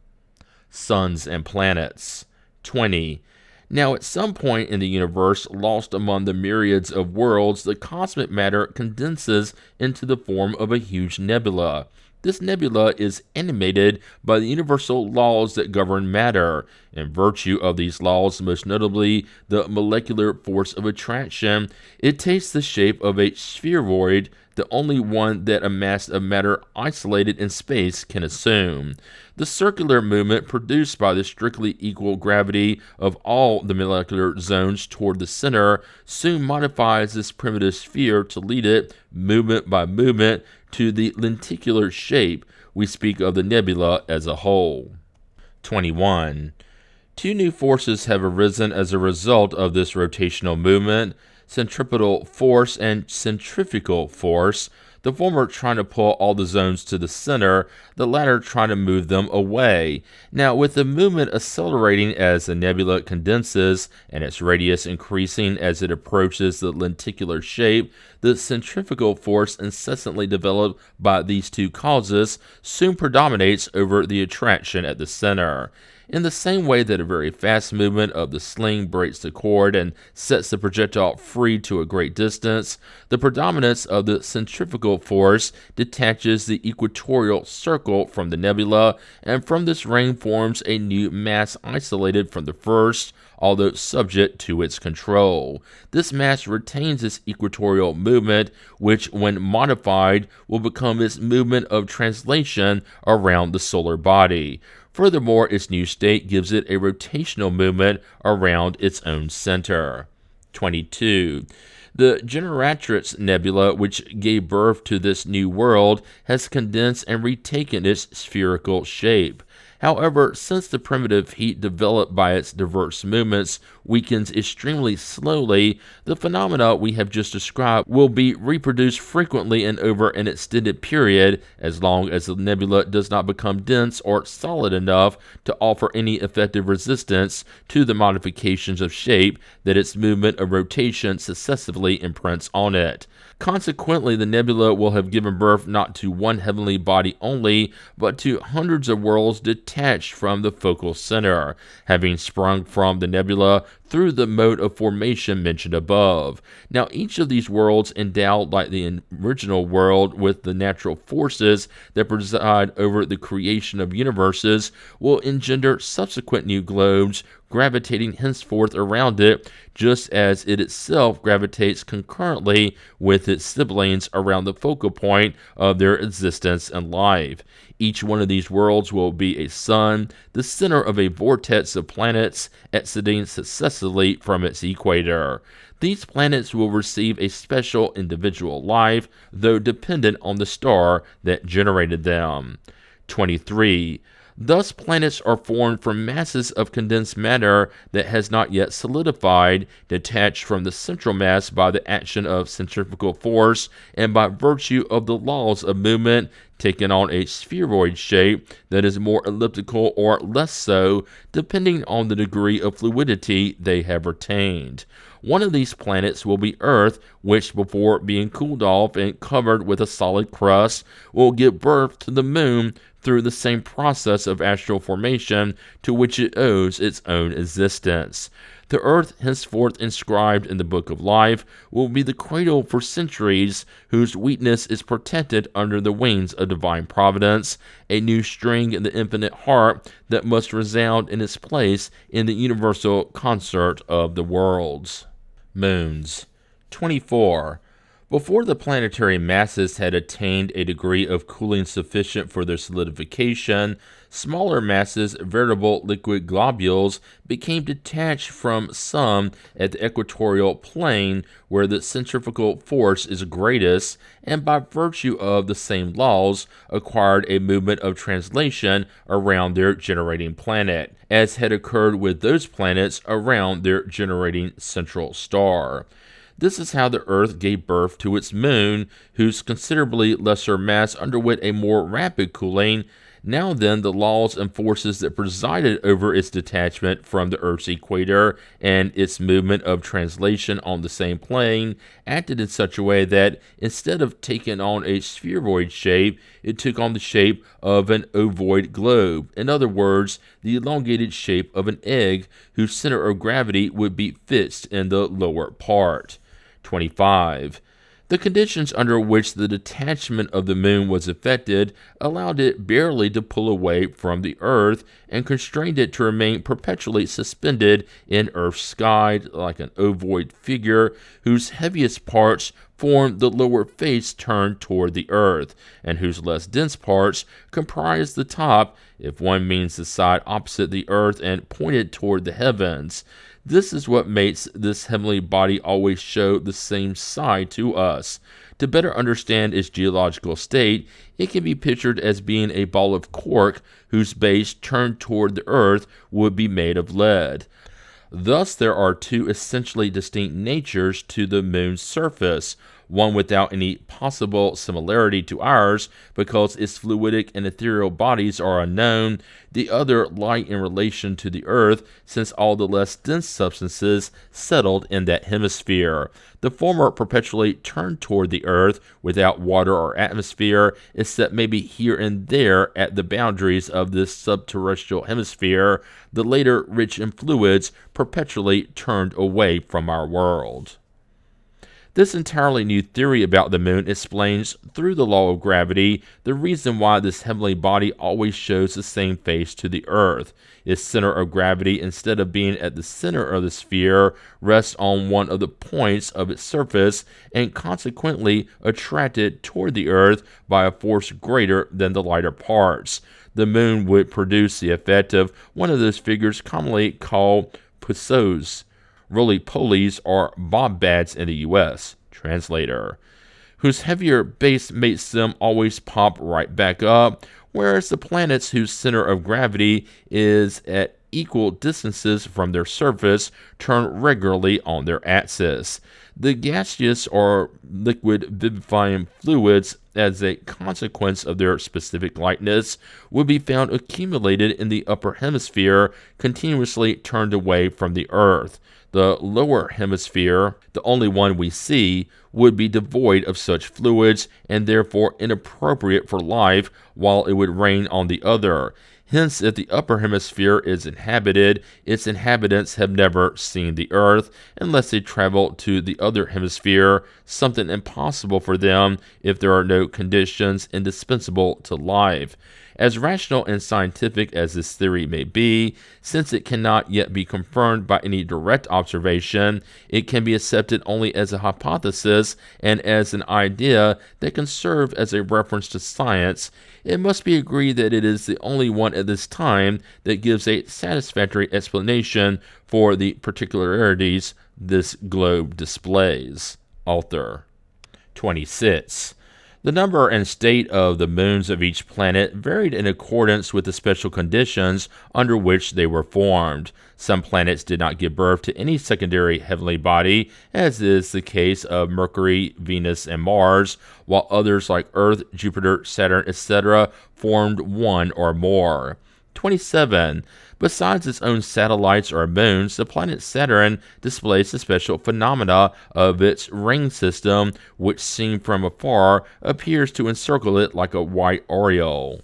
Suns and planets. 20. Now, at some point in the universe, lost among the myriads of worlds, the cosmic matter condenses into the form of a huge nebula. This nebula is animated by the universal laws that govern matter. In virtue of these laws, most notably the molecular force of attraction, it takes the shape of a spheroid, the only one that a mass of matter isolated in space can assume. The circular movement produced by the strictly equal gravity of all the molecular zones toward the center soon modifies this primitive sphere to lead it, movement by movement, to the lenticular shape. We speak of the nebula as a whole. 21. Two new forces have arisen as a result of this rotational movement: centripetal force and centrifugal force, the former trying to pull all the zones to the center, the latter trying to move them away. Now, with the movement accelerating as the nebula condenses and its radius increasing as it approaches the lenticular shape, the centrifugal force incessantly developed by these two causes soon predominates over the attraction at the center. In the same way that a very fast movement of the sling breaks the cord and sets the projectile free to a great distance, the predominance of the centrifugal force detaches the equatorial circle from the nebula, and from this ring forms a new mass isolated from the first, although subject to its control. This mass retains its equatorial movement, which, when modified, will become its movement of translation around the solar body. Furthermore, its new state gives it a rotational movement around its own center. 22. The Generatrix Nebula, which gave birth to this new world, has condensed and retaken its spherical shape. However, since the primitive heat developed by its diverse movements weakens extremely slowly, the phenomena we have just described will be reproduced frequently and over an extended period, as long as the nebula does not become dense or solid enough to offer any effective resistance to the modifications of shape that its movement of rotation successively imprints on it. Consequently, the nebula will have given birth not to one heavenly body only, but to hundreds of worlds detached from the focal center, having sprung from the nebula through the mode of formation mentioned above. Now, each of these worlds, endowed like the original world with the natural forces that preside over the creation of universes, will engender subsequent new globes, gravitating henceforth around it, just as it itself gravitates concurrently with its siblings around the focal point of their existence and life. Each one of these worlds will be a sun, the center of a vortex of planets exiting successively from its equator. These planets will receive a special individual life, though dependent on the star that generated them. 23. Thus, planets are formed from masses of condensed matter that has not yet solidified, detached from the central mass by the action of centrifugal force and by virtue of the laws of movement, taking on a spheroid shape that is more elliptical or less so, depending on the degree of fluidity they have retained. One of these planets will be Earth, which, before being cooled off and covered with a solid crust, will give birth to the Moon through the same process of astral formation to which it owes its own existence. The Earth, henceforth inscribed in the Book of Life, will be the cradle for centuries, whose weakness is protected under the wings of divine providence, a new string in the infinite harp that must resound in its place in the universal concert of the worlds. Moons. 24. Before the planetary masses had attained a degree of cooling sufficient for their solidification, smaller masses, veritable liquid globules, became detached from some at the equatorial plane where the centrifugal force is greatest, and by virtue of the same laws acquired a movement of translation around their generating planet, as had occurred with those planets around their generating central star. This is how the Earth gave birth to its Moon, whose considerably lesser mass underwent a more rapid cooling. Now then, the laws and forces that presided over its detachment from the Earth's equator and its movement of translation on the same plane acted in such a way that, instead of taking on a spheroid shape, it took on the shape of an ovoid globe. In other words, the elongated shape of an egg, whose center of gravity would be fixed in the lower part. 25. The conditions under which the detachment of the Moon was effected allowed it barely to pull away from the Earth and constrained it to remain perpetually suspended in Earth's sky like an ovoid figure whose heaviest parts formed the lower face turned toward the Earth, and whose less dense parts comprised the top, if one means the side opposite the Earth and pointed toward the heavens. This is what makes this heavenly body always show the same side to us. To better understand its geological state, it can be pictured as being a ball of cork whose base turned toward the Earth would be made of lead. Thus there are two essentially distinct natures to the Moon's surface, one without any possible similarity to ours because its fluidic and ethereal bodies are unknown, the other light in relation to the Earth since all the less dense substances settled in that hemisphere. The former perpetually turned toward the Earth without water or atmosphere, except maybe here and there at the boundaries of this subterrestrial hemisphere, the later rich in fluids perpetually turned away from our world. This entirely new theory about the Moon explains, through the law of gravity, the reason why this heavenly body always shows the same face to the Earth. Its center of gravity, instead of being at the center of the sphere, rests on one of the points of its surface, and consequently attracted toward the Earth by a force greater than the lighter parts. The Moon would produce the effect of one of those figures commonly called puceaux, roly-polies, or bob-bats in the U.S. Translator, whose heavier base makes them always pop right back up, whereas the planets whose center of gravity is at equal distances from their surface turn regularly on their axis. The gaseous or liquid vivifying fluids, as a consequence of their specific lightness, would be found accumulated in the upper hemisphere, continuously turned away from the Earth. The lower hemisphere, the only one we see, would be devoid of such fluids and therefore inappropriate for life, while it would rain on the other. Hence, if the upper hemisphere is inhabited, its inhabitants have never seen the Earth, unless they travel to the other hemisphere, something impossible for them if there are no conditions indispensable to life. As rational and scientific as this theory may be, since it cannot yet be confirmed by any direct observation, it can be accepted only as a hypothesis and as an idea that can serve as a reference to science. It must be agreed that it is the only one at this time that gives a satisfactory explanation for the particularities this globe displays. Author. 26. The number and state of the moons of each planet varied in accordance with the special conditions under which they were formed. Some planets did not give birth to any secondary heavenly body, as is the case of Mercury, Venus, and Mars, while others like Earth, Jupiter, Saturn, etc. formed one or more. 27. Besides its own satellites or moons, the planet Saturn displays the special phenomena of its ring system, which seen from afar appears to encircle it like a white aureole.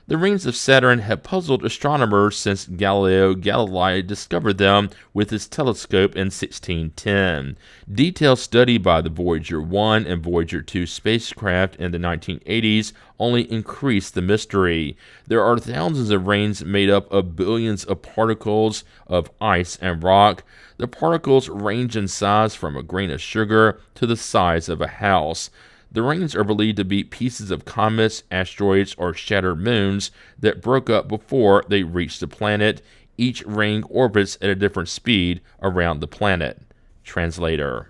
The rings of Saturn have puzzled astronomers since Galileo Galilei discovered them with his telescope in 1610. Detailed study by the Voyager 1 and Voyager 2 spacecraft in the 1980s only increased the mystery. There are thousands of rings made up of billions of particles of ice and rock. The particles range in size from a grain of sugar to the size of a house. The rings are believed to be pieces of comets, asteroids, or shattered moons that broke up before they reached the planet. Each ring orbits at a different speed around the planet. Translator.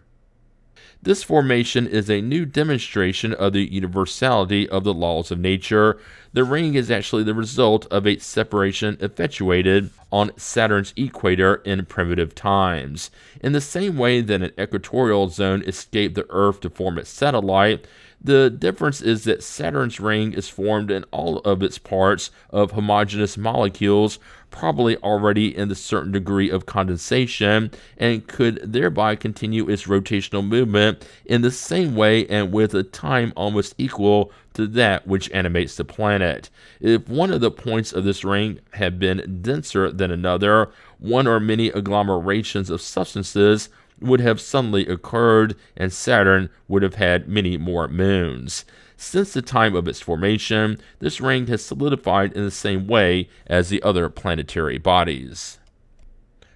This formation is a new demonstration of the universality of the laws of nature. The ring is actually the result of a separation effectuated on Saturn's equator in primitive times. In the same way that an equatorial zone escaped the Earth to form its satellite, the difference is that Saturn's ring is formed in all of its parts of homogeneous molecules, probably already in a certain degree of condensation, and could thereby continue its rotational movement in the same way and with a time almost equal to that which animates the planet. If one of the points of this ring had been denser than another, one or many agglomerations of substances would have suddenly occurred, and Saturn would have had many more moons. Since the time of its formation, this ring has solidified in the same way as the other planetary bodies.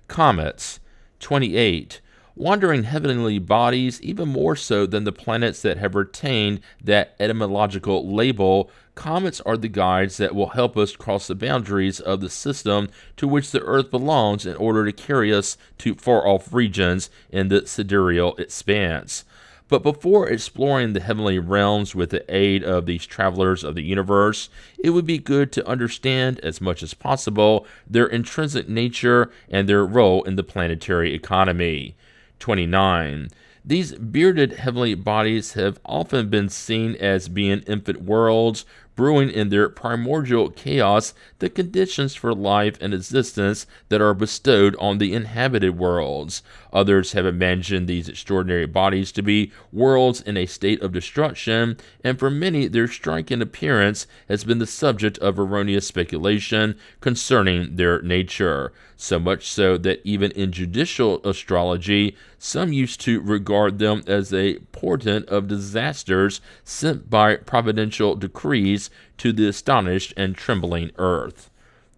Comets. 28. Wandering heavenly bodies, even more so than the planets that have retained that etymological label, comets are the guides that will help us cross the boundaries of the system to which the Earth belongs in order to carry us to far-off regions in the sidereal expanse. But before exploring the heavenly realms with the aid of these travelers of the universe, it would be good to understand as much as possible their intrinsic nature and their role in the planetary economy. 29. These bearded heavenly bodies have often been seen as being infant worlds, brewing in their primordial chaos the conditions for life and existence that are bestowed on the inhabited worlds. Others have imagined these extraordinary bodies to be worlds in a state of destruction, and for many their striking appearance has been the subject of erroneous speculation concerning their nature, so much so that even in judicial astrology, some used to regard them as a portent of disasters sent by providential decrees to the astonished and trembling earth.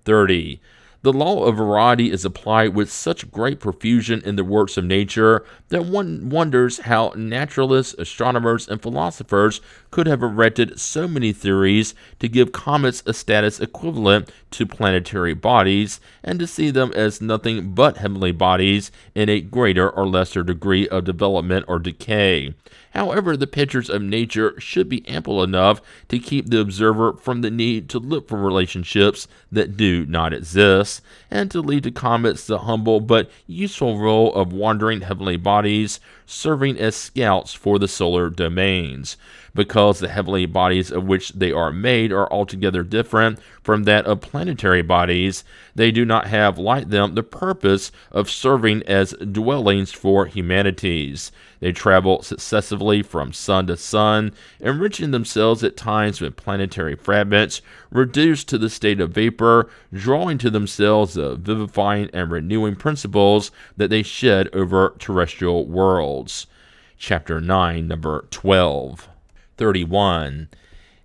30. The law of variety is applied with such great profusion in the works of nature that one wonders how naturalists, astronomers, and philosophers could have erected so many theories to give comets a status equivalent to planetary bodies, and to see them as nothing but heavenly bodies in a greater or lesser degree of development or decay. However, the pictures of nature should be ample enough to keep the observer from the need to look for relationships that do not exist, and to leave to comets the humble but useful role of wandering heavenly bodies, serving as scouts for the solar domains. Because the heavenly bodies of which they are made are altogether different from that of planetary bodies, they do not have, like them, the purpose of serving as dwellings for humanities. They travel successively from sun to sun, enriching themselves at times with planetary fragments, reduced to the state of vapor, drawing to themselves the vivifying and renewing principles that they shed over terrestrial worlds. Chapter 9, number 12. 31.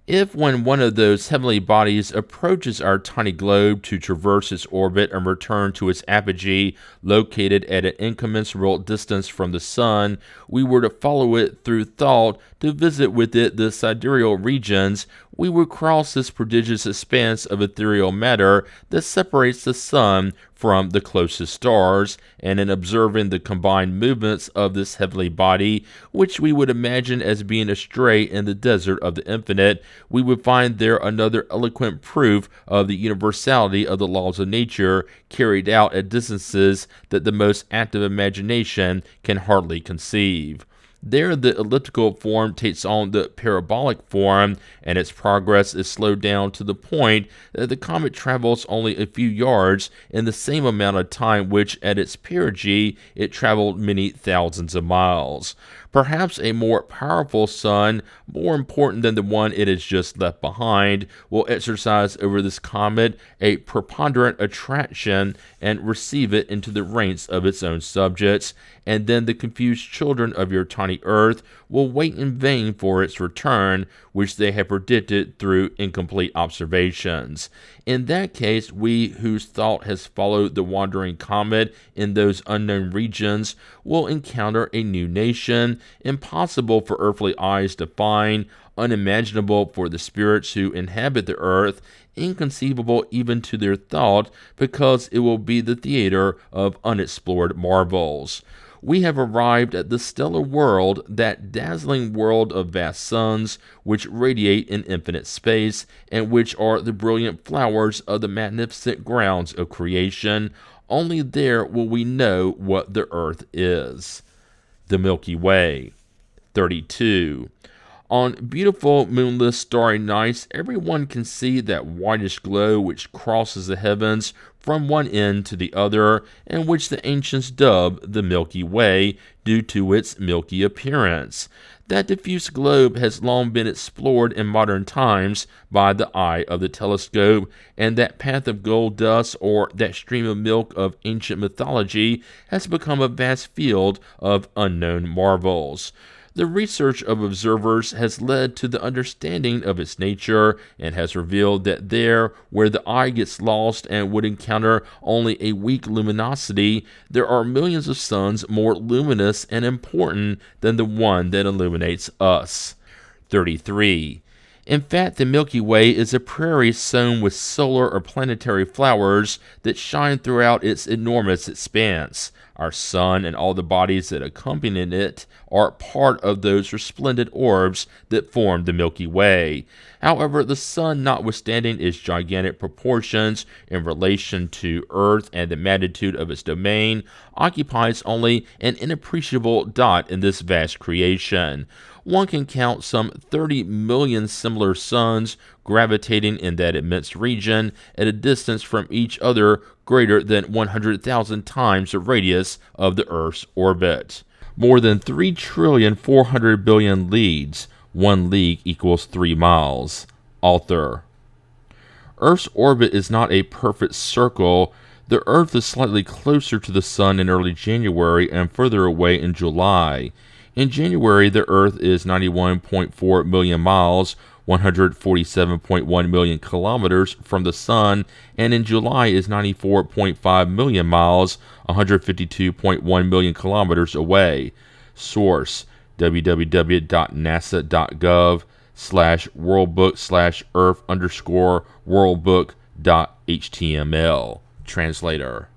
If when one of those heavenly bodies approaches our tiny globe to traverse its orbit and return to its apogee, located at an incommensurable distance from the sun, we were to follow it through thought to visit with it the sidereal regions, we would cross this prodigious expanse of ethereal matter that separates the sun from the closest stars, and in observing the combined movements of this heavenly body, which we would imagine as being astray in the desert of the infinite, we would find there another eloquent proof of the universality of the laws of nature carried out at distances that the most active imagination can hardly conceive. There, the elliptical form takes on the parabolic form, and its progress is slowed down to the point that the comet travels only a few yards in the same amount of time which, at its perigee, it traveled many thousands of miles. Perhaps a more powerful sun, more important than the one it has just left behind, will exercise over this comet a preponderant attraction and receive it into the ranks of its own subjects, and then the confused children of your tiny earth will wait in vain for its return, which they have predicted through incomplete observations. In that case, we whose thought has followed the wandering comet in those unknown regions will encounter a new nation, impossible for earthly eyes to find, unimaginable for the spirits who inhabit the earth, inconceivable even to their thought, because it will be the theater of unexplored marvels. We have arrived at the stellar world, that dazzling world of vast suns, which radiate in infinite space, and which are the brilliant flowers of the magnificent grounds of creation. Only there will we know what the earth is. The Milky Way. 32. On beautiful, moonless, starry nights, everyone can see that whitish glow which crosses the heavens from one end to the other, and which the ancients dubbed the Milky Way, due to its milky appearance. That diffuse globe has long been explored in modern times by the eye of the telescope, and that path of gold dust, or that stream of milk of ancient mythology, has become a vast field of unknown marvels. The research of observers has led to the understanding of its nature, and has revealed that there, where the eye gets lost and would encounter only a weak luminosity, there are millions of suns more luminous and important than the one that illuminates us. 33. In fact, the Milky Way is a prairie sown with solar or planetary flowers that shine throughout its enormous expanse. Our sun and all the bodies that accompany it are part of those resplendent orbs that form the Milky Way. However, the sun, notwithstanding its gigantic proportions in relation to Earth and the magnitude of its domain, occupies only an inappreciable dot in this vast creation. One can count some 30 million similar suns gravitating in that immense region at a distance from each other greater than 100,000 times the radius of the Earth's orbit. More than 3,400,000,000,000 leagues. 1 league equals 3 miles. Author. Earth's orbit is not a perfect circle. The Earth is slightly closer to the Sun in early January and further away in July. In January, the Earth is 91.4 million miles, 147.1 million kilometers from the Sun, and in July is 94.5 million miles, 152.1 million kilometers away. Source: www.nasa.gov/worldbook/earth_worldbook.html. Translator.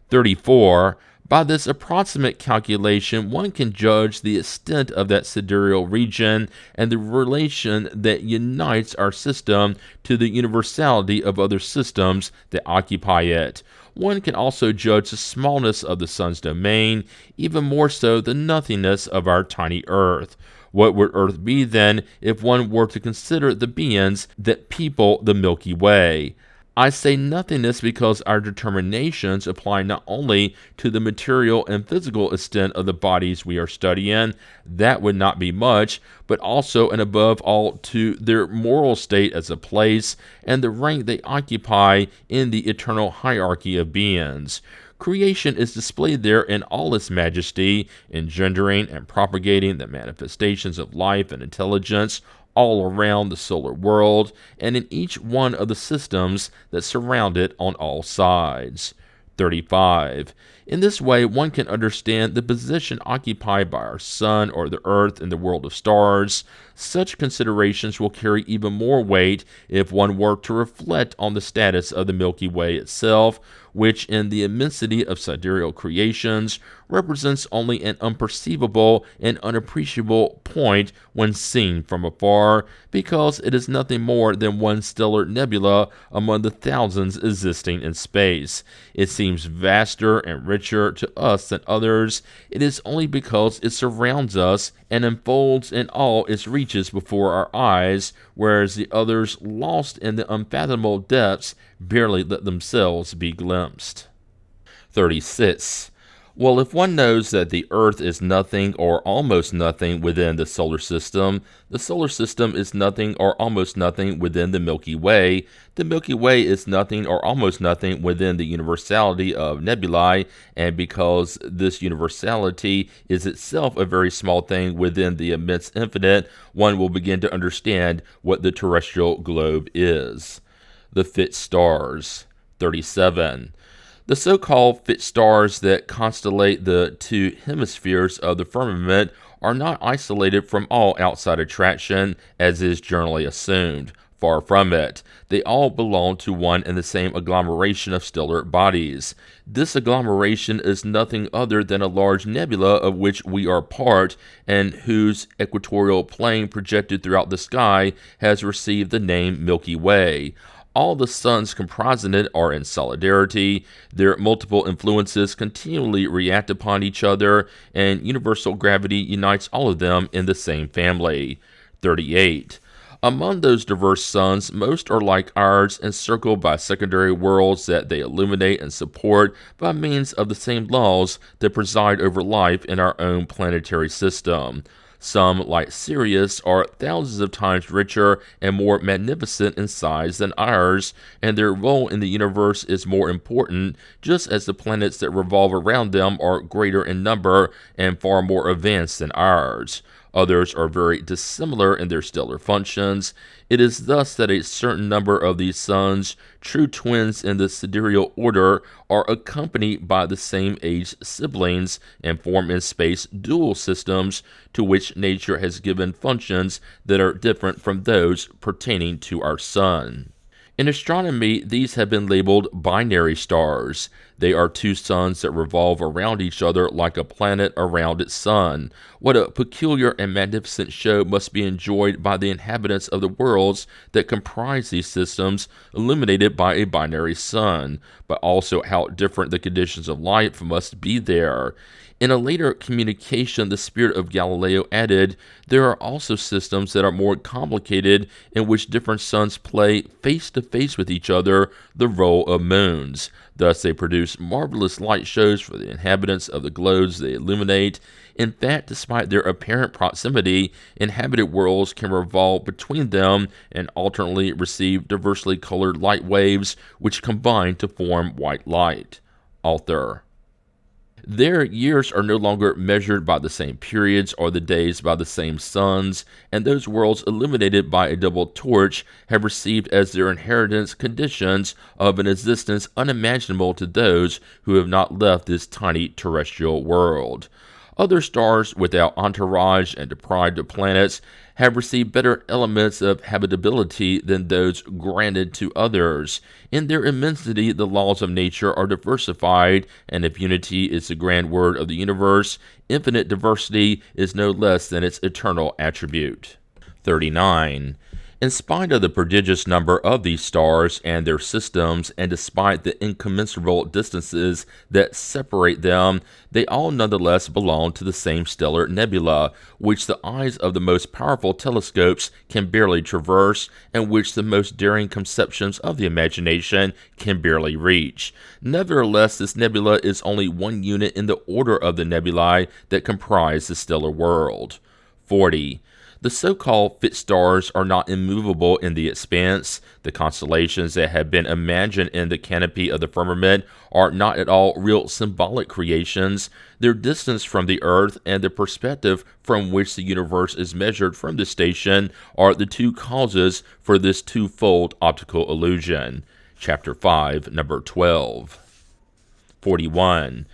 34. By this approximate calculation, one can judge the extent of that sidereal region and the relation that unites our system to the universality of other systems that occupy it. One can also judge the smallness of the Sun's domain, even more so the nothingness of our tiny Earth. What would Earth be then if one were to consider the beings that people the Milky Way? I say nothingness because our determinations apply not only to the material and physical extent of the bodies we are studying, that would not be much, but also and above all to their moral state as a place and the rank they occupy in the eternal hierarchy of beings. Creation is displayed there in all its majesty, engendering and propagating the manifestations of life and intelligence all around the solar world, and in each one of the systems that surround it on all sides. 35. In this way, one can understand the position occupied by our sun or the earth in the world of stars. Such considerations will carry even more weight if one were to reflect on the status of the Milky Way itself, which in the immensity of sidereal creations represents only an unperceivable and unappreciable point when seen from afar, because it is nothing more than one stellar nebula among the thousands existing in space. It seems vaster and richer to us than others. It is only because it surrounds us and unfolds in all its reaches before our eyes, whereas the others, lost in the unfathomable depths, barely let themselves be glimpsed. 36. Well, if one knows that the Earth is nothing or almost nothing within the solar system is nothing or almost nothing within the Milky Way is nothing or almost nothing within the universality of nebulae, and because this universality is itself a very small thing within the immense infinite, one will begin to understand what the terrestrial globe is. The fit stars. 37. The so-called fit stars that constellate the two hemispheres of the firmament are not isolated from all outside attraction, as is generally assumed. Far from it. They all belong to one and the same agglomeration of stellar bodies. This agglomeration is nothing other than a large nebula of which we are part, and whose equatorial plane projected throughout the sky has received the name Milky Way. All the suns comprising it are in solidarity. Their multiple influences continually react upon each other, and universal gravity unites all of them in the same family. 38. Among those diverse suns, most are like ours, encircled by secondary worlds that they illuminate and support by means of the same laws that preside over life in our own planetary system. Some, like Sirius, are thousands of times richer and more magnificent in size than ours, and their role in the universe is more important, just as the planets that revolve around them are greater in number and far more advanced than ours. Others are very dissimilar in their stellar functions. It is thus that a certain number of these suns, true twins in the sidereal order, are accompanied by the same aged siblings and form in space dual systems to which nature has given functions that are different from those pertaining to our sun. In astronomy, these have been labeled binary stars. They are two suns that revolve around each other like a planet around its sun. What a peculiar and magnificent show must be enjoyed by the inhabitants of the worlds that comprise these systems, illuminated by a binary sun, but also how different the conditions of life must be there. In a later communication, the spirit of Galileo added, there are also systems that are more complicated in which different suns play face to face with each other the role of moons. Thus they produce marvelous light shows for the inhabitants of the globes they illuminate. In fact, despite their apparent proximity, inhabited worlds can revolve between them and alternately receive diversely colored light waves which combine to form white light. Author. Their years are no longer measured by the same periods or the days by the same suns, and those worlds illuminated by a double torch have received as their inheritance conditions of an existence unimaginable to those who have not left this tiny terrestrial world. Other stars without entourage and deprived of planets have received better elements of habitability than those granted to others. In their immensity, the laws of nature are diversified, and if unity is the grand word of the universe, infinite diversity is no less than its eternal attribute. 39. In spite of the prodigious number of these stars and their systems, and despite the incommensurable distances that separate them, they all nonetheless belong to the same stellar nebula, which the eyes of the most powerful telescopes can barely traverse, and which the most daring conceptions of the imagination can barely reach. Nevertheless, this nebula is only one unit in the order of the nebulae that comprise the stellar world. 40. The so-called fit stars are not immovable in the expanse. The constellations that have been imagined in the canopy of the firmament are not at all real symbolic creations. Their distance from the earth and the perspective from which the universe is measured from the station are the two causes for this twofold optical illusion. Chapter 5, number 12. 41.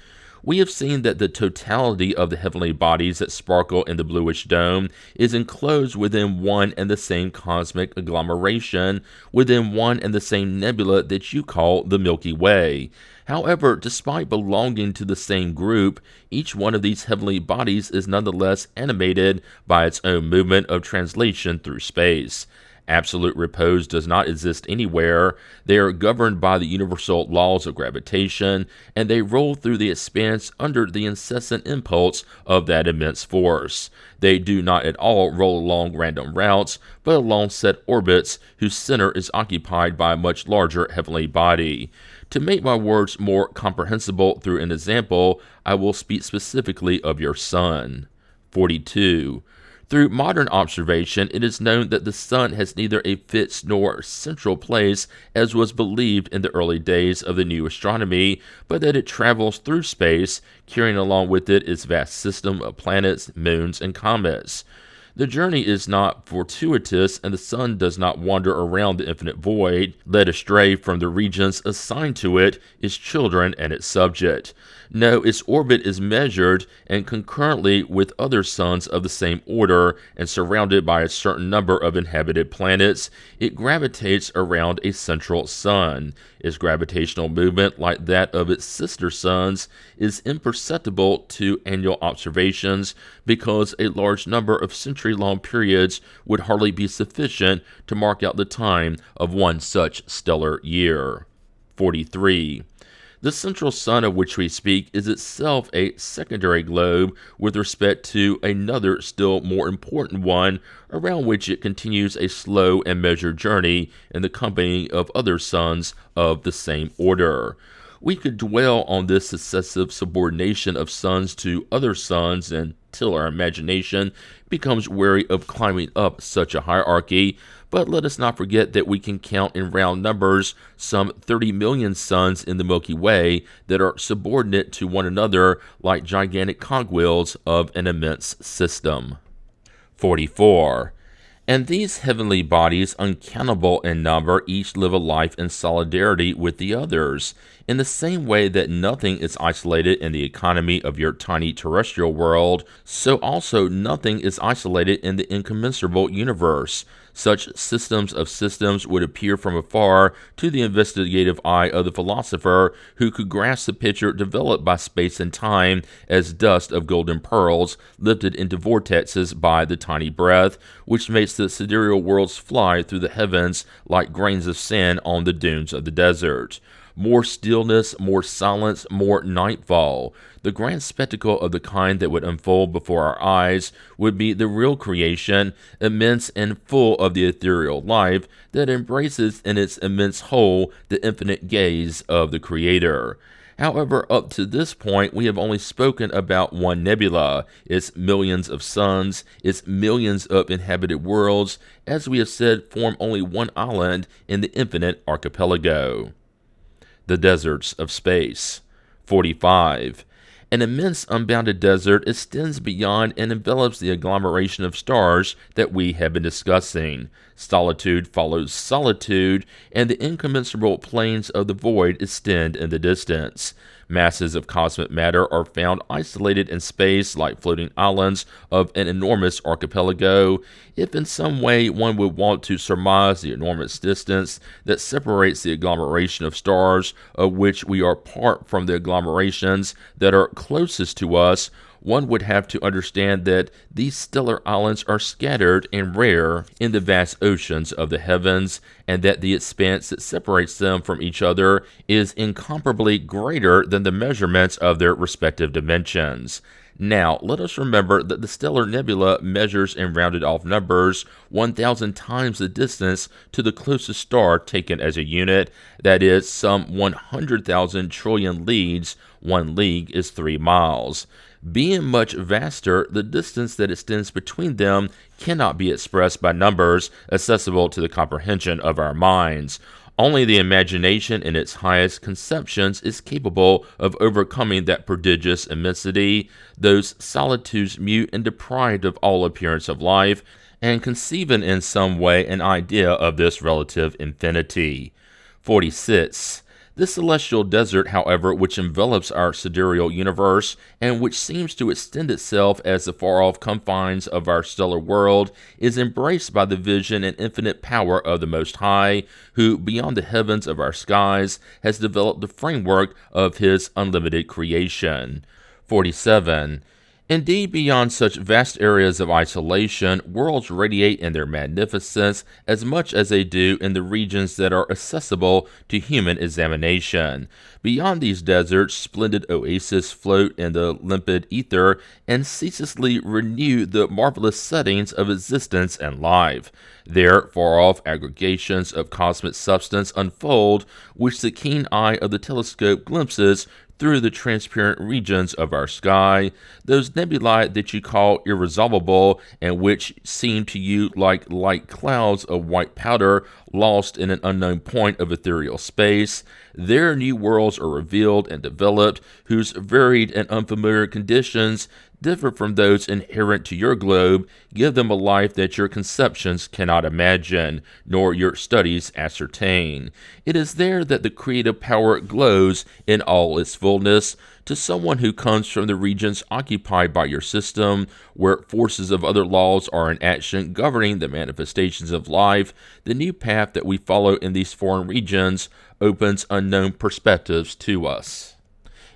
We have seen that the totality of the heavenly bodies that sparkle in the bluish dome is enclosed within one and the same cosmic agglomeration, within one and the same nebula that you call the Milky Way. However, despite belonging to the same group, each one of these heavenly bodies is nonetheless animated by its own movement of translation through space. Absolute repose does not exist anywhere. They are governed by the universal laws of gravitation, and they roll through the expanse under the incessant impulse of that immense force. They do not at all roll along random routes, but along set orbits whose center is occupied by a much larger heavenly body. To make my words more comprehensible through an example, I will speak specifically of your sun. 42. Through modern observation, it is known that the sun has neither a fixed nor central place, as was believed in the early days of the new astronomy, but that it travels through space, carrying along with it its vast system of planets, moons, and comets. The journey is not fortuitous, and the sun does not wander around the infinite void, led astray from the regions assigned to it, its children, and its subject. No, its orbit is measured, and concurrently with other suns of the same order, and surrounded by a certain number of inhabited planets, it gravitates around a central sun. Its gravitational movement, like that of its sister suns, is imperceptible to annual observations because a large number of century-long periods would hardly be sufficient to mark out the time of one such stellar year. 43. The central sun of which we speak is itself a secondary globe with respect to another still more important one, around which it continues a slow and measured journey in the company of other suns of the same order. We could dwell on this successive subordination of suns to other suns until our imagination becomes weary of climbing up such a hierarchy, but let us not forget that we can count in round numbers some 30 million suns in the Milky Way that are subordinate to one another like gigantic cogwheels of an immense system. 44. And these heavenly bodies, uncountable in number, each live a life in solidarity with the others. In the same way that nothing is isolated in the economy of your tiny terrestrial world, so also nothing is isolated in the incommensurable universe. Such systems of systems would appear from afar to the investigative eye of the philosopher who could grasp the picture developed by space and time as dust of golden pearls lifted into vortexes by the tiny breath, which makes the sidereal worlds fly through the heavens like grains of sand on the dunes of the desert. More stillness, more silence, more nightfall. The grand spectacle of the kind that would unfold before our eyes would be the real creation, immense and full of the ethereal life that embraces in its immense whole the infinite gaze of the Creator. However, up to this point, we have only spoken about one nebula, its millions of suns, its millions of inhabited worlds, as we have said, form only one island in the infinite archipelago. The deserts of space. 45. An immense unbounded desert extends beyond and envelops the agglomeration of stars that we have been discussing. Solitude follows solitude, and the incommensurable plains of the void extend in the distance. Masses of cosmic matter are found isolated in space like floating islands of an enormous archipelago. If in some way one would want to surmise the enormous distance that separates the agglomeration of stars of which we are part from the agglomerations that are closest to us, one would have to understand that these stellar islands are scattered and rare in the vast oceans of the heavens, and that the expanse that separates them from each other is incomparably greater than the measurements of their respective dimensions. Now, let us remember that the stellar nebula measures in rounded off numbers 1,000 times the distance to the closest star taken as a unit, that is, some 100,000 trillion leagues. 1 league is 3 miles. Being much vaster, the distance that extends between them cannot be expressed by numbers accessible to the comprehension of our minds. Only the imagination in its highest conceptions is capable of overcoming that prodigious immensity, those solitudes mute and deprived of all appearance of life, and conceiving in some way an idea of this relative infinity. 46. This celestial desert, however, which envelops our sidereal universe, and which seems to extend itself as the far-off confines of our stellar world, is embraced by the vision and infinite power of the Most High, who, beyond the heavens of our skies, has developed the framework of his unlimited creation. 47. Indeed, beyond such vast areas of isolation, worlds radiate in their magnificence as much as they do in the regions that are accessible to human examination. Beyond these deserts, splendid oases float in the limpid ether and ceaselessly renew the marvelous settings of existence and life. There, far-off aggregations of cosmic substance unfold, which the keen eye of the telescope glimpses through the transparent regions of our sky, those nebulae that you call irresolvable and which seem to you like light clouds of white powder lost in an unknown point of ethereal space. There new worlds are revealed and developed, whose varied and unfamiliar conditions differ from those inherent to your globe, give them a life that your conceptions cannot imagine, nor your studies ascertain. It is there that the creative power glows in all its fullness. To someone who comes from the regions occupied by your system, where forces of other laws are in action governing the manifestations of life, the new path that we follow in these foreign regions opens unknown perspectives to us.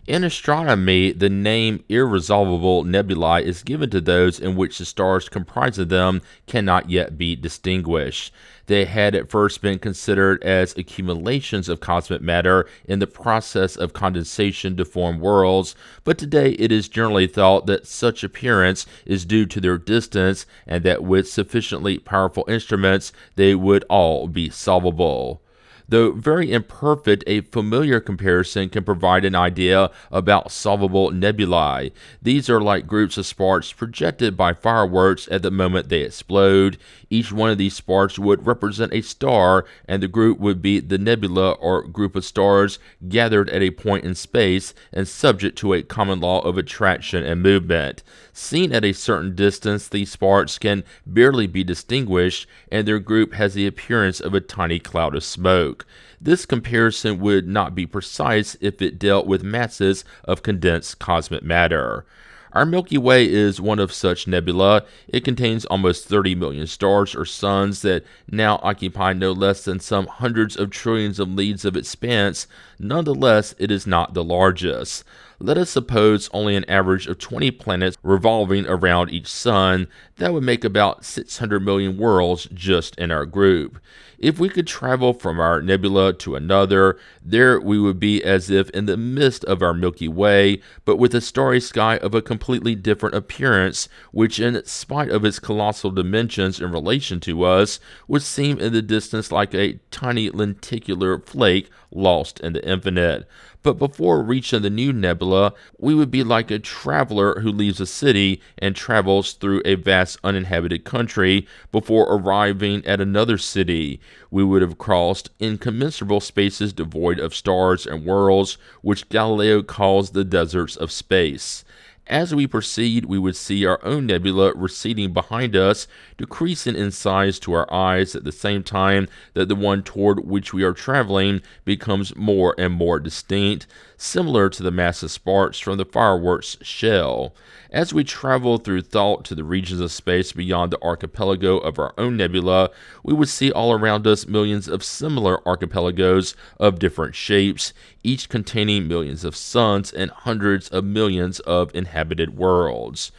In astronomy, the name irresolvable nebulae is given to those in which the stars comprising them cannot yet be distinguished. They had at first been considered as accumulations of cosmic matter in the process of condensation to form worlds, but today it is generally thought that such appearance is due to their distance and that with sufficiently powerful instruments they would all be solvable. Though very imperfect, a familiar comparison can provide an idea about solvable nebulae. These are like groups of sparks projected by fireworks at the moment they explode. Each one of these sparks would represent a star, and the group would be the nebula or group of stars gathered at a point in space and subject to a common law of attraction and movement. Seen at a certain distance, these sparks can barely be distinguished, and their group has the appearance of a tiny cloud of smoke. This comparison would not be precise if it dealt with masses of condensed cosmic matter. Our Milky Way is one of such nebula. It contains almost 30 million stars or suns that now occupy no less than some hundreds of trillions of leagues of expanse. Nonetheless, it is not the largest. Let us suppose only an average of 20 planets revolving around each sun. That would make about 600 million worlds just in our group. If we could travel from our nebula to another, there we would be as if in the midst of our Milky Way, but with a starry sky of a completely different appearance, which in spite of its colossal dimensions in relation to us, would seem in the distance like a tiny lenticular flake lost in the infinite. But before reaching the new nebula, we would be like a traveler who leaves a city and travels through a vast uninhabited country before arriving at another city. We would have crossed incommensurable spaces devoid of stars and worlds, which Galileo calls the deserts of space. As we proceed, we would see our own nebula receding behind us, decreasing in size to our eyes at the same time that the one toward which we are traveling becomes more and more distinct, similar to the massive sparks from the fireworks shell. As we travel through thought to the regions of space beyond the archipelago of our own nebula, we would see all around us millions of similar archipelagos of different shapes, each containing millions of suns and hundreds of millions of inhabited worlds.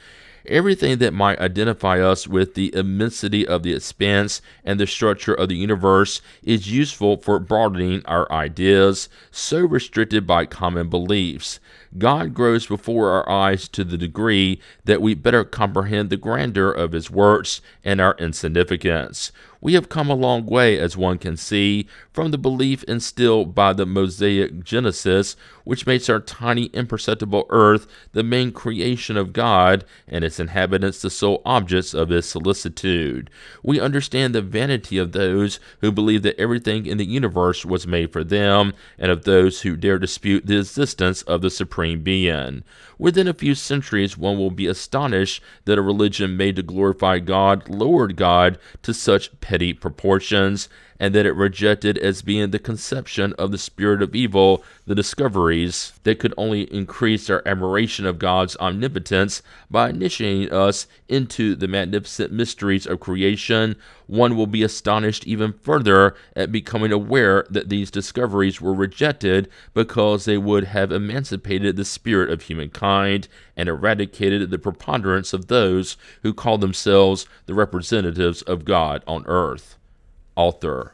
Everything that might identify us with the immensity of the expanse and the structure of the universe is useful for broadening our ideas, so restricted by common beliefs. God grows before our eyes to the degree that we better comprehend the grandeur of his works and our insignificance. We have come a long way, as one can see, from the belief instilled by the Mosaic Genesis, which makes our tiny imperceptible earth the main creation of God, and its inhabitants the sole objects of his solicitude. We understand the vanity of those who believe that everything in the universe was made for them, and of those who dare dispute the existence of the Supreme Being. Within a few centuries, one will be astonished that a religion made to glorify God lowered God to such petty proportions. and that it rejected as being the conception of the spirit of evil, the discoveries that could only increase our admiration of God's omnipotence by initiating us into the magnificent mysteries of creation. One will be astonished even further at becoming aware that these discoveries were rejected because they would have emancipated the spirit of humankind and eradicated the preponderance of those who call themselves the representatives of God on earth. Author.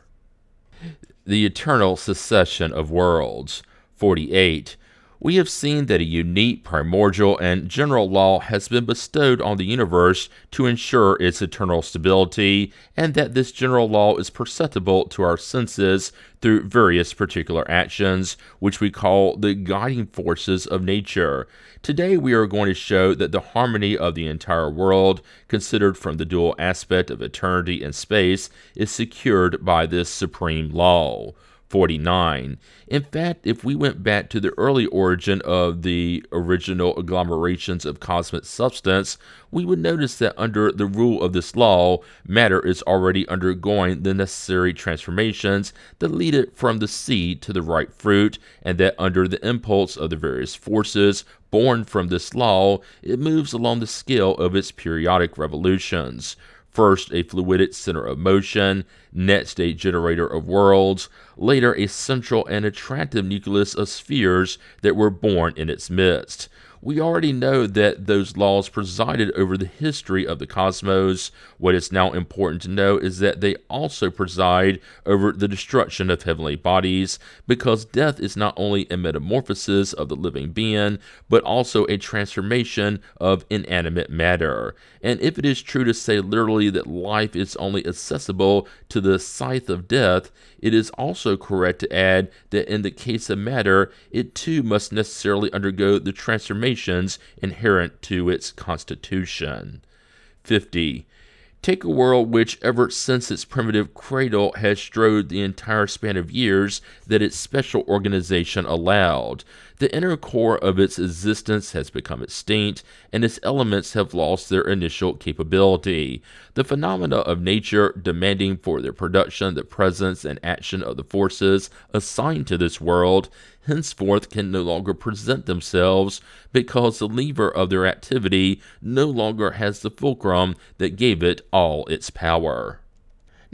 The Eternal Succession of Worlds. 48. We have seen that a unique, primordial, and general law has been bestowed on the universe to ensure its eternal stability, and that this general law is perceptible to our senses through various particular actions, which we call the guiding forces of nature. Today we are going to show that the harmony of the entire world, considered from the dual aspect of eternity and space, is secured by this supreme law. 49. In fact, if we went back to the early origin of the original agglomerations of cosmic substance, we would notice that under the rule of this law, matter is already undergoing the necessary transformations that lead it from the seed to the ripe fruit, and that under the impulse of the various forces born from this law, it moves along the scale of its periodic revolutions. First, a fluidic center of motion, next a generator of worlds, later a central and attractive nucleus of spheres that were born in its midst. We already know that those laws presided over the history of the cosmos. What is now important to know is that they also preside over the destruction of heavenly bodies, because death is not only a metamorphosis of the living being, but also a transformation of inanimate matter. And if it is true to say literally that life is only accessible to the scythe of death, it is also correct to add that in the case of matter, it too must necessarily undergo the transformations inherent to its constitution. 50. Take a world which, ever since its primitive cradle, has strode the entire span of years that its special organization allowed. The inner core of its existence has become extinct, and its elements have lost their initial capability. The phenomena of nature, demanding for their production the presence and action of the forces assigned to this world, henceforth can no longer present themselves, because the lever of their activity no longer has the fulcrum that gave it all its power.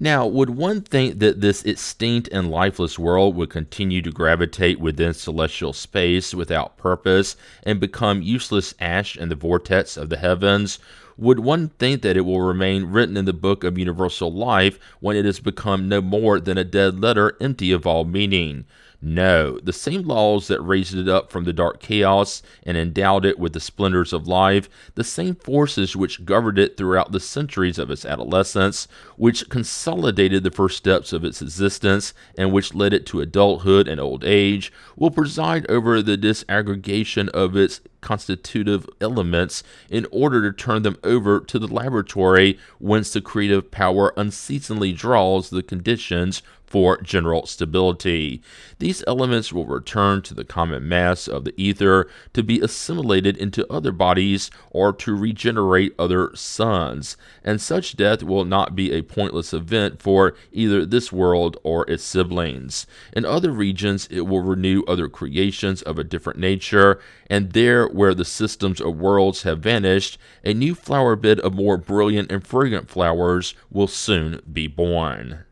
Now, would one think that this extinct and lifeless world would continue to gravitate within celestial space without purpose and become useless ash in the vortex of the heavens? Would one think that it will remain written in the book of universal life when it has become no more than a dead letter empty of all meaning? No, the same laws that raised it up from the dark chaos and endowed it with the splendors of life, the same forces which governed it throughout the centuries of its adolescence, which consolidated the first steps of its existence, and which led it to adulthood and old age, will preside over the disaggregation of its constitutive elements in order to turn them over to the laboratory whence the creative power unceasingly draws the conditions for general stability. These elements will return to the common mass of the ether to be assimilated into other bodies or to regenerate other suns, and such death will not be a pointless event for either this world or its siblings. In other regions, it will renew other creations of a different nature, and there where the systems of worlds have vanished, a new flower bed of more brilliant and fragrant flowers will soon be born.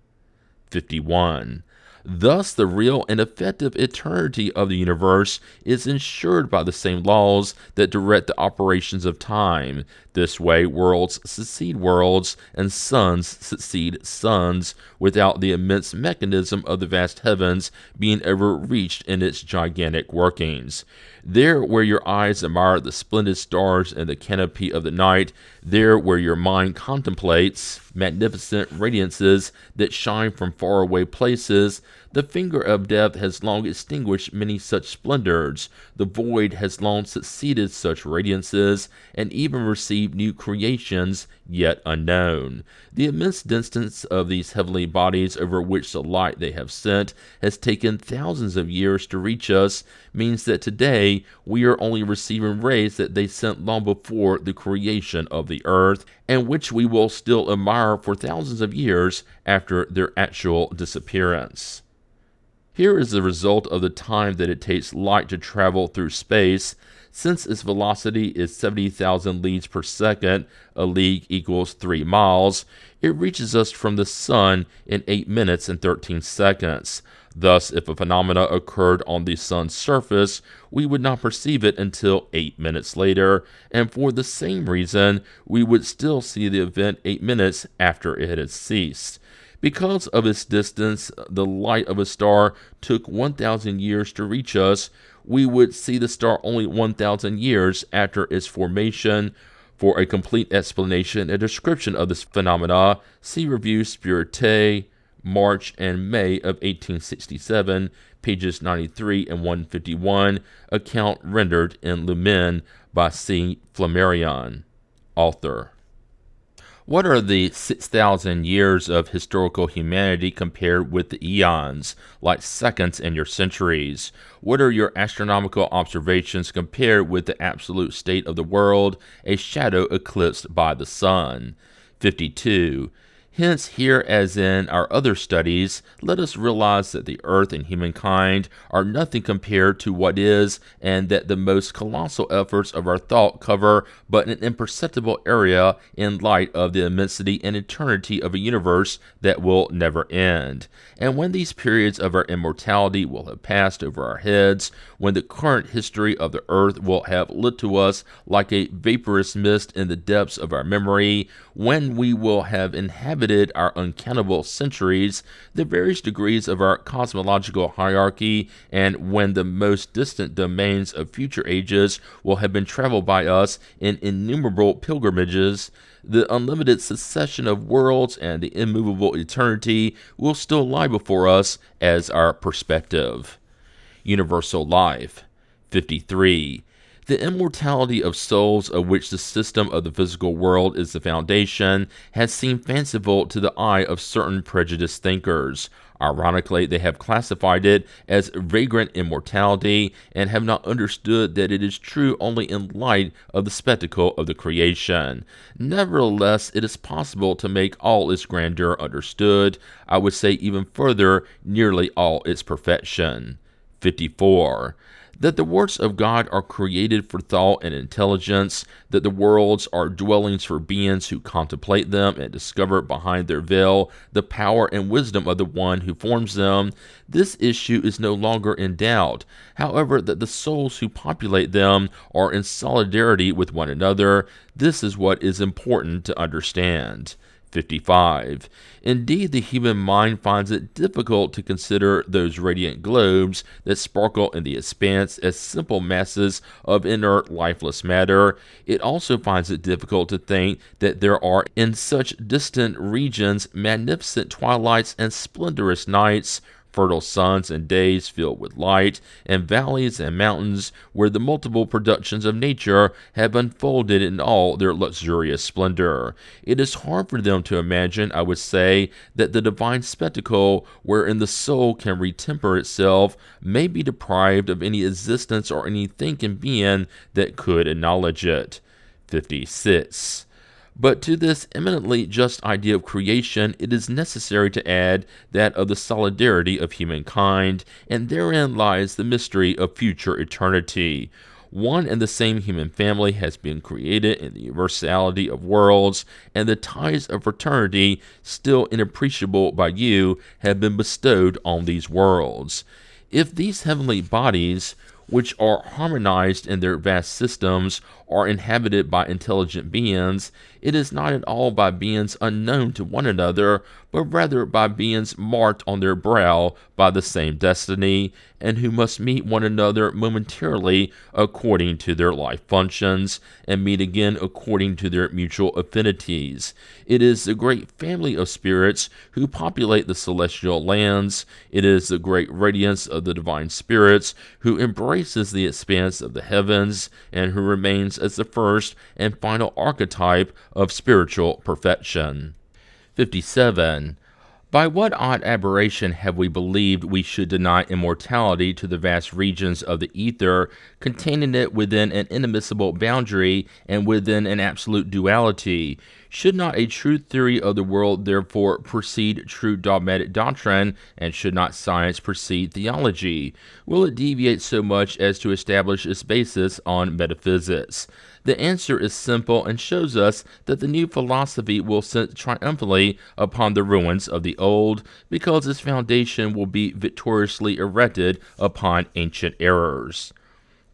51. Thus, the real and effective eternity of the universe is ensured by the same laws that direct the operations of time. This way, worlds succeed worlds, and suns succeed suns, without the immense mechanism of the vast heavens being ever reached in its gigantic workings. There where your eyes admire the splendid stars in the canopy of the night, there where your mind contemplates magnificent radiances that shine from faraway places, the finger of death has long extinguished many such splendors, the void has long succeeded such radiances, and even received new creations yet unknown. The immense distance of these heavenly bodies over which the light they have sent has taken thousands of years to reach us, means that today say we are only receiving rays that they sent long before the creation of the earth, and which we will still admire for thousands of years after their actual disappearance. Here is the result of the time that it takes light to travel through space. Since its velocity is 70,000 leagues per second, a league equals 3 miles, it reaches us from the sun in 8 minutes and 13 seconds. Thus, if a phenomena occurred on the sun's surface, we would not perceive it until 8 minutes later, and for the same reason, we would still see the event 8 minutes after it had ceased. Because of its distance, the light of a star took 1,000 years to reach us. We would see the star only 1,000 years after its formation. For a complete explanation and description of this phenomena, see Revue Spiritus, March and May of 1867, pages 93 and 151, account rendered in Lumen by C. Flammarion, author. What are the 6,000 years of historical humanity compared with the eons, like seconds in your centuries? What are your astronomical observations compared with the absolute state of the world, a shadow eclipsed by the sun? 52. Hence, here as in our other studies, let us realize that the earth and humankind are nothing compared to what is, and that the most colossal efforts of our thought cover but an imperceptible area in light of the immensity and eternity of a universe that will never end. And when these periods of our immortality will have passed over our heads, when the current history of the earth will have lit to us like a vaporous mist in the depths of our memory, when we will have inhabited our uncountable centuries, the various degrees of our cosmological hierarchy, and when the most distant domains of future ages will have been traveled by us in innumerable pilgrimages, the unlimited succession of worlds and the immovable eternity will still lie before us as our perspective. Universal life. 53. The immortality of souls, of which the system of the physical world is the foundation, has seemed fanciful to the eye of certain prejudiced thinkers. Ironically, they have classified it as vagrant immortality and have not understood that it is true only in light of the spectacle of the creation. Nevertheless, it is possible to make all its grandeur understood, I would say even further, nearly all its perfection. 54. That the works of God are created for thought and intelligence, that the worlds are dwellings for beings who contemplate them and discover behind their veil the power and wisdom of the one who forms them, this issue is no longer in doubt. However, that the souls who populate them are in solidarity with one another, this is what is important to understand. 55. Indeed, the human mind finds it difficult to consider those radiant globes that sparkle in the expanse as simple masses of inert, lifeless matter. It also finds it difficult to think that there are in such distant regions magnificent twilights and splendorous nights, fertile suns and days filled with light, and valleys and mountains where the multiple productions of nature have unfolded in all their luxurious splendor. It is hard for them to imagine, I would say, that the divine spectacle wherein the soul can retemper itself may be deprived of any existence or any thinking being that could acknowledge it. 56. But to this eminently just idea of creation, it is necessary to add that of the solidarity of humankind, and therein lies the mystery of future eternity. One and the same human family has been created in the universality of worlds, and the ties of fraternity, still inappreciable by you, have been bestowed on these worlds. If these heavenly bodies, which are harmonized in their vast systems, are inhabited by intelligent beings, it is not at all by beings unknown to one another, but rather by beings marked on their brow by the same destiny, and who must meet one another momentarily according to their life functions, and meet again according to their mutual affinities. It is the great family of spirits who populate the celestial lands. It is the great radiance of the divine spirits who embraces the expanse of the heavens, and who remains as the first and final archetype of spiritual perfection. 57. By what odd aberration have we believed we should deny immortality to the vast regions of the ether, containing it within an inadmissible boundary and within an absolute duality? Should not a true theory of the world therefore precede true dogmatic doctrine, and should not science precede theology? Will it deviate so much as to establish its basis on metaphysics? The answer is simple and shows us that the new philosophy will sit triumphantly upon the ruins of the old, because its foundation will be victoriously erected upon ancient errors.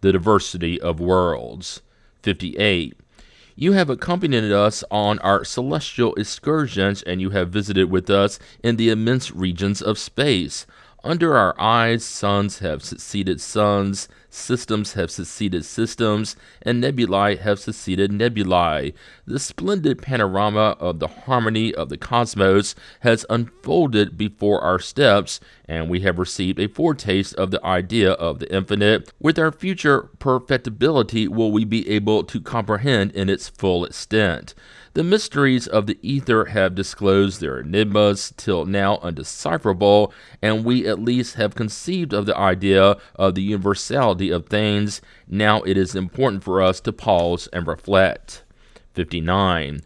The diversity of worlds. 58. You have accompanied us on our celestial excursions, and you have visited with us in the immense regions of space. Under our eyes, suns have succeeded suns, systems have succeeded systems, and nebulae have succeeded nebulae. The splendid panorama of the harmony of the cosmos has unfolded before our steps, and we have received a foretaste of the idea of the infinite. With our future perfectibility will we be able to comprehend in its full extent. The mysteries of the ether have disclosed their enigmas, till now undecipherable, and we at least have conceived of the idea of the universality of things. Now it is important for us to pause and reflect. 59.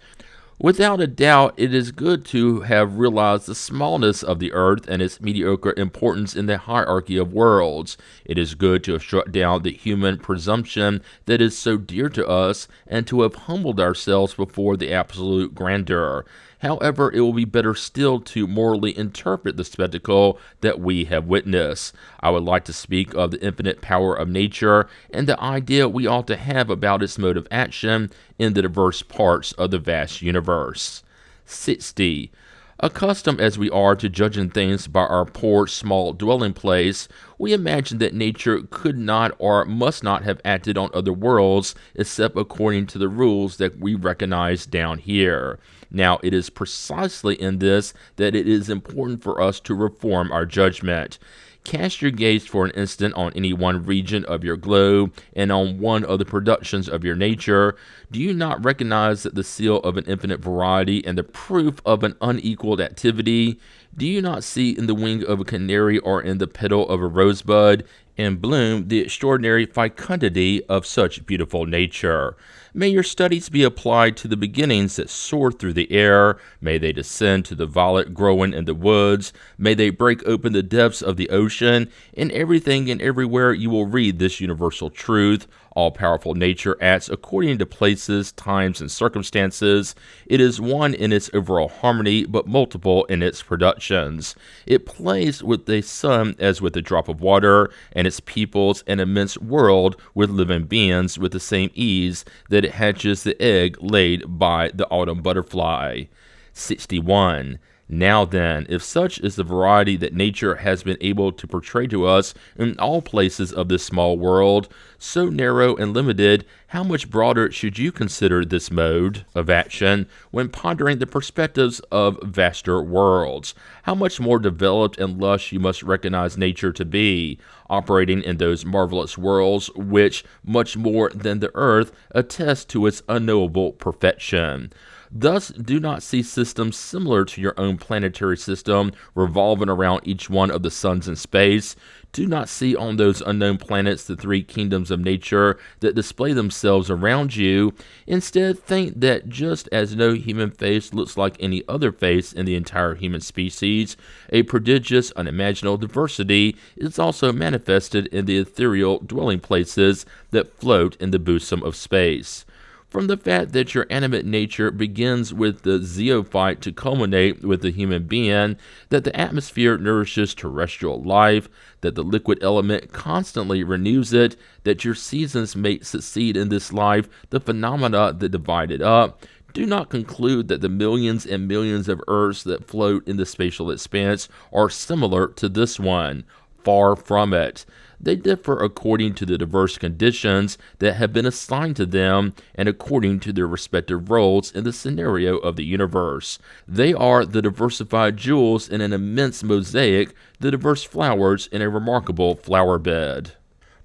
Without a doubt, it is good to have realized the smallness of the earth and its mediocre importance in the hierarchy of worlds. It is good to have struck down the human presumption that is so dear to us, and to have humbled ourselves before the absolute grandeur. However, it will be better still to morally interpret the spectacle that we have witnessed. I would like to speak of the infinite power of nature and the idea we ought to have about its mode of action in the diverse parts of the vast universe. 60. Accustomed as we are to judging things by our poor, small dwelling place, we imagine that nature could not or must not have acted on other worlds except according to the rules that we recognize down here. Now, it is precisely in this that it is important for us to reform our judgment. Cast your gaze for an instant on any one region of your globe and on one of the productions of your nature. Do you not recognize that the seal of an infinite variety and the proof of an unequaled activity? Do you not see in the wing of a canary or in the petal of a rosebud in bloom the extraordinary fecundity of such beautiful nature? May your studies be applied to the beginnings that soar through the air. May they descend to the violet growing in the woods. May they break open the depths of the ocean. In everything and everywhere you will read this universal truth. All-powerful nature acts according to places, times, and circumstances. It is one in its overall harmony, but multiple in its productions. It plays with the sun as with a drop of water, and its peoples an immense world with living beings with the same ease that it hatches the egg laid by the autumn butterfly. 61. Now then, if such is the variety that nature has been able to portray to us in all places of this small world, so narrow and limited, how much broader should you consider this mode of action when pondering the perspectives of vaster worlds? How much more developed and lush you must recognize nature to be, operating in those marvelous worlds which, much more than the earth, attest to its unknowable perfection. Thus, do not see systems similar to your own planetary system revolving around each one of the suns in space. Do not see on those unknown planets the three kingdoms of nature that display themselves around you. Instead, think that just as no human face looks like any other face in the entire human species, a prodigious, unimaginable diversity is also manifested in the ethereal dwelling places that float in the bosom of space. From the fact that your animate nature begins with the zoophyte to culminate with the human being, that the atmosphere nourishes terrestrial life, that the liquid element constantly renews it, that your seasons may succeed in this life the phenomena that divide it up, do not conclude that the millions and millions of Earths that float in the spatial expanse are similar to this one. Far from it. They differ according to the diverse conditions that have been assigned to them and according to their respective roles in the scenario of the universe. They are the diversified jewels in an immense mosaic, the diverse flowers in a remarkable flower bed.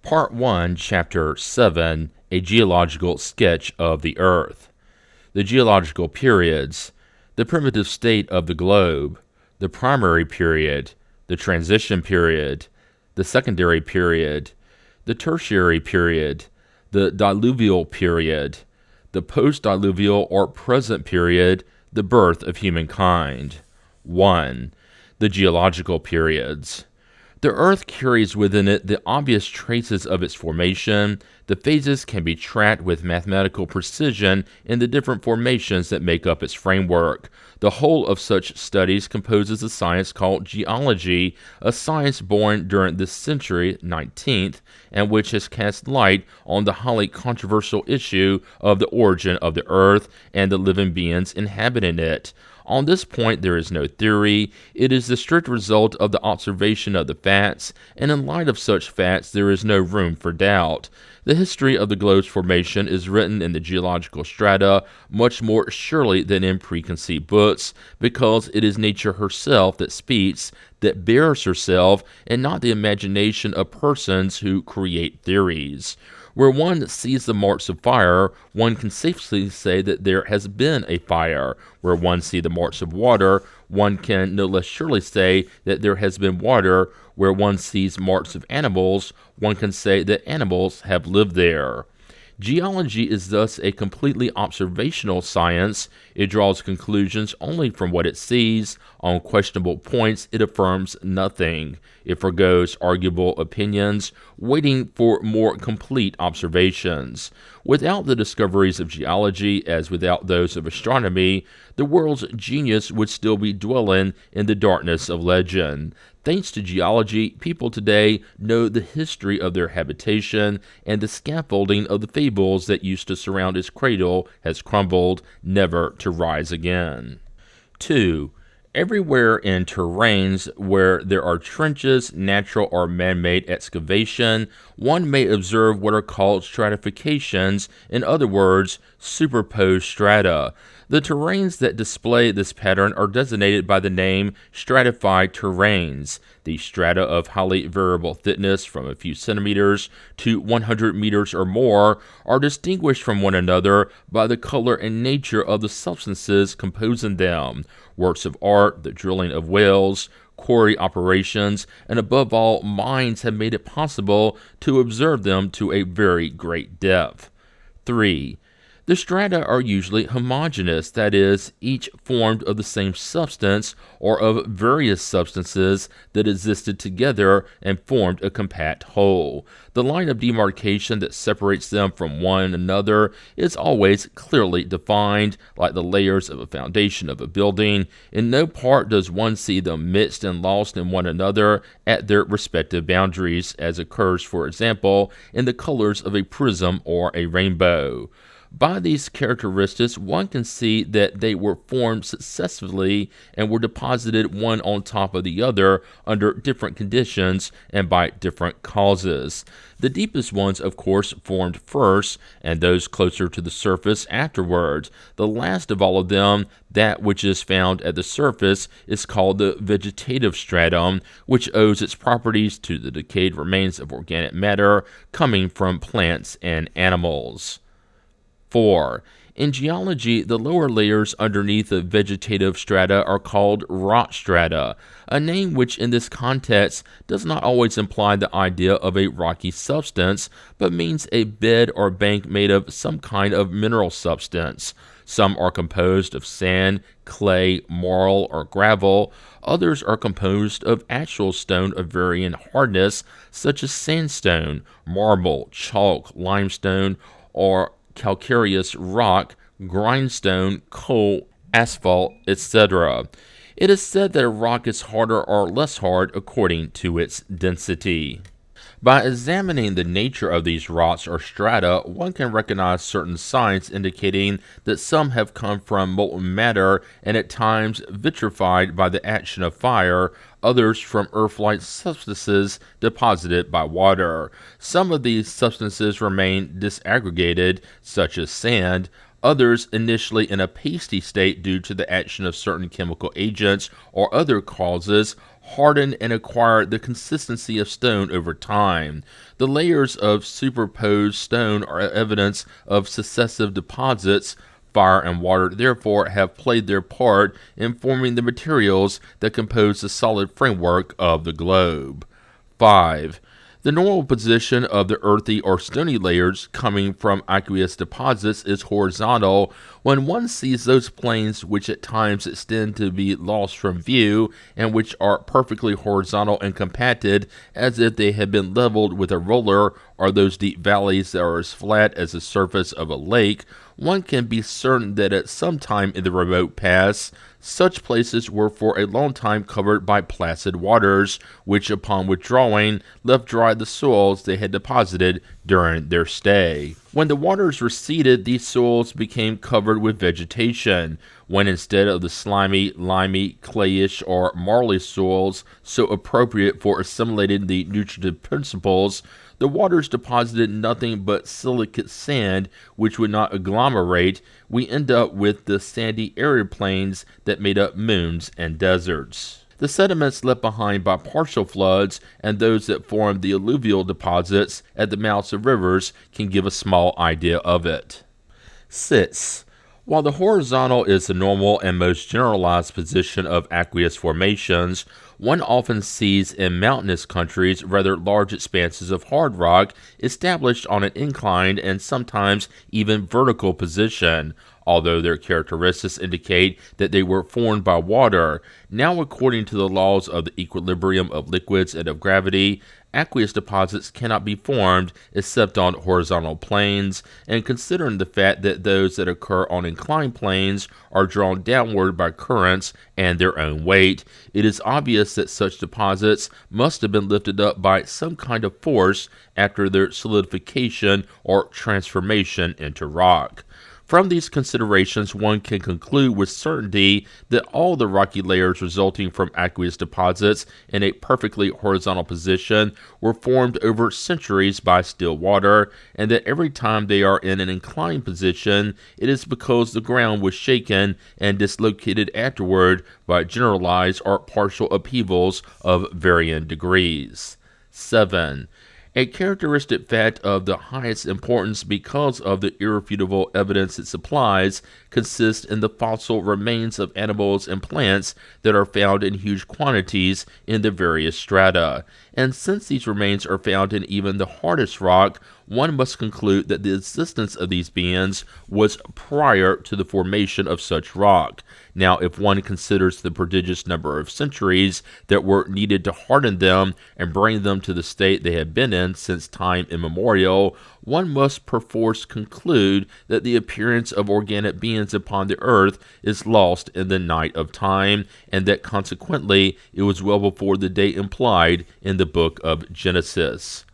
Part 1, Chapter 7, A Geological Sketch of the Earth. The geological periods. The primitive state of the globe. the primary period, the transition period, the secondary period, the tertiary period, the diluvial period, the post-diluvial or present period, the birth of humankind. 1. The geological periods. The Earth carries within it the obvious traces of its formation. The phases can be tracked with mathematical precision in the different formations that make up its framework. The whole of such studies composes a science called geology, a science born during the century 19th, and which has cast light on the highly controversial issue of the origin of the Earth and the living beings inhabiting it. On this point, there is no theory. It is the strict result of the observation of the facts, and in light of such facts, there is no room for doubt. The history of the globe's formation is written in the geological strata much more surely than in preconceived books, because it is nature herself that speaks, that bears herself, and not the imagination of persons who create theories. Where one sees the marks of fire, one can safely say that there has been a fire. Where one sees the marks of water, one can no less surely say that there has been water. Where one sees marks of animals, one can say that animals have lived there. Geology is thus a completely observational science. It draws conclusions only from what it sees. On questionable points, it affirms nothing. It forgoes arguable opinions, waiting for more complete observations. Without the discoveries of geology, as without those of astronomy, the world's genius would still be dwelling in the darkness of legend. Thanks to geology, people today know the history of their habitation, and the scaffolding of the fables that used to surround its cradle has crumbled, never to rise again. 2. Everywhere in terrains where there are trenches, natural or man-made excavation, one may observe what are called stratifications, in other words, superposed strata. The terrains that display this pattern are designated by the name stratified terrains. These strata of highly variable thickness from a few centimeters to 100 meters or more are distinguished from one another by the color and nature of the substances composing them. Works of art, the drilling of wells, quarry operations, and above all, mines have made it possible to observe them to a very great depth. 3. The strata are usually homogeneous, that is, each formed of the same substance or of various substances that existed together and formed a compact whole. The line of demarcation that separates them from one another is always clearly defined, like the layers of a foundation of a building. In no part does one see them mixed and lost in one another at their respective boundaries, as occurs, for example, in the colors of a prism or a rainbow. By these characteristics, one can see that they were formed successively and were deposited one on top of the other under different conditions and by different causes. The deepest ones, of course, formed first, and those closer to the surface afterwards. The last of all of them, that which is found at the surface, is called the vegetative stratum, which owes its properties to the decayed remains of organic matter coming from plants and animals. 4. In geology, the lower layers underneath the vegetative strata are called rock strata, a name which in this context does not always imply the idea of a rocky substance, but means a bed or bank made of some kind of mineral substance. Some are composed of sand, clay, marl, or gravel. Others are composed of actual stone of varying hardness, such as sandstone, marble, chalk, limestone, or calcareous rock, grindstone, coal, asphalt, etc. It is said that a rock is harder or less hard according to its density. By examining the nature of these rocks or strata, one can recognize certain signs indicating that some have come from molten matter and at times vitrified by the action of fire, others from earth-like substances deposited by water. Some of these substances remain disaggregated, such as sand, others initially in a pasty state due to the action of certain chemical agents or other causes, harden and acquire the consistency of stone over time. The layers of superposed stone are evidence of successive deposits Fire and water, therefore, have played their part in forming the materials that compose the solid framework of the globe. 5. The normal position of the earthy or stony layers coming from aqueous deposits is horizontal when one sees those plains which at times extend to be lost from view and which are perfectly horizontal and compacted as if they had been leveled with a roller, or those deep valleys that are as flat as the surface of a lake. One can be certain that at some time in the remote past, such places were for a long time covered by placid waters, which upon withdrawing left dry the soils they had deposited during their stay. When the waters receded, these soils became covered with vegetation, when instead of the slimy, limey, clayish, or marly soils so appropriate for assimilating the nutritive principles, the waters deposited nothing but silicate sand, which would not agglomerate. We end up with the sandy arid plains that made up moons and deserts. The sediments left behind by partial floods and those that formed the alluvial deposits at the mouths of rivers can give a small idea of it. 6. While the horizontal is the normal and most generalized position of aqueous formations, one often sees in mountainous countries rather large expanses of hard rock established on an inclined and sometimes even vertical position, although their characteristics indicate that they were formed by water. Now, according to the laws of the equilibrium of liquids and of gravity, aqueous deposits cannot be formed except on horizontal planes, and considering the fact that those that occur on inclined planes are drawn downward by currents and their own weight, it is obvious that such deposits must have been lifted up by some kind of force after their solidification or transformation into rock. From these considerations, one can conclude with certainty that all the rocky layers resulting from aqueous deposits in a perfectly horizontal position were formed over centuries by still water, and that every time they are in an inclined position, it is because the ground was shaken and dislocated afterward by generalized or partial upheavals of varying degrees. 7. A characteristic fact of the highest importance because of the irrefutable evidence it supplies consists in the fossil remains of animals and plants that are found in huge quantities in the various strata. And since these remains are found in even the hardest rock, one must conclude that the existence of these beings was prior to the formation of such rock. Now, if one considers the prodigious number of centuries that were needed to harden them and bring them to the state they have been in since time immemorial, one must perforce conclude that the appearance of organic beings upon the earth is lost in the night of time, and that consequently it was well before the date implied in the book of Genesis.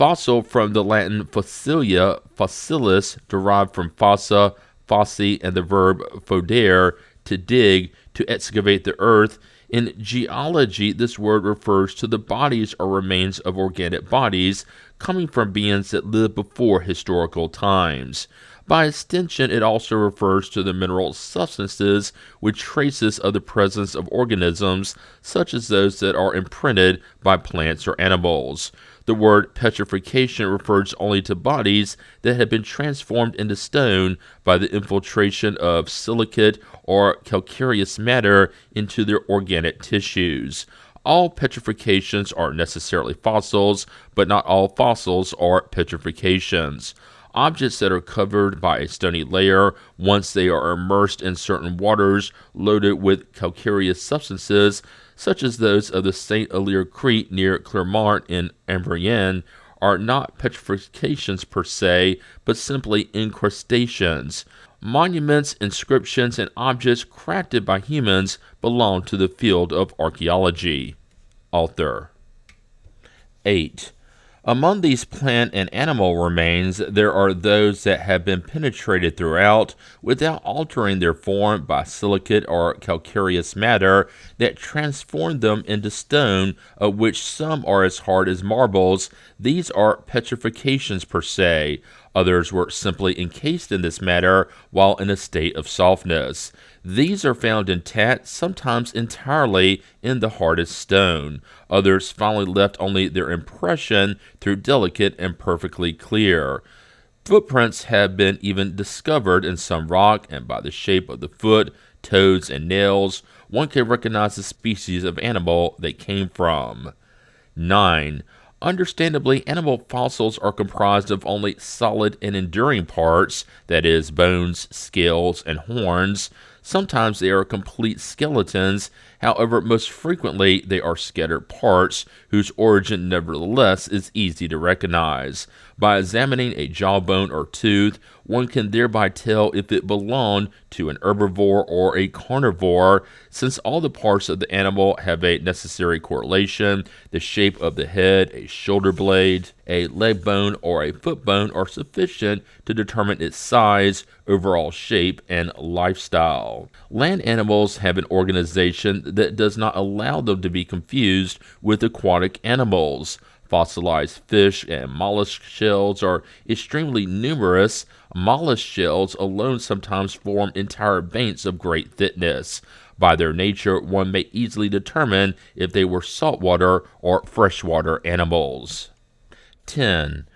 Fossil, from the Latin fossilia, fossilis, derived from fossa, fossi, and the verb fodere, to dig, to excavate the earth. In geology, this word refers to the bodies or remains of organic bodies coming from beings that lived before historical times. By extension, it also refers to the mineral substances with traces of the presence of organisms, such as those that are imprinted by plants or animals. The word petrification refers only to bodies that have been transformed into stone by the infiltration of silicate or calcareous matter into their organic tissues. All petrifications are necessarily fossils, but not all fossils are petrifications. Objects that are covered by a stony layer, once they are immersed in certain waters loaded with calcareous substances, such as those of the St. Hilaire Crete near Clermont in Ambrienne, are not petrifications per se, but simply incrustations. Monuments, inscriptions, and objects crafted by humans belong to the field of archaeology. Author. 8. Among these plant and animal remains, there are those that have been penetrated throughout, without altering their form, by silicate or calcareous matter that transformed them into stone, of which some are as hard as marbles. These are petrifications per se. Others were simply encased in this matter while in a state of softness. These are found intact, sometimes entirely in the hardest stone. Others finally left only their impression through delicate and perfectly clear. Footprints have been even discovered in some rock, and by the shape of the foot, toes, and nails, one can recognize the species of animal they came from. 9. Understandably, animal fossils are comprised of only solid and enduring parts, that is, bones, scales, and horns. Sometimes they are complete skeletons, however, most frequently they are scattered parts, whose origin nevertheless is easy to recognize. By examining a jawbone or tooth, one can thereby tell if it belonged to an herbivore or a carnivore. Since all the parts of the animal have a necessary correlation, the shape of the head, a shoulder blade, a leg bone, or a foot bone are sufficient to determine its size, overall shape, and lifestyle. Land animals have an organization that does not allow them to be confused with aquatic animals. Fossilized fish and mollusk shells are extremely numerous. Mollusk shells alone sometimes form entire banks of great thickness. By their nature, one may easily determine if they were saltwater or freshwater animals. 10.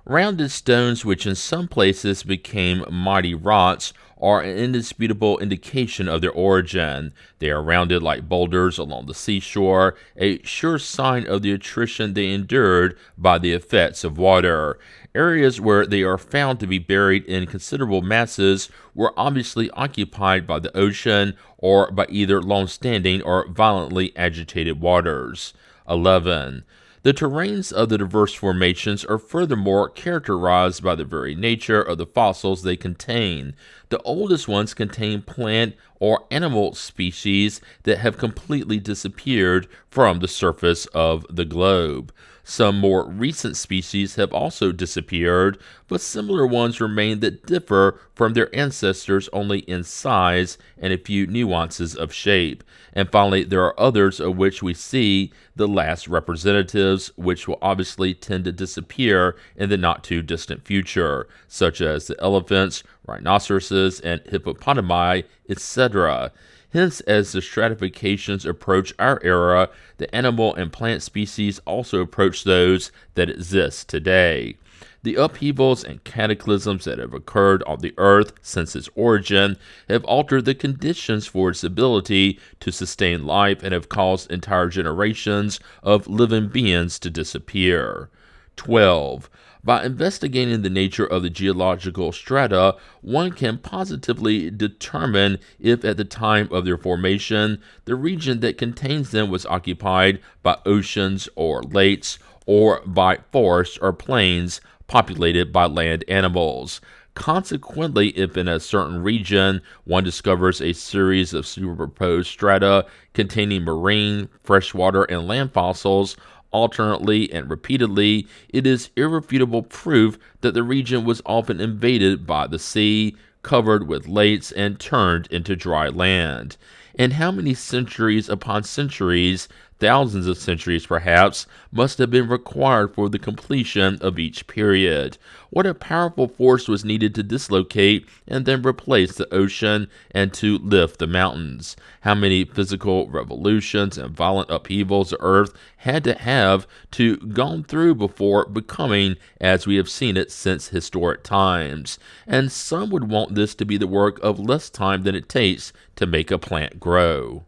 Rounded stones, which in some places became mighty rocks, are an indisputable indication of their origin. They are rounded like boulders along the seashore, a sure sign of the attrition they endured by the effects of water. Areas where they are found to be buried in considerable masses were obviously occupied by the ocean or by either long-standing or violently agitated waters. 11. The terrains of the diverse formations are furthermore characterized by the very nature of the fossils they contain. The oldest ones contain plant or animal species that have completely disappeared from the surface of the globe. Some more recent species have also disappeared, but similar ones remain that differ from their ancestors only in size and a few nuances of shape. And finally, there are others of which we see the last representatives, which will obviously tend to disappear in the not-too-distant future, such as the elephants, rhinoceroses, and hippopotami, etc. Hence, as the stratifications approach our era, the animal and plant species also approach those that exist today. The upheavals and cataclysms that have occurred on the earth since its origin have altered the conditions for its ability to sustain life and have caused entire generations of living beings to disappear. 12. By investigating the nature of the geological strata, one can positively determine if at the time of their formation, the region that contains them was occupied by oceans or lakes, or by forests or plains populated by land animals. Consequently, if in a certain region one discovers a series of superposed strata containing marine, freshwater, and land fossils, alternately and repeatedly, it is irrefutable proof that the region was often invaded by the sea, covered with lakes, and turned into dry land. And how many centuries upon centuries, thousands of centuries perhaps, must have been required for the completion of each period? What a powerful force was needed to dislocate and then replace the ocean and to lift the mountains? How many physical revolutions and violent upheavals the earth had to have to gone through before becoming as we have seen it since historic times? And some would want this to be the work of less time than it takes to make a plant grow.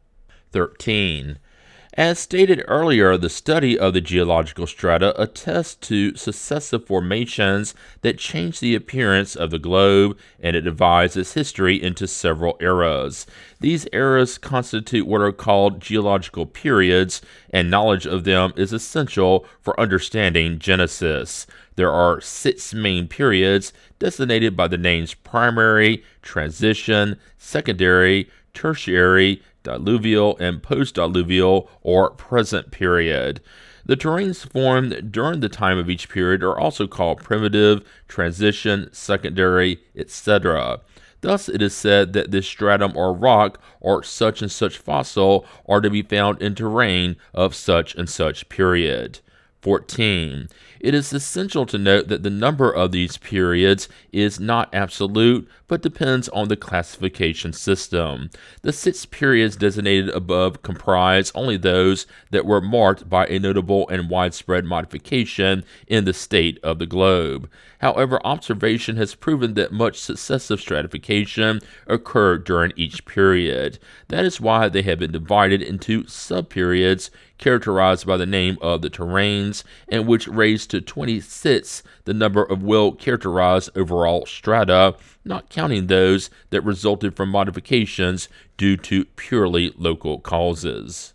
13. As stated earlier, the study of the geological strata attests to successive formations that change the appearance of the globe, and it divides its history into several eras. These eras constitute what are called geological periods, and knowledge of them is essential for understanding Genesis. There are 6 main periods designated by the names primary, transition, secondary, tertiary, diluvial, and post-diluvial or present period. The terrains formed during the time of each period are also called primitive, transition, secondary, etc. Thus, it is said that this stratum or rock or such and such fossil are to be found in terrain of such and such period. 14. It is essential to note that the number of these periods is not absolute, but depends on the classification system. The 6 periods designated above comprise only those that were marked by a notable and widespread modification in the state of the globe. However, observation has proven that much successive stratification occurred during each period. That is why they have been divided into subperiods characterized by the name of the terrains, and which raised to 26 the number of well-characterized overall strata, not counting those that resulted from modifications due to purely local causes.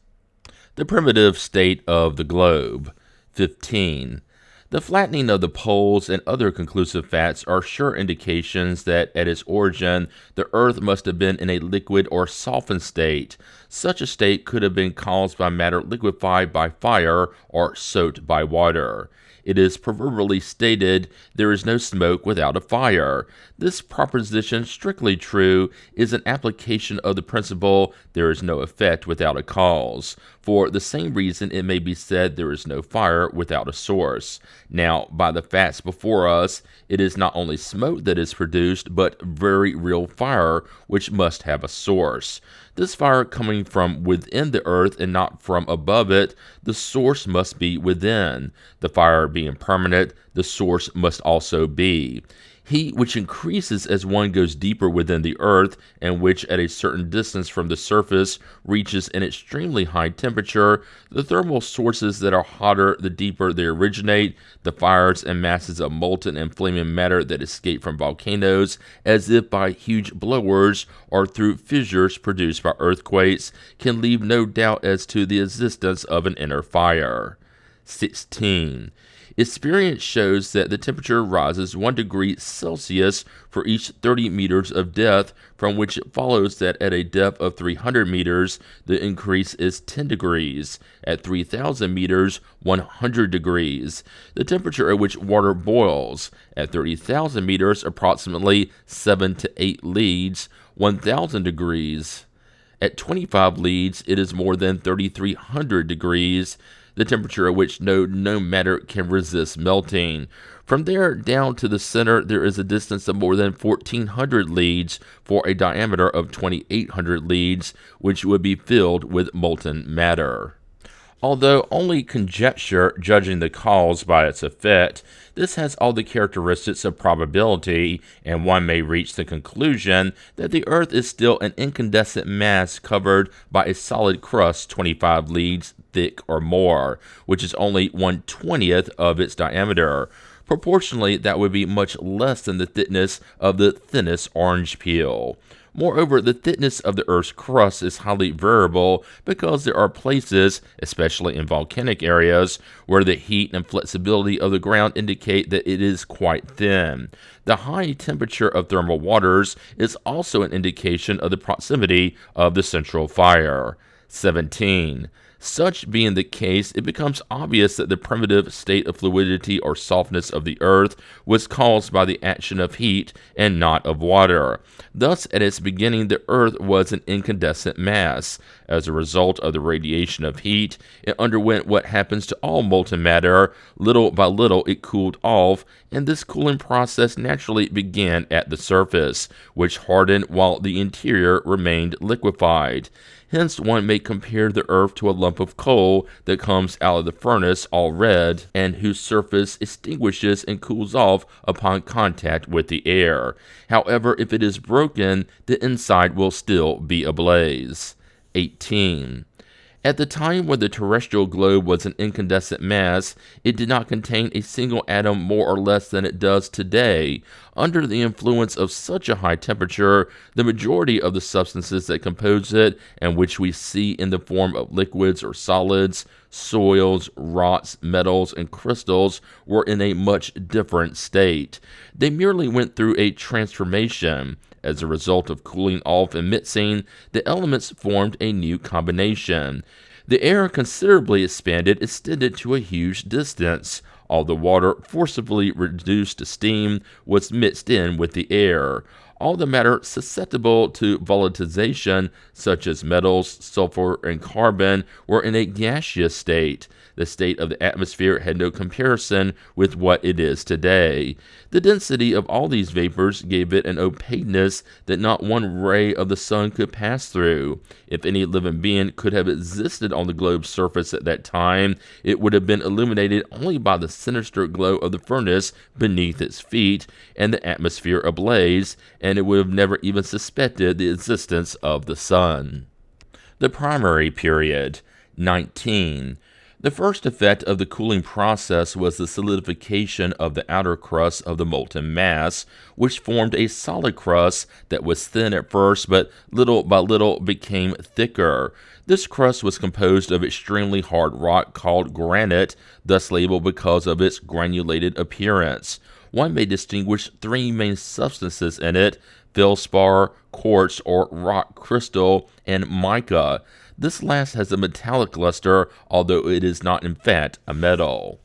The primitive state of the globe. 15. The flattening of the poles and other conclusive facts are sure indications that at its origin the earth must have been in a liquid or softened state. Such a state could have been caused by matter liquefied by fire or soaked by water. It is proverbially stated, "There is no smoke without a fire." This proposition, strictly true, is an application of the principle, "There is no effect without a cause." For the same reason, it may be said, "There is no fire without a source." Now, by the facts before us, it is not only smoke that is produced, but very real fire, which must have a source. This fire coming from within the earth and not from above it, the source must be within. The fire being permanent, the source must also be. Heat which increases as one goes deeper within the earth, and which at a certain distance from the surface reaches an extremely high temperature, the thermal sources that are hotter the deeper they originate, the fires and masses of molten and flaming matter that escape from volcanoes, as if by huge blowers or through fissures produced by earthquakes, can leave no doubt as to the existence of an inner fire. 16. Experience shows that the temperature rises 1 degree Celsius for each 30 meters of depth, from which it follows that at a depth of 300 meters, the increase is 10 degrees. At 3,000 meters, 100 degrees. The temperature at which water boils. At 30,000 meters, approximately 7 to 8 leads, 1,000 degrees. At 25 leads, it is more than 3,300 degrees. The temperature at which no matter can resist melting. From there down to the center, there is a distance of more than 1,400 leagues for a diameter of 2,800 leagues, which would be filled with molten matter. Although only conjecture, judging the cause by its effect, this has all the characteristics of probability, and one may reach the conclusion that the earth is still an incandescent mass covered by a solid crust 25 leagues thick or more, which is only 1/20th of its diameter. Proportionally, that would be much less than the thickness of the thinnest orange peel. Moreover, the thickness of the Earth's crust is highly variable because there are places, especially in volcanic areas, where the heat and flexibility of the ground indicate that it is quite thin. The high temperature of thermal waters is also an indication of the proximity of the central fire. 17. Such being the case, it becomes obvious that the primitive state of fluidity or softness of the earth was caused by the action of heat and not of water. Thus, at its beginning, the earth was an incandescent mass. As a result of the radiation of heat, it underwent what happens to all molten matter. Little by little, it cooled off, and this cooling process naturally began at the surface, which hardened while the interior remained liquefied. Hence, one may compare the earth to a lump of coal that comes out of the furnace all red, and whose surface extinguishes and cools off upon contact with the air. However, if it is broken, the inside will still be ablaze. 18. At the time when the terrestrial globe was an incandescent mass, it did not contain a single atom more or less than it does today. Under the influence of such a high temperature, the majority of the substances that compose it, and which we see in the form of liquids or solids, soils, rocks, metals, and crystals, were in a much different state. They merely went through a transformation. As a result of cooling off and mixing, the elements formed a new combination. The air considerably expanded, extended to a huge distance. All the water, forcibly reduced to steam, was mixed in with the air. All the matter susceptible to volatilization, such as metals, sulfur, and carbon, were in a gaseous state. The state of the atmosphere had no comparison with what it is today. The density of all these vapors gave it an opaqueness that not one ray of the sun could pass through. If any living being could have existed on the globe's surface at that time, it would have been illuminated only by the sinister glow of the furnace beneath its feet and the atmosphere ablaze, and it would have never even suspected the existence of the sun. The primary period, 19. The first effect of the cooling process was the solidification of the outer crust of the molten mass, which formed a solid crust that was thin at first, but little by little became thicker. This crust was composed of extremely hard rock called granite, thus labeled because of its granulated appearance. One may distinguish three main substances in it: feldspar, quartz or rock crystal, and mica. This last has a metallic luster, although it is not in fact a metal.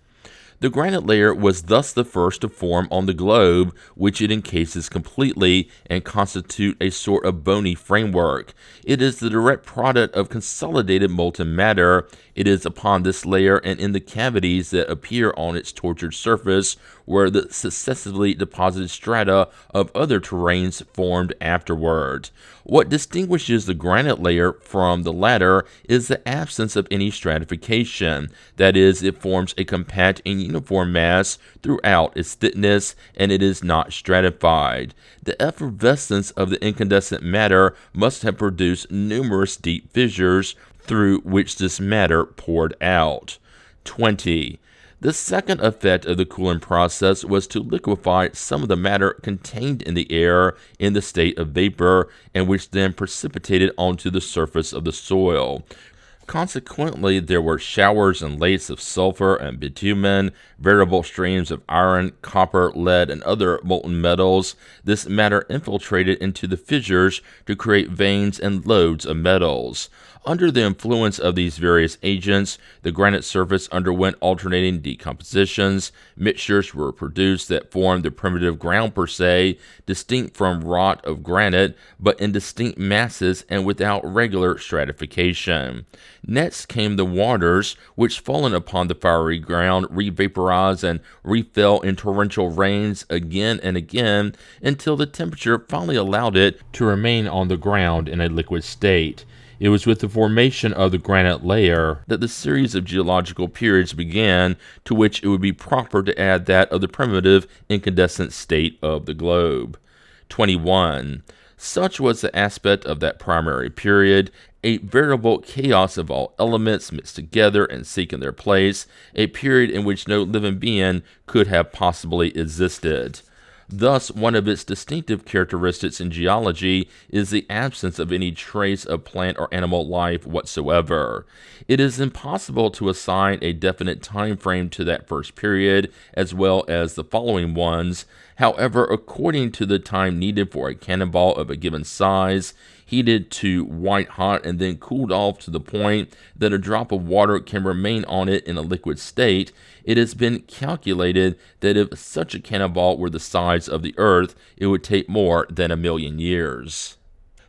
The granite layer was thus the first to form on the globe, which it encases completely and constitute a sort of bony framework. It is the direct product of consolidated molten matter. It is upon this layer and in the cavities that appear on its tortured surface where the successively deposited strata of other terrains formed afterward. What distinguishes the granite layer from the latter is the absence of any stratification. That is, it forms a compact and uniform mass throughout its thickness, and it is not stratified. The effervescence of the incandescent matter must have produced numerous deep fissures through which this matter poured out. 20. The second effect of the cooling process was to liquefy some of the matter contained in the air in the state of vapor, and which then precipitated onto the surface of the soil. Consequently, there were showers and lakes of sulfur and bitumen, variable streams of iron, copper, lead, and other molten metals. This matter infiltrated into the fissures to create veins and lodes of metals. Under the influence of these various agents, the granite surface underwent alternating decompositions. Mixtures were produced that formed the primitive ground per se, distinct from wrought of granite, but in distinct masses and without regular stratification. Next came the waters, which, fallen upon the fiery ground, re-vaporized and refell in torrential rains again and again, until the temperature finally allowed it to remain on the ground in a liquid state. It was with the formation of the granite layer that the series of geological periods began, to which it would be proper to add that of the primitive incandescent state of the globe. 21. Such was the aspect of that primary period, a veritable chaos of all elements mixed together and seeking their place, a period in which no living being could have possibly existed. Thus, one of its distinctive characteristics in geology is the absence of any trace of plant or animal life whatsoever. It is impossible to assign a definite time frame to that first period, as well as the following ones. However, according to the time needed for a cannonball of a given size, heated to white hot and then cooled off to the point that a drop of water can remain on it in a liquid state, it has been calculated that if such a cannonball were the size of the Earth, it would take more than 1,000,000 years.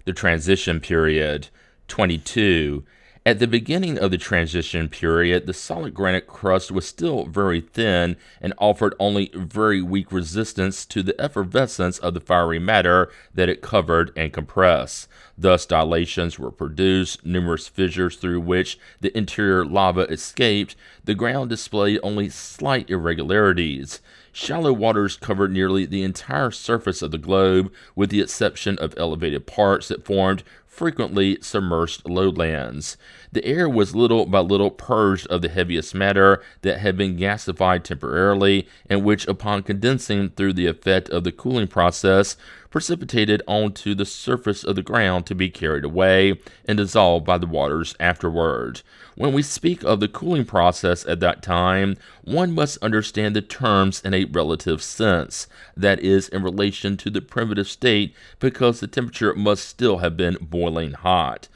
The transition period, 22. At the beginning of the transition period, the solid granite crust was still very thin and offered only very weak resistance to the effervescence of the fiery matter that it covered and compressed. Thus, dilations were produced, numerous fissures through which the interior lava escaped. The ground displayed only slight irregularities. Shallow waters covered nearly the entire surface of the globe, with the exception of elevated parts that formed frequently submerged lowlands. The air was little by little purged of the heaviest matter that had been gasified temporarily, and which, upon condensing through the effect of the cooling process, precipitated onto the surface of the ground to be carried away and dissolved by the waters afterward. When we speak of the cooling process at that time, one must understand the terms in a relative sense, that is, in relation to the primitive state, because the temperature must still have been boiling hot.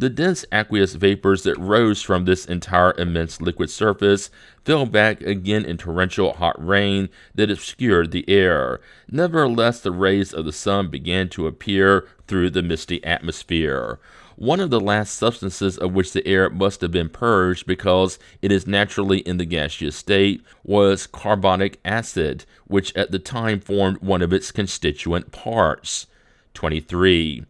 The dense aqueous vapors that rose from this entire immense liquid surface fell back again in torrential hot rain that obscured the air. Nevertheless, the rays of the sun began to appear through the misty atmosphere. One of the last substances of which the air must have been purged, because it is naturally in the gaseous state, was carbonic acid, which at the time formed one of its constituent parts. 23.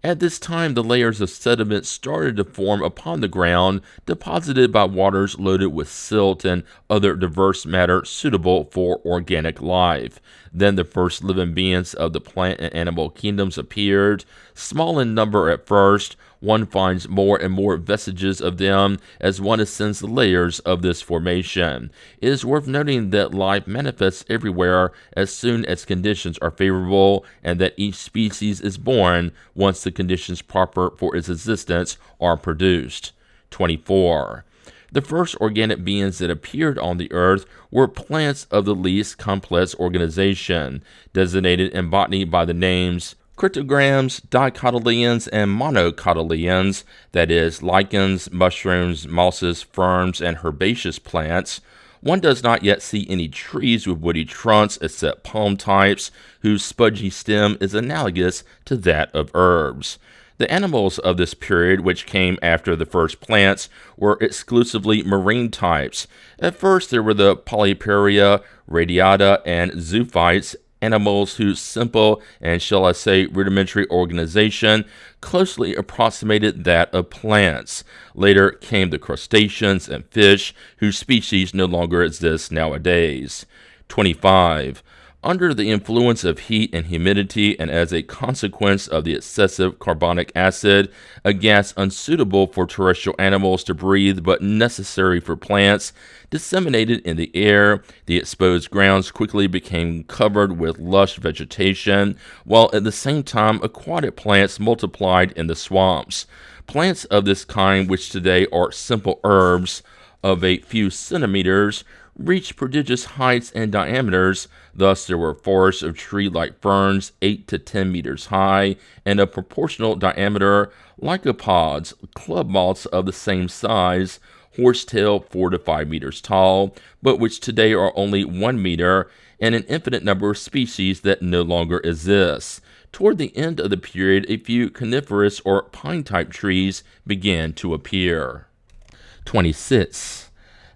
At this time, the layers of sediment started to form upon the ground, deposited by waters loaded with silt and other diverse matter suitable for organic life. Then the first living beings of the plant and animal kingdoms appeared. Small in number at first, one finds more and more vestiges of them as one ascends the layers of this formation. It is worth noting that life manifests everywhere as soon as conditions are favorable, and that each species is born once the conditions proper for its existence are produced. 24. The first organic beings that appeared on the earth were plants of the least complex organization, designated in botany by the names cryptogams, dicotyledons, and monocotyledons, that is, lichens, mushrooms, mosses, ferns, and herbaceous plants. One does not yet see any trees with woody trunks except palm types, whose spudgy stem is analogous to that of herbs. The animals of this period, which came after the first plants, were exclusively marine types. At first there were the polyparia, radiata, and zoophytes, animals whose simple and, shall I say, rudimentary organization closely approximated that of plants. Later came the crustaceans and fish, whose species no longer exist nowadays. 25. Under the influence of heat and humidity, and as a consequence of the excessive carbonic acid, a gas unsuitable for terrestrial animals to breathe but necessary for plants, disseminated in the air, the exposed grounds quickly became covered with lush vegetation, while at the same time aquatic plants multiplied in the swamps. Plants of this kind, which today are simple herbs of a few centimeters, reached prodigious heights and diameters. Thus there were forests of tree-like ferns 8 to 10 meters high and of proportional diameter, lycopods, club moths of the same size, horsetail 4 to 5 meters tall, but which today are only 1 meter, and an infinite number of species that no longer exist. Toward the end of the period, a few coniferous or pine-type trees began to appear. 26.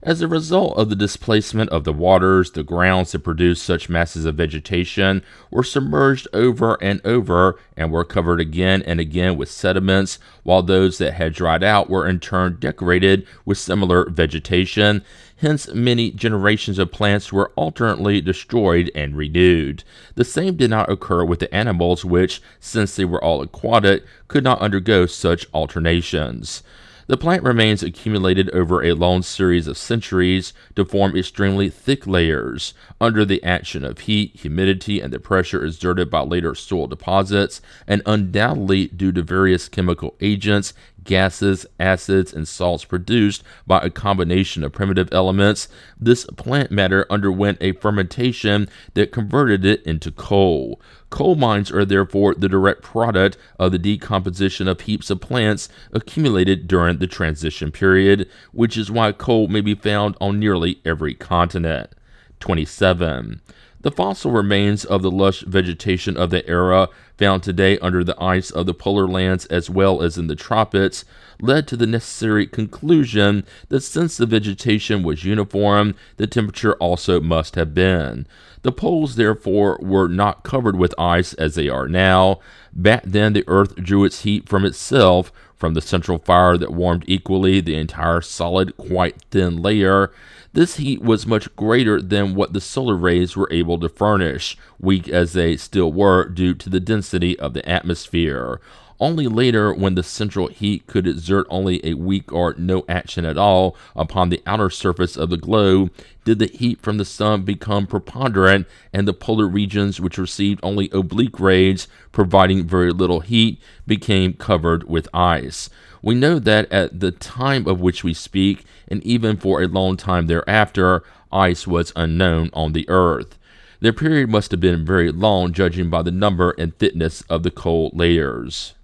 As a result of the displacement of the waters, the grounds that produced such masses of vegetation were submerged over and over and were covered again and again with sediments, while those that had dried out were in turn decorated with similar vegetation. Hence, many generations of plants were alternately destroyed and renewed. The same did not occur with the animals which, since they were all aquatic, could not undergo such alternations. The plant remains accumulated over a long series of centuries to form extremely thick layers. Under the action of heat, humidity, and the pressure exerted by later soil deposits, and undoubtedly due to various chemical agents, gases, acids, and salts produced by a combination of primitive elements, this plant matter underwent a fermentation that converted it into coal. Coal mines are therefore the direct product of the decomposition of heaps of plants accumulated during the transition period, which is why coal may be found on nearly every continent. 27. The fossil remains of the lush vegetation of the era, found today under the ice of the polar lands as well as in the tropics, led to the necessary conclusion that since the vegetation was uniform, the temperature also must have been. The poles, therefore, were not covered with ice as they are now. Back then, the earth drew its heat from itself, from the central fire that warmed equally the entire solid, quite thin layer. This heat was much greater than what the solar rays were able to furnish, weak as they still were due to the density of the atmosphere. Only later, when the central heat could exert only a weak or no action at all upon the outer surface of the globe, did the heat from the sun become preponderant, and the polar regions, which received only oblique rays, providing very little heat, became covered with ice. We know that at the time of which we speak, and even for a long time thereafter, ice was unknown on the earth. The period must have been very long, judging by the number and thickness of the coal layers.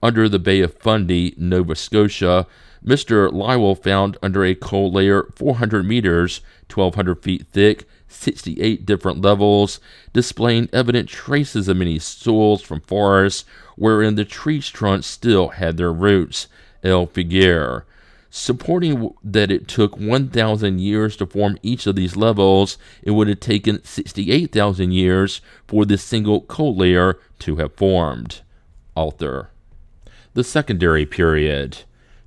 Under the Bay of Fundy, Nova Scotia, Mr. Lywell found under a coal layer 400 meters, 1,200 feet thick, 68 different levels, displaying evident traces of many soils from forests wherein the tree's trunks still had their roots. El Figuer. Supporting that it took 1,000 years to form each of these levels, it would have taken 68,000 years for this single coal layer to have formed. Author. The Secondary Period.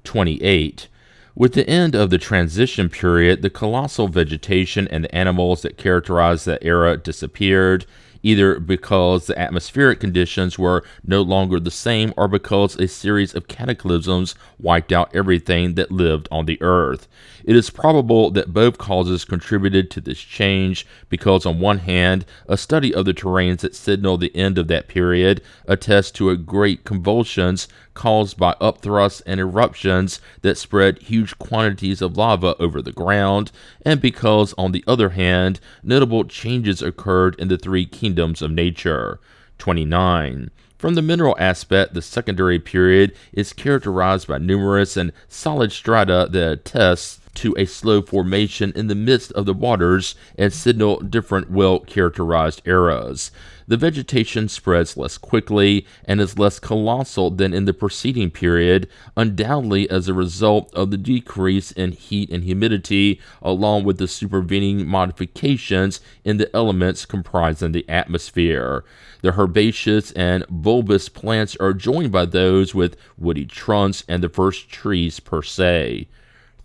28. With the end of the transition period, the colossal vegetation and the animals that characterized that era disappeared, either because the atmospheric conditions were no longer the same or because a series of cataclysms wiped out everything that lived on the earth. It is probable that both causes contributed to this change because, on one hand, a study of the terrains that signal the end of that period attests to a great convulsions caused by upthrusts and eruptions that spread huge quantities of lava over the ground, and because, on the other hand, notable changes occurred in the three kingdoms of nature. 29. From the mineral aspect, the secondary period is characterized by numerous and solid strata that attest to a slow formation in the midst of the waters and signal different well-characterized eras. The vegetation spreads less quickly and is less colossal than in the preceding period, undoubtedly as a result of the decrease in heat and humidity, along with the supervening modifications in the elements comprising the atmosphere. The herbaceous and bulbous plants are joined by those with woody trunks and the first trees per se.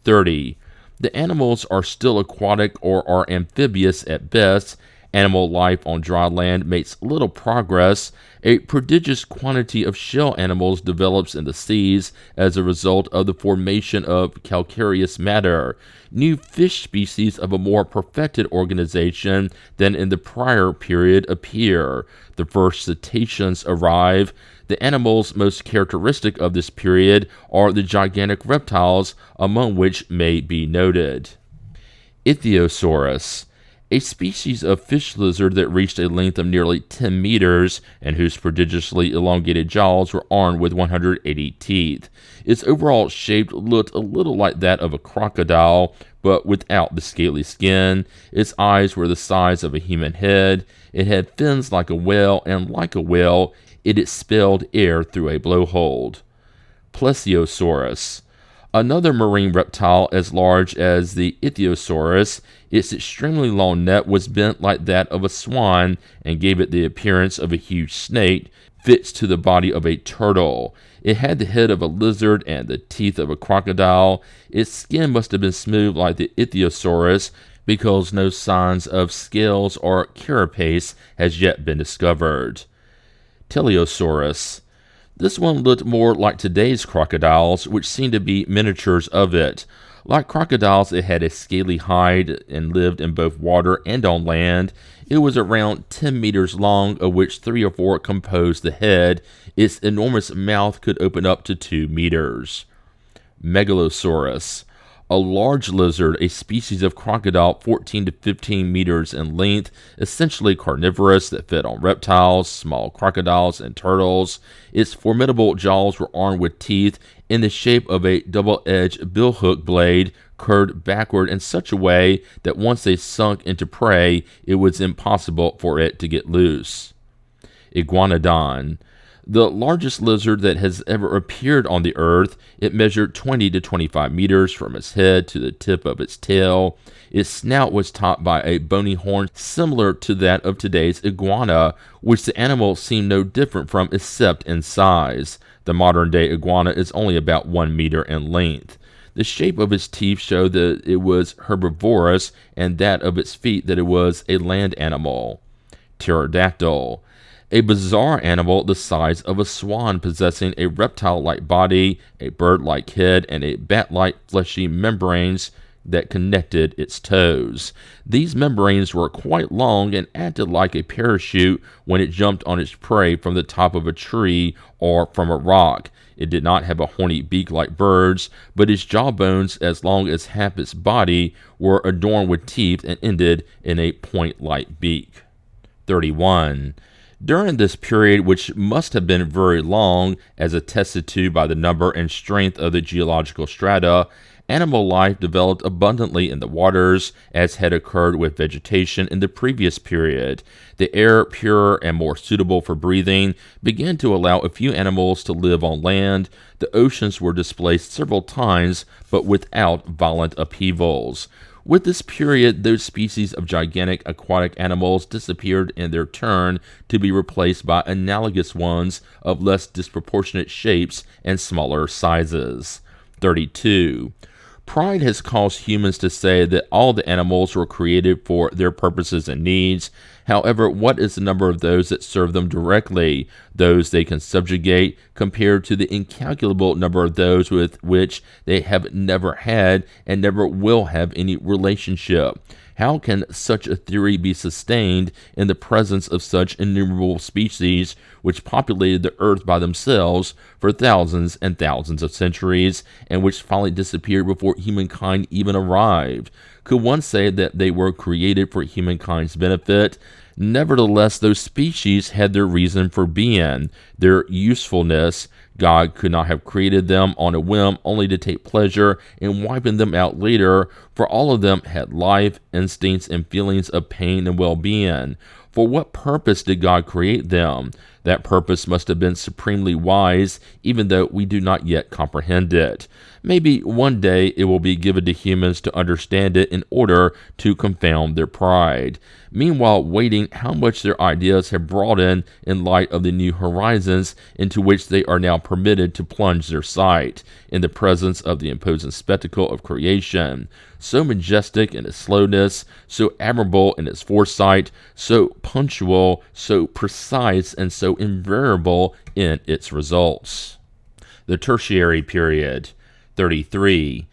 30. The animals are still aquatic or are amphibious at best. Animal life on dry land makes little progress. A prodigious quantity of shell animals develops in the seas as a result of the formation of calcareous matter. New fish species of a more perfected organization than in the prior period appear. The first cetaceans arrive. The animals most characteristic of this period are the gigantic reptiles, among which may be noted. Ichthyosaurus, a species of fish lizard that reached a length of nearly 10 meters and whose prodigiously elongated jaws were armed with 180 teeth. Its overall shape looked a little like that of a crocodile, but without the scaly skin. Its eyes were the size of a human head. It had fins like a whale, and like a whale, it expelled air through a blowhole. Plesiosaurus, another marine reptile as large as the Ichthyosaurus. Its extremely long neck was bent like that of a swan and gave it the appearance of a huge snake fixed to the body of a turtle. It had the head of a lizard and the teeth of a crocodile. Its skin must have been smooth like the Ichthyosaurus because no signs of scales or carapace has yet been discovered. Teleosaurus. This one looked more like today's crocodiles, which seemed to be miniatures of it. Like crocodiles, it had a scaly hide and lived in both water and on land. It was around 10 meters long, of which 3 or 4 composed the head. Its enormous mouth could open up to 2 meters. Megalosaurus, a large lizard, a species of crocodile 14 to 15 meters in length, essentially carnivorous that fed on reptiles, small crocodiles, and turtles. Its formidable jaws were armed with teeth in the shape of a double-edged billhook blade, curved backward in such a way that once they sunk into prey, it was impossible for it to get loose. Iguanodon, the largest lizard that has ever appeared on the earth. It measured 20 to 25 meters from its head to the tip of its tail. Its snout was topped by a bony horn similar to that of today's iguana, which the animal seemed no different from except in size. The modern-day iguana is only about 1 meter in length. The shape of its teeth showed that it was herbivorous, and that of its feet that it was a land animal. Pterodactyl, a bizarre animal the size of a swan, possessing a reptile-like body, a bird-like head, and a bat-like fleshy membranes that connected its toes. These membranes were quite long and acted like a parachute when it jumped on its prey from the top of a tree or from a rock. It did not have a horny beak like birds, but its jawbones, as long as half its body, were adorned with teeth and ended in a point-like beak. 31. During this period, which must have been very long, as attested to by the number and strength of the geological strata, animal life developed abundantly in the waters, as had occurred with vegetation in the previous period. The air, purer and more suitable for breathing, began to allow a few animals to live on land. The oceans were displaced several times, but without violent upheavals. With this period, those species of gigantic aquatic animals disappeared in their turn to be replaced by analogous ones of less disproportionate shapes and smaller sizes. 32. Pride has caused humans to say that all the animals were created for their purposes and needs. However, what is the number of those that serve them directly, those they can subjugate, compared to the incalculable number of those with which they have never had and never will have any relationship? How can such a theory be sustained in the presence of such innumerable species which populated the earth by themselves for thousands and thousands of centuries, and which finally disappeared before humankind even arrived? Could one say that they were created for humankind's benefit? Nevertheless, those species had their reason for being, their usefulness. God could not have created them on a whim only to take pleasure in wiping them out later, for all of them had life, instincts, and feelings of pain and well-being. For what purpose did God create them? That purpose must have been supremely wise, even though we do not yet comprehend it. Maybe one day it will be given to humans to understand it in order to confound their pride. Meanwhile, waiting how much their ideas have broadened in light of the new horizons into which they are now permitted to plunge their sight, in the presence of the imposing spectacle of creation, so majestic in its slowness, so admirable in its foresight, so punctual, so precise, and so invariable in its results. The Tertiary Period. 33.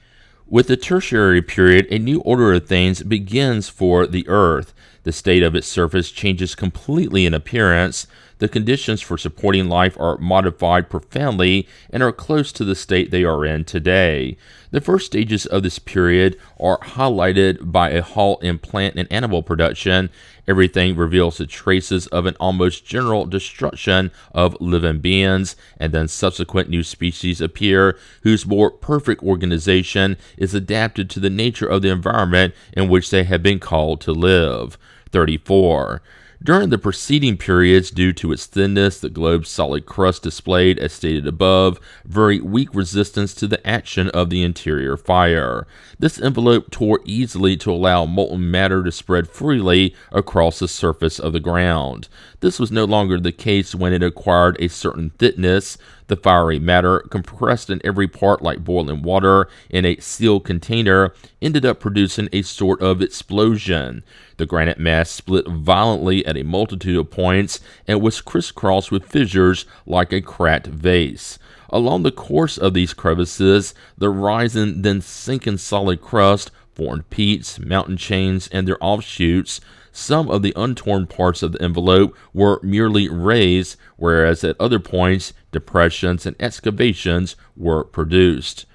With the Tertiary period, a new order of things begins for the earth. The state of its surface changes completely in appearance. The conditions for supporting life are modified profoundly and are close to the state they are in today. The first stages of this period are highlighted by a halt in plant and animal production. Everything reveals the traces of an almost general destruction of living beings, and then subsequent new species appear whose more perfect organization is adapted to the nature of the environment in which they have been called to live. 34. During the preceding periods, due to its thinness, the globe's solid crust displayed, as stated above, very weak resistance to the action of the interior fire. This envelope tore easily to allow molten matter to spread freely across the surface of the ground. This was no longer the case when it acquired a certain thickness. The fiery matter, compressed in every part like boiling water in a sealed container, ended up producing a sort of explosion. The granite mass split violently at a multitude of points and was crisscrossed with fissures like a cracked vase. Along the course of these crevices, the rising then sinking solid crust formed peaks, mountain chains, and their offshoots. Some of the untorn parts of the envelope were merely raised, whereas at other points, depressions and excavations were produced.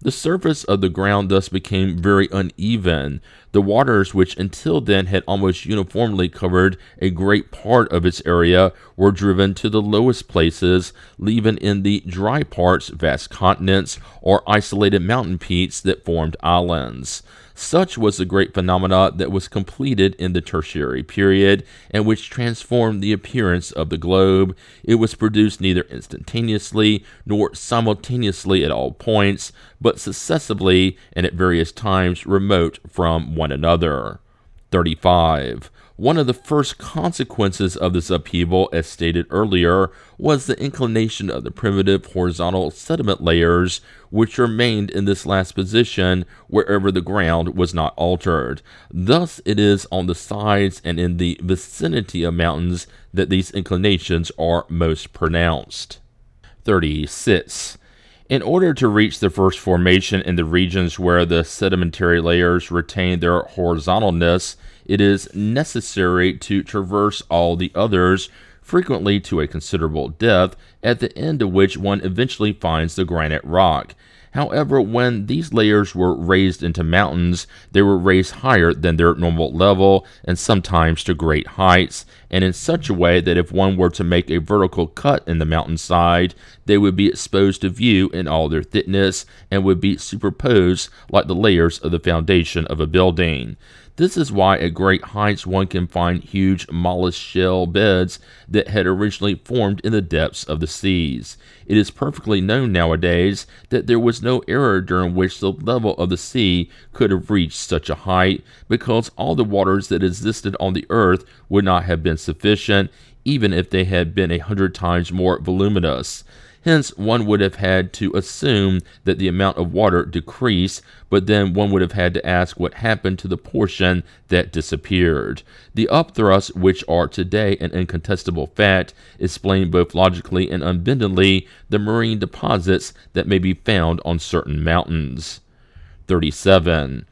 The surface of the ground thus became very uneven. The waters, which until then had almost uniformly covered a great part of its area, were driven to the lowest places, leaving in the dry parts vast continents or isolated mountain peaks that formed islands. Such was the great phenomena that was completed in the Tertiary period, and which transformed the appearance of the globe. It was produced neither instantaneously nor simultaneously at all points, but successively and at various times remote from one another. 35. One of the first consequences of this upheaval, as stated earlier, was the inclination of the primitive horizontal sediment layers, which remained in this last position wherever the ground was not altered. Thus it is on the sides and in the vicinity of mountains that these inclinations are most pronounced. 36. In order to reach the first formation in the regions where the sedimentary layers retain their horizontalness, it is necessary to traverse all the others, frequently to a considerable depth, at the end of which one eventually finds the granite rock. However, when these layers were raised into mountains, they were raised higher than their normal level and sometimes to great heights, and in such a way that if one were to make a vertical cut in the mountainside, they would be exposed to view in all their thickness and would be superposed like the layers of the foundation of a building. This is why at great heights one can find huge mollusk shell beds that had originally formed in the depths of the seas. It is perfectly known nowadays that there was no era during which the level of the sea could have reached such a height, because all the waters that existed on the earth would not have been sufficient, even if they had been 100 times more voluminous. Hence, one would have had to assume that the amount of water decreased, but then one would have had to ask what happened to the portion that disappeared. The upthrusts, which are today an incontestable fact, explain both logically and unbendingly the marine deposits that may be found on certain mountains. 37.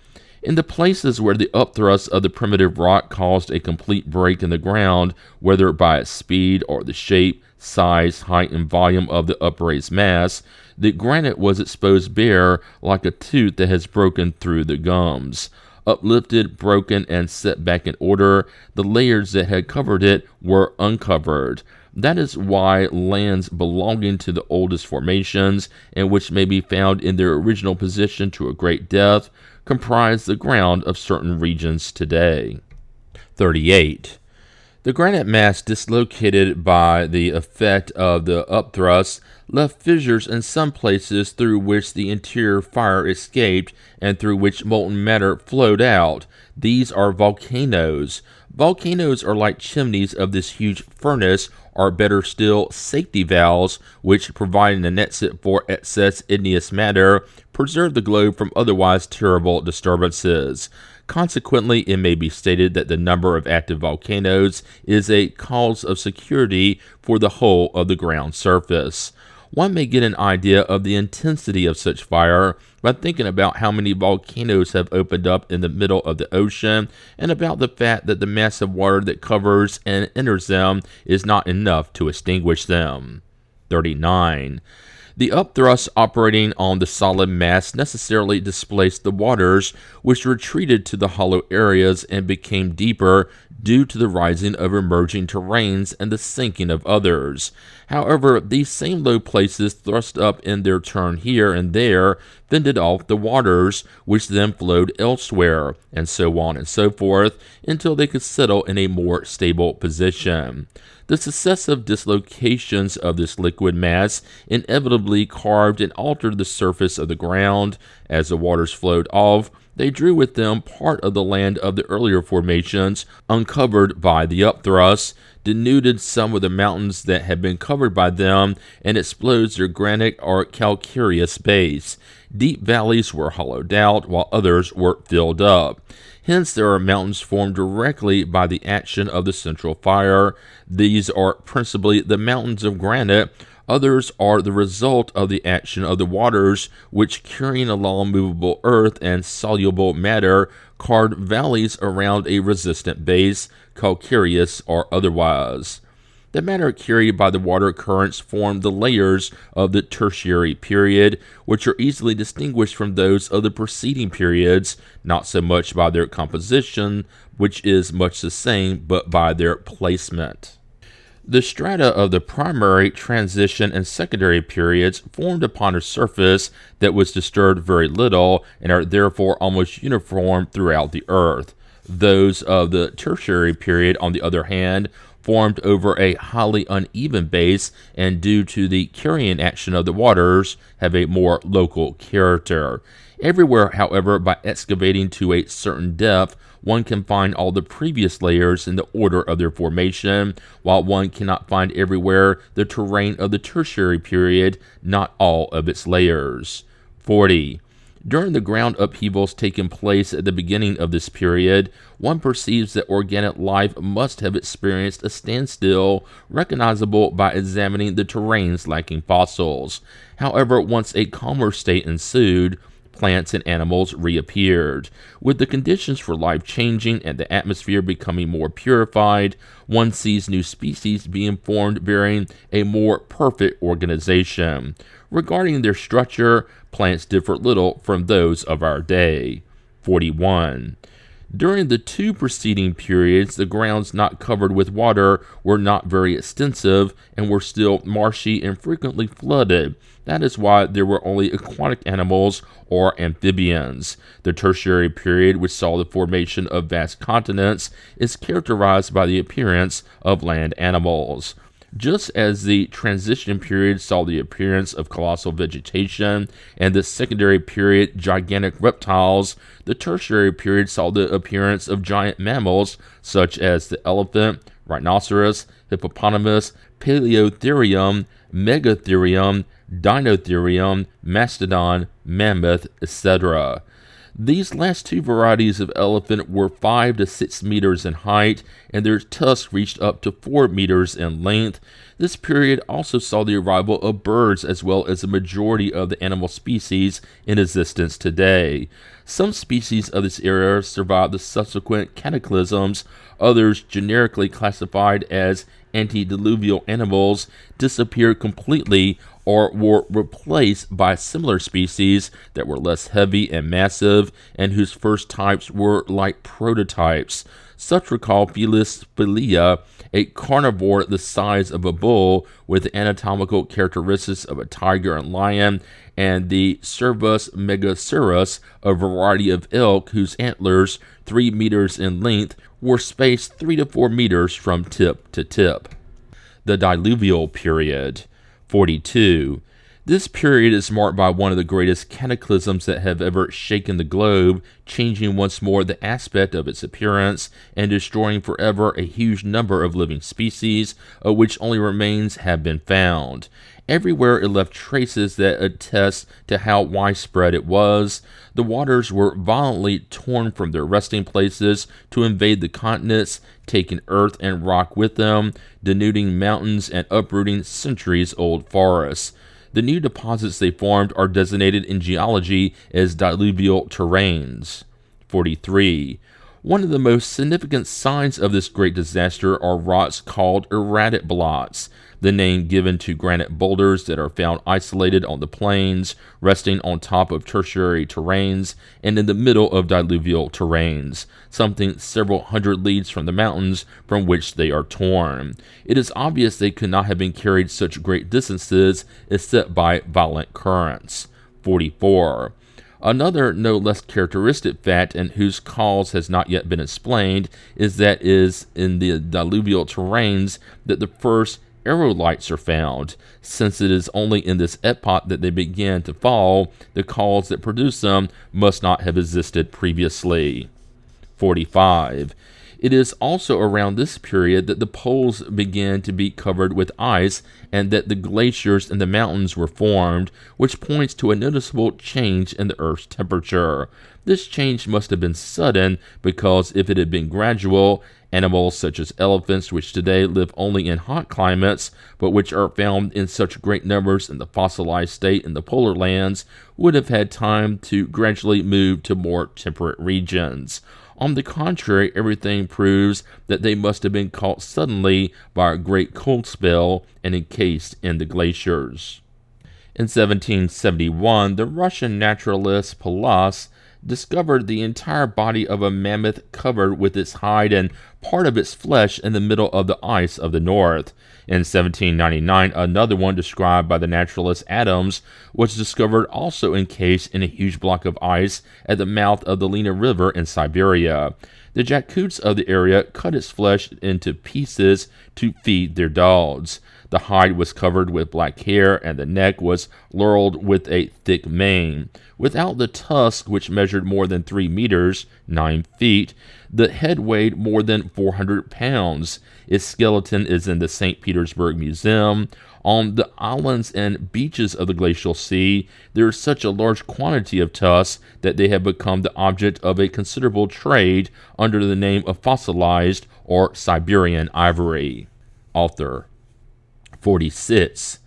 In the places where the upthrust of the primitive rock caused a complete break in the ground, whether by its speed or the shape, size, height, and volume of the upraised mass, the granite was exposed bare like a tooth that has broken through the gums. Uplifted, broken, and set back in order, the layers that had covered it were uncovered. That is why lands belonging to the oldest formations, and which may be found in their original position to a great depth, comprise the ground of certain regions today. 38. The granite mass dislocated by the effect of the upthrust left fissures in some places through which the interior fire escaped and through which molten matter flowed out. These are volcanoes. Volcanoes are like chimneys of this huge furnace, or better still, safety valves, which, providing an exit for excess igneous matter, preserve the globe from otherwise terrible disturbances. Consequently, it may be stated that the number of active volcanoes is a cause of security for the whole of the ground surface. One may get an idea of the intensity of such fire by thinking about how many volcanoes have opened up in the middle of the ocean, and about the fact that the mass of water that covers and enters them is not enough to extinguish them. 39. The upthrust operating on the solid mass necessarily displaced the waters, which retreated to the hollow areas and became deeper due to the rising of emerging terrains and the sinking of others. However, these same low places thrust up in their turn here and there, fended off the waters, which then flowed elsewhere, and so on and so forth, until they could settle in a more stable position. The successive dislocations of this liquid mass inevitably carved and altered the surface of the ground. As the waters flowed off, they drew with them part of the land of the earlier formations, uncovered by the upthrust, denuded some of the mountains that had been covered by them, and exposed their granite or calcareous base. Deep valleys were hollowed out, while others were filled up. Hence, there are mountains formed directly by the action of the central fire. These are principally the mountains of granite. Others are the result of the action of the waters, which, carrying along movable earth and soluble matter, carved valleys around a resistant base, calcareous or otherwise. The matter carried by the water currents formed the layers of the tertiary period, which are easily distinguished from those of the preceding periods, not so much by their composition, which is much the same, but by their placement. The strata of the primary, transition, and secondary periods formed upon a surface that was disturbed very little, and are therefore almost uniform throughout the earth. Those of the tertiary period, on the other hand, formed over a highly uneven base, and due to the carrying action of the waters, have a more local character. Everywhere, however, by excavating to a certain depth, one can find all the previous layers in the order of their formation, while one cannot find everywhere the terrain of the tertiary period, not all of its layers. 40. During the ground upheavals taking place at the beginning of this period, one perceives that organic life must have experienced a standstill, recognizable by examining the terrains lacking fossils. However, once a calmer state ensued, plants and animals reappeared. With the conditions for life changing and the atmosphere becoming more purified, one sees new species being formed bearing a more perfect organization. Regarding their structure, plants differ little from those of our day. 41. During the two preceding periods, the grounds not covered with water were not very extensive and were still marshy and frequently flooded. That is why there were only aquatic animals or amphibians. The tertiary period, which saw the formation of vast continents, is characterized by the appearance of land animals. Just as the transition period saw the appearance of colossal vegetation and the secondary period gigantic reptiles, the tertiary period saw the appearance of giant mammals such as the elephant, rhinoceros, hippopotamus, paleotherium, megatherium, dinotherium, mastodon, mammoth, etc. These last two varieties of elephant were 5 to 6 meters in height, and their tusks reached up to 4 meters in length. This period also saw the arrival of birds as well as a majority of the animal species in existence today. Some species of this era survived the subsequent cataclysms. Others, generically classified as antediluvial animals, disappeared completely or were replaced by similar species that were less heavy and massive and whose first types were like prototypes. Such were called Felis philia, a carnivore the size of a bull with the anatomical characteristics of a tiger and lion, and the Cervus megacerus, a variety of elk whose antlers, 3 meters in length, were spaced 3 to 4 meters from tip to tip. The Diluvial period. 42. This period is marked by one of the greatest cataclysms that have ever shaken the globe, changing once more the aspect of its appearance and destroying forever a huge number of living species, of which only remains have been found. Everywhere it left traces that attest to how widespread it was. The waters were violently torn from their resting places to invade the continents, taking earth and rock with them, denuding mountains and uprooting centuries-old forests. The new deposits they formed are designated in geology as diluvial terrains. 43. One of the most significant signs of this great disaster are rocks called erratic blocks, the name given to granite boulders that are found isolated on the plains, resting on top of tertiary terrains, and in the middle of diluvial terrains, something several hundred leagues from the mountains from which they are torn. It is obvious they could not have been carried such great distances except by violent currents. 44. Another no less characteristic fact, and whose cause has not yet been explained, is that is in the diluvial terrains that the first aerolites are found. Since it is only in this epoch that they began to fall, the cause that produced them must not have existed previously. 45. It is also around this period that the poles began to be covered with ice and that the glaciers in the mountains were formed, which points to a noticeable change in the Earth's temperature. This change must have been sudden because if it had been gradual, animals such as elephants, which today live only in hot climates, but which are found in such great numbers in the fossilized state in the polar lands, would have had time to gradually move to more temperate regions. On the contrary, everything proves that they must have been caught suddenly by a great cold spell and encased in the glaciers. In 1771, the Russian naturalist Pallas discovered the entire body of a mammoth covered with its hide and part of its flesh in the middle of the ice of the north. In 1799, another one described by the naturalist Adams was discovered also encased in a huge block of ice at the mouth of the Lena River in Siberia. The Jakuts of the area cut its flesh into pieces to feed their dogs. The hide was covered with black hair, and the neck was laureled with a thick mane. Without the tusk, which measured more than 3 meters, 9 feet, the head weighed more than 400 pounds. Its skeleton is in the St. Petersburg Museum. On the islands and beaches of the glacial sea, there is such a large quantity of tusks that they have become the object of a considerable trade under the name of fossilized or Siberian ivory. Author. 46.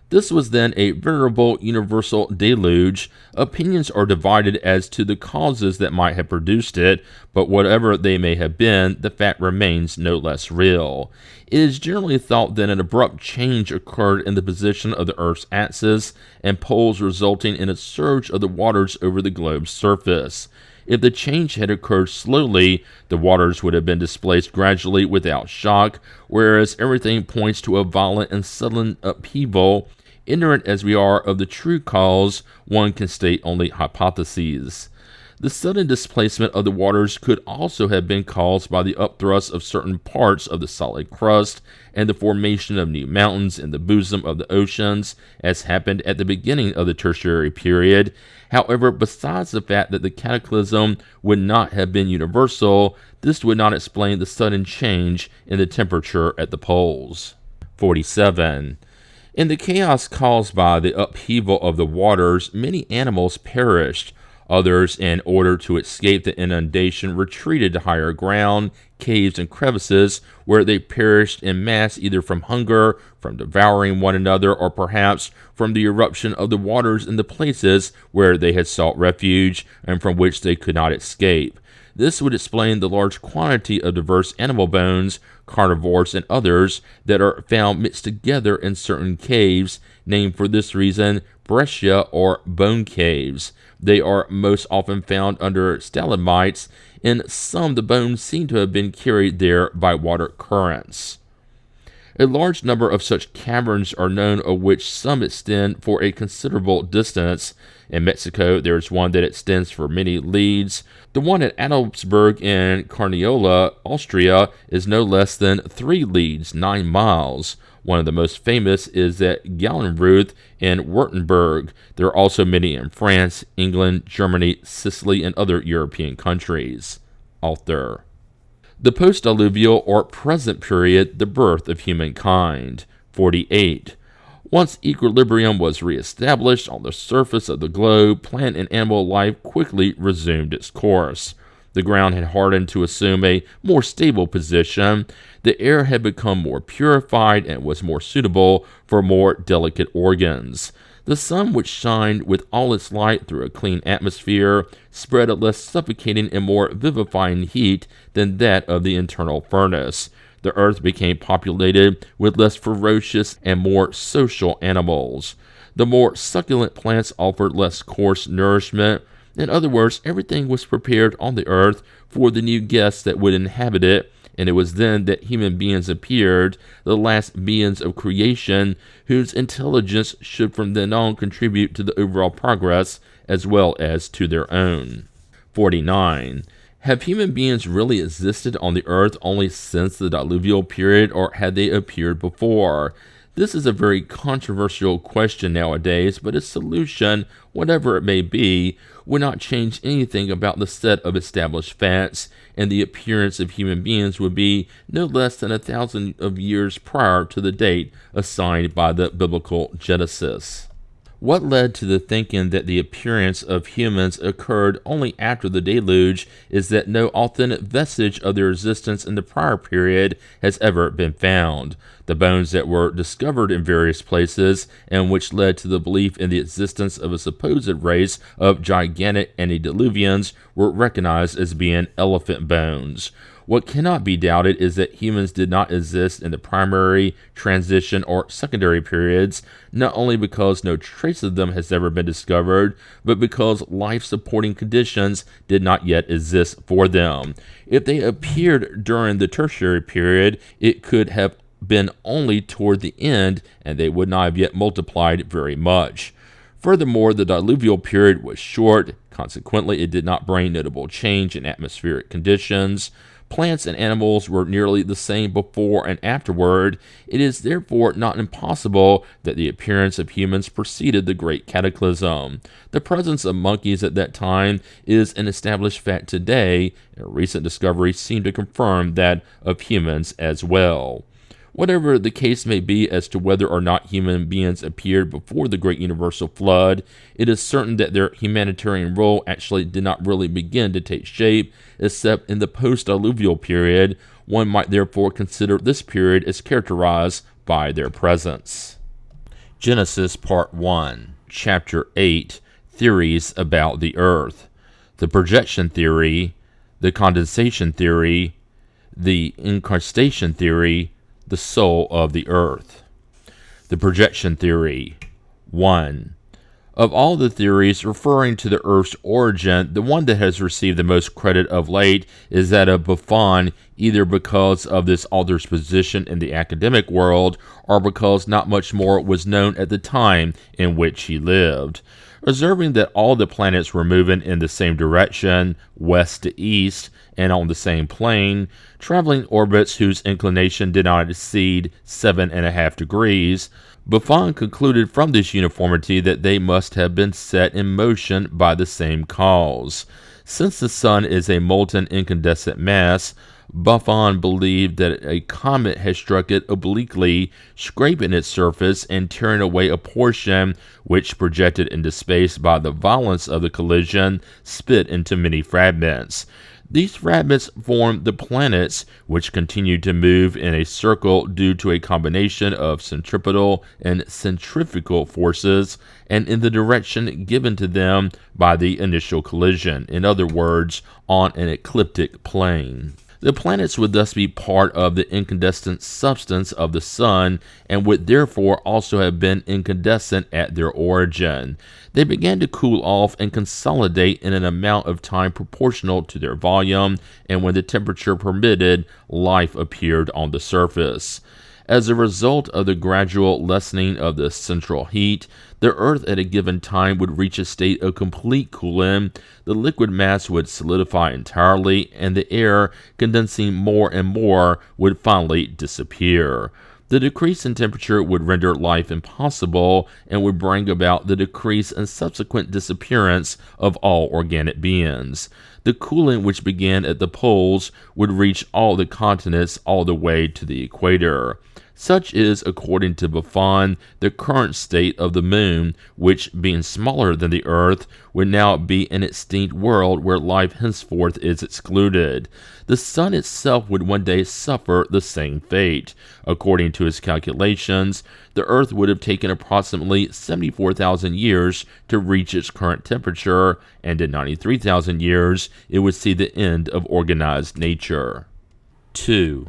This was then a veritable universal deluge. Opinions are divided as to the causes that might have produced it, but whatever they may have been, the fact remains no less real. It is generally thought that an abrupt change occurred in the position of the Earth's axis and poles, resulting in a surge of the waters over the globe's surface. If the change had occurred slowly, the waters would have been displaced gradually without shock, whereas everything points to a violent and sudden upheaval. Ignorant as we are of the true cause, one can state only hypotheses. The sudden displacement of the waters could also have been caused by the upthrust of certain parts of the solid crust and the formation of new mountains in the bosom of the oceans, as happened at the beginning of the Tertiary period. However, besides the fact that the cataclysm would not have been universal, this would not explain the sudden change in the temperature at the poles. 47. In the chaos caused by the upheaval of the waters, many animals perished. Others, in order to escape the inundation, retreated to higher ground, caves, and crevices, where they perished in mass either from hunger, from devouring one another, or perhaps from the eruption of the waters in the places where they had sought refuge and from which they could not escape. This would explain the large quantity of diverse animal bones, carnivores and others, that are found mixed together in certain caves, named for this reason breccia or bone caves. They are most often found under stalagmites. In some, the bones seem to have been carried there by water currents. A large number of such caverns are known, of which some extend for a considerable distance. In Mexico, there is one that extends for many leagues. The one at Adelsberg in Carniola, Austria, is no less than 3 leagues, 9 miles. One of the most famous is at Gallenruth in Württemberg. There are also many in France, England, Germany, Sicily, and other European countries. Author. The post-diluvial or present period, the birth of humankind. 48. Once equilibrium was reestablished on the surface of the globe, plant and animal life quickly resumed its course. The ground had hardened to assume a more stable position. The air had become more purified and was more suitable for more delicate organs. The sun, which shined with all its light through a clean atmosphere, spread a less suffocating and more vivifying heat than that of the internal furnace. The earth became populated with less ferocious and more social animals. The more succulent plants offered less coarse nourishment. In other words, everything was prepared on the earth for the new guests that would inhabit it, and it was then that human beings appeared, the last beings of creation, whose intelligence should from then on contribute to the overall progress as well as to their own. 49. Have human beings really existed on the earth only since the diluvial period, or had they appeared before? This is a very controversial question nowadays, but its solution, whatever it may be, would not change anything about the set of established facts, and the appearance of human beings would be no less than 1,000 of years prior to the date assigned by the biblical Genesis. What led to the thinking that the appearance of humans occurred only after the deluge is that no authentic vestige of their existence in the prior period has ever been found. The bones that were discovered in various places, and which led to the belief in the existence of a supposed race of gigantic antediluvians, were recognized as being elephant bones. What cannot be doubted is that humans did not exist in the primary, transition, or secondary periods, not only because no trace of them has ever been discovered, but because life-supporting conditions did not yet exist for them. If they appeared during the tertiary period, it could have been only toward the end, and they would not have yet multiplied very much. Furthermore, the diluvial period was short. Consequently, it did not bring notable change in atmospheric conditions. Plants and animals were nearly the same before and afterward. It is therefore not impossible that the appearance of humans preceded the great cataclysm. The presence of monkeys at that time is an established fact today, and recent discoveries seem to confirm that of humans as well. Whatever the case may be as to whether or not human beings appeared before the great universal flood, it is certain that their humanitarian role actually did not really begin to take shape, except in the post-diluvial period. One might therefore consider this period as characterized by their presence. Genesis Part 1, Chapter 8, Theories about the Earth, the projection theory, the condensation theory, the incrustation theory, the soul of the Earth. The projection theory. 1. Of all the theories referring to the Earth's origin, the one that has received the most credit of late is that of Buffon, either because of this author's position in the academic world or because not much more was known at the time in which he lived. Observing that all the planets were moving in the same direction, west to east, and on the same plane, traveling orbits whose inclination did not exceed 7.5 degrees, Buffon concluded from this uniformity that they must have been set in motion by the same cause. Since the sun is a molten incandescent mass, Buffon believed that a comet had struck it obliquely, scraping its surface and tearing away a portion which, projected into space by the violence of the collision, split into many fragments. These fragments formed the planets, which continued to move in a circle due to a combination of centripetal and centrifugal forces, and in the direction given to them by the initial collision, in other words, on an ecliptic plane. The planets would thus be part of the incandescent substance of the sun, and would therefore also have been incandescent at their origin. They began to cool off and consolidate in an amount of time proportional to their volume, and when the temperature permitted, life appeared on the surface. As a result of the gradual lessening of the central heat, the Earth at a given time would reach a state of complete cooling, the liquid mass would solidify entirely, and the air, condensing more and more, would finally disappear. The decrease in temperature would render life impossible and would bring about the decrease and subsequent disappearance of all organic beings. The cooling which began at the poles would reach all the continents all the way to the equator. Such is, according to Buffon, the current state of the moon, which, being smaller than the earth, would now be an extinct world where life henceforth is excluded. The sun itself would one day suffer the same fate. According to his calculations, the earth would have taken approximately 74,000 years to reach its current temperature, and in 93,000 years it would see the end of organized nature. 2.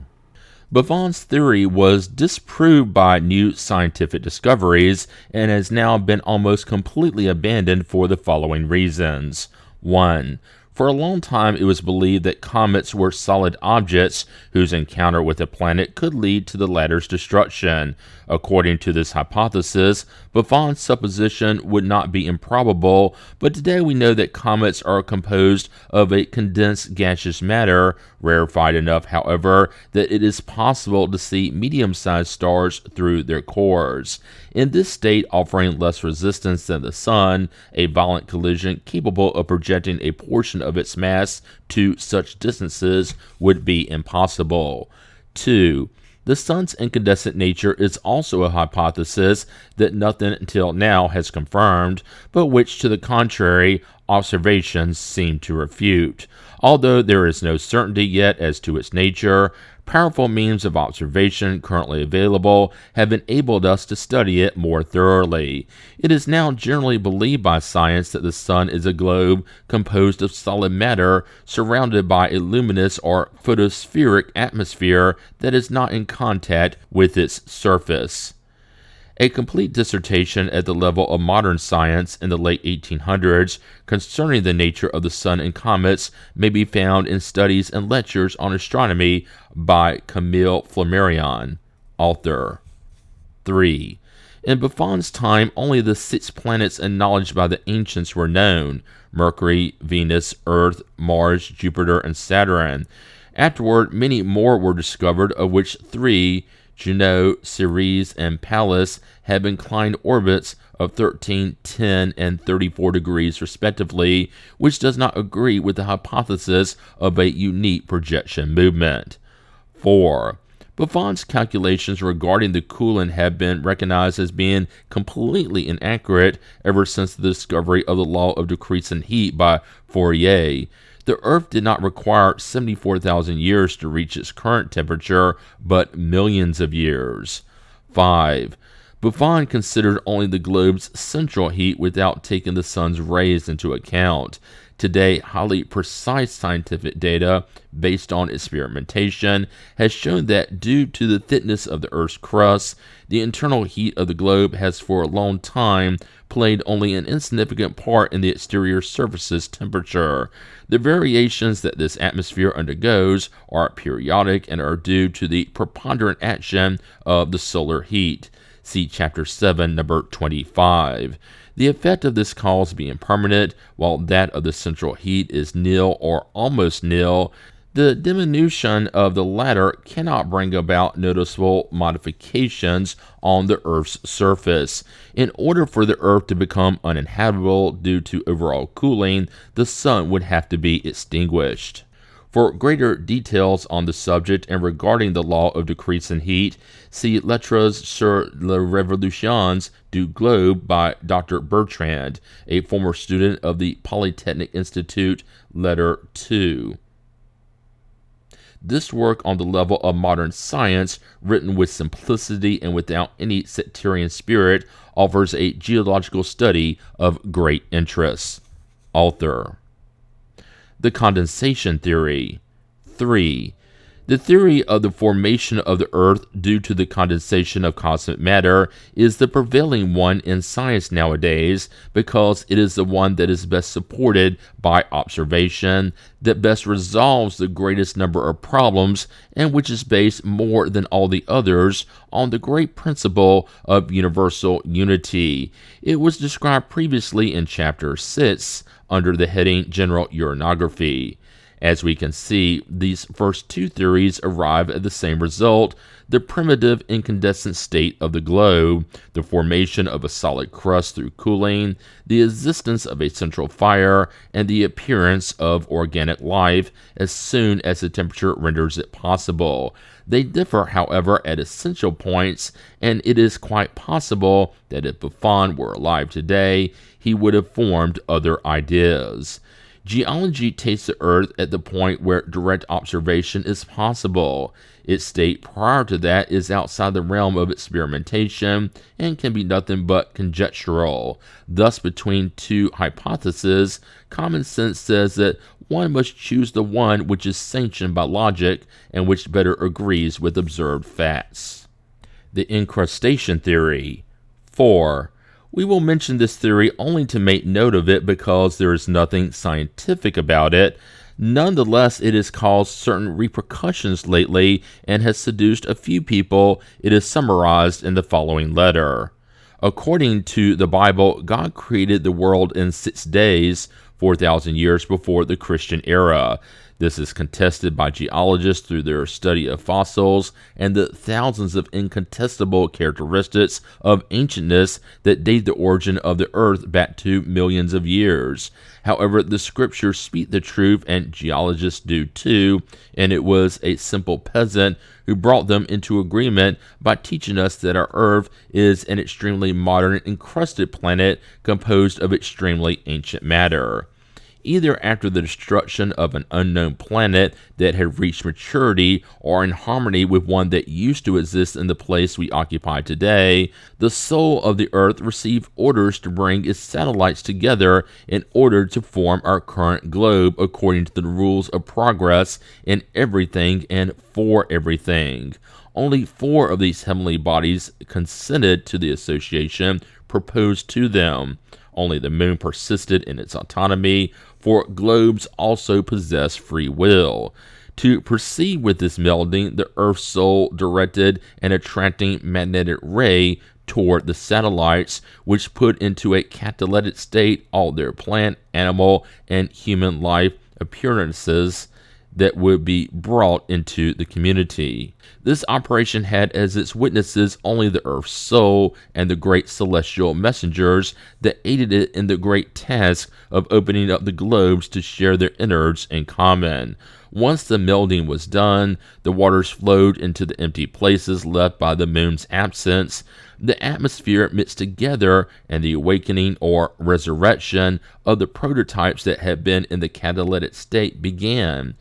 Buffon's theory was disproved by new scientific discoveries and has now been almost completely abandoned for the following reasons. 1. For a long time, it was believed that comets were solid objects whose encounter with a planet could lead to the latter's destruction. According to this hypothesis, Buffon's supposition would not be improbable, but today we know that comets are composed of a condensed gaseous matter, rarefied enough, however, that it is possible to see medium-sized stars through their cores. In this state, offering less resistance than the sun, a violent collision capable of projecting a portion of its mass to such distances would be impossible. 2. The sun's incandescent nature is also a hypothesis that nothing until now has confirmed, but which, to the contrary, observations seem to refute. Although there is no certainty yet as to its nature, powerful means of observation currently available have enabled us to study it more thoroughly. It is now generally believed by science that the sun is a globe composed of solid matter surrounded by a luminous or photospheric atmosphere that is not in contact with its surface. A complete dissertation at the level of modern science in the late 1800s concerning the nature of the sun and comets may be found in Studies and Lectures on Astronomy by Camille Flammarion, author. 3. In Buffon's time, only the 6 planets acknowledged by the ancients were known: Mercury, Venus, Earth, Mars, Jupiter, and Saturn. Afterward, many more were discovered, of which 3, Juno, Ceres, and Pallas, have inclined orbits of 13, 10, and 34 degrees respectively, which does not agree with the hypothesis of a unique projection movement. 4. Buffon's calculations regarding the cooling have been recognized as being completely inaccurate ever since the discovery of the law of decreasing heat by Fourier. The Earth did not require 74,000 years to reach its current temperature, but millions of years. 5. Buffon considered only the globe's central heat without taking the sun's rays into account. Today, highly precise scientific data, based on experimentation, has shown that due to the thickness of the Earth's crust, the internal heat of the globe has for a long time played only an insignificant part in the exterior surface's temperature. The variations that this atmosphere undergoes are periodic and are due to the preponderant action of the solar heat. See Chapter 7, number 25. The effect of this cause being permanent, while that of the central heat is nil or almost nil, the diminution of the latter cannot bring about noticeable modifications on the Earth's surface. In order for the Earth to become uninhabitable due to overall cooling, the sun would have to be extinguished. For greater details on the subject and regarding the law of decreasing heat, see Lettres sur les Révolutions du Globe by Dr. Bertrand, a former student of the Polytechnic Institute, Letter 2. This work on the level of modern science, written with simplicity and without any sectarian spirit, offers a geological study of great interest. Author. The condensation theory. 3. The theory of the formation of the Earth due to the condensation of cosmic matter is the prevailing one in science nowadays because it is the one that is best supported by observation, that best resolves the greatest number of problems, and which is based more than all the others on the great principle of universal unity. It was described previously in Chapter 6 under the heading General Uranography. As we can see, these first two theories arrive at the same result: the primitive incandescent state of the globe, the formation of a solid crust through cooling, the existence of a central fire, and the appearance of organic life as soon as the temperature renders it possible. They differ, however, at essential points, and it is quite possible that if Buffon were alive today, he would have formed other ideas. Geology takes the Earth at the point where direct observation is possible. Its state prior to that is outside the realm of experimentation and can be nothing but conjectural. Thus, between two hypotheses, common sense says that one must choose the one which is sanctioned by logic and which better agrees with observed facts. The incrustation theory. 4. We will mention this theory only to make note of it because there is nothing scientific about it. Nonetheless, it has caused certain repercussions lately and has seduced a few people. It is summarized in the following letter. According to the Bible, God created the world in 6 days, 4,000 years before the Christian era. This is contested by geologists through their study of fossils and the thousands of incontestable characteristics of ancientness that date the origin of the earth back to millions of years. However, the scriptures speak the truth, and geologists do too, and it was a simple peasant who brought them into agreement by teaching us that our earth is an extremely modern encrusted planet composed of extremely ancient matter. Either after the destruction of an unknown planet that had reached maturity or in harmony with one that used to exist in the place we occupy today, the soul of the earth received orders to bring its satellites together in order to form our current globe according to the rules of progress in everything and for everything. Only 4 of these heavenly bodies consented to the association proposed to them. Only the moon persisted in its autonomy, for globes also possess free will. To proceed with this melding, the Earth's soul directed an attracting magnetic ray toward the satellites, which put into a catalytic state all their plant, animal, and human life appearances that would be brought into the community. This operation had as its witnesses only the Earth's soul and the great celestial messengers that aided it in the great task of opening up the globes to share their innards in common. Once the melding was done, the waters flowed into the empty places left by the moon's absence. The atmosphere mixed together, and the awakening or resurrection of the prototypes that had been in the catalytic state began.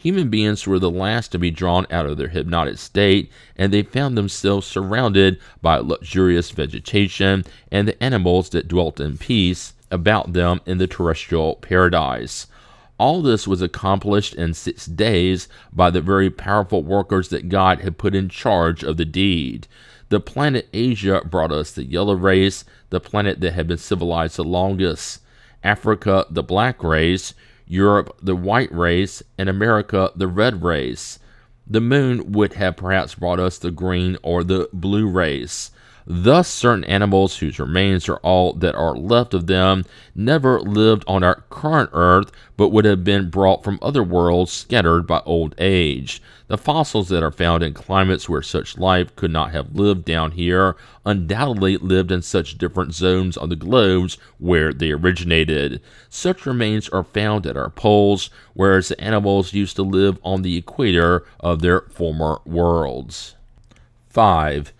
Human beings were the last to be drawn out of their hypnotic state, and they found themselves surrounded by luxurious vegetation and the animals that dwelt in peace about them in the terrestrial paradise. All this was accomplished in 6 days by the very powerful workers that God had put in charge of the deed. The planet Asia brought us the yellow race, the planet that had been civilized the longest; Africa, the black race; Europe, the white race; and America, the red race. The moon would have perhaps brought us the green or the blue race. Thus, certain animals whose remains are all that are left of them never lived on our current earth, but would have been brought from other worlds scattered by old age. The fossils that are found in climates where such life could not have lived down here undoubtedly lived in such different zones on the globes where they originated. Such remains are found at our poles, whereas the animals used to live on the equator of their former worlds. 5.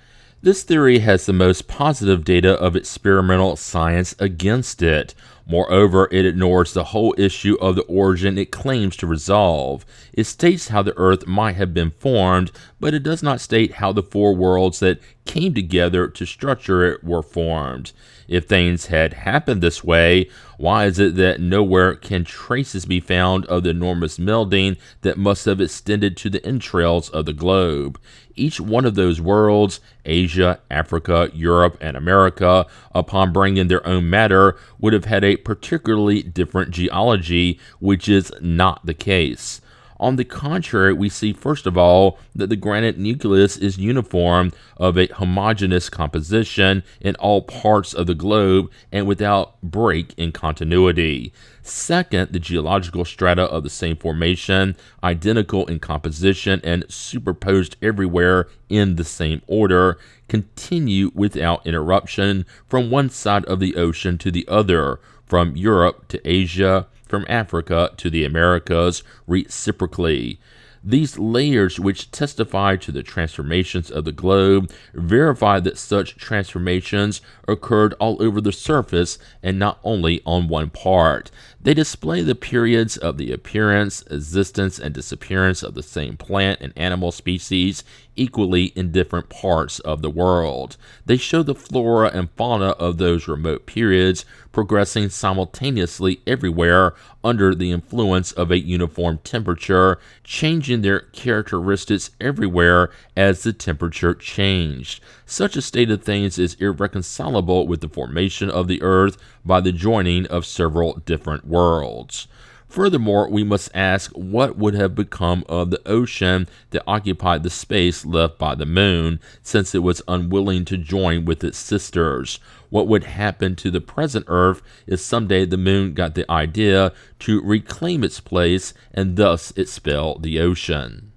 This theory has the most positive data of experimental science against it. Moreover, it ignores the whole issue of the origin it claims to resolve. It states how the earth might have been formed, but it does not state how the 4 worlds that came together to structure it were formed. If things had happened this way, why is it that nowhere can traces be found of the enormous melding that must have extended to the entrails of the globe? Each one of those worlds, Asia, Africa, Europe, and America, upon bringing their own matter, would have had a particularly different geology, which is not the case. On the contrary, we see first of all that the granite nucleus is uniform, of a homogeneous composition in all parts of the globe and without break in continuity. Second, the geological strata of the same formation, identical in composition and superposed everywhere in the same order, continue without interruption from one side of the ocean to the other, from Europe to Asia, from Africa to the Americas, reciprocally. These layers, which testify to the transformations of the globe, verify that such transformations occurred all over the surface and not only on one part. They display the periods of the appearance, existence, and disappearance of the same plant and animal species equally in different parts of the world. They show the flora and fauna of those remote periods progressing simultaneously everywhere under the influence of a uniform temperature, changing their characteristics everywhere as the temperature changed. Such a state of things is irreconcilable with the formation of the earth by the joining of several different worlds. Furthermore, we must ask what would have become of the ocean that occupied the space left by the moon, since it was unwilling to join with its sisters. What would happen to the present Earth if someday the moon got the idea to reclaim its place and thus expel the ocean?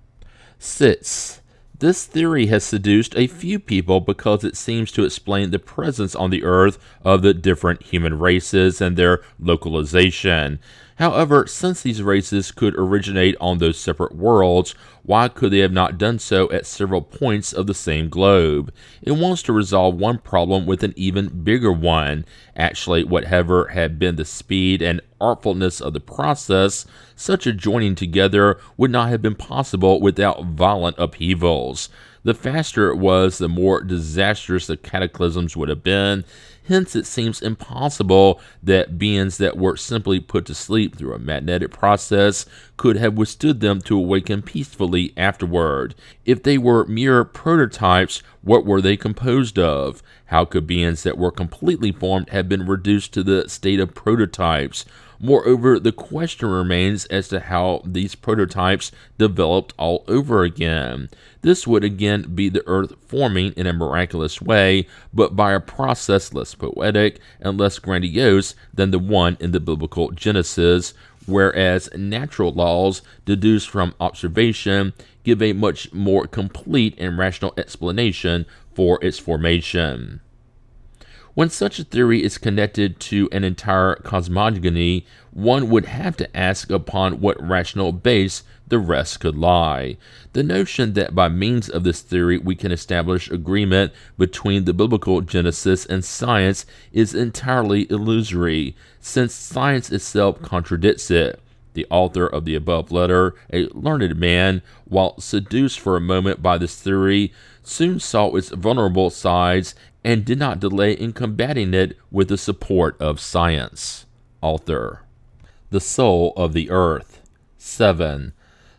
6. This theory has seduced a few people because it seems to explain the presence on the earth of the different human races and their localization. However, since these races could originate on those separate worlds, why could they have not done so at several points of the same globe? It wants to resolve one problem with an even bigger one. Actually, whatever had been the speed and artfulness of the process, such a joining together would not have been possible without violent upheavals. The faster it was, the more disastrous the cataclysms would have been. Hence, it seems impossible that beings that were simply put to sleep through a magnetic process could have withstood them to awaken peacefully afterward. If they were mere prototypes, what were they composed of? How could beings that were completely formed have been reduced to the state of prototypes? Moreover, the question remains as to how these prototypes developed all over again. This would again be the earth forming in a miraculous way, but by a process less poetic and less grandiose than the one in the biblical Genesis, whereas natural laws deduced from observation give a much more complete and rational explanation for its formation. When such a theory is connected to an entire cosmogony, one would have to ask upon what rational base the rest could lie. The notion that by means of this theory we can establish agreement between the biblical Genesis and science is entirely illusory, since science itself contradicts it. The author of the above letter, a learned man, while seduced for a moment by this theory, soon saw its vulnerable sides and did not delay in combating it with the support of science. Author. The soul of the earth. 7.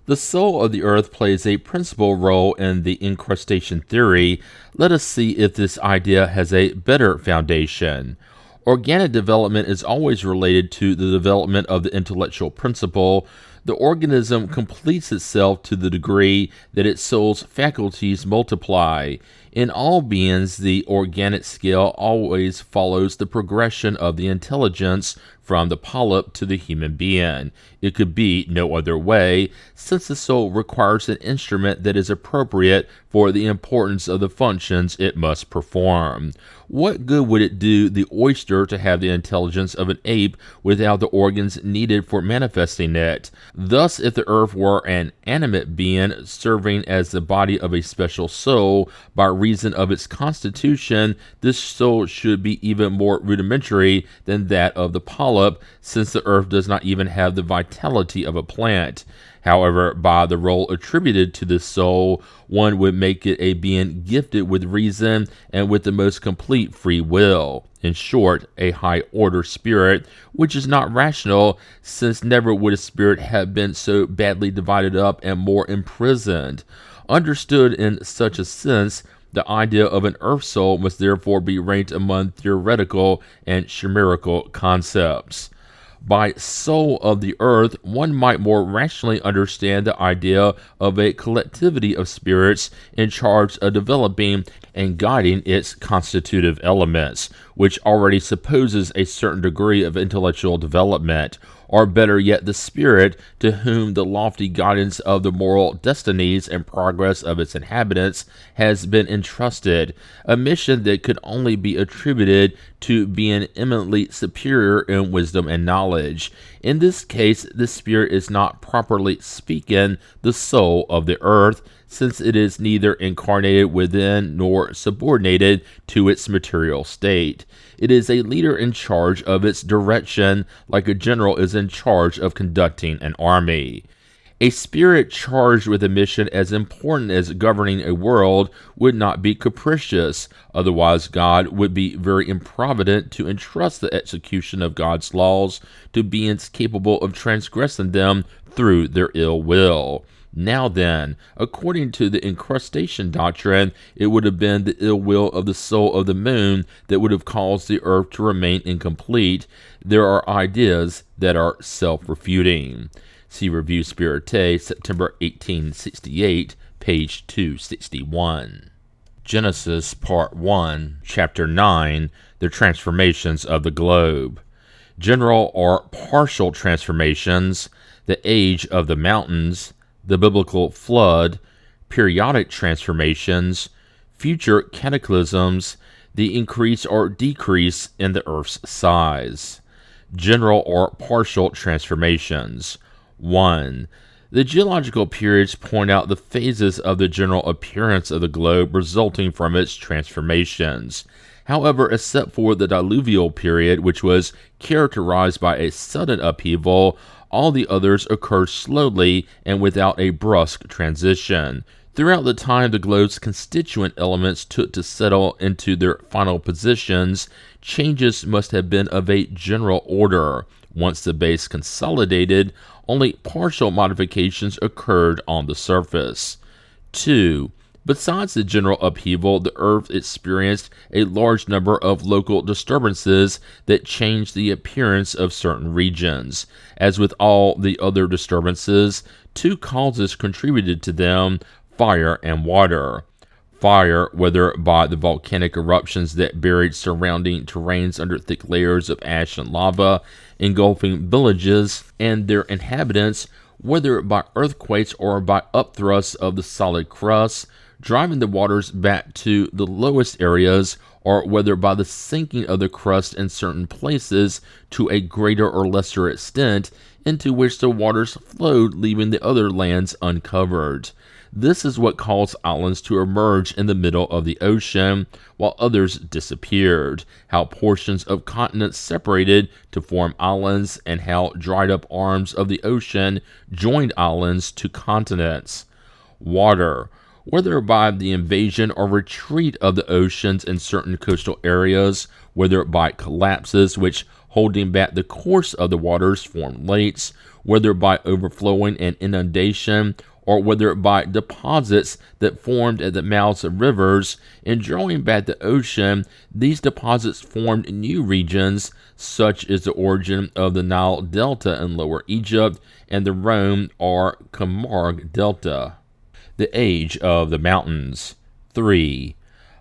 The soul of the earth plays a principal role in the incrustation theory. Let us see if this idea has a better foundation. Organic development is always related to the development of the intellectual principle. The organism completes itself to the degree that its soul's faculties multiply. In all beings, the organic scale always follows the progression of the intelligence from the polyp to the human being. It could be no other way, since the soul requires an instrument that is appropriate for the importance of the functions it must perform. What good would it do the oyster to have the intelligence of an ape without the organs needed for manifesting it? Thus, if the earth were an animate being serving as the body of a special soul, by reason of its constitution, this soul should be even more rudimentary than that of the polyp, since the earth does not even have the vitality of a plant. However, by the role attributed to this soul, one would make it a being gifted with reason and with the most complete free will. In short, a high-order spirit, which is not rational, since never would a spirit have been so badly divided up and more imprisoned. Understood in such a sense, the idea of an earth soul must therefore be ranked among theoretical and chimerical concepts. By soul of the earth, one might more rationally understand the idea of a collectivity of spirits in charge of developing and guiding its constitutive elements, which already supposes a certain degree of intellectual development, or better yet, the spirit to whom the lofty guidance of the moral destinies and progress of its inhabitants has been entrusted, a mission that could only be attributed to being eminently superior in wisdom and knowledge. In this case, the spirit is not, properly speaking, the soul of the earth, since it is neither incarnated within nor subordinated to its material state. It is a leader in charge of its direction, like a general is in charge of conducting an army. A spirit charged with a mission as important as governing a world would not be capricious, otherwise God would be very improvident to entrust the execution of God's laws to beings capable of transgressing them through their ill will. Now then, according to the incrustation doctrine, it would have been the ill will of the soul of the moon that would have caused the earth to remain incomplete. There are ideas that are self-refuting. See Revue Spirite, September 1868, page 261. Genesis, Part 1, Chapter 9, The Transformations of the Globe. General or partial transformations, the age of the mountains, the biblical flood, periodic transformations, future cataclysms, the increase or decrease in the earth's size. General or partial transformations. 1. The geological periods point out the phases of the general appearance of the globe resulting from its transformations. However, except for the diluvial period, which was characterized by a sudden upheaval, all the others occurred slowly and without a brusque transition. Throughout the time the globe's constituent elements took to settle into their final positions, changes must have been of a general order. Once the base consolidated, only partial modifications occurred on the surface. 2. Besides the general upheaval, the Earth experienced a large number of local disturbances that changed the appearance of certain regions. As with all the other disturbances, two causes contributed to them: fire and water. Fire, whether by the volcanic eruptions that buried surrounding terrains under thick layers of ash and lava, engulfing villages and their inhabitants, whether by earthquakes or by upthrusts of the solid crust, driving the waters back to the lowest areas, or whether by the sinking of the crust in certain places to a greater or lesser extent, into which the waters flowed, leaving the other lands uncovered. This is what caused islands to emerge in the middle of the ocean, while others disappeared, how portions of continents separated to form islands, and how dried up arms of the ocean joined islands to continents. Water. Whether by the invasion or retreat of the oceans in certain coastal areas, whether by collapses which, holding back the course of the waters, formed lakes, whether by overflowing and inundation, or whether by deposits that formed at the mouths of rivers, in drawing back the ocean, these deposits formed new regions. Such is the origin of the Nile Delta in Lower Egypt and the Rhone or Camargue Delta. The age of the mountains. 3.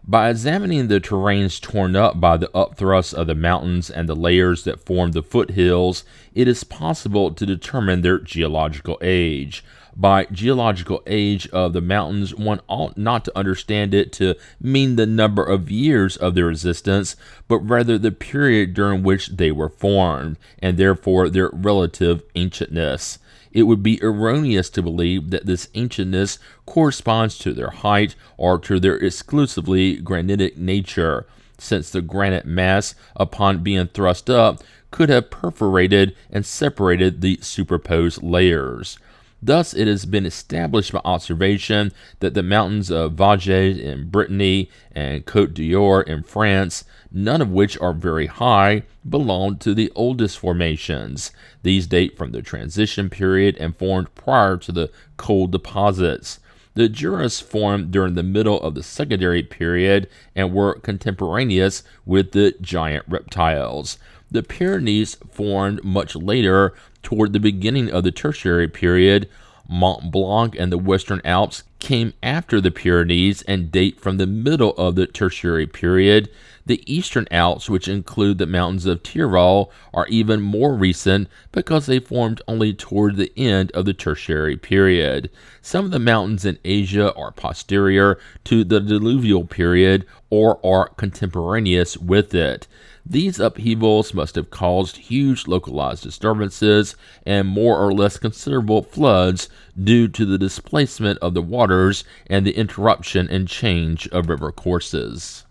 By examining the terrains torn up by the upthrust of the mountains and the layers that form the foothills, it is possible to determine their geological age. By geological age of the mountains, one ought not to understand it to mean the number of years of their existence, but rather the period during which they were formed, and therefore their relative ancientness. It would be erroneous to believe that this ancientness corresponds to their height or to their exclusively granitic nature, since the granite mass, upon being thrust up, could have perforated and separated the superposed layers. Thus, it has been established by observation that the mountains of Vosges in Brittany and Côte d'Or in France, none of which are very high, belong to the oldest formations. These date from the transition period and formed prior to the coal deposits. The Juras formed during the middle of the secondary period and were contemporaneous with the giant reptiles. The Pyrenees formed much later, toward the beginning of the tertiary period. Mont Blanc and the Western Alps came after the Pyrenees and date from the middle of the tertiary period. The Eastern Alps, which include the mountains of Tyrol, are even more recent because they formed only toward the end of the tertiary period. Some of the mountains in Asia are posterior to the diluvial period or are contemporaneous with it. These upheavals must have caused huge localized disturbances and more or less considerable floods due to the displacement of the waters and the interruption and change of river courses.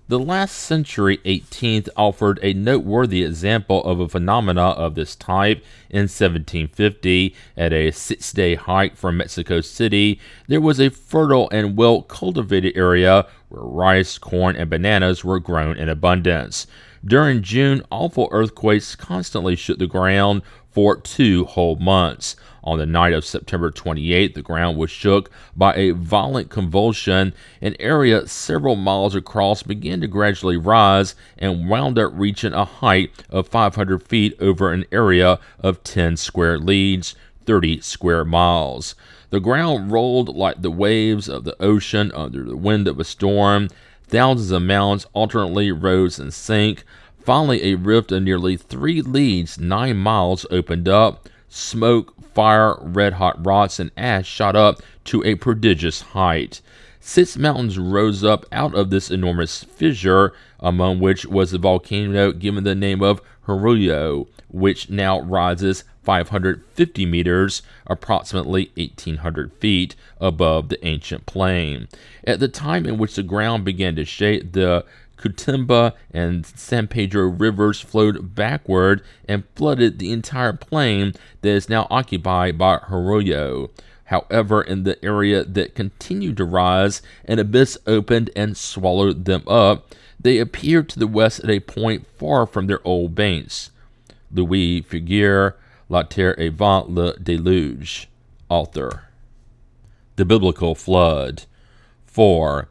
The last century 18th offered a noteworthy example of a phenomena of this type. In 1750, at a 6-day hike from Mexico City, there was a fertile and well-cultivated area where rice, corn, and bananas were grown in abundance. During June, awful earthquakes constantly shook the ground for 2 whole months. On the night of September 28th, the ground was shook by a violent convulsion. An area several miles across began to gradually rise and wound up reaching a height of 500 feet over an area of 10 square leagues, 30 square miles. The ground rolled like the waves of the ocean under the wind of a storm. Thousands of mounds alternately rose and sank. Finally, a rift of nearly 3 leagues, 9 miles, opened up. Smoke, fire, red-hot rocks, and ash shot up to a prodigious height. 6 mountains rose up out of this enormous fissure, among which was the volcano given the name of Jorullo, which now rises 550 meters, approximately 1,800 feet, above the ancient plain. At the time in which the ground began to shake, the Cutimba and San Pedro rivers flowed backward and flooded the entire plain that is now occupied by Jorullo. However, in the area that continued to rise, an abyss opened and swallowed them up. They appeared to the west at a point far from their old banks. Louis Figuier, La Terre avant le déluge. Author. The Biblical Flood. 4.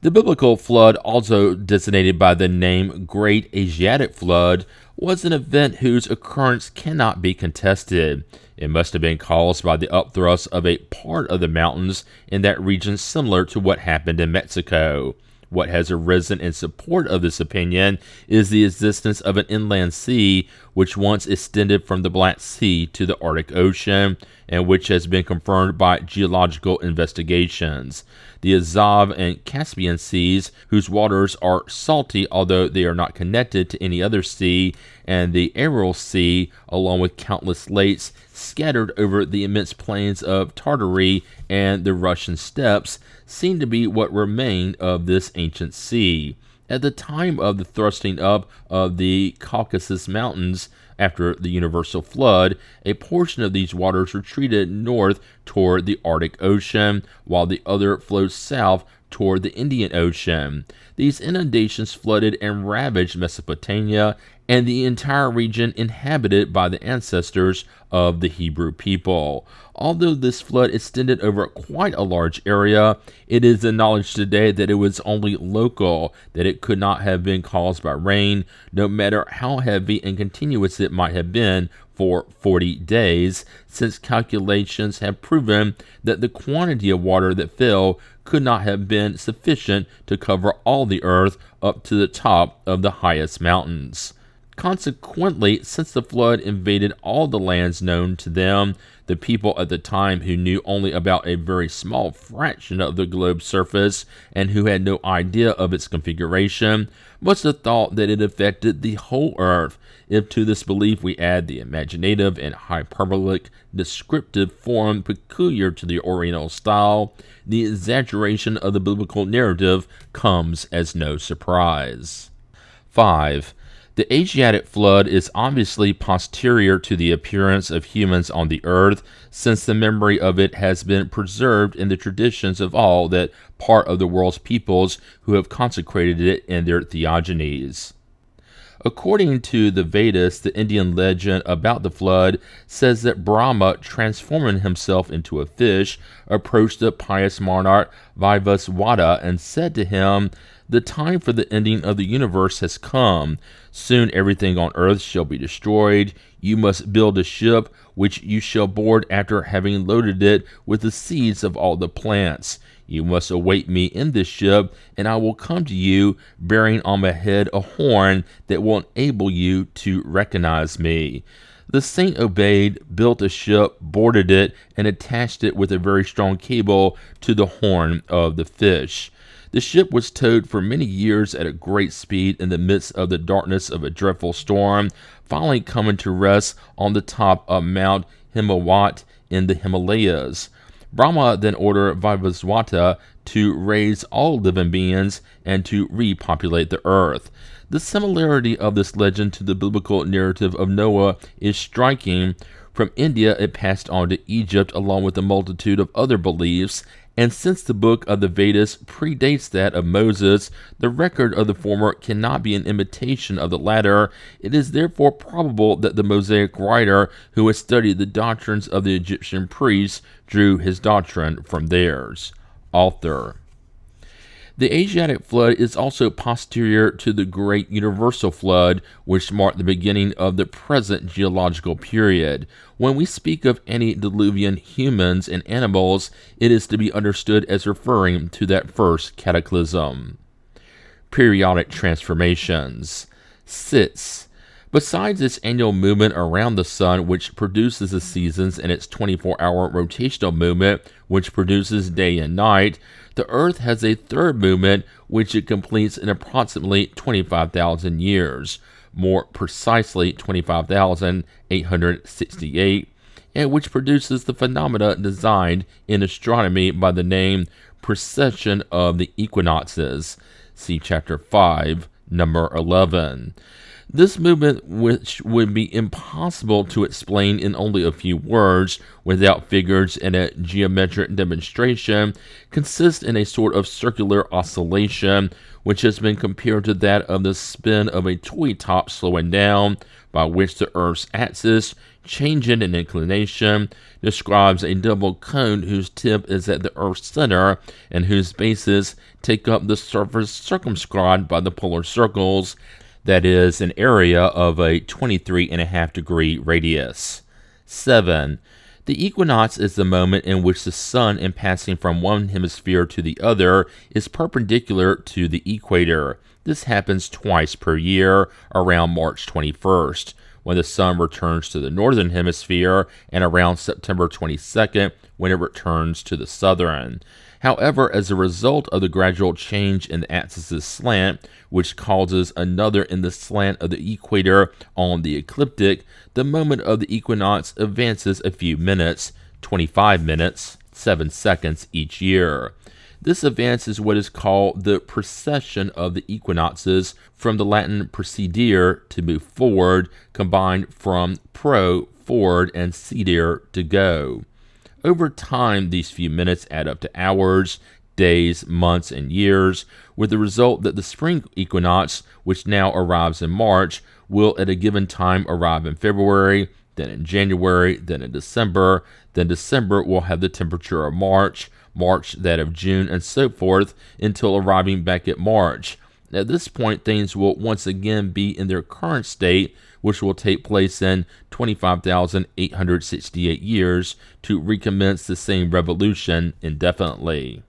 The Biblical Flood, also designated by the name Great Asiatic Flood, was an event whose occurrence cannot be contested. It must have been caused by the upthrust of a part of the mountains in that region, similar to what happened in Mexico. What has arisen in support of this opinion is the existence of an inland sea which once extended from the Black Sea to the Arctic Ocean, and which has been confirmed by geological investigations. The Azov and Caspian Seas, whose waters are salty although they are not connected to any other sea, and the Aral Sea, along with countless lakes scattered over the immense plains of Tartary and the Russian steppes, seem to be what remained of this ancient sea. At the time of the thrusting up of the Caucasus Mountains after the universal flood, a portion of these waters retreated north toward the Arctic Ocean, while the other flowed south toward the Indian Ocean. These inundations flooded and ravaged Mesopotamia and the entire region inhabited by the ancestors of the Hebrew people. Although this flood extended over quite a large area, it is acknowledged today that it was only local, that it could not have been caused by rain, no matter how heavy and continuous it might have been for 40 days, since calculations have proven that the quantity of water that fell could not have been sufficient to cover all the earth up to the top of the highest mountains. Consequently, since the flood invaded all the lands known to them, the people at the time who knew only about a very small fraction of the globe's surface and who had no idea of its configuration must have thought that it affected the whole earth. If to this belief we add the imaginative and hyperbolic descriptive form peculiar to the Oriental style, the exaggeration of the biblical narrative comes as no surprise. 5. The Asiatic flood is obviously posterior to the appearance of humans on the earth, since the memory of it has been preserved in the traditions of all that part of the world's peoples who have consecrated it in their theogonies. According to the Vedas, the Indian legend about the flood says that Brahma, transforming himself into a fish, approached the pious monarch Vivaswata and said to him, "The time for the ending of the universe has come. Soon everything on earth shall be destroyed. You must build a ship, which you shall board after having loaded it with the seeds of all the plants. You must await me in this ship, and I will come to you, bearing on my head a horn that will enable you to recognize me." The saint obeyed, built a ship, boarded it, and attached it with a very strong cable to the horn of the fish. The ship was towed for many years at a great speed in the midst of the darkness of a dreadful storm, finally coming to rest on the top of Mount Himawat in the Himalayas. Brahma then ordered Vivaswata to raise all living beings and to repopulate the earth. The similarity of this legend to the biblical narrative of Noah is striking. From India it passed on to Egypt along with a multitude of other beliefs, and since the book of the Vedas predates that of Moses, the record of the former cannot be an imitation of the latter. It is therefore probable that the Mosaic writer who has studied the doctrines of the Egyptian priests drew his doctrine from theirs. Author. The Asiatic flood is also posterior to the Great Universal Flood, which marked the beginning of the present geological period. When we speak of antediluvian humans and animals, it is to be understood as referring to that first cataclysm. Periodic transformations. 6. Besides its annual movement around the sun, which produces the seasons, and its 24-hour rotational movement, which produces day and night, the Earth has a third movement, which it completes in approximately 25,000 years, more precisely 25,868, and which produces the phenomena designed in astronomy by the name precession of the equinoxes. See Chapter 5, number 11. This movement, which would be impossible to explain in only a few words without figures and a geometric demonstration, consists in a sort of circular oscillation, which has been compared to that of the spin of a toy top slowing down, by which the Earth's axis, changing in inclination, describes a double cone whose tip is at the Earth's center and whose bases take up the surface circumscribed by the polar circles, that is, an area of a 23.5 degree radius. 7. The equinox is the moment in which the sun, in passing from one hemisphere to the other, is perpendicular to the equator. This happens twice per year, around March 21st. when the sun returns to the northern hemisphere, and around September 22nd when it returns to the southern. However, as a result of the gradual change in the axis' slant, which causes another in the slant of the equator on the ecliptic, the moment of the equinox advances a few minutes, 25 minutes, 7 seconds each year. This advance is what is called the precession of the equinoxes, from the Latin precedere, to move forward, combined from pro, forward, and cedere, to go. Over time, these few minutes add up to hours, days, months, and years, with the result that the spring equinox, which now arrives in March, will at a given time arrive in February, then in January, then in December. Then December will have the temperature of March, March that of June, and so forth, until arriving back at March. At this point, things will once again be in their current state, which will take place in 25,868 years, to recommence the same revolution indefinitely.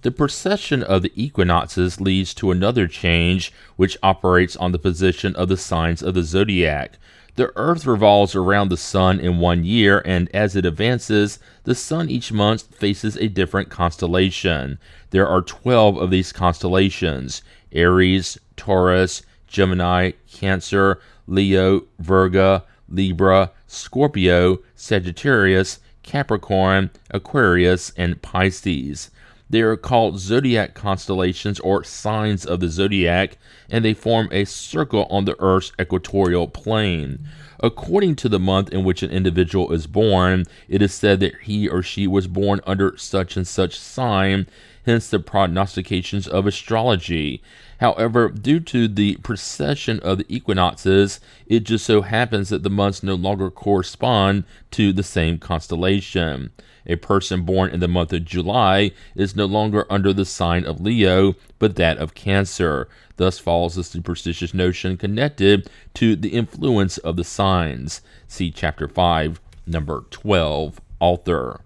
The precession of the equinoxes leads to another change, which operates on the position of the signs of the zodiac. The Earth revolves around the Sun in 1 year, and as it advances, the Sun each month faces a different constellation. There are 12 of these constellations: Aries, Taurus, Gemini, Cancer, Leo, Virgo, Libra, Scorpio, Sagittarius, Capricorn, Aquarius, and Pisces. They are called zodiac constellations, or signs of the zodiac, and they form a circle on the Earth's equatorial plane. According to the month in which an individual is born, it is said that he or she was born under such and such sign, hence the prognostications of astrology. However, due to the precession of the equinoxes, it just so happens that the months no longer correspond to the same constellation. A person born in the month of July is no longer under the sign of Leo, but that of Cancer. Thus falls the superstitious notion connected to the influence of the signs. See Chapter 5, number 12, Author.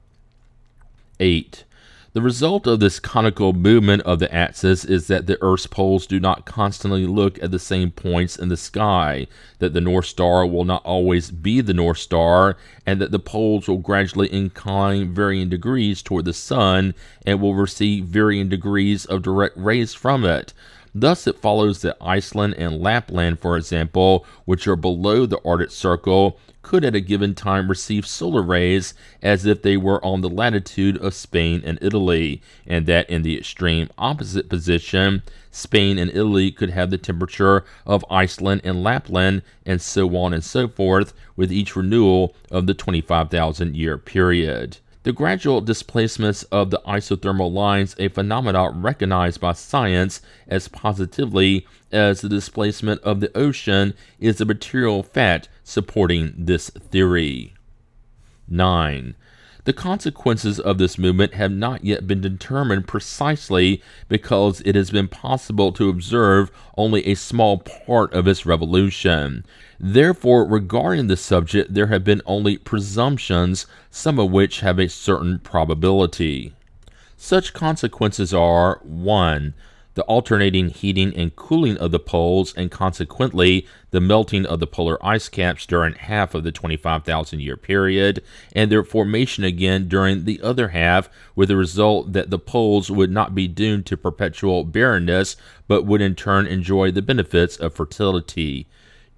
8. The result of this conical movement of the axis is that the Earth's poles do not constantly look at the same points in the sky, that the North Star will not always be the North Star, and that the poles will gradually incline varying degrees toward the Sun and will receive varying degrees of direct rays from it. Thus, it follows that Iceland and Lapland, for example, which are below the Arctic Circle, could at a given time receive solar rays as if they were on the latitude of Spain and Italy, and that in the extreme opposite position, Spain and Italy could have the temperature of Iceland and Lapland, and so on and so forth, with each renewal of the 25,000-year period. The gradual displacements of the isothermal lines, a phenomenon recognized by science as positively as the displacement of the ocean, is a material fact supporting this theory. 9. The consequences of this movement have not yet been determined precisely because it has been possible to observe only a small part of its revolution. Therefore, regarding the subject, there have been only presumptions, some of which have a certain probability. Such consequences are: 1. The alternating heating and cooling of the poles, and consequently the melting of the polar ice caps during half of the 25,000-year period, and their formation again during the other half, with the result that the poles would not be doomed to perpetual barrenness, but would in turn enjoy the benefits of fertility.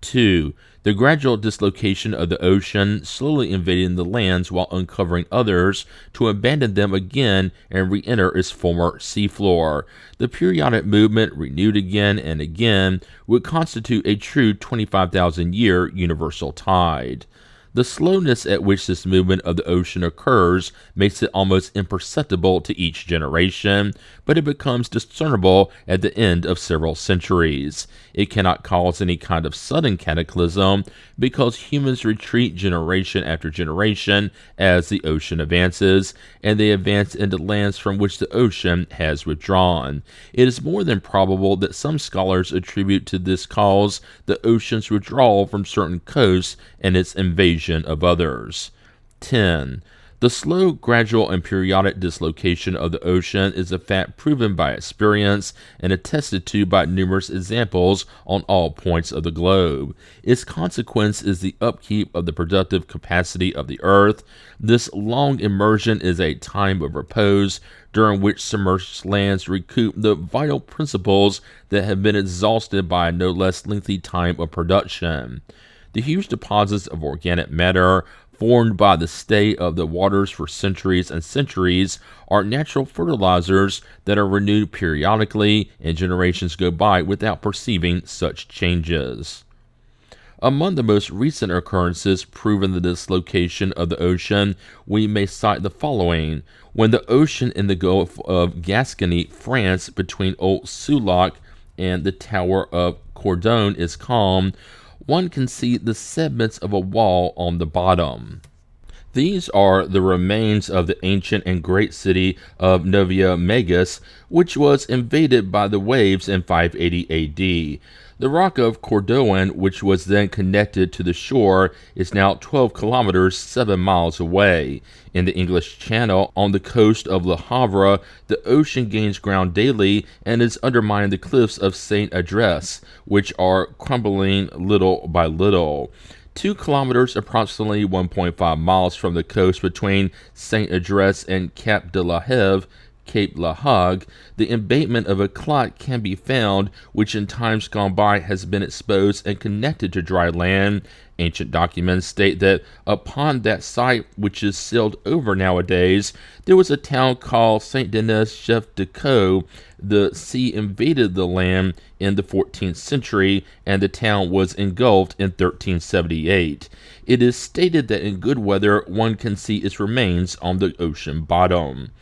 2. The gradual dislocation of the ocean, slowly invading the lands while uncovering others, to abandon them again and re-enter its former seafloor. The periodic movement, renewed again and again, would constitute a true 25,000-year universal tide. The slowness at which this movement of the ocean occurs makes it almost imperceptible to each generation, but it becomes discernible at the end of several centuries. It cannot cause any kind of sudden cataclysm because humans retreat generation after generation as the ocean advances, and they advance into lands from which the ocean has withdrawn. It is more than probable that some scholars attribute to this cause the ocean's withdrawal from certain coasts and its invasion of others. 10. The The slow, gradual, and periodic dislocation of the ocean is a fact proven by experience and attested to by numerous examples on all points of the globe. Its consequence is the upkeep of the productive capacity of the earth. This long immersion is a time of repose, during which submerged lands recoup the vital principles that have been exhausted by a no less lengthy time of production. The huge deposits of organic matter formed by the stay of the waters for centuries and centuries are natural fertilizers that are renewed periodically, and generations go by without perceiving such changes. Among the most recent occurrences proving the dislocation of the ocean, we may cite the following. When the ocean in the Gulf of Gascony, France, between Old Sulac and the Tower of Cordon is calm, one can see the sediments of a wall on the bottom. These are the remains of the ancient and great city of Novia Magus, which was invaded by the waves in 580 A.D. The rock of Cordon, which was then connected to the shore, is now 12 kilometers 7 miles away. In the English Channel, on the coast of Le Havre, the ocean gains ground daily and is undermining the cliffs of Saint Adresse, which are crumbling little by little. 2 kilometers, approximately 1.5 miles from the coast between Saint Adresse and Cap de la Heve, Cape La Hague, the embankment of a clot can be found, which in times gone by has been exposed and connected to dry land. Ancient documents state that upon that site, which is sealed over nowadays, there was a town called Saint Denis Chef de Co. The sea invaded the land in the 14th century, and the town was engulfed in 1378. It is stated that in good weather one can see its remains on the ocean bottom.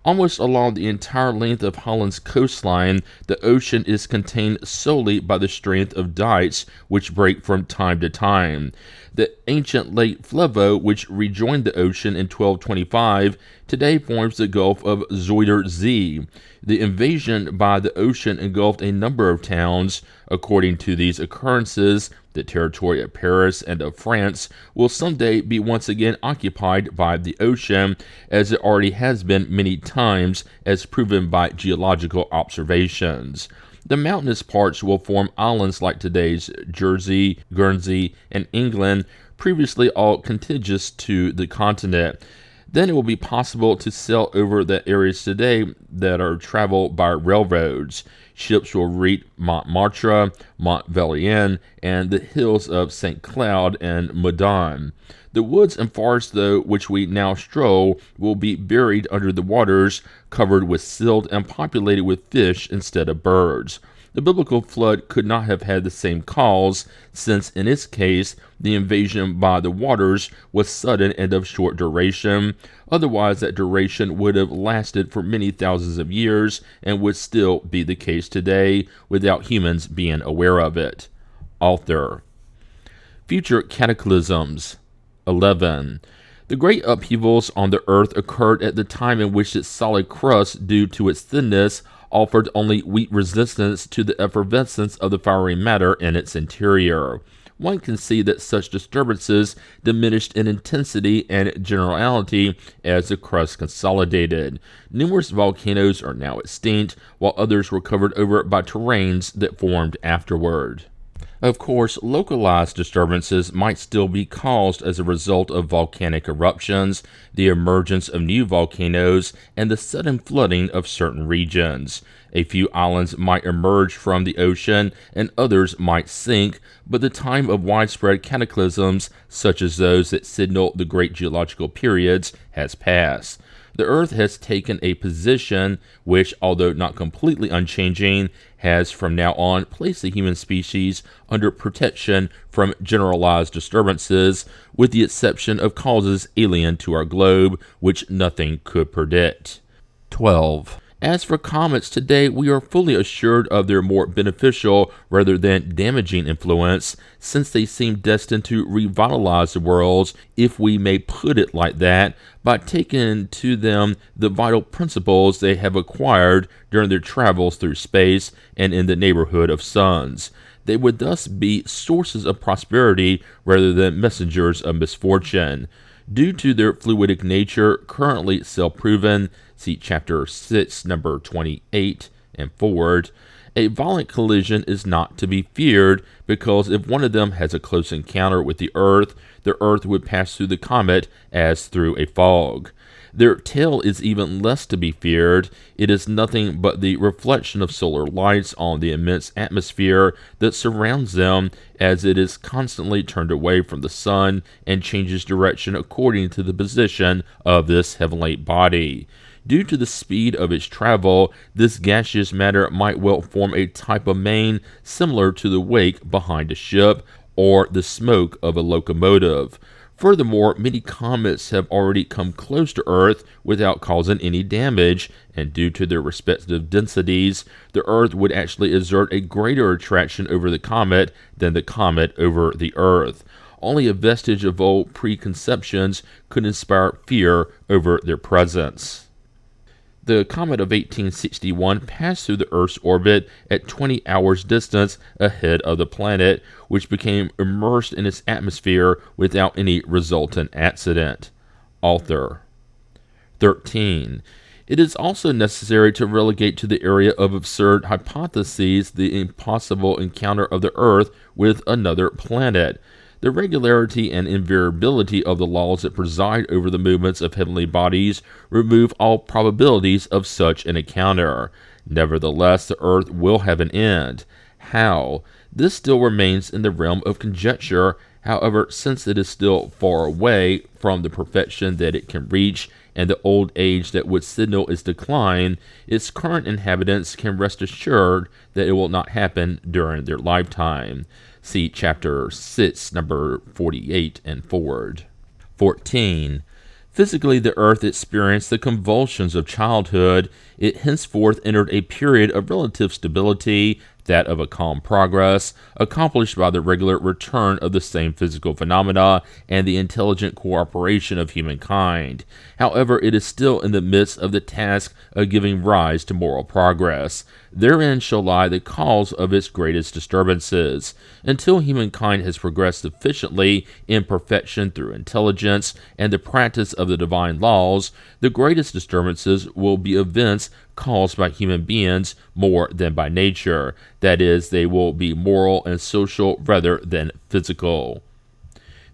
Almost along the entire length of Holland's coastline, the ocean is contained solely by the strength of dikes, which break from time to time. The ancient Lake Flevo, which rejoined the ocean in 1225, today forms the Gulf of Zuiderzee. The invasion by the ocean engulfed a number of towns. According to these occurrences, the territory of Paris and of France will someday be once again occupied by the ocean, as it already has been many times, as proven by geological observations. The mountainous parts will form islands like today's Jersey, Guernsey, and England, previously all contiguous to the continent. Then it will be possible to sail over the areas today that are traveled by railroads. Ships will reach Montmartre, Mont Valérien, and the hills of St. Cloud and Meudon. The woods and forests, though, which we now stroll, will be buried under the waters, covered with silt and populated with fish instead of birds. The biblical flood could not have had the same cause, since in its case the invasion by the waters was sudden and of short duration. Otherwise, that duration would have lasted for many thousands of years and would still be the case today without humans being aware of it. Author. Future cataclysms. 11. The great upheavals on the earth occurred at the time in which its solid crust, due to its thinness, offered only weak resistance to the effervescence of the fiery matter in its interior. One can see that such disturbances diminished in intensity and generality as the crust consolidated. Numerous volcanoes are now extinct, while others were covered over by terrains that formed afterward. Of course, localized disturbances might still be caused as a result of volcanic eruptions, the emergence of new volcanoes, and the sudden flooding of certain regions. A few islands might emerge from the ocean, and others might sink, but the time of widespread cataclysms, such as those that signal the great geological periods, has passed. The Earth has taken a position which, although not completely unchanging, has from now on placed the human species under protection from generalized disturbances, with the exception of causes alien to our globe, which nothing could predict. 12. As for comets, today we are fully assured of their more beneficial rather than damaging influence, since they seem destined to revitalize the worlds, if we may put it like that, by taking to them the vital principles they have acquired during their travels through space and in the neighborhood of suns. They would thus be sources of prosperity rather than messengers of misfortune. Due to their fluidic nature, currently self-proven, see Chapter 6, number 28 and forward, a violent collision is not to be feared, because if one of them has a close encounter with the Earth would pass through the comet as through a fog. Their tail is even less to be feared. It is nothing but the reflection of solar lights on the immense atmosphere that surrounds them, as it is constantly turned away from the sun and changes direction according to the position of this heavenly body. Due to the speed of its travel, this gaseous matter might well form a type of mane similar to the wake behind a ship or the smoke of a locomotive. Furthermore, many comets have already come close to Earth without causing any damage, and due to their respective densities, the Earth would actually exert a greater attraction over the comet than the comet over the Earth. Only a vestige of old preconceptions could inspire fear over their presence. The comet of 1861 passed through the Earth's orbit at 20 hours distance ahead of the planet, which became immersed in its atmosphere without any resultant accident. Author. 13. It is also necessary to relegate to the area of absurd hypotheses the impossible encounter of the Earth with another planet. The regularity and invariability of the laws that preside over the movements of heavenly bodies remove all probabilities of such an encounter. Nevertheless, the Earth will have an end. How? This still remains in the realm of conjecture. However, since it is still far away from the perfection that it can reach and the old age that would signal its decline, its current inhabitants can rest assured that it will not happen during their lifetime. See Chapter 6, number 48 and forward. 14. Physically, the Earth experienced the convulsions of childhood. It henceforth entered a period of relative stability, that of a calm progress, accomplished by the regular return of the same physical phenomena and the intelligent cooperation of humankind. However, it is still in the midst of the task of giving rise to moral progress. Therein shall lie the cause of its greatest disturbances. Until humankind has progressed sufficiently in perfection through intelligence and the practice of the divine laws, the greatest disturbances will be events caused by human beings more than by nature. That is, they will be moral and social rather than physical.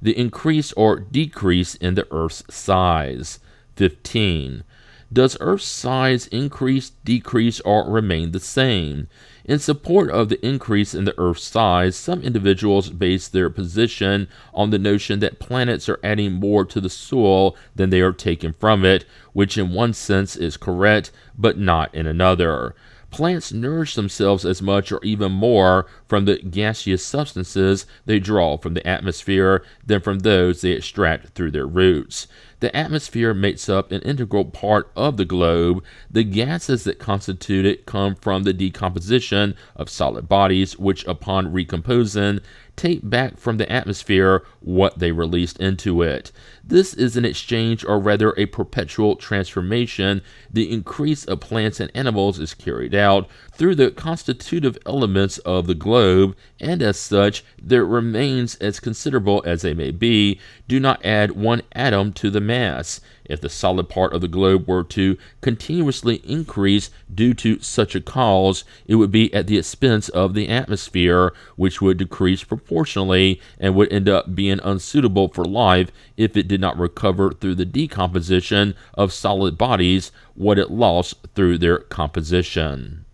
The increase or decrease in the Earth's size. 15. Does Earth's size increase, decrease, or remain the same? In support of the increase in the Earth's size, some individuals base their position on the notion that planets are adding more to the soil than they are taking from it, which in one sense is correct, but not in another. Plants nourish themselves as much or even more from the gaseous substances they draw from the atmosphere than from those they extract through their roots. The atmosphere makes up an integral part of the globe. The gases that constitute it come from the decomposition of solid bodies, which, upon recomposing, take back from the atmosphere what they released into it. This is an exchange, or rather a perpetual transformation. The increase of plants and animals is carried out through the constitutive elements of the globe, and as such, their remains, as considerable as they may be, do not add one atom to the mass. If the solid part of the globe were to continuously increase due to such a cause, it would be at the expense of the atmosphere, which would decrease proportionally and would end up being unsuitable for life if it did not recover through the decomposition of solid bodies what it lost through their composition.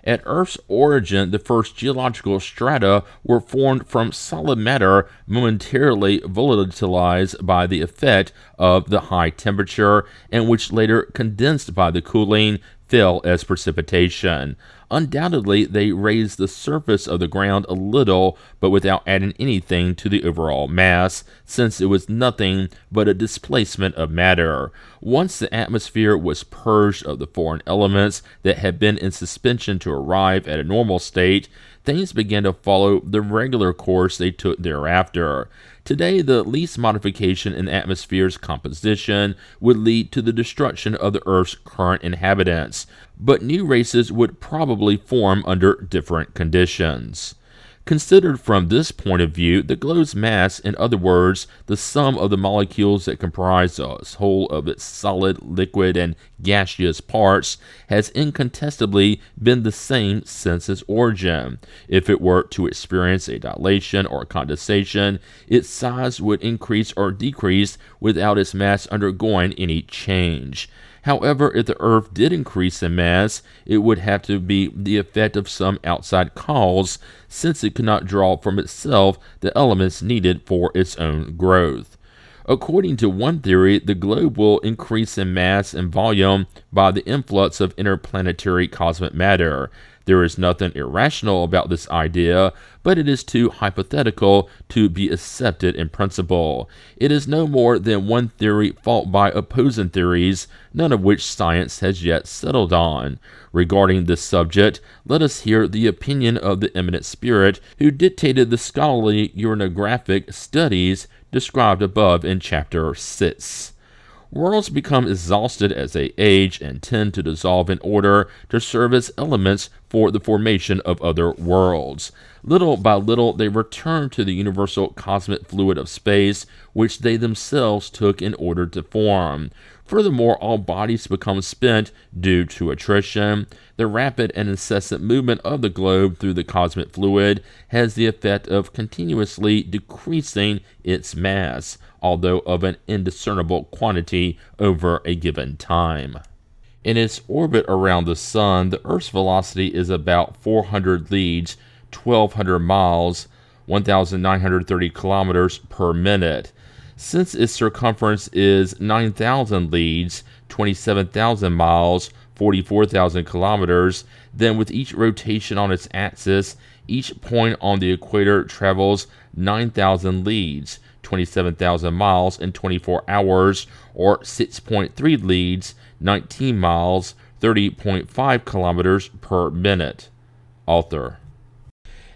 At Earth's origin, the first geological strata were formed from solid matter momentarily volatilized by the effect of the high temperature, and which later, condensed by the cooling, fell as precipitation. Undoubtedly, they raised the surface of the ground a little, but without adding anything to the overall mass, since it was nothing but a displacement of matter. Once the atmosphere was purged of the foreign elements that had been in suspension to arrive at a normal state, things began to follow the regular course they took thereafter. Today, the least modification in the atmosphere's composition would lead to the destruction of the Earth's current inhabitants, but new races would probably form under different conditions. Considered from this point of view, the globe's mass, in other words, the sum of the molecules that comprise the whole of its solid, liquid, and gaseous parts, has incontestably been the same since its origin. If it were to experience a dilation or condensation, its size would increase or decrease without its mass undergoing any change. However, if the Earth did increase in mass, it would have to be the effect of some outside cause, since it could not draw from itself the elements needed for its own growth. According to one theory, the globe will increase in mass and volume by the influx of interplanetary cosmic matter. There is nothing irrational about this idea, but it is too hypothetical to be accepted in principle. It is no more than one theory fought by opposing theories, none of which science has yet settled on. Regarding this subject, let us hear the opinion of the eminent spirit who dictated the scholarly uranographic studies described above in Chapter 6. Worlds become exhausted as they age and tend to dissolve in order to serve as elements for the formation of other worlds. Little by little, they return to the universal cosmic fluid of space, which they themselves took in order to form. Furthermore, all bodies become spent due to attrition. The rapid and incessant movement of the globe through the cosmic fluid has the effect of continuously decreasing its mass, although of an indiscernible quantity over a given time. In its orbit around the Sun, the Earth's velocity is about 400 leagues, 1,200 miles, 1,930 kilometers per minute. Since its circumference is 9,000 leagues, 27,000 miles, 44,000 kilometers, then with each rotation on its axis, each point on the equator travels 9,000 leagues, 27,000 miles in 24 hours, or 6.3 leagues, 19 miles, 30.5 kilometers per minute. Author.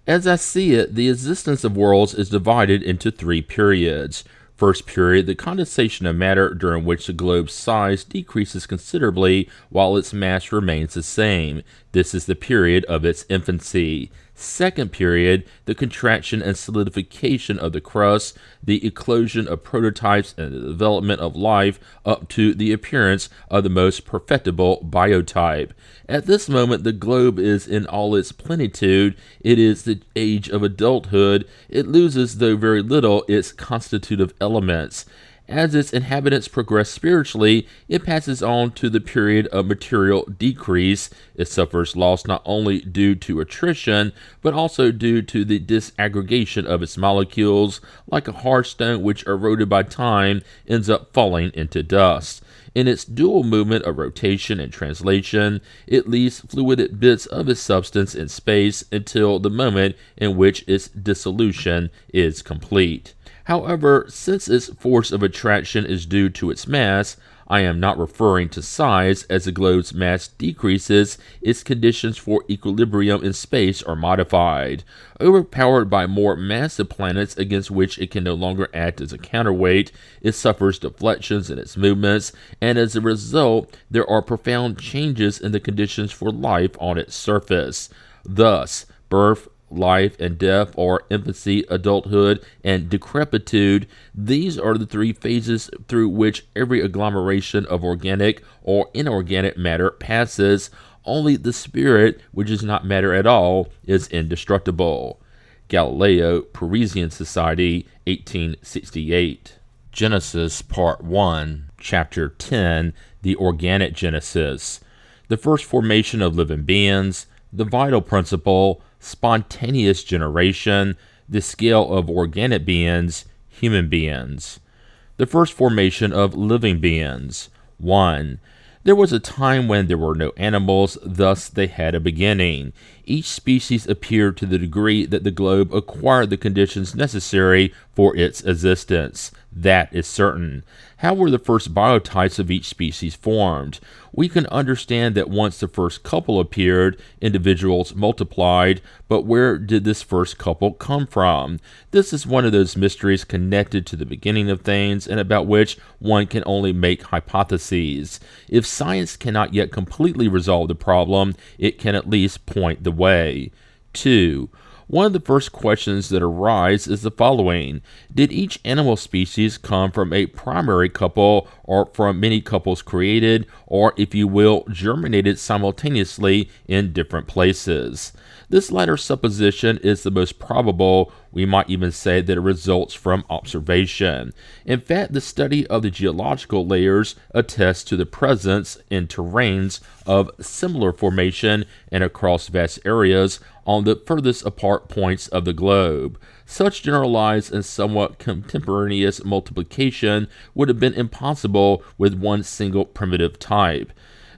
As I see it, the existence of worlds is divided into three periods. First period, the condensation of matter, during which the globe's size decreases considerably while its mass remains the same. This is the period of its infancy. Second period, the contraction and solidification of the crust, the eclosion of prototypes and the development of life up to the appearance of the most perfectible biotype. At this moment, the globe is in all its plenitude. It is the age of adulthood. It loses, though very little, its constitutive elements. As its inhabitants progress spiritually, it passes on to the period of material decrease. It suffers loss not only due to attrition, but also due to the disaggregation of its molecules, like a hard stone which, eroded by time, ends up falling into dust. In its dual movement of rotation and translation, it leaves fluid bits of its substance in space until the moment in which its dissolution is complete. However, since its force of attraction is due to its mass, I am not referring to size. As the globe's mass decreases, its conditions for equilibrium in space are modified. Overpowered by more massive planets against which it can no longer act as a counterweight, it suffers deflections in its movements, and as a result, there are profound changes in the conditions for life on its surface. Thus, birth, life, and death, or infancy, adulthood, and decrepitude, these are the three phases through which every agglomeration of organic or inorganic matter passes. Only the spirit, which is not matter at all, is indestructible. Galileo, Parisian Society, 1868. Genesis, Part 1, Chapter 10, The Organic Genesis. The first formation of living beings, the vital principle, spontaneous generation, the scale of organic beings, human beings. The first formation of living beings. 1. There was a time when there were no animals, thus they had a beginning. Each species appeared to the degree that the globe acquired the conditions necessary for its existence. That is certain. How were the first biotypes of each species formed? We can understand that once the first couple appeared, individuals multiplied, but where did this first couple come from? This is one of those mysteries connected to the beginning of things and about which one can only make hypotheses. If science cannot yet completely resolve the problem, it can at least point the way. 2. One of the first questions that arise is the following. Did each animal species come from a primary couple or from many couples created, or, if you will, germinated simultaneously in different places? This latter supposition is the most probable. We might even say that it results from observation. In fact, the study of the geological layers attests to the presence in terrains of similar formation and across vast areas on the furthest apart points of the globe. Such generalized and somewhat contemporaneous multiplication would have been impossible with one single primitive type.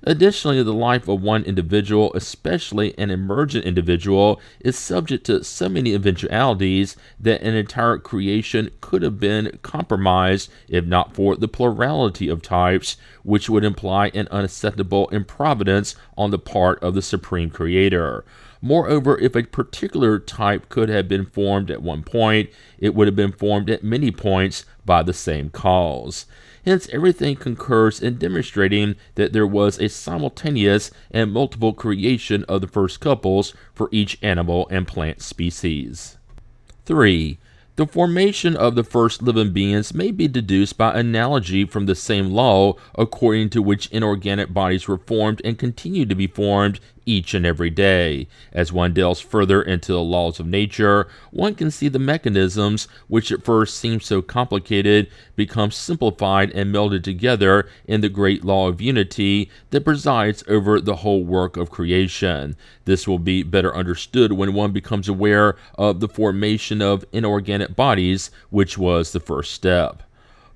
Additionally, the life of one individual, especially an emergent individual, is subject to so many eventualities that an entire creation could have been compromised if not for the plurality of types, which would imply an unacceptable improvidence on the part of the Supreme Creator. Moreover, if a particular type could have been formed at one point, it would have been formed at many points by the same cause. Hence, everything concurs in demonstrating that there was a simultaneous and multiple creation of the first couples for each animal and plant species. 3. The formation of the first living beings may be deduced by analogy from the same law according to which inorganic bodies were formed and continue to be formed each and every day. As one delves further into the laws of nature, one can see the mechanisms, which at first seem so complicated, become simplified and melded together in the great law of unity that presides over the whole work of creation. This will be better understood when one becomes aware of the formation of inorganic bodies, which was the first step.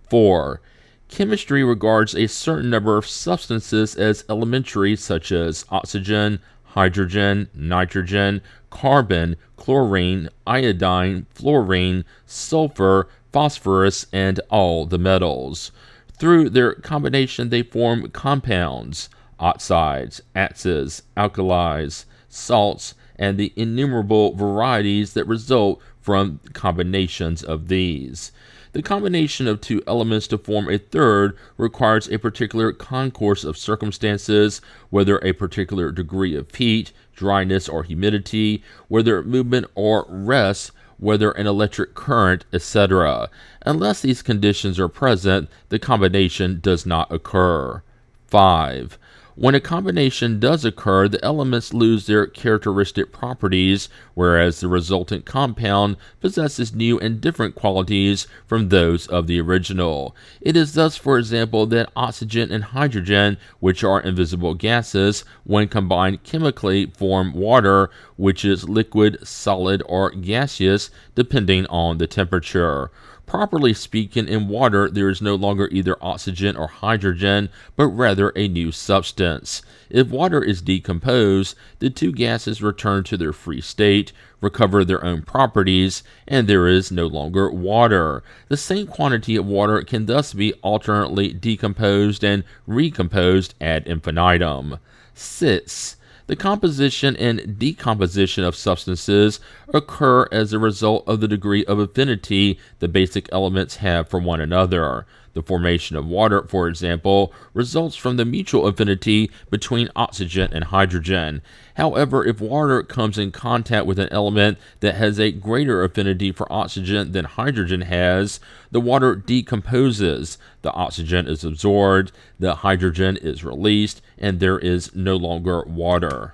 4. Chemistry regards a certain number of substances as elementary, such as oxygen, hydrogen, nitrogen, carbon, chlorine, iodine, fluorine, sulfur, phosphorus, and all the metals. Through their combination, they form compounds, oxides, acids, alkalis, salts, and the innumerable varieties that result from combinations of these. The combination of two elements to form a third requires a particular concourse of circumstances, whether a particular degree of heat, dryness, or humidity, whether movement or rest, whether an electric current, etc. Unless these conditions are present, the combination does not occur. 5. When a combination does occur, the elements lose their characteristic properties, whereas the resultant compound possesses new and different qualities from those of the original. It is thus, for example, that oxygen and hydrogen, which are invisible gases, when combined chemically form water, which is liquid, solid, or gaseous, depending on the temperature. Properly speaking, in water there is no longer either oxygen or hydrogen, but rather a new substance. If water is decomposed, the two gases return to their free state, recover their own properties, and there is no longer water. The same quantity of water can thus be alternately decomposed and recomposed ad infinitum. 6. The composition and decomposition of substances occur as a result of the degree of affinity the basic elements have for one another. The formation of water, for example, results from the mutual affinity between oxygen and hydrogen. However, if water comes in contact with an element that has a greater affinity for oxygen than hydrogen has, the water decomposes, the oxygen is absorbed, the hydrogen is released, and there is no longer water.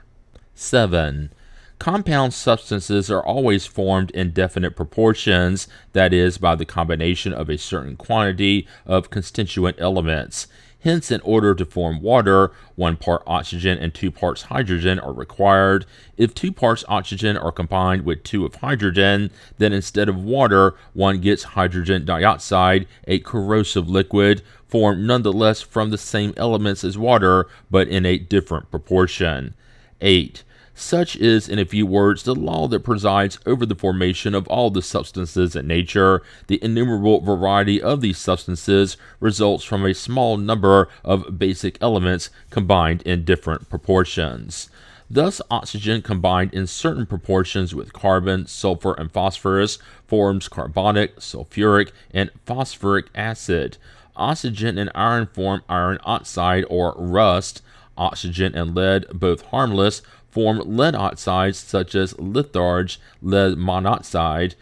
7. Compound substances are always formed in definite proportions, that is, by the combination of a certain quantity of constituent elements. Hence, in order to form water, 1 part oxygen and 2 parts hydrogen are required. If 2 parts oxygen are combined with 2 of hydrogen, then instead of water, one gets hydrogen dioxide, a corrosive liquid, formed nonetheless from the same elements as water, but in a different proportion. 8. Such is, in a few words, the law that presides over the formation of all the substances in nature. The innumerable variety of these substances results from a small number of basic elements combined in different proportions. Thus, oxygen combined in certain proportions with carbon, sulfur, and phosphorus forms carbonic, sulfuric, and phosphoric acid. Oxygen and iron form iron oxide or rust. Oxygen and lead, both harmless, form lead oxides such as litharge, lead monoxide,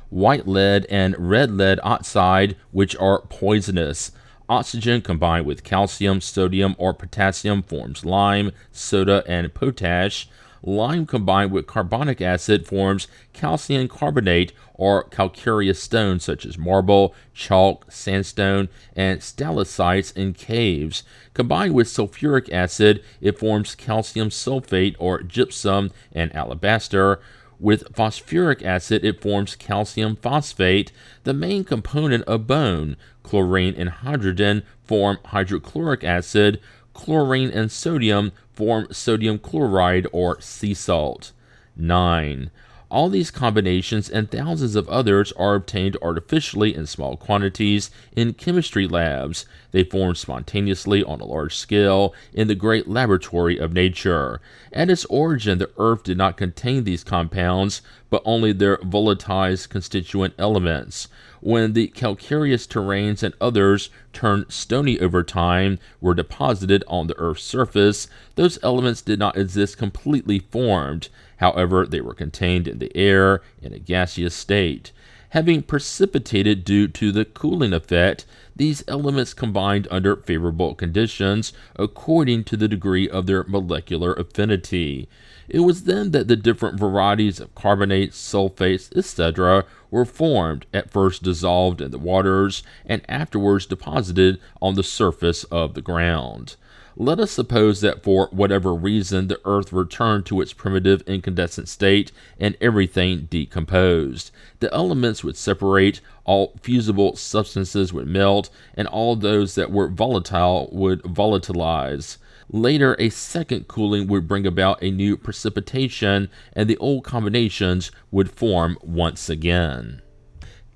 white lead, and red lead oxide, which are poisonous. Oxygen combined with calcium, sodium, or potassium forms lime, soda, and potash. Lime combined with carbonic acid forms calcium carbonate or calcareous stones such as marble, chalk, sandstone, and stalactites in caves. Combined with sulfuric acid, it forms calcium sulfate or gypsum and alabaster. With phosphoric acid, it forms calcium phosphate, the main component of bone. Chlorine and hydrogen form hydrochloric acid. Chlorine and sodium form sodium chloride or sea salt. 9. All these combinations and thousands of others are obtained artificially in small quantities in chemistry labs. They form spontaneously on a large scale in the great laboratory of nature. At its origin, the earth did not contain these compounds, but only their volatilized constituent elements. When the calcareous terrains and others turned stony over time were deposited on the earth's surface, those elements did not exist completely formed. However, they were contained in the air in a gaseous state. Having precipitated due to the cooling effect, these elements combined under favorable conditions according to the degree of their molecular affinity. It was then that the different varieties of carbonates, sulfates, etc. were formed, at first dissolved in the waters, and afterwards deposited on the surface of the ground. Let us suppose that for whatever reason the earth returned to its primitive incandescent state and everything decomposed. The elements would separate, all fusible substances would melt, and all those that were volatile would volatilize. Later, a second cooling would bring about a new precipitation, and the old combinations would form once again.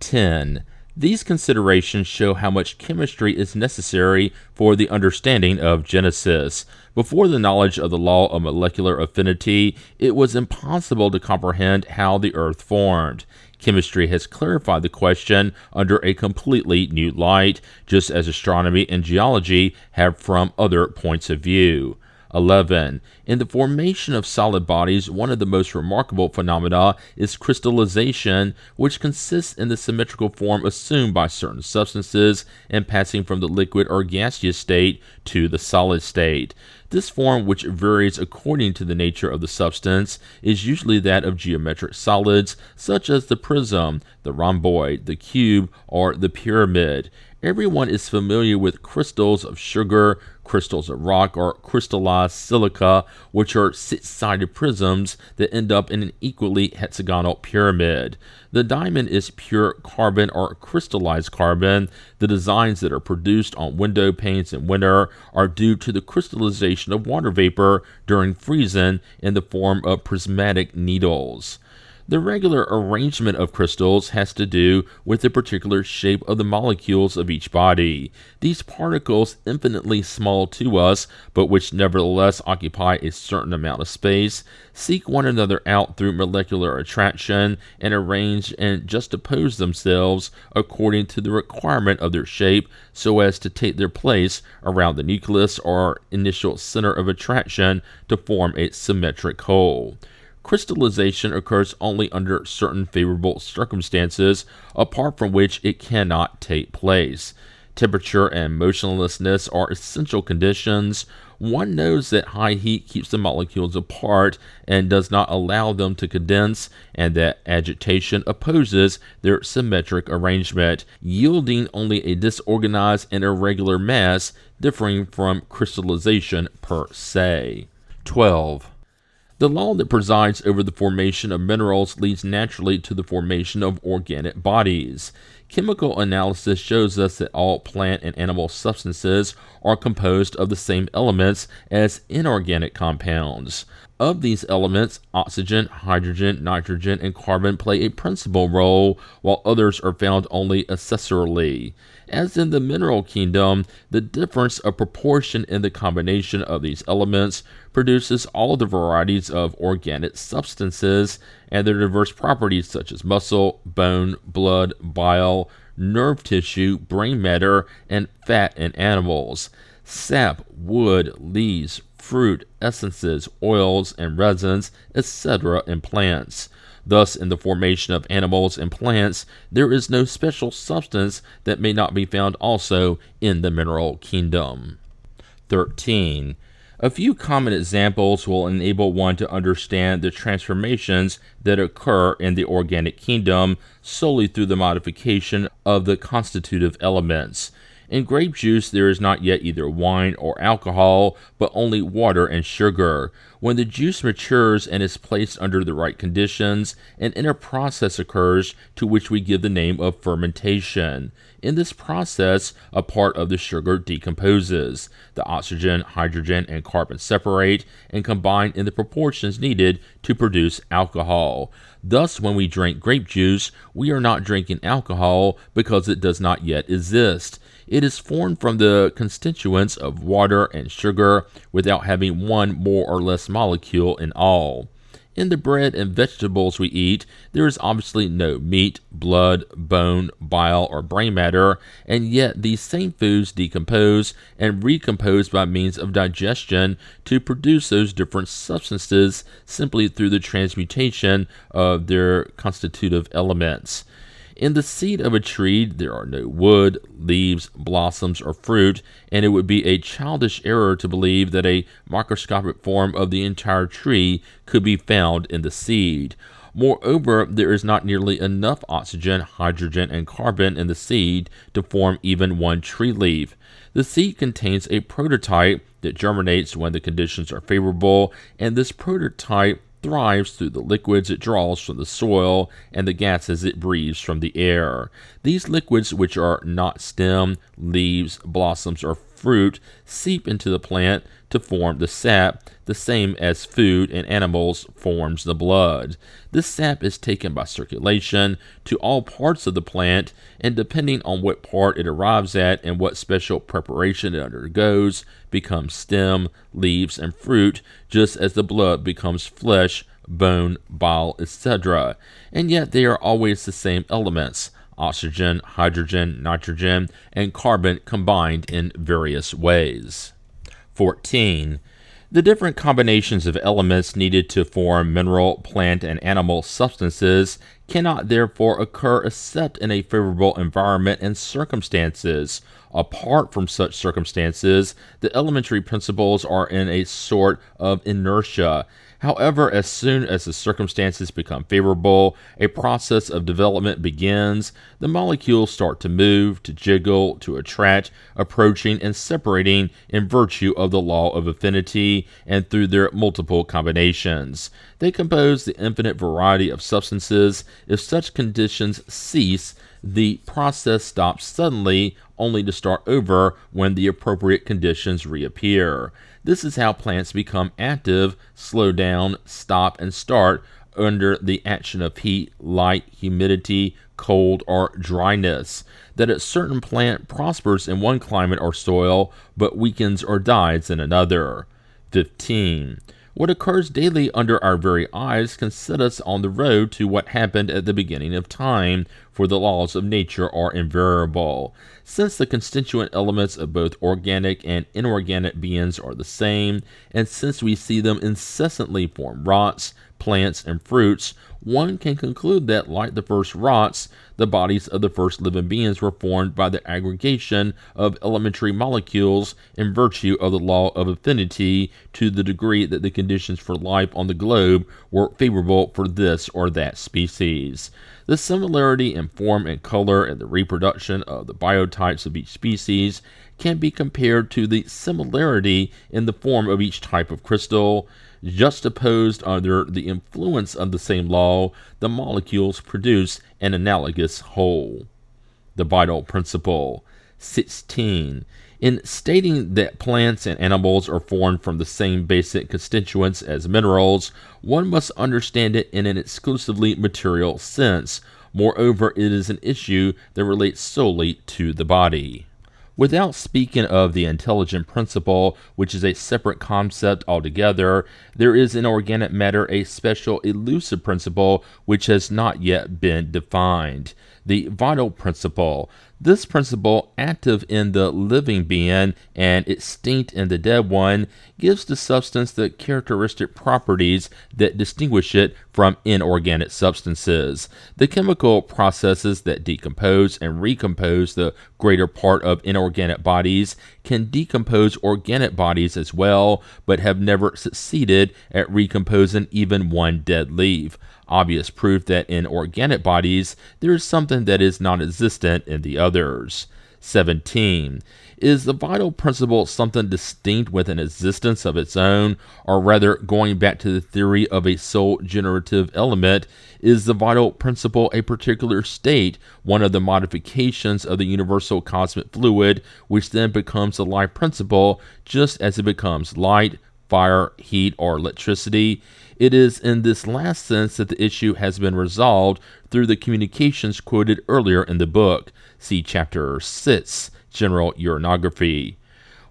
10. These considerations show how much chemistry is necessary for the understanding of Genesis. Before the knowledge of the law of molecular affinity, it was impossible to comprehend how the earth formed. Chemistry has clarified the question under a completely new light, just as astronomy and geology have from other points of view. 11. In the formation of solid bodies, one of the most remarkable phenomena is crystallization, which consists in the symmetrical form assumed by certain substances and passing from the liquid or gaseous state to the solid state. This form, which varies according to the nature of the substance, is usually that of geometric solids, such as the prism, the rhomboid, the cube, or the pyramid. Everyone is familiar with crystals of sugar, crystals of rock, or crystallized silica, which are six-sided prisms that end up in an equally hexagonal pyramid. The diamond is pure carbon or crystallized carbon. The designs that are produced on window panes in winter are due to the crystallization of water vapor during freezing in the form of prismatic needles. The regular arrangement of crystals has to do with the particular shape of the molecules of each body. These particles, infinitely small to us, but which nevertheless occupy a certain amount of space, seek one another out through molecular attraction and arrange and juxtapose themselves according to the requirement of their shape so as to take their place around the nucleus or initial center of attraction to form a symmetric whole. Crystallization occurs only under certain favorable circumstances, apart from which it cannot take place. Temperature and motionlessness are essential conditions. One knows that high heat keeps the molecules apart and does not allow them to condense, and that agitation opposes their symmetric arrangement, yielding only a disorganized and irregular mass differing from crystallization per se. 12. The law that presides over the formation of minerals leads naturally to the formation of organic bodies. Chemical analysis shows us that all plant and animal substances are composed of the same elements as inorganic compounds. Of these elements, oxygen, hydrogen, nitrogen, and carbon play a principal role, while others are found only accessorily. As in the mineral kingdom, the difference of proportion in the combination of these elements produces all the varieties of organic substances and their diverse properties such as muscle, bone, blood, bile, nerve tissue, brain matter, and fat in animals. Sap, wood, leaves, fruit, essences, oils, and resins, etc. in plants. Thus, in the formation of animals and plants, there is no special substance that may not be found also in the mineral kingdom. 13. A few common examples will enable one to understand the transformations that occur in the organic kingdom solely through the modification of the constitutive elements. In grape juice, there is not yet either wine or alcohol, but only water and sugar. When the juice matures and is placed under the right conditions, an inner process occurs to which we give the name of fermentation. In this process, a part of the sugar decomposes. The oxygen, hydrogen, and carbon separate and combine in the proportions needed to produce alcohol. Thus, when we drink grape juice, we are not drinking alcohol because it does not yet exist. It is formed from the constituents of water and sugar without having one more or less molecule in all. In the bread and vegetables we eat, there is obviously no meat, blood, bone, bile, or brain matter, and yet these same foods decompose and recompose by means of digestion to produce those different substances simply through the transmutation of their constitutive elements. In the seed of a tree, there are no wood, leaves, blossoms, or fruit, and it would be a childish error to believe that a microscopic form of the entire tree could be found in the seed. Moreover, there is not nearly enough oxygen, hydrogen, and carbon in the seed to form even one tree leaf. The seed contains a prototype that germinates when the conditions are favorable, and this prototype thrives through the liquids it draws from the soil and the gases it breathes from the air. These liquids, which are not stem, leaves, blossoms, or fruit, seep into the plant to form the sap, the same as food in animals forms the blood. This sap is taken by circulation to all parts of the plant, and depending on what part it arrives at and what special preparation it undergoes, becomes stem, leaves, and fruit, just as the blood becomes flesh, bone, bile, etc. And yet they are always the same elements: oxygen, hydrogen, nitrogen, and carbon combined in various ways. 14. The different combinations of elements needed to form mineral, plant, and animal substances cannot therefore occur except in a favorable environment and circumstances. Apart from such circumstances, the elementary principles are in a sort of inertia. However, as soon as the circumstances become favorable, a process of development begins. The molecules start to move, to jiggle, to attract, approaching and separating in virtue of the law of affinity and through their multiple combinations. They compose the infinite variety of substances. If such conditions cease, the process stops suddenly, only to start over when the appropriate conditions reappear. This is how plants become active, slow down, stop, and start under the action of heat, light, humidity, cold, or dryness. That a certain plant prospers in one climate or soil, but weakens or dies in another. 15. What occurs daily under our very eyes can set us on the road to what happened at the beginning of time, for the laws of nature are invariable. Since the constituent elements of both organic and inorganic beings are the same, and since we see them incessantly form rocks, plants, and fruits, one can conclude that, like the first rocks, the bodies of the first living beings were formed by the aggregation of elementary molecules in virtue of the law of affinity to the degree that the conditions for life on the globe were favorable for this or that species. The similarity in form and color and the reproduction of the biotypes of each species can be compared to the similarity in the form of each type of crystal. Juxtaposed under the influence of the same law, the molecules produce an analogous whole. The vital principle. 16. In stating that plants and animals are formed from the same basic constituents as minerals, one must understand it in an exclusively material sense. Moreover, it is an issue that relates solely to the body. Without speaking of the intelligent principle, which is a separate concept altogether, there is in organic matter a special elusive principle which has not yet been defined. The vital principle. This principle, active in the living being and extinct in the dead one, gives the substance the characteristic properties that distinguish it from inorganic substances. The chemical processes that decompose and recompose the greater part of inorganic bodies can decompose organic bodies as well, but have never succeeded at recomposing even one dead leaf. Obvious proof that in organic bodies there is something that is non-existent in the others. 17. Is the vital principle something distinct with an existence of its own, or rather, going back to the theory of a sole generative element, is the vital principle a particular state, one of the modifications of the universal cosmic fluid, which then becomes the life principle, just as it becomes light, fire, heat, or electricity? It is in this last sense that the issue has been resolved through the communications quoted earlier in the book. See Chapter 6, General Uranography.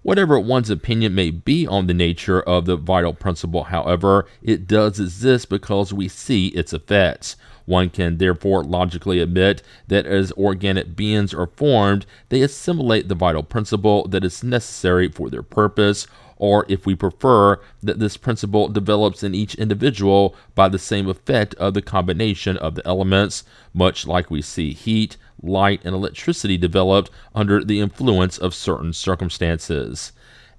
Whatever one's opinion may be on the nature of the vital principle, however, it does exist because we see its effects. One can therefore logically admit that as organic beings are formed, they assimilate the vital principle that is necessary for their purpose, or if we prefer, that this principle develops in each individual by the same effect of the combination of the elements, much like we see heat, light, and electricity developed under the influence of certain circumstances.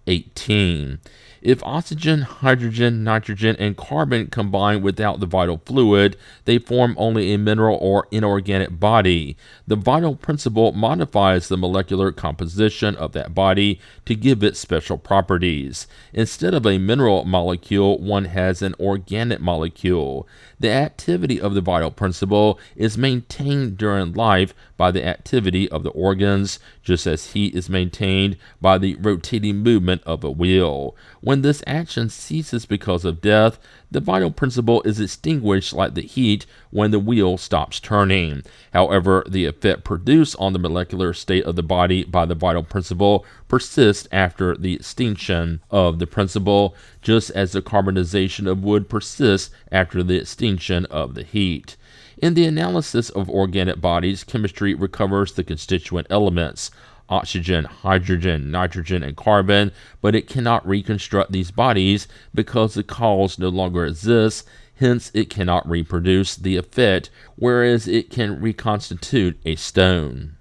18. If oxygen, hydrogen, nitrogen, and carbon combine without the vital fluid, they form only a mineral or inorganic body. The vital principle modifies the molecular composition of that body to give it special properties. Instead of a mineral molecule, one has an organic molecule. The activity of the vital principle is maintained during life by the activity of the organs, just as heat is maintained by the rotating movement of a wheel. When this action ceases because of death, the vital principle is extinguished like the heat when the wheel stops turning. However, the effect produced on the molecular state of the body by the vital principle persists after the extinction of the principle, just as the carbonization of wood persists after the extinction of the heat. In the analysis of organic bodies, chemistry recovers the constituent elements, oxygen, hydrogen, nitrogen, and carbon, but it cannot reconstruct these bodies because the cause no longer exists, hence it cannot reproduce the effect, whereas it can reconstitute a stone.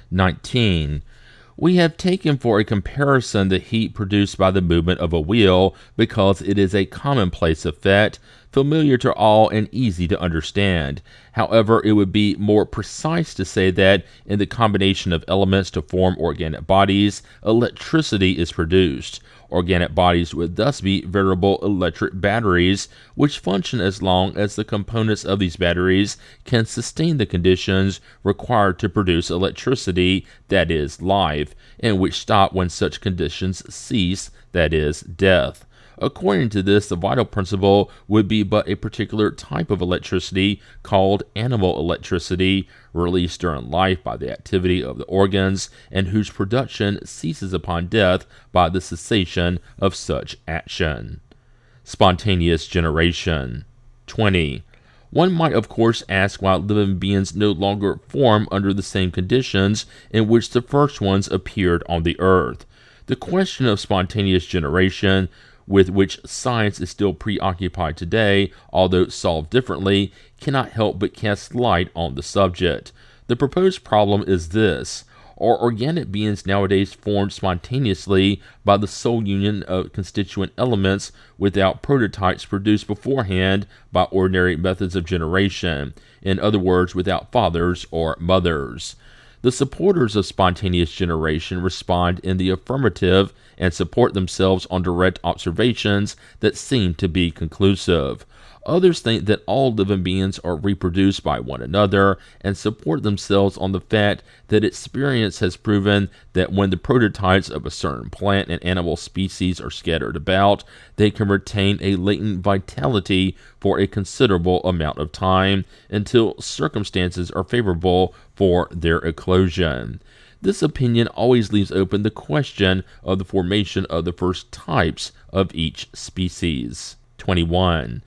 19. We have taken for a comparison the heat produced by the movement of a wheel because it is a commonplace effect, familiar to all and easy to understand. However, it would be more precise to say that in the combination of elements to form organic bodies, electricity is produced. Organic bodies would thus be veritable electric batteries, which function as long as the components of these batteries can sustain the conditions required to produce electricity, that is, life, and which stop when such conditions cease, that is, death. According to this, the vital principle would be but a particular type of electricity called animal electricity, released during life by the activity of the organs, and whose production ceases upon death by the cessation of such action. Spontaneous generation. 20. One might of course ask why living beings no longer form under the same conditions in which the first ones appeared on the earth. The question of spontaneous generation, with which science is still preoccupied today, although solved differently, cannot help but cast light on the subject. The proposed problem is this: are organic beings nowadays formed spontaneously by the sole union of constituent elements without prototypes produced beforehand by ordinary methods of generation, in other words, without fathers or mothers? The supporters of spontaneous generation respond in the affirmative and support themselves on direct observations that seem to be conclusive. Others think that all living beings are reproduced by one another and support themselves on the fact that experience has proven that when the prototypes of a certain plant and animal species are scattered about, they can retain a latent vitality for a considerable amount of time until circumstances are favorable for their eclosion. This opinion always leaves open the question of the formation of the first types of each species. 21.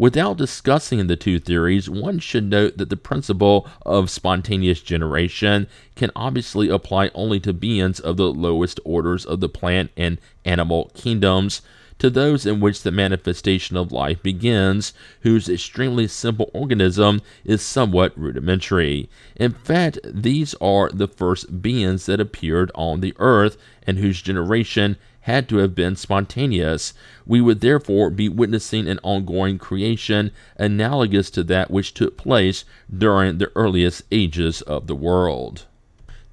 Without discussing the two theories, one should note that the principle of spontaneous generation can obviously apply only to beings of the lowest orders of the plant and animal kingdoms, to those in which the manifestation of life begins, whose extremely simple organism is somewhat rudimentary. In fact, these are the first beings that appeared on the earth, and whose generation had to have been spontaneous. We would therefore be witnessing an ongoing creation analogous to that which took place during the earliest ages of the world.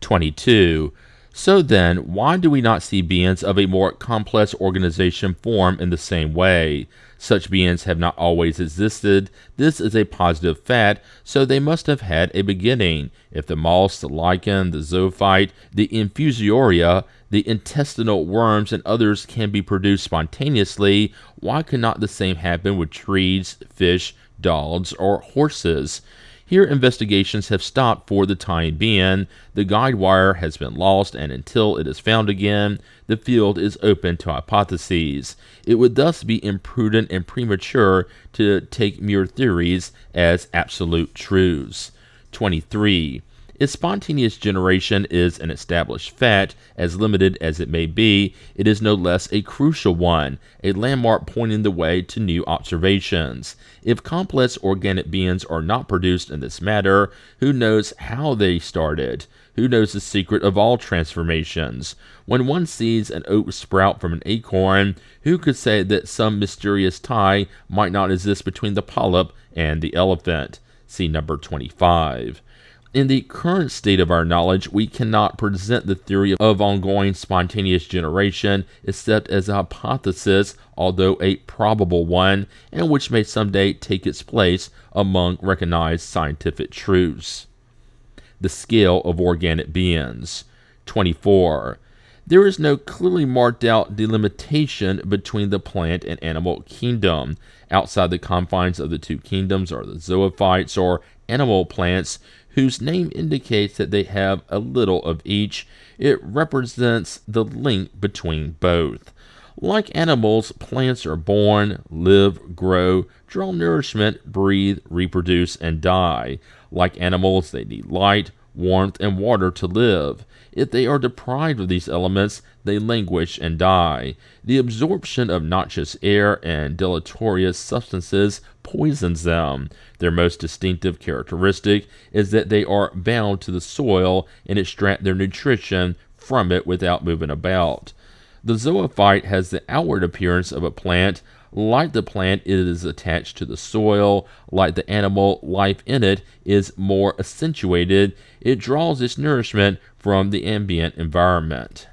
22. So then, why do we not see beings of a more complex organization form in the same way? Such beings have not always existed. This is a positive fact, so they must have had a beginning. If the moss, the lichen, the zoophyte, the infusoria, the intestinal worms, and others can be produced spontaneously, why could not the same happen with trees, fish, dogs, or horses? Here investigations have stopped for the time being. The guide wire has been lost, and until it is found again, the field is open to hypotheses. It would thus be imprudent and premature to take mere theories as absolute truths. 23. If spontaneous generation is an established fact, as limited as it may be, it is no less a crucial one, a landmark pointing the way to new observations. If complex organic beings are not produced in this manner, who knows how they started? Who knows the secret of all transformations? When one sees an oak sprout from an acorn, who could say that some mysterious tie might not exist between the polyp and the elephant? See number 25. In the current state of our knowledge, we cannot present the theory of ongoing spontaneous generation except as a hypothesis, although a probable one, and which may someday take its place among recognized scientific truths. The scale of organic beings. 24. There is no clearly marked out delimitation between the plant and animal kingdom. Outside the confines of the two kingdoms are the zoophytes, or animal plants, whose name indicates that they have a little of each. It represents the link between both. Like animals, plants are born, live, grow, draw nourishment, breathe, reproduce, and die. Like animals, they need light, warmth, and water to live. If they are deprived of these elements, they languish and die. The absorption of noxious air and deleterious substances poisons them. Their most distinctive characteristic is that they are bound to the soil and extract their nutrition from it without moving about. The zoophyte has the outward appearance of a plant. Like the plant, it is attached to the soil. Like the animal, life in it is more accentuated. It draws its nourishment from the ambient environment.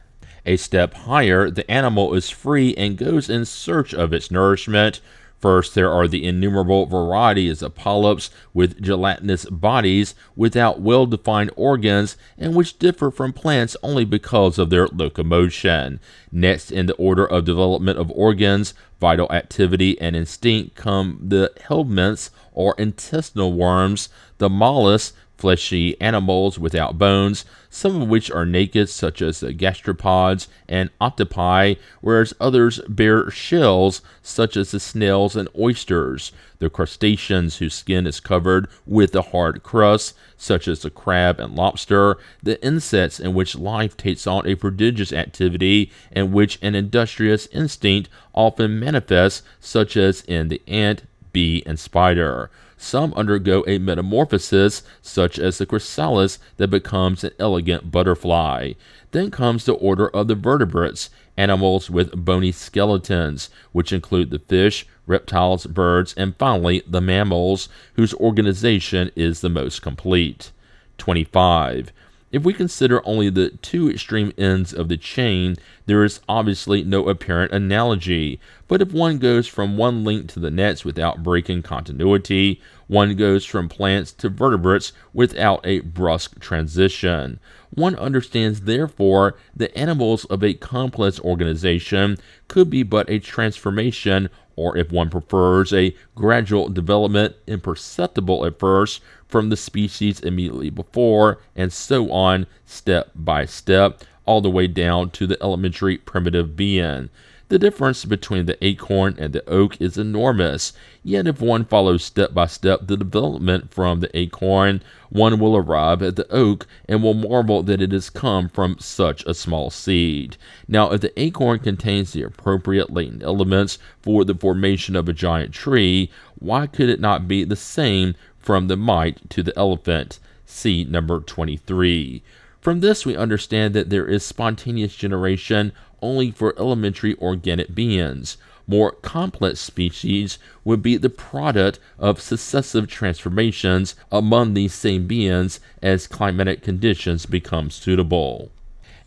A step higher, the animal is free and goes in search of its nourishment. First, there are the innumerable varieties of polyps with gelatinous bodies without well-defined organs and which differ from plants only because of their locomotion. Next in the order of development of organs, vital activity, and instinct come the helminths or intestinal worms, the mollusks, fleshy animals without bones, some of which are naked, such as the gastropods and octopi, whereas others bear shells, such as the snails and oysters. The crustaceans, whose skin is covered with a hard crust, such as the crab and lobster. The insects, in which life takes on a prodigious activity, and which an industrious instinct often manifests, such as in the ant, bee, and spider. Some undergo a metamorphosis, such as the chrysalis that becomes an elegant butterfly. Then comes the order of the vertebrates, animals with bony skeletons, which include the fish, reptiles, birds, and finally the mammals, whose organization is the most complete. 25. If we consider only the two extreme ends of the chain, there is obviously no apparent analogy. But if one goes from one link to the next without breaking continuity, one goes from plants to vertebrates without a brusque transition. One understands, therefore, that animals of a complex organization could be but a transformation, or if one prefers, a gradual development, imperceptible at first, from the species immediately before, and so on, step by step, all the way down to the elementary primitive being. The difference between the acorn and the oak is enormous, yet if one follows step by step the development from the acorn, one will arrive at the oak and will marvel that it has come from such a small seed. Now, if the acorn contains the appropriate latent elements for the formation of a giant tree, why could it not be the same from the mite to the elephant? See number 23. From this, we understand that there is spontaneous generation only for elementary organic beings. More complex species would be the product of successive transformations among these same beings as climatic conditions become suitable.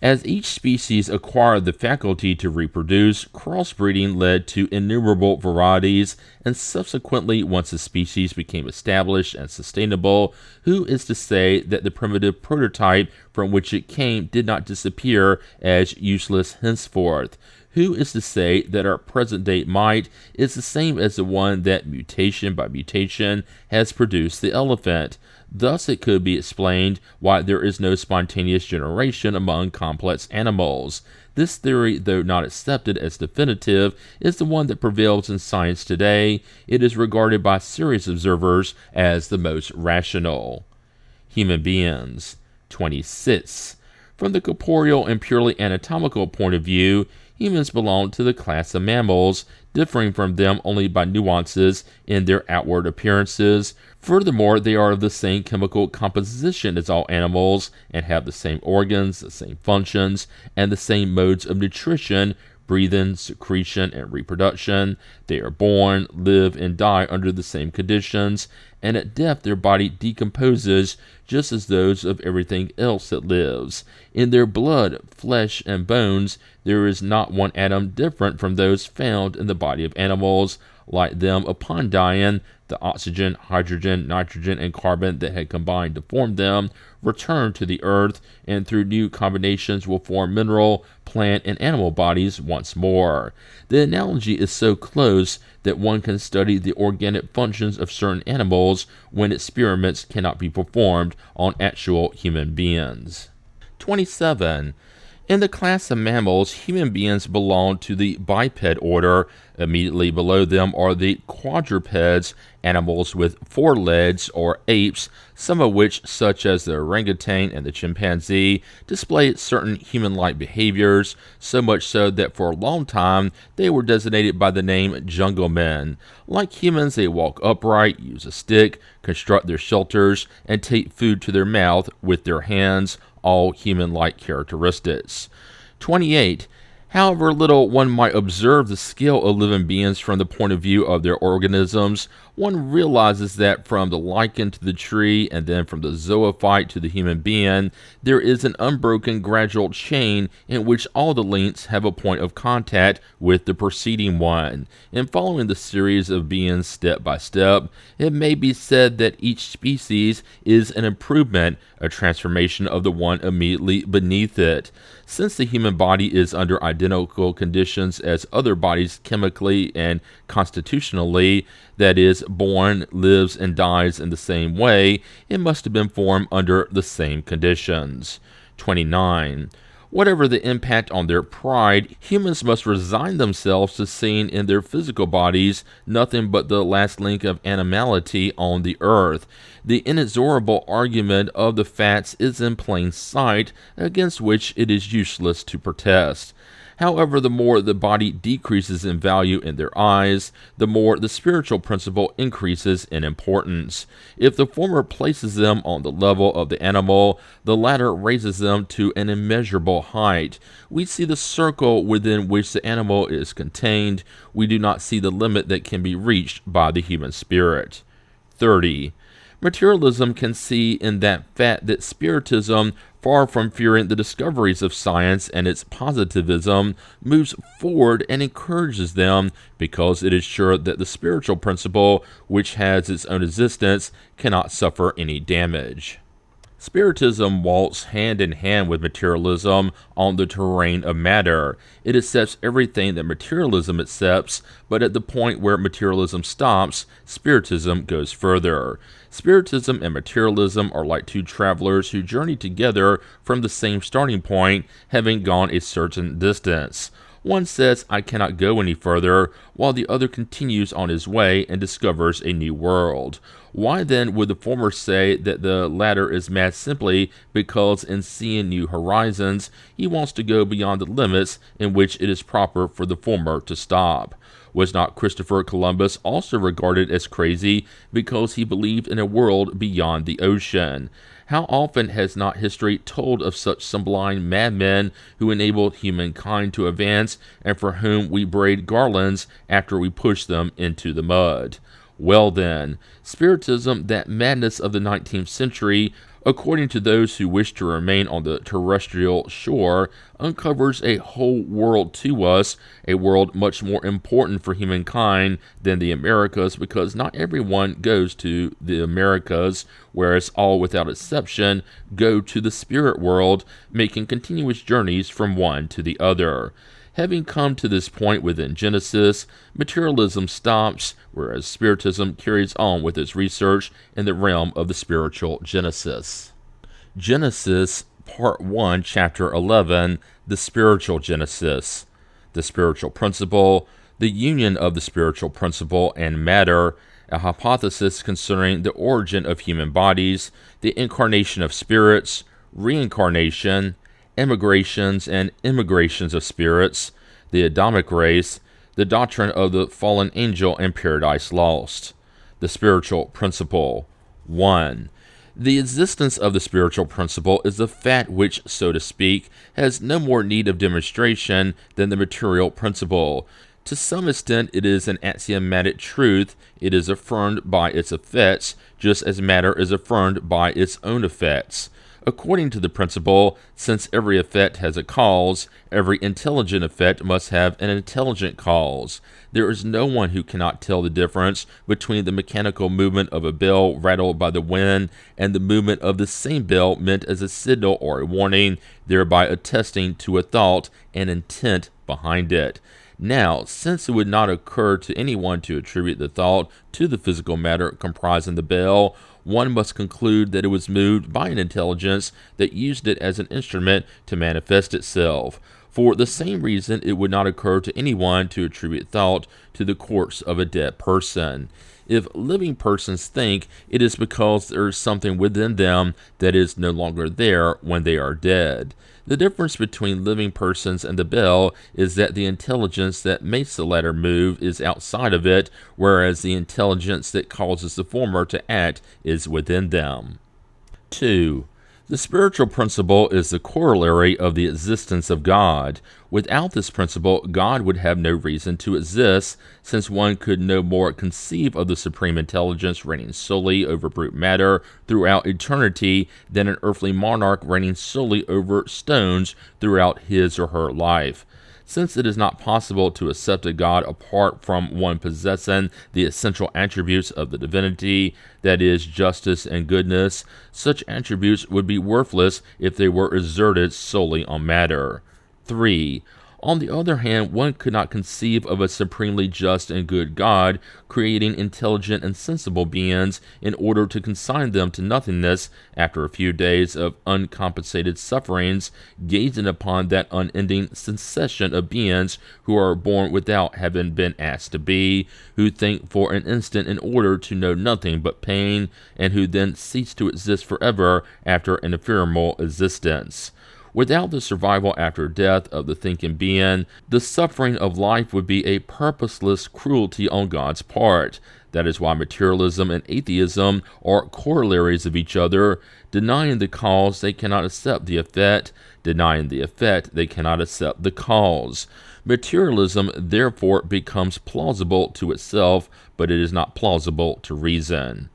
As each species acquired the faculty to reproduce, crossbreeding led to innumerable varieties, and subsequently, once a species became established and sustainable, who is to say that the primitive prototype from which it came did not disappear as useless henceforth? Who is to say that our present-day mite is the same as the one that, mutation by mutation, has produced the elephant? Thus, it could be explained why there is no spontaneous generation among complex animals. This theory, though not accepted as definitive, is the one that prevails in science today. It is regarded by serious observers as the most rational. Human beings. 26. From the corporeal and purely anatomical point of view, humans belong to the class of mammals, differing from them only by nuances in their outward appearances. Furthermore, they are of the same chemical composition as all animals, and have the same organs, the same functions, and the same modes of nutrition, breathing, secretion, and reproduction. They are born, live, and die under the same conditions, and at death their body decomposes just as those of everything else that lives. In their blood, flesh, and bones, there is not one atom different from those found in the body of animals. Like them, upon dying, the oxygen, hydrogen, nitrogen, and carbon that had combined to form them return to the earth, and through new combinations will form mineral, plant, and animal bodies once more. The analogy is so close that one can study the organic functions of certain animals when experiments cannot be performed on actual human beings. 27. In the class of mammals, human beings belong to the biped order. Immediately below them are the quadrupeds, animals with 4 legs, or apes, some of which, such as the orangutan and the chimpanzee, display certain human-like behaviors, so much so that for a long time they were designated by the name jungle men. Like humans, they walk upright, use a stick, construct their shelters, and take food to their mouth with their hands, all human-like characteristics. 28. However little one might observe the skill of living beings from the point of view of their organisms, one realizes that from the lichen to the tree, and then from the zoophyte to the human being, there is an unbroken gradual chain in which all the links have a point of contact with the preceding one. In following the series of beings step by step, it may be said that each species is an improvement, a transformation of the one immediately beneath it. Since the human body is under identical conditions as other bodies chemically and constitutionally, that is, born, lives, and dies in the same way, it must have been formed under the same conditions. 29. Whatever the impact on their pride, humans must resign themselves to seeing in their physical bodies nothing but the last link of animality on the earth. The inexorable argument of the facts is in plain sight, against which it is useless to protest. However, the more the body decreases in value in their eyes, the more the spiritual principle increases in importance. If the former places them on the level of the animal, the latter raises them to an immeasurable height. We see the circle within which the animal is contained. We do not see the limit that can be reached by the human spirit. 30. Materialism can see in that fact that Spiritism, far from fearing the discoveries of science and its positivism, moves forward and encourages them, because it is sure that the spiritual principle, which has its own existence, cannot suffer any damage. Spiritism walks hand in hand with materialism on the terrain of matter. It accepts everything that materialism accepts, but at the point where materialism stops, Spiritism goes further. Spiritism and materialism are like two travelers who journey together from the same starting point, having gone a certain distance. One says, "I cannot go any further," while the other continues on his way and discovers a new world. Why then would the former say that the latter is mad simply because in seeing new horizons, he wants to go beyond the limits in which it is proper for the former to stop? Was not Christopher Columbus also regarded as crazy because he believed in a world beyond the ocean? How often has not history told of such sublime madmen who enabled humankind to advance and for whom we braid garlands after we push them into the mud? Well then, Spiritism, that madness of the 19th century, according to those who wish to remain on the terrestrial shore, uncovers a whole world to us, a world much more important for humankind than the Americas, because not everyone goes to the Americas, whereas all without exception go to the spirit world, making continuous journeys from one to the other. Having come to this point within Genesis, materialism stops, whereas Spiritism carries on with its research in the realm of the spiritual Genesis. Genesis, Part 1, Chapter 11, The Spiritual Genesis. The spiritual principle, the union of the spiritual principle and matter, a hypothesis concerning the origin of human bodies, the incarnation of spirits, reincarnation, emigrations and immigrations of spirits, the Adamic race, the doctrine of the fallen angel and paradise lost. The spiritual principle. 1. The existence of the spiritual principle is the fact which, so to speak, has no more need of demonstration than the material principle. To some extent it is an axiomatic truth. It is affirmed by its effects, just as matter is affirmed by its own effects. According to the principle, since every effect has a cause, every intelligent effect must have an intelligent cause. There is no one who cannot tell the difference between the mechanical movement of a bell rattled by the wind and the movement of the same bell meant as a signal or a warning, thereby attesting to a thought and intent behind it. Now, since it would not occur to anyone to attribute the thought to the physical matter comprising the bell, one must conclude that it was moved by an intelligence that used it as an instrument to manifest itself. For the same reason, it would not occur to anyone to attribute thought to the corpse of a dead person. If living persons think, it is because there is something within them that is no longer there when they are dead. The difference between living persons and the bell is that the intelligence that makes the latter move is outside of it, whereas the intelligence that causes the former to act is within them. 2. The spiritual principle is the corollary of the existence of God. Without this principle, God would have no reason to exist, since one could no more conceive of the supreme intelligence reigning solely over brute matter throughout eternity than an earthly monarch reigning solely over stones throughout his or her life. Since it is not possible to accept a God apart from one possessing the essential attributes of the divinity, that is, justice and goodness, such attributes would be worthless if they were exerted solely on matter. 3. On the other hand, one could not conceive of a supremely just and good God creating intelligent and sensible beings in order to consign them to nothingness after a few days of uncompensated sufferings, gazing upon that unending succession of beings who are born without having been asked to be, who think for an instant in order to know nothing but pain, and who then cease to exist forever after an ephemeral existence. Without the survival after death of the thinking being, the suffering of life would be a purposeless cruelty on God's part. That is why materialism and atheism are corollaries of each other. Denying the cause, they cannot accept the effect. Denying the effect, they cannot accept the cause. Materialism therefore becomes plausible to itself, but it is not plausible to reason.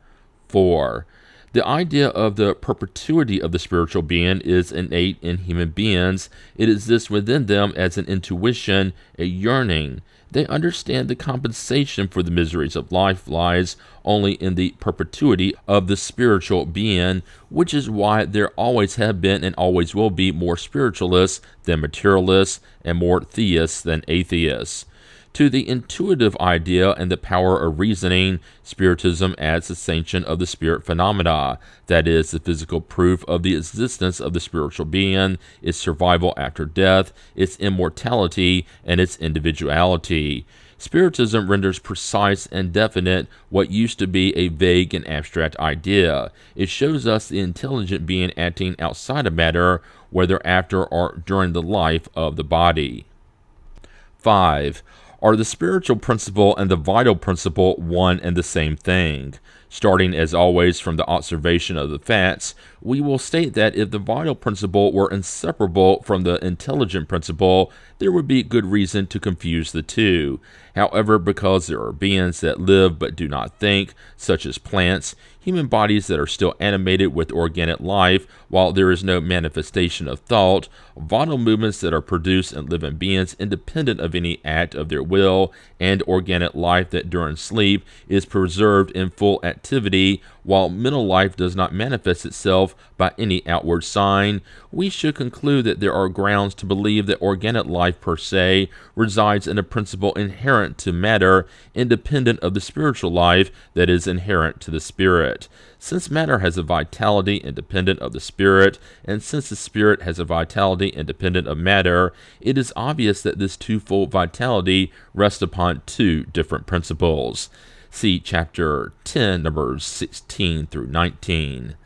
4. The idea of the perpetuity of the spiritual being is innate in human beings. It exists within them as an intuition, a yearning. They understand the compensation for the miseries of life lies only in the perpetuity of the spiritual being, which is why there always have been and always will be more spiritualists than materialists and more theists than atheists. To the intuitive idea and the power of reasoning, Spiritism adds the sanction of the spirit phenomena, that is, the physical proof of the existence of the spiritual being, its survival after death, its immortality, and its individuality. Spiritism renders precise and definite what used to be a vague and abstract idea. It shows us the intelligent being acting outside of matter, whether after or during the life of the body. 5. Are the spiritual principle and the vital principle one and the same thing? Starting as always from the observation of the facts, we will state that if the vital principle were inseparable from the intelligent principle, there would be good reason to confuse the two. However, because there are beings that live but do not think, such as plants, human bodies that are still animated with organic life while there is no manifestation of thought, vital movements that are produced in living beings independent of any act of their will, and organic life that during sleep is preserved in full activity while mental life does not manifest itself by any outward sign, we should conclude that there are grounds to believe that organic life per se resides in a principle inherent to matter, independent of the spiritual life that is inherent to the spirit. Since matter has a vitality independent of the spirit, and since the spirit has a vitality independent of matter, it is obvious that this twofold vitality rests upon two different principles. See Chapter 10, numbers 16 through 19.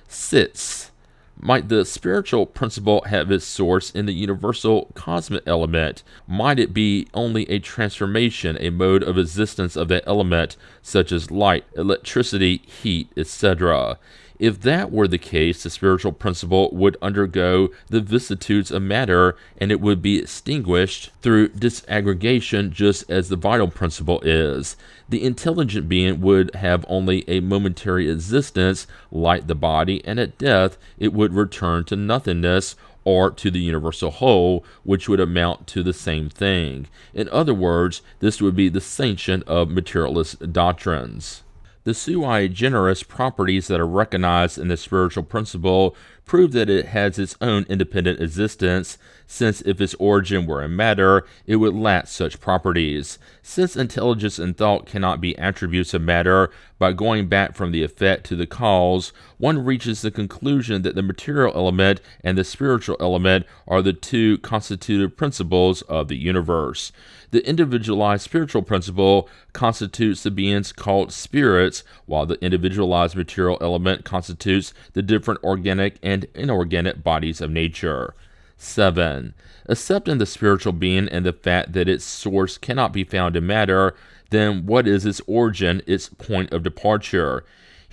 6. Might the spiritual principle have its source in the universal cosmic element? Might it be only a transformation, a mode of existence of that element, such as light, electricity, heat, etc.? If that were the case, the spiritual principle would undergo the vicissitudes of matter, and it would be extinguished through disaggregation just as the vital principle is. The intelligent being would have only a momentary existence, like the body, and at death it would return to nothingness, or to the universal whole, which would amount to the same thing. In other words, this would be the sanction of materialist doctrines. The sui generis properties that are recognized in the spiritual principle prove that it has its own independent existence, since if its origin were in matter, it would lack such properties. Since intelligence and thought cannot be attributes of matter, by going back from the effect to the cause, one reaches the conclusion that the material element and the spiritual element are the two constitutive principles of the universe. The individualized spiritual principle constitutes the beings called spirits, while the individualized material element constitutes the different organic and inorganic bodies of nature. 7. Accepting the spiritual being and the fact that its source cannot be found in matter, then what is its origin, its point of departure?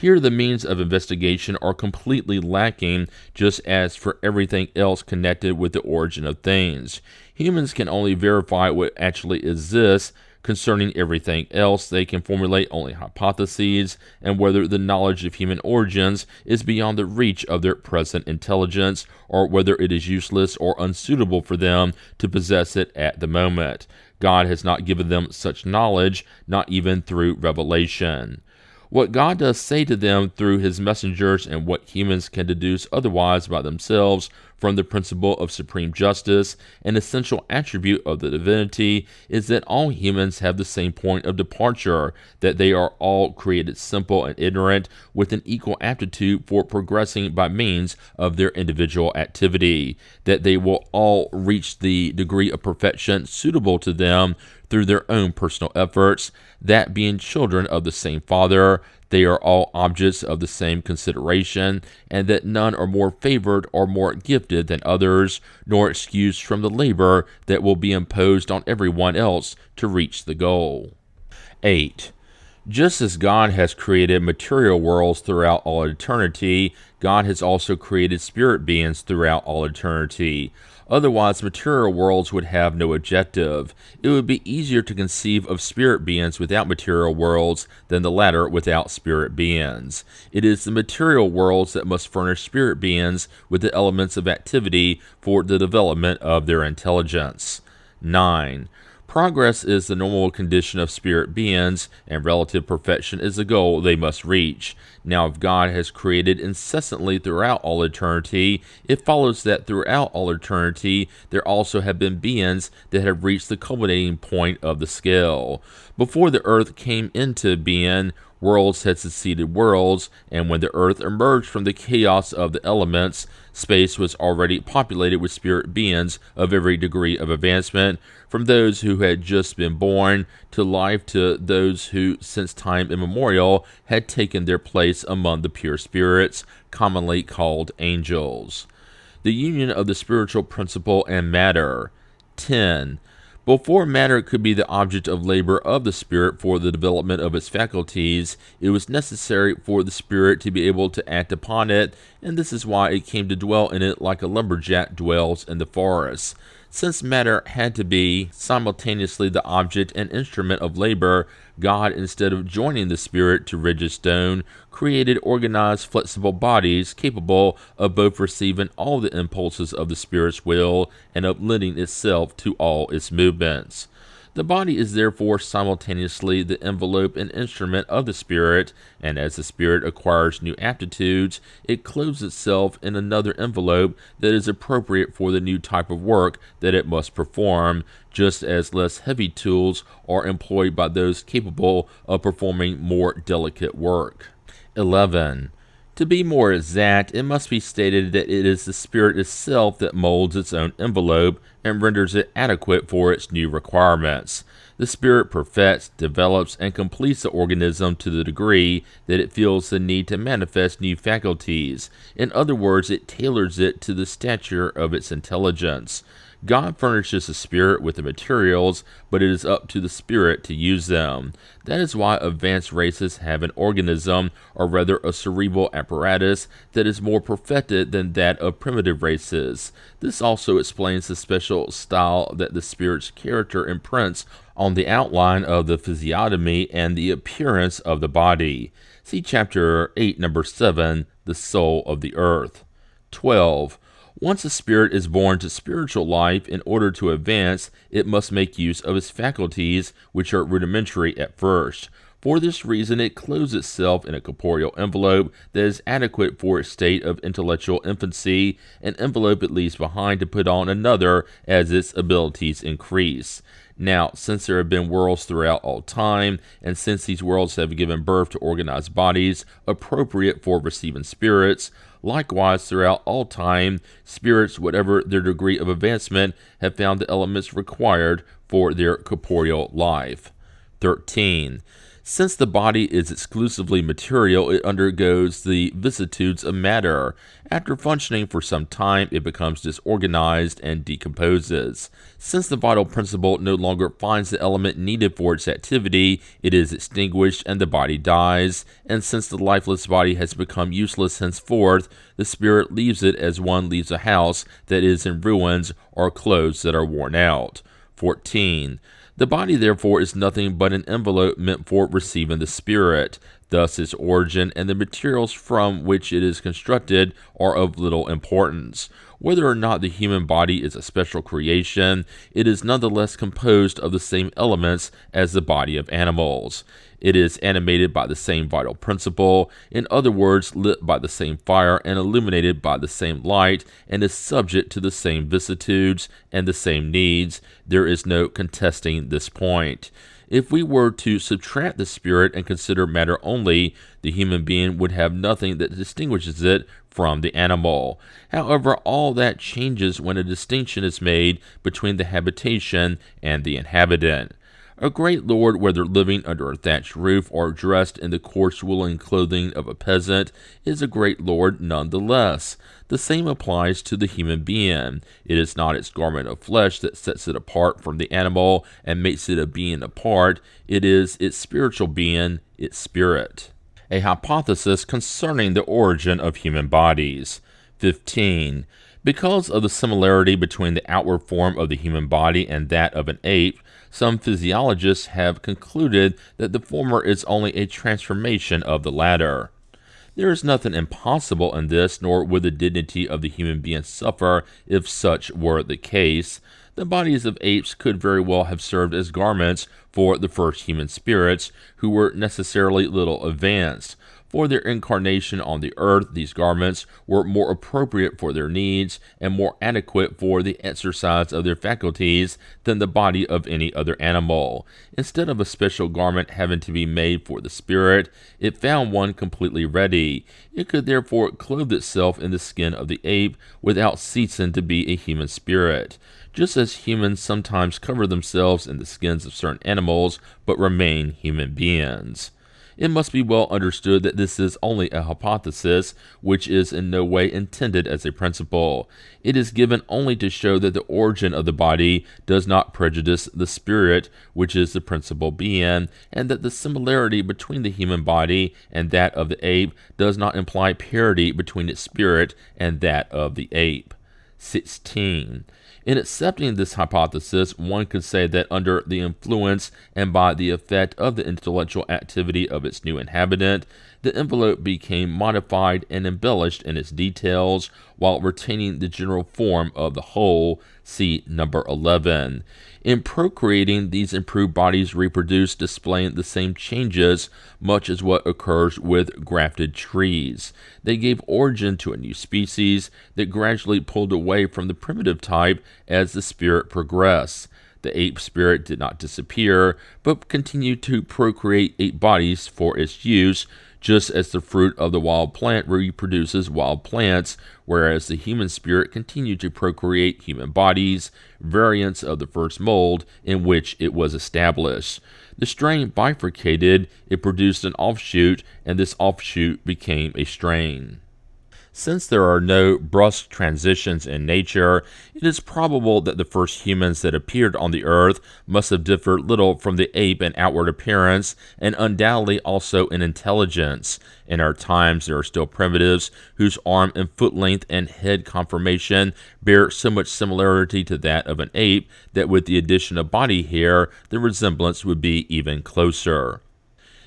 Here the means of investigation are completely lacking, just as for everything else connected with the origin of things. Humans can only verify what actually exists. Concerning everything else, they can formulate only hypotheses, and whether the knowledge of human origins is beyond the reach of their present intelligence, or whether it is useless or unsuitable for them to possess it at the moment. God has not given them such knowledge, not even through revelation. What God does say to them through his messengers, and what humans can deduce otherwise by themselves from the principle of supreme justice, an essential attribute of the divinity, is that all humans have the same point of departure, that they are all created simple and ignorant, with an equal aptitude for progressing by means of their individual activity, that they will all reach the degree of perfection suitable to them through their own personal efforts, that being children of the same Father, they are all objects of the same consideration, and that none are more favored or more gifted than others, nor excused from the labor that will be imposed on everyone else to reach the goal. 8. Just as God has created material worlds throughout all eternity, God has also created spirit beings throughout all eternity. Otherwise, material worlds would have no objective. It would be easier to conceive of spirit beings without material worlds than the latter without spirit beings. It is the material worlds that must furnish spirit beings with the elements of activity for the development of their intelligence. 9. Progress is the normal condition of spirit beings, and relative perfection is the goal they must reach. Now, if God has created incessantly throughout all eternity, it follows that throughout all eternity there also have been beings that have reached the culminating point of the scale. Before the earth came into being, worlds had succeeded worlds, and when the earth emerged from the chaos of the elements, space was already populated with spirit beings of every degree of advancement, from those who had just been born to life to those who, since time immemorial, had taken their place among the pure spirits, commonly called angels. The union of the spiritual principle and matter. 10. Before matter could be the object of labor of the spirit for the development of its faculties, it was necessary for the spirit to be able to act upon it, and this is why it came to dwell in it like a lumberjack dwells in the forest. Since matter had to be simultaneously the object and instrument of labor, God, instead of joining the spirit to rigid stone, created organized, flexible bodies capable of both receiving all the impulses of the spirit's will and of lending itself to all its movements. The body is therefore simultaneously the envelope and instrument of the spirit, and as the spirit acquires new aptitudes, it clothes itself in another envelope that is appropriate for the new type of work that it must perform, just as less heavy tools are employed by those capable of performing more delicate work. 11. To be more exact, it must be stated that it is the spirit itself that molds its own envelope and renders it adequate for its new requirements. The spirit perfects, develops, and completes the organism to the degree that it feels the need to manifest new faculties. In other words, it tailors it to the stature of its intelligence. God furnishes the spirit with the materials, but it is up to the spirit to use them. That is why advanced races have an organism, or rather a cerebral apparatus, that is more perfected than that of primitive races. This also explains the special style that the spirit's character imprints on the outline of the physiognomy and the appearance of the body. See Chapter 8, Number 7, The Soul of the Earth. 12. Once a spirit is born to spiritual life, in order to advance, it must make use of its faculties, which are rudimentary at first. For this reason, it clothes itself in a corporeal envelope that is adequate for its state of intellectual infancy, an envelope it leaves behind to put on another as its abilities increase. Now, since there have been worlds throughout all time, and since these worlds have given birth to organized bodies appropriate for receiving spirits, likewise throughout all time, spirits, whatever their degree of advancement, have found the elements required for their corporeal life. 13. Since the body is exclusively material, it undergoes the vicissitudes of matter. After functioning for some time, it becomes disorganized and decomposes. Since the vital principle no longer finds the element needed for its activity, it is extinguished and the body dies. And since the lifeless body has become useless henceforth, the spirit leaves it as one leaves a house that is in ruins or clothes that are worn out. 14. The body, therefore, is nothing but an envelope meant for receiving the spirit. Thus, its origin and the materials from which it is constructed are of little importance. Whether or not the human body is a special creation, it is nonetheless composed of the same elements as the body of animals. It is animated by the same vital principle, in other words, lit by the same fire and illuminated by the same light, and is subject to the same vicissitudes and the same needs. There is no contesting this point. If we were to subtract the spirit and consider matter only, the human being would have nothing that distinguishes it from the animal. However, all that changes when a distinction is made between the habitation and the inhabitant. A great lord, whether living under a thatched roof or dressed in the coarse woolen clothing of a peasant, is a great lord nonetheless. The same applies to the human being. It is not its garment of flesh that sets it apart from the animal and makes it a being apart. It is its spiritual being, its spirit. A hypothesis concerning the origin of human bodies. 15. Because of the similarity between the outward form of the human body and that of an ape, some physiologists have concluded that the former is only a transformation of the latter. There is nothing impossible in this, nor would the dignity of the human being suffer if such were the case. The bodies of apes could very well have served as garments for the first human spirits, who were necessarily little advanced. For their incarnation on the earth, these garments were more appropriate for their needs and more adequate for the exercise of their faculties than the body of any other animal. Instead of a special garment having to be made for the spirit, it found one completely ready. It could therefore clothe itself in the skin of the ape without ceasing to be a human spirit, just as humans sometimes cover themselves in the skins of certain animals but remain human beings. It must be well understood that this is only a hypothesis, which is in no way intended as a principle. It is given only to show that the origin of the body does not prejudice the spirit, which is the principal being, and that the similarity between the human body and that of the ape does not imply parity between its spirit and that of the ape. 16. In accepting this hypothesis, one could say that under the influence and by the effect of the intellectual activity of its new inhabitant, the envelope became modified and embellished in its details while retaining the general form of the whole. See number 11. In procreating, these improved bodies reproduce, displaying the same changes, much as what occurs with grafted trees. They gave origin to a new species that gradually pulled away from the primitive type as the spirit progressed. The ape spirit did not disappear, but continued to procreate ape bodies for its use, just as the fruit of the wild plant reproduces wild plants, whereas the human spirit continued to procreate human bodies, variants of the first mold in which it was established. The strain bifurcated, it produced an offshoot, and this offshoot became a strain. Since there are no brusque transitions in nature, it is probable that the first humans that appeared on the earth must have differed little from the ape in outward appearance, and undoubtedly also in intelligence. In our times, there are still primitives whose arm and foot length and head conformation bear so much similarity to that of an ape that with the addition of body hair, the resemblance would be even closer.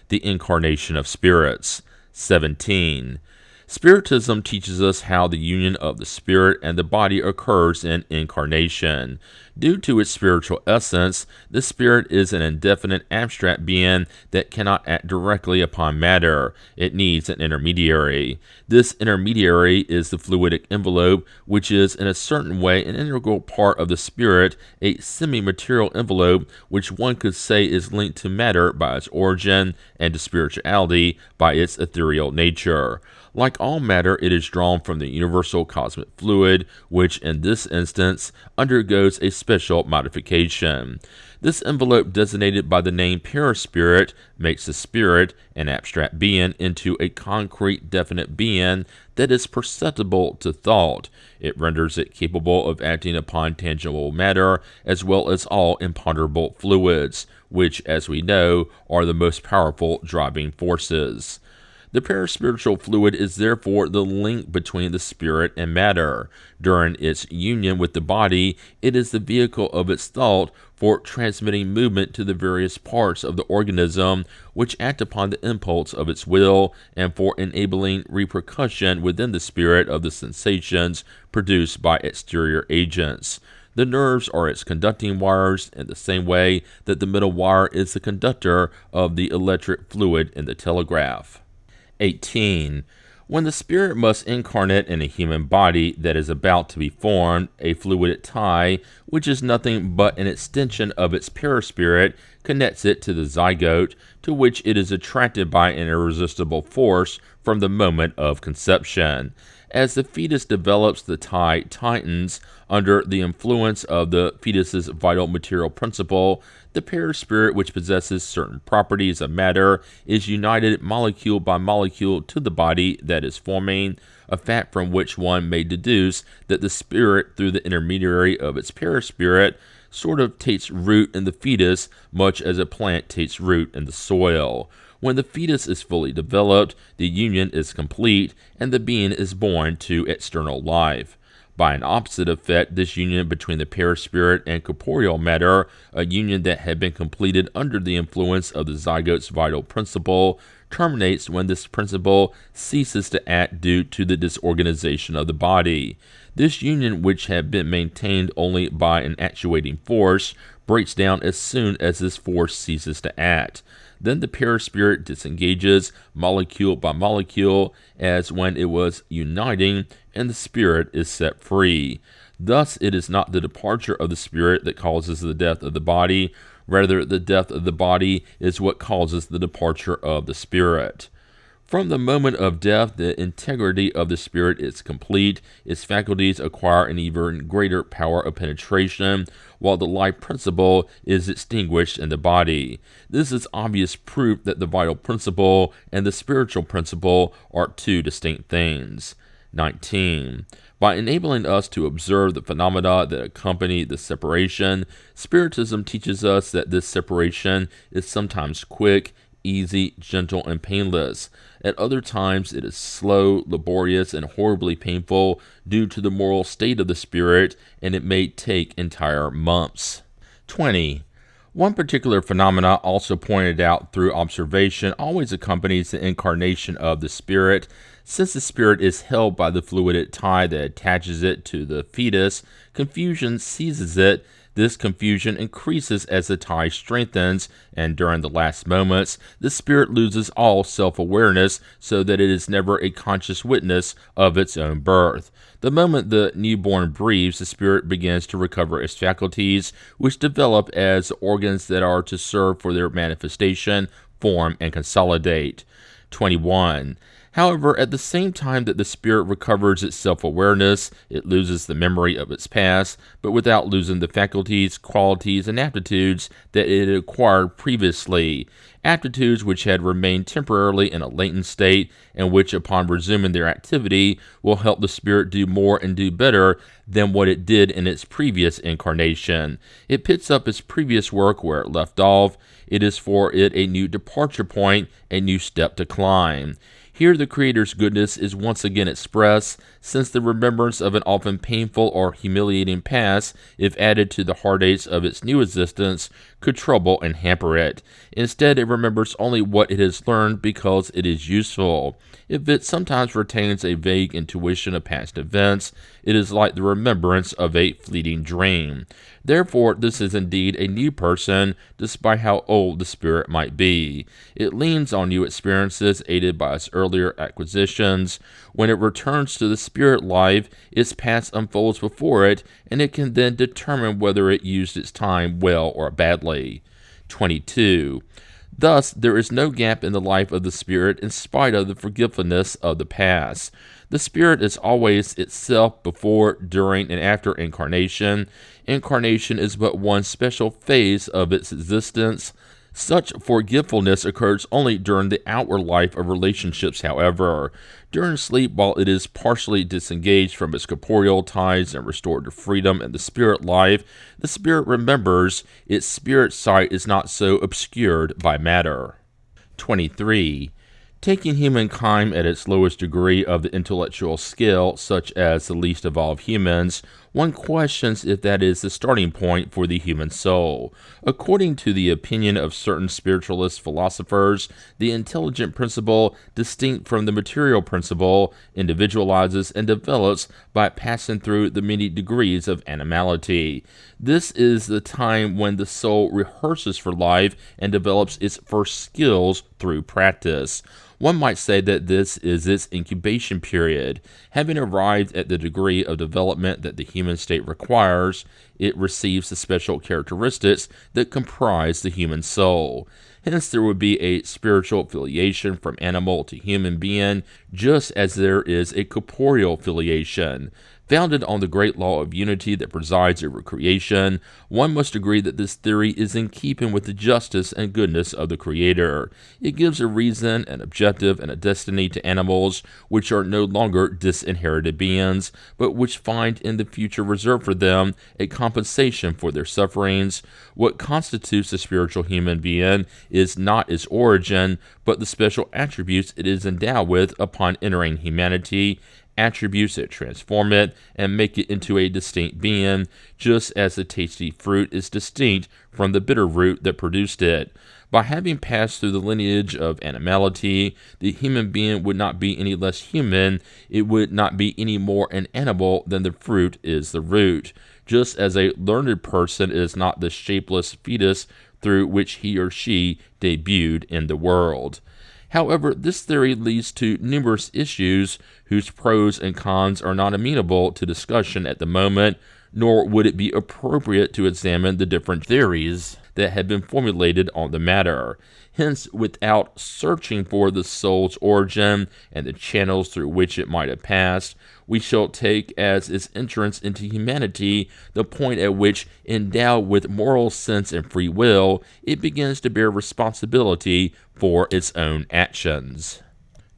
The incarnation of spirits. 17. Spiritism teaches us how the union of the spirit and the body occurs in incarnation. Due to its spiritual essence, the spirit is an indefinite abstract being that cannot act directly upon matter. It needs an intermediary. This intermediary is the fluidic envelope, which is in a certain way an integral part of the spirit, a semi-material envelope which one could say is linked to matter by its origin and to spirituality by its ethereal nature. Like all matter, it is drawn from the universal cosmic fluid, which in this instance undergoes a special modification. This envelope, designated by the name perispirit, makes the spirit, an abstract being, into a concrete, definite being that is perceptible to thought. It renders it capable of acting upon tangible matter, as well as all imponderable fluids, which, as we know, are the most powerful driving forces. The paraspiritual fluid is therefore the link between the spirit and matter. During its union with the body, it is the vehicle of its thought for transmitting movement to the various parts of the organism which act upon the impulse of its will, and for enabling repercussion within the spirit of the sensations produced by exterior agents. The nerves are its conducting wires in the same way that the middle wire is the conductor of the electric fluid in the telegraph. 18. When the spirit must incarnate in a human body that is about to be formed, a fluid tie, which is nothing but an extension of its perispirit, connects it to the zygote, to which it is attracted by an irresistible force from the moment of conception. As the fetus develops, the tie tightens under the influence of the fetus's vital material principle. The perispirit, which possesses certain properties of matter, is united molecule by molecule to the body that is forming, a fact from which one may deduce that the spirit, through the intermediary of its perispirit, sort of takes root in the fetus, much as a plant takes root in the soil. When the fetus is fully developed, the union is complete, and the being is born to external life. By an opposite effect, this union between the perispirit and corporeal matter, a union that had been completed under the influence of the zygote's vital principle, terminates when this principle ceases to act due to the disorganization of the body. This union, which had been maintained only by an actuating force, breaks down as soon as this force ceases to act. Then the perispirit disengages molecule by molecule as when it was uniting, and the spirit is set free. Thus it is not the departure of the spirit that causes the death of the body, rather the death of the body is what causes the departure of the spirit. From the moment of death, the integrity of the spirit is complete. Its faculties acquire an even greater power of penetration, while the life principle is extinguished in the body. This is obvious proof that the vital principle and the spiritual principle are two distinct things. 19. By enabling us to observe the phenomena that accompany this separation, Spiritism teaches us that this separation is sometimes quick, easy, gentle, and painless. At other times, it is slow, laborious, and horribly painful due to the moral state of the spirit, and it may take entire months. 20. One particular phenomena also pointed out through observation always accompanies the incarnation of the spirit. Since the spirit is held by the fluidic tie that attaches it to the fetus, confusion seizes it. This confusion increases as the tie strengthens, and during the last moments, the spirit loses all self-awareness so that it is never a conscious witness of its own birth. The moment the newborn breathes, the spirit begins to recover its faculties, which develop as organs that are to serve for their manifestation, form, and consolidate. 21. However, at the same time that the spirit recovers its self-awareness, it loses the memory of its past, but without losing the faculties, qualities, and aptitudes that it had acquired previously, aptitudes which had remained temporarily in a latent state, and which, upon resuming their activity, will help the spirit do more and do better than what it did in its previous incarnation. It picks up its previous work where it left off. It is for it a new departure point, a new step to climb. Here the Creator's goodness is once again expressed, since the remembrance of an often painful or humiliating past, if added to the heartaches of its new existence, could trouble and hamper it. Instead, it remembers only what it has learned because it is useful. If it sometimes retains a vague intuition of past events, it is like the remembrance of a fleeting dream. Therefore, this is indeed a new person, despite how old the spirit might be. It leans on new experiences aided by its earlier acquisitions. When it returns to the spirit life, its past unfolds before it, and it can then determine whether it used its time well or badly. 22. Thus, there is no gap in the life of the spirit in spite of the forgetfulness of the past. The spirit is always itself before, during, and after incarnation. Incarnation is but one special phase of its existence. Such forgetfulness occurs only during the outward life of relationships, however. During sleep, while it is partially disengaged from its corporeal ties and restored to freedom in the spirit life, the spirit remembers. Its spirit sight is not so obscured by matter. 23. Taking humankind at its lowest degree of the intellectual scale, such as the least evolved humans, one questions if that is the starting point for the human soul. According to the opinion of certain spiritualist philosophers, the intelligent principle, distinct from the material principle, individualizes and develops by passing through the many degrees of animality. This is the time when the soul rehearses for life and develops its first skills through practice. One might say that this is its incubation period. Having arrived at the degree of development that the human state requires, it receives the special characteristics that comprise the human soul. Hence, there would be a spiritual filiation from animal to human being, just as there is a corporeal filiation. Founded on the great law of unity that presides over creation, one must agree that this theory is in keeping with the justice and goodness of the Creator. It gives a reason, an objective, and a destiny to animals which are no longer disinherited beings, but which find in the future reserved for them a compensation for their sufferings. What constitutes a spiritual human being is not its origin, but the special attributes it is endowed with upon entering humanity, attributes that transform it and make it into a distinct being, just as the tasty fruit is distinct from the bitter root that produced it. By having passed through the lineage of animality, the human being would not be any less human, it would not be any more an animal than the fruit is the root. Just as a learned person is not the shapeless fetus through which he or she debuted in the world. However, this theory leads to numerous issues whose pros and cons are not amenable to discussion at the moment, nor would it be appropriate to examine the different theories that have been formulated on the matter. Hence, without searching for the soul's origin and the channels through which it might have passed, we shall take as its entrance into humanity the point at which, endowed with moral sense and free will, it begins to bear responsibility for its own actions.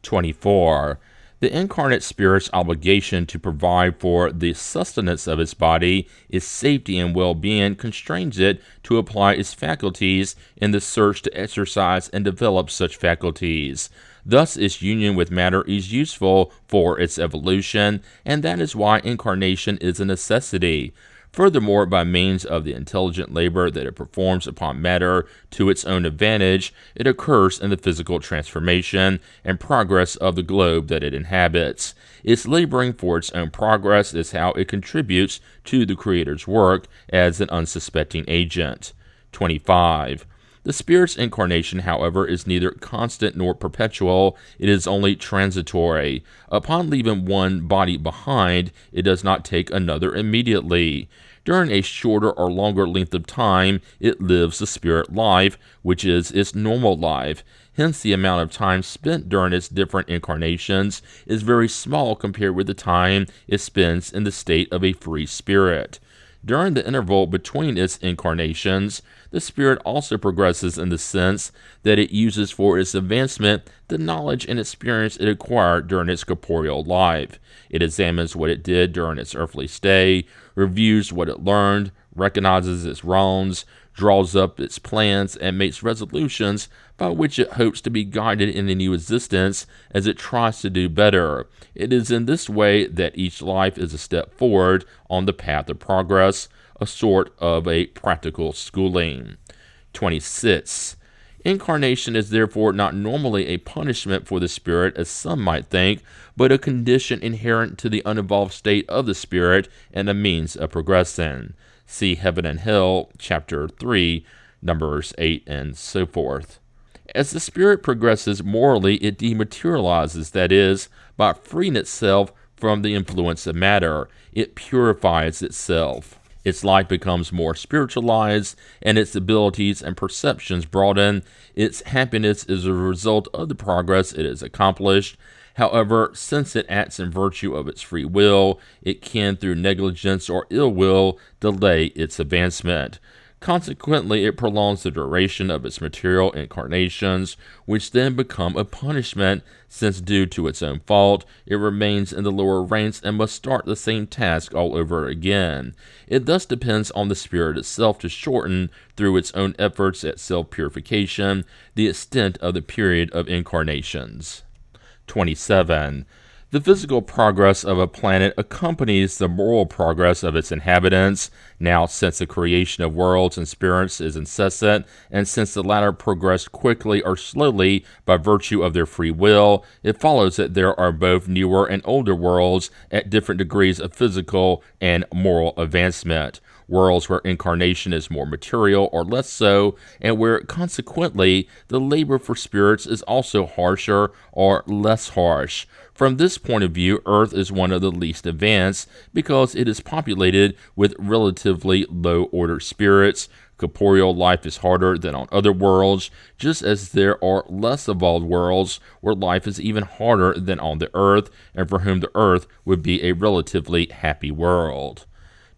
24. The incarnate spirit's obligation to provide for the sustenance of its body, its safety and well-being, constrains it to apply its faculties in the search to exercise and develop such faculties. Thus, its union with matter is useful for its evolution, and that is why incarnation is a necessity. Furthermore, by means of the intelligent labor that it performs upon matter to its own advantage, it occurs in the physical transformation and progress of the globe that it inhabits. Its laboring for its own progress is how it contributes to the Creator's work as an unsuspecting agent. 25. The Spirit's incarnation, however, is neither constant nor perpetual. It is only transitory. Upon leaving one body behind, it does not take another immediately. During a shorter or longer length of time, it lives the spirit life, which is its normal life. Hence, the amount of time spent during its different incarnations is very small compared with the time it spends in the state of a free spirit. During the interval between its incarnations, the spirit also progresses in the sense that it uses for its advancement the knowledge and experience it acquired during its corporeal life. It examines what it did during its earthly stay, reviews what it learned, recognizes its wrongs, draws up its plans, and makes resolutions by which it hopes to be guided in the new existence as it tries to do better. It is in this way that each life is a step forward on the path of progress, a sort of a practical schooling. 26. Incarnation is therefore not normally a punishment for the spirit, as some might think, but a condition inherent to the unevolved state of the spirit and a means of progressing. See Heaven and Hell, Chapter 3, Numbers 8, and so forth. As the spirit progresses morally, it dematerializes, that is, by freeing itself from the influence of matter. It purifies itself. Its life becomes more spiritualized, and its abilities and perceptions broaden. Its happiness is a result of the progress it has accomplished. However, since it acts in virtue of its free will, it can, through negligence or ill will, delay its advancement. Consequently, it prolongs the duration of its material incarnations, which then become a punishment, since due to its own fault, it remains in the lower ranks and must start the same task all over again. It thus depends on the spirit itself to shorten, through its own efforts at self-purification, the extent of the period of incarnations. 27. The physical progress of a planet accompanies the moral progress of its inhabitants. Now, since the creation of worlds and spirits is incessant, and since the latter progress quickly or slowly by virtue of their free will, it follows that there are both newer and older worlds at different degrees of physical and moral advancement. Worlds where incarnation is more material or less so, and where consequently the labor for spirits is also harsher or less harsh. From this point of view, Earth is one of the least advanced because it is populated with relatively low-order spirits. Corporeal life is harder than on other worlds, just as there are less evolved worlds where life is even harder than on the Earth, and for whom the Earth would be a relatively happy world.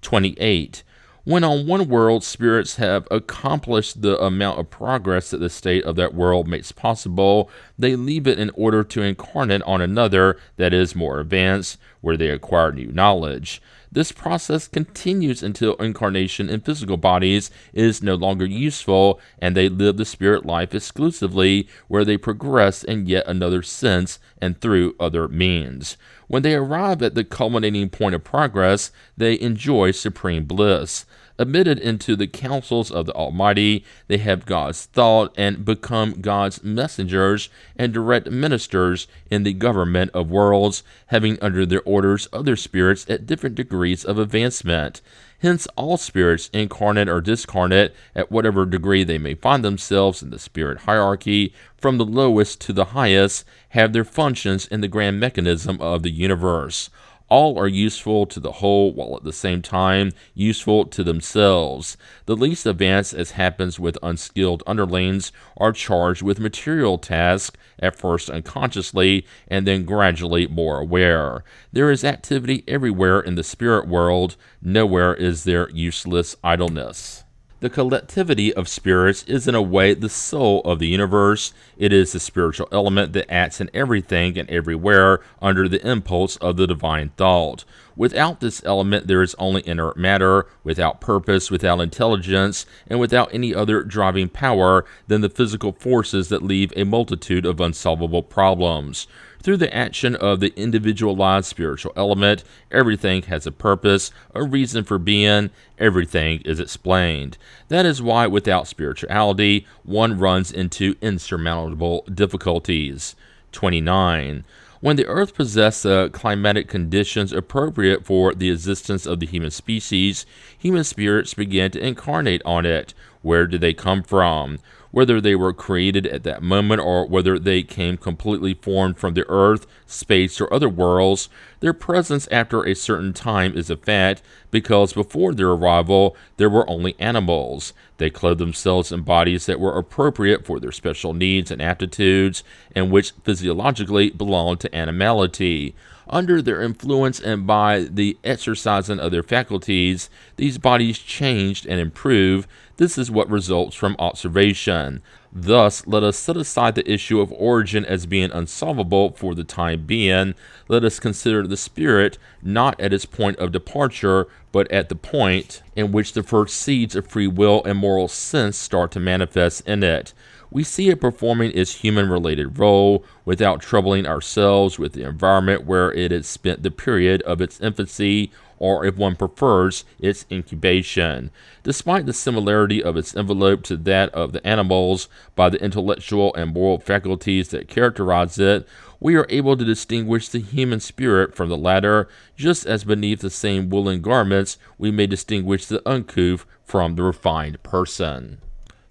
28. When on one world spirits have accomplished the amount of progress that the state of that world makes possible, they leave it in order to incarnate on another that is more advanced, where they acquire new knowledge. This process continues until incarnation in physical bodies is no longer useful and they live the spirit life exclusively, where they progress in yet another sense and through other means. When they arrive at the culminating point of progress, they enjoy supreme bliss. Admitted into the counsels of the Almighty, they have God's thought and become God's messengers and direct ministers in the government of worlds, having under their orders other spirits at different degrees of advancement. Hence, all spirits, incarnate or discarnate, at whatever degree they may find themselves in the spirit hierarchy, from the lowest to the highest, have their functions in the grand mechanism of the universe. All are useful to the whole, while at the same time useful to themselves. The least advanced, as happens with unskilled underlings, are charged with material tasks, at first unconsciously, and then gradually more aware. There is activity everywhere in the spirit world. Nowhere is there useless idleness. The collectivity of spirits is in a way the soul of the universe. It is the spiritual element that acts in everything and everywhere under the impulse of the divine thought. Without this element, there is only inert matter, without purpose, without intelligence, and without any other driving power than the physical forces that leave a multitude of unsolvable problems. Through the action of the individualized spiritual element, everything has a purpose, a reason for being, everything is explained. That is why without spirituality, one runs into insurmountable difficulties. 29. When the earth possessed the climatic conditions appropriate for the existence of the human species, human spirits began to incarnate on it. Where did they come from? Whether they were created at that moment or whether they came completely formed from the earth, space, or other worlds, their presence after a certain time is a fact, because before their arrival there were only animals. They clothed themselves in bodies that were appropriate for their special needs and aptitudes, and which physiologically belonged to animality. Under their influence and by the exercising of their faculties, these bodies changed and improved. This is what results from observation. Thus, let us set aside the issue of origin as being unsolvable for the time being. Let us consider the spirit not at its point of departure, but at the point in which the first seeds of free will and moral sense start to manifest in it. We see it performing its human-related role without troubling ourselves with the environment where it had spent the period of its infancy, or if one prefers, its incubation. Despite the similarity of its envelope to that of the animals by the intellectual and moral faculties that characterize it, we are able to distinguish the human spirit from the latter, just as beneath the same woolen garments we may distinguish the uncouth from the refined person.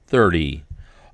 30.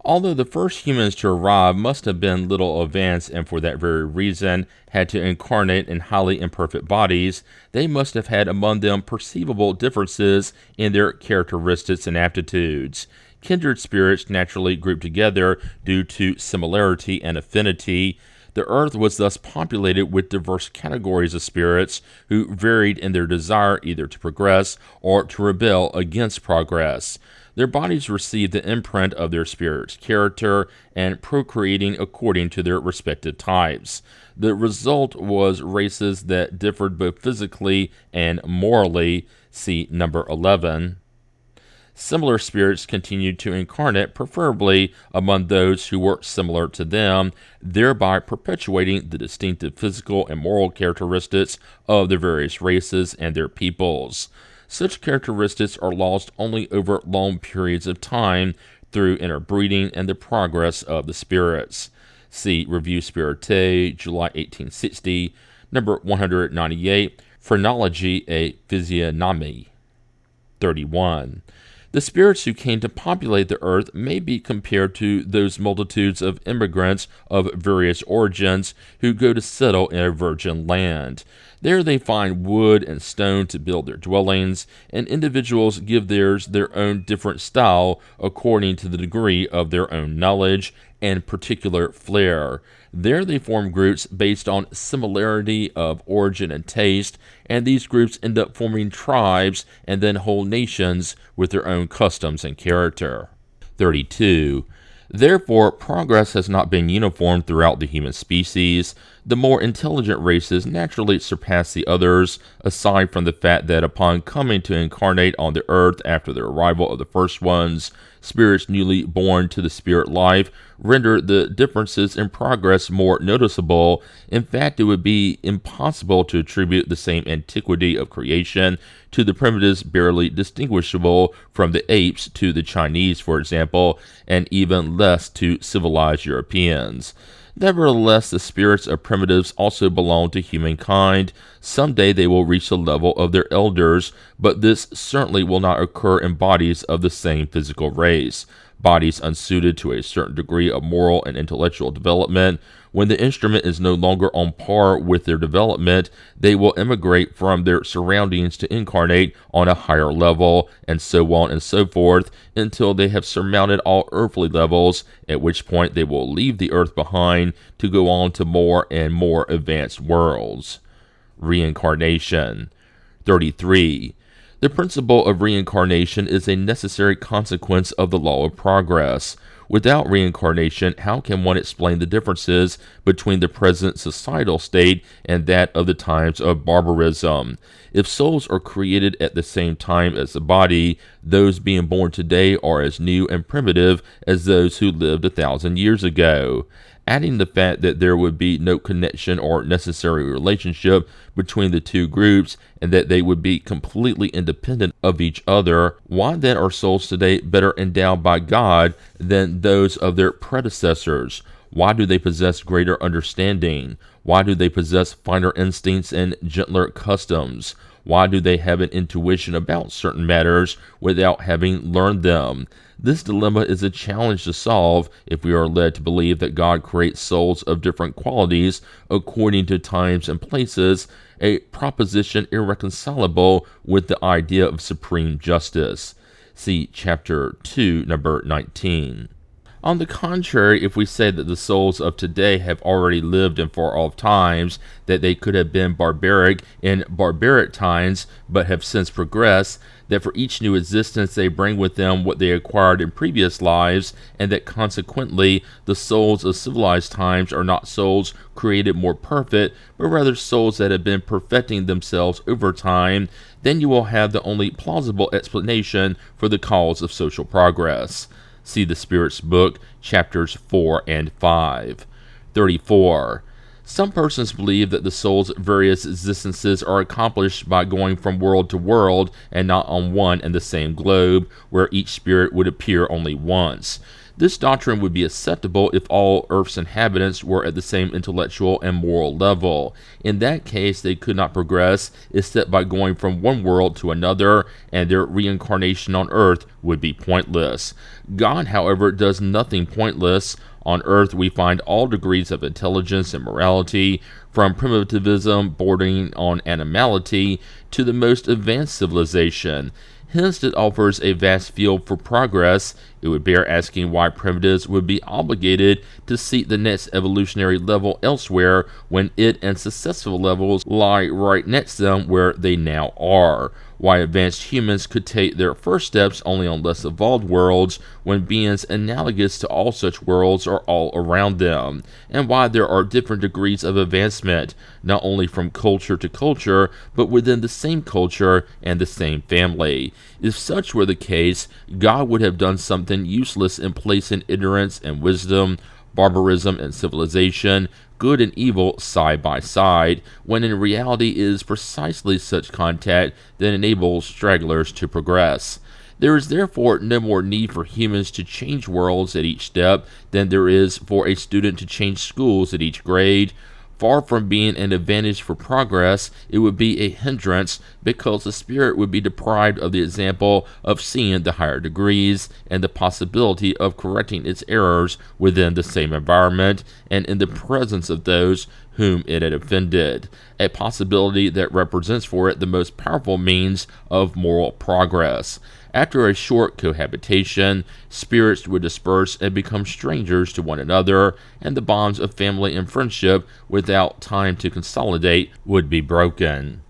Although the first humans to arrive must have been little advanced and for that very reason had to incarnate in highly imperfect bodies, they must have had among them perceivable differences in their characteristics and aptitudes. Kindred spirits naturally grouped together due to similarity and affinity. The earth was thus populated with diverse categories of spirits who varied in their desire either to progress or to rebel against progress. Their bodies received the imprint of their spirit's character and procreating according to their respective types. The result was races that differed both physically and morally. See number 11. Similar spirits continued to incarnate, preferably among those who were similar to them, thereby perpetuating the distinctive physical and moral characteristics of the various races and their peoples. Such characteristics are lost only over long periods of time through interbreeding and the progress of the spirits. See Revue Spirite, July 1860, number 198, Phrenologie et Physionomie. 31. The spirits who came to populate the earth may be compared to those multitudes of immigrants of various origins who go to settle in a virgin land. There they find wood and stone to build their dwellings, and individuals give theirs their own different style according to the degree of their own knowledge and particular flair. There they form groups based on similarity of origin and taste, and these groups end up forming tribes and then whole nations with their own customs and character. 32. Therefore, progress has not been uniform throughout the human species. The more intelligent races naturally surpass the others, aside from the fact that upon coming to incarnate on the earth after the arrival of the first ones, spirits newly born to the spirit life render the differences in progress more noticeable. In fact, it would be impossible to attribute the same antiquity of creation to the primitives barely distinguishable from the apes to the Chinese, for example, and even less to civilized Europeans. Nevertheless, the spirits of primitives also belong to humankind. Someday they will reach the level of their elders, but this certainly will not occur in bodies of the same physical race. Bodies unsuited to a certain degree of moral and intellectual development. When the instrument is no longer on par with their development, they will emigrate from their surroundings to incarnate on a higher level, and so on and so forth, until they have surmounted all earthly levels, at which point they will leave the earth behind to go on to more and more advanced worlds. Reincarnation. 33. The principle of reincarnation is a necessary consequence of the law of progress. Without reincarnation, how can one explain the differences between the present societal state and that of the times of barbarism? If souls are created at the same time as the body, those being born today are as new and primitive as those who lived 1,000 years ago. Adding the fact that there would be no connection or necessary relationship between the two groups and that they would be completely independent of each other, why then are souls today better endowed by God than those of their predecessors? Why do they possess greater understanding? Why do they possess finer instincts and gentler customs? Why do they have an intuition about certain matters without having learned them? This dilemma is a challenge to solve if we are led to believe that God creates souls of different qualities according to times and places, a proposition irreconcilable with the idea of supreme justice. See Chapter 2, number 19. On the contrary, if we say that the souls of today have already lived in far-off times, that they could have been barbaric in barbaric times, but have since progressed, that for each new existence they bring with them what they acquired in previous lives, and that consequently the souls of civilized times are not souls created more perfect, but rather souls that have been perfecting themselves over time, then you will have the only plausible explanation for the cause of social progress. See the Spirit's Book, chapters 4 and 5. 34. Some persons believe that the soul's various existences are accomplished by going from world to world and not on one and the same globe, where each spirit would appear only once. This doctrine would be acceptable if all Earth's inhabitants were at the same intellectual and moral level. In that case, they could not progress except by going from one world to another, and their reincarnation on Earth would be pointless. God, however, does nothing pointless. On Earth, we find all degrees of intelligence and morality, from primitivism bordering on animality to the most advanced civilization. Hence, it offers a vast field for progress. It would bear asking why primitives would be obligated to seek the next evolutionary level elsewhere when it and successful levels lie right next to them where they now are. Why advanced humans could take their first steps only on less evolved worlds when beings analogous to all such worlds are all around them, and why there are different degrees of advancement, not only from culture to culture, but within the same culture and the same family. If such were the case, God would have done something useless in placing ignorance and wisdom, barbarism and civilization, good and evil side by side, when in reality it is precisely such contact that enables stragglers to progress. There is therefore no more need for humans to change worlds at each step than there is for a student to change schools at each grade. Far from being an advantage for progress, it would be a hindrance, because the spirit would be deprived of the example of seeing the higher degrees and the possibility of correcting its errors within the same environment and in the presence of those whom it had offended, a possibility that represents for it the most powerful means of moral progress. After a short cohabitation, spirits would disperse and become strangers to one another, and the bonds of family and friendship, without time to consolidate, would be broken.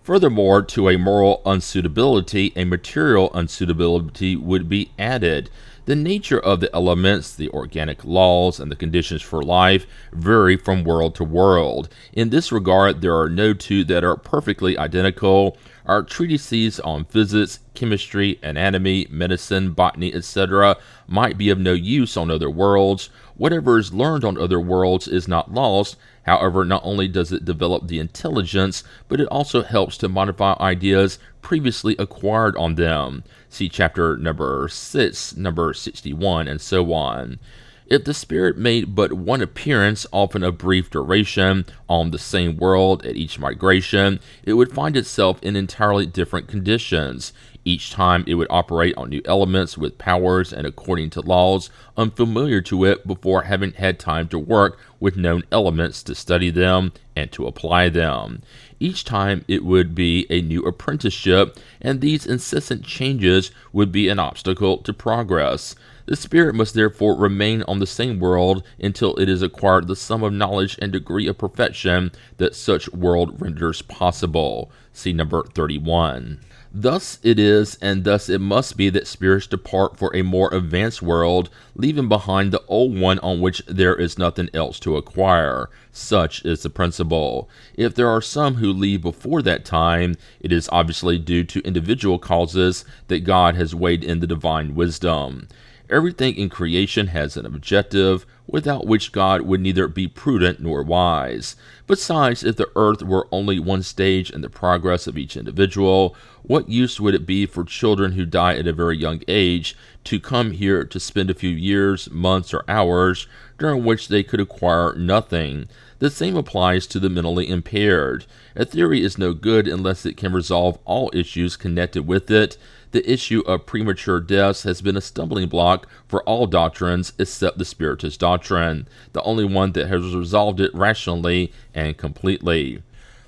Furthermore, to a moral unsuitability, a material unsuitability would be added. The nature of the elements, the organic laws, and the conditions for life vary from world to world. In this regard, there are no two that are perfectly identical. Our treatises on physics, chemistry, anatomy, medicine, botany, etc. might be of no use on other worlds. Whatever is learned on other worlds is not lost. However, not only does it develop the intelligence, but it also helps to modify ideas previously acquired on them. See chapter number 6, number 61, and so on. If the spirit made but one appearance, often of brief duration, on the same world at each migration, it would find itself in entirely different conditions. Each time it would operate on new elements with powers and according to laws unfamiliar to it before having had time to work with known elements to study them and to apply them. Each time it would be a new apprenticeship, and these incessant changes would be an obstacle to progress. The spirit must therefore remain on the same world until it has acquired the sum of knowledge and degree of perfection that such world renders possible. See number 31. Thus it is, and thus it must be, that spirits depart for a more advanced world, leaving behind the old one on which there is nothing else to acquire. Such is the principle. If there are some who leave before that time, it is obviously due to individual causes that God has weighed in the divine wisdom. Everything in creation has an objective, without which God would neither be prudent nor wise. Besides, if the earth were only one stage in the progress of each individual, what use would it be for children who die at a very young age to come here to spend a few years, months, or hours, during which they could acquire nothing? The same applies to the mentally impaired. A theory is no good unless it can resolve all issues connected with it. The issue of premature deaths has been a stumbling block for all doctrines except the Spiritist doctrine, the only one that has resolved it rationally and completely.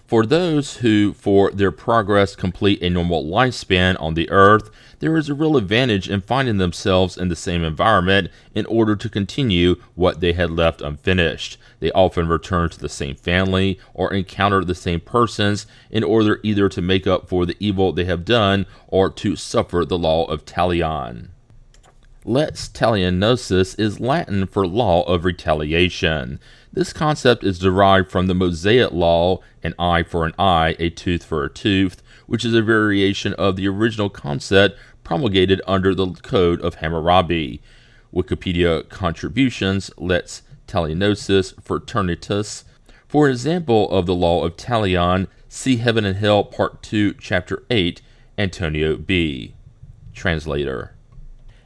For those who, for their progress, complete a normal lifespan on the earth, there is a real advantage in finding themselves in the same environment in order to continue what they had left unfinished. They often return to the same family or encounter the same persons in order either to make up for the evil they have done or to suffer the law of talion. Lex talionosis is Latin for law of retaliation. This concept is derived from the Mosaic law, an eye for an eye, a tooth for a tooth, which is a variation of the original concept promulgated under the Code of Hammurabi. Wikipedia contributions, Lex talionosis fraternitas. For an example of the law of talion, see Heaven and Hell, Part 2, Chapter 8, Antonio B. Translator.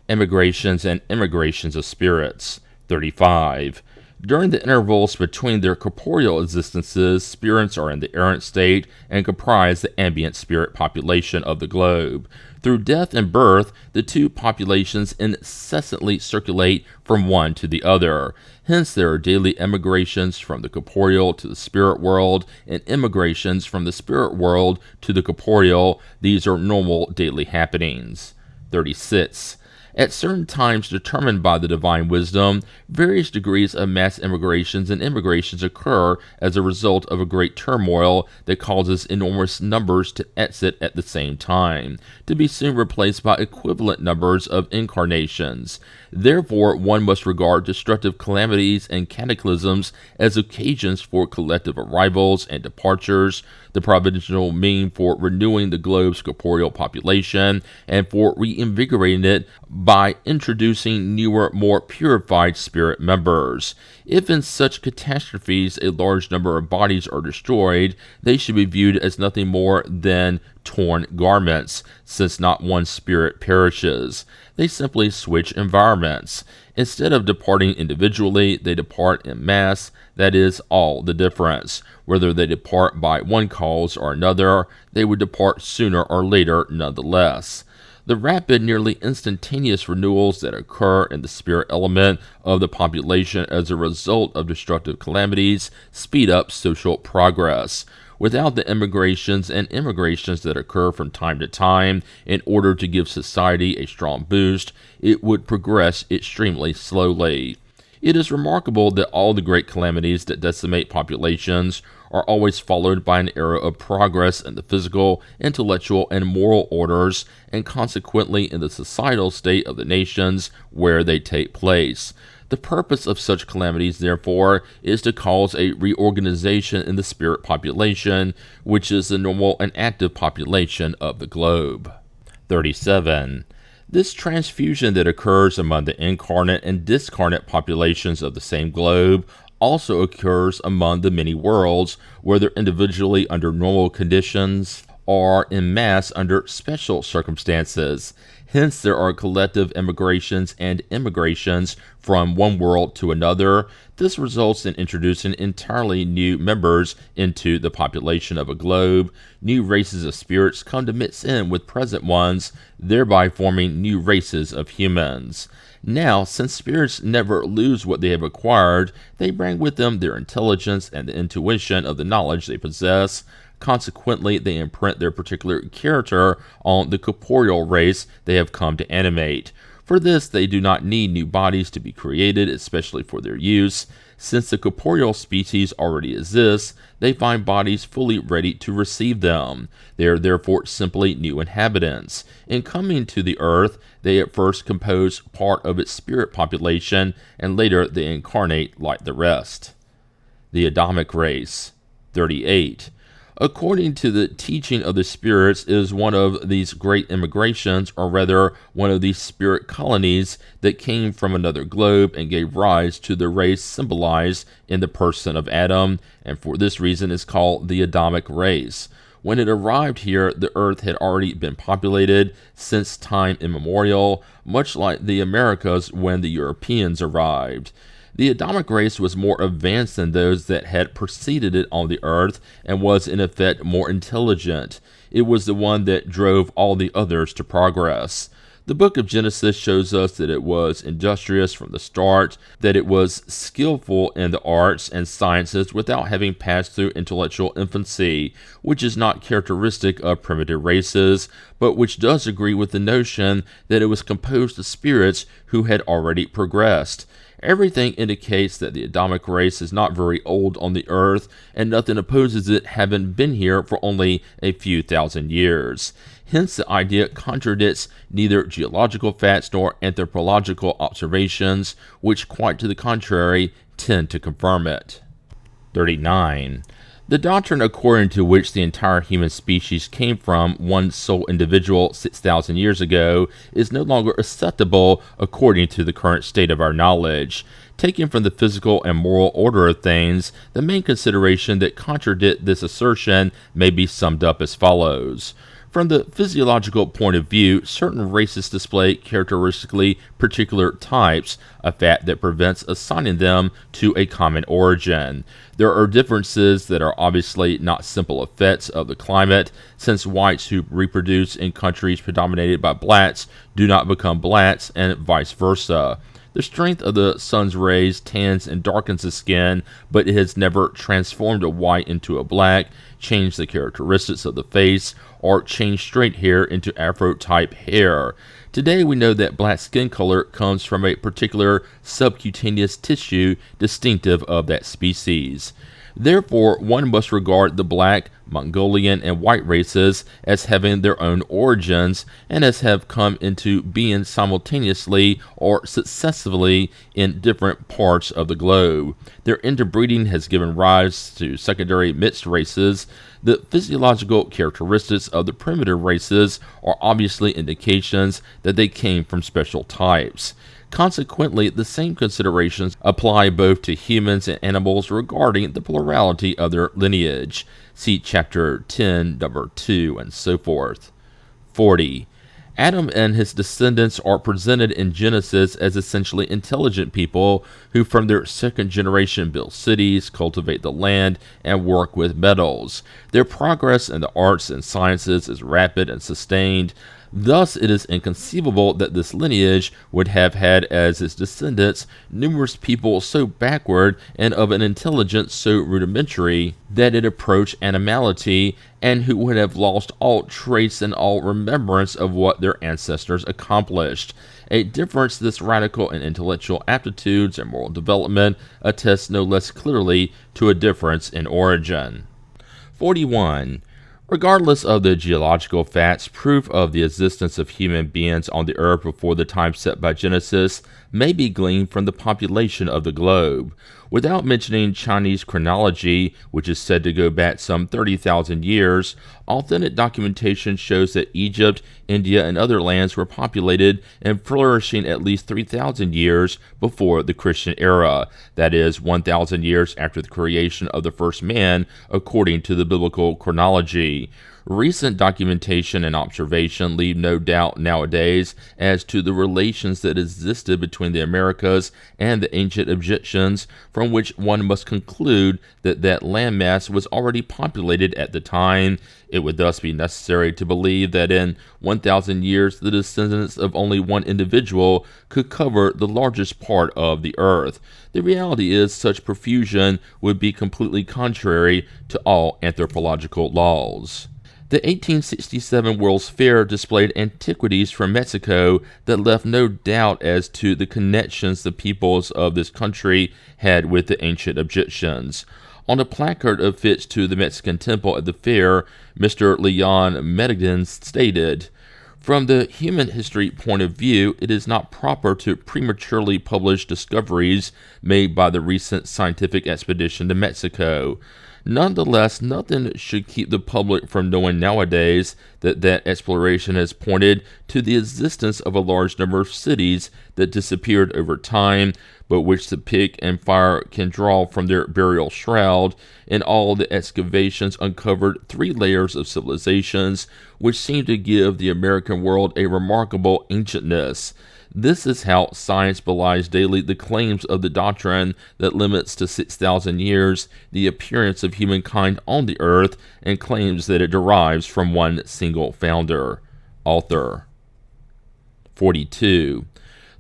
Emigrations and immigrations of spirits. 35. During the intervals between their corporeal existences, spirits are in the errant state and comprise the ambient spirit population of the globe. Through death and birth, the two populations incessantly circulate from one to the other. Hence, there are daily emigrations from the corporeal to the spirit world and immigrations from the spirit world to the corporeal. These are normal daily happenings. 36. At certain times determined by the divine wisdom, various degrees of mass immigrations and immigrations occur as a result of a great turmoil that causes enormous numbers to exit at the same time, to be soon replaced by equivalent numbers of incarnations. Therefore, one must regard destructive calamities and cataclysms as occasions for collective arrivals and departures, the providential mean for renewing the globe's corporeal population, and for reinvigorating it by introducing newer, more purified spirit members. If in such catastrophes a large number of bodies are destroyed, they should be viewed as nothing more than torn garments, since not one spirit perishes. They simply switch environments. Instead of departing individually, they depart en masse. That is all the difference. Whether they depart by one cause or another, they would depart sooner or later nonetheless. The rapid, nearly instantaneous renewals that occur in the spirit element of the population as a result of destructive calamities speed up social progress. Without the emigrations and immigrations that occur from time to time in order to give society a strong boost, it would progress extremely slowly. It is remarkable that all the great calamities that decimate populations are always followed by an era of progress in the physical, intellectual, and moral orders, and consequently in the societal state of the nations where they take place. The purpose of such calamities, therefore, is to cause a reorganization in the spirit population, which is the normal and active population of the globe. 37. This transfusion that occurs among the incarnate and discarnate populations of the same globe also occurs among the many worlds, whether individually under normal conditions or en masse under special circumstances. Hence, there are collective emigrations and immigrations from one world to another. This results in introducing entirely new members into the population of a globe. New races of spirits come to mix in with present ones, thereby forming new races of humans. Now, since spirits never lose what they have acquired, they bring with them their intelligence and the intuition of the knowledge they possess. Consequently, they imprint their particular character on the corporeal race they have come to animate. For this, they do not need new bodies to be created, especially for their use. Since the corporeal species already exists, they find bodies fully ready to receive them. They are therefore simply new inhabitants. In coming to the earth, they at first compose part of its spirit population, and later they incarnate like the rest. The Adamic race. 38. According to the teaching of the spirits, is one of these great immigrations, or rather one of these spirit colonies that came from another globe and gave rise to the race symbolized in the person of Adam, and for this reason is called the Adamic race. When it arrived here, the earth had already been populated since time immemorial, much like the Americas when the Europeans arrived. The Adamic race was more advanced than those that had preceded it on the earth and was in effect more intelligent. It was the one that drove all the others to progress. The book of Genesis shows us that it was industrious from the start, that it was skillful in the arts and sciences without having passed through intellectual infancy, which is not characteristic of primitive races, but which does agree with the notion that it was composed of spirits who had already progressed. Everything indicates that the Adamic race is not very old on the earth, and nothing opposes it having been here for only a few thousand years. Hence, the idea contradicts neither geological facts nor anthropological observations, which, quite to the contrary, tend to confirm it. 39. The doctrine according to which the entire human species came from one sole individual 6,000 years ago is no longer acceptable according to the current state of our knowledge. Taken from the physical and moral order of things, the main consideration that contradict this assertion may be summed up as follows. From the physiological point of view, certain races display characteristically particular types, a fact that prevents assigning them to a common origin. There are differences that are obviously not simple effects of the climate, since whites who reproduce in countries predominated by blacks do not become blacks, and vice versa. The strength of the sun's rays tans and darkens the skin, but it has never transformed a white into a black, changed the characteristics of the face, or changed straight hair into afro-type hair. Today we know that black skin color comes from a particular subcutaneous tissue distinctive of that species. Therefore, one must regard the black, Mongolian, and white races as having their own origins and as have come into being simultaneously or successively in different parts of the globe. Their interbreeding has given rise to secondary mixed races. The physiological characteristics of the primitive races are obviously indications that they came from special types. Consequently, the same considerations apply both to humans and animals regarding the plurality of their lineage. See Chapter 10, number 2, and so forth. 40. Adam and his descendants are presented in Genesis as essentially intelligent people who from their second generation build cities, cultivate the land, and work with metals. Their progress in the arts and sciences is rapid and sustained. Thus, it is inconceivable that this lineage would have had as its descendants numerous people so backward and of an intelligence so rudimentary that it approached animality, and who would have lost all trace and all remembrance of what their ancestors accomplished. A difference this radical in intellectual aptitudes and moral development attests no less clearly to a difference in origin. 41. Regardless of the geological facts, proof of the existence of human beings on the earth before the time set by Genesis may be gleaned from the population of the globe. Without mentioning Chinese chronology, which is said to go back some 30,000 years, authentic documentation shows that Egypt, India, and other lands were populated and flourishing at least 3,000 years before the Christian era, that is, 1,000 years after the creation of the first man, according to the biblical chronology. Recent documentation and observation leave no doubt nowadays as to the relations that existed between the Americas and the ancient Egyptians, from which one must conclude that that landmass was already populated at the time. It would thus be necessary to believe that in 1,000 years the descendants of only one individual could cover the largest part of the earth. The reality is such profusion would be completely contrary to all anthropological laws. The 1867 World's Fair displayed antiquities from Mexico that left no doubt as to the connections the peoples of this country had with the ancient Egyptians. On a placard affixed to the Mexican temple at the fair, Mr. Leon Medigan stated, "From the human history point of view, it is not proper to prematurely publish discoveries made by the recent scientific expedition to Mexico. Nonetheless, nothing should keep the public from knowing nowadays that that exploration has pointed to the existence of a large number of cities that disappeared over time, but which the pick and fire can draw from their burial shroud. In all, the excavations uncovered 3 layers of civilizations, which seem to give the American world a remarkable ancientness. This is how science belies daily the claims of the doctrine that limits to 6,000 years the appearance of humankind on the earth, and claims that it derives from one single founder." Author. 42.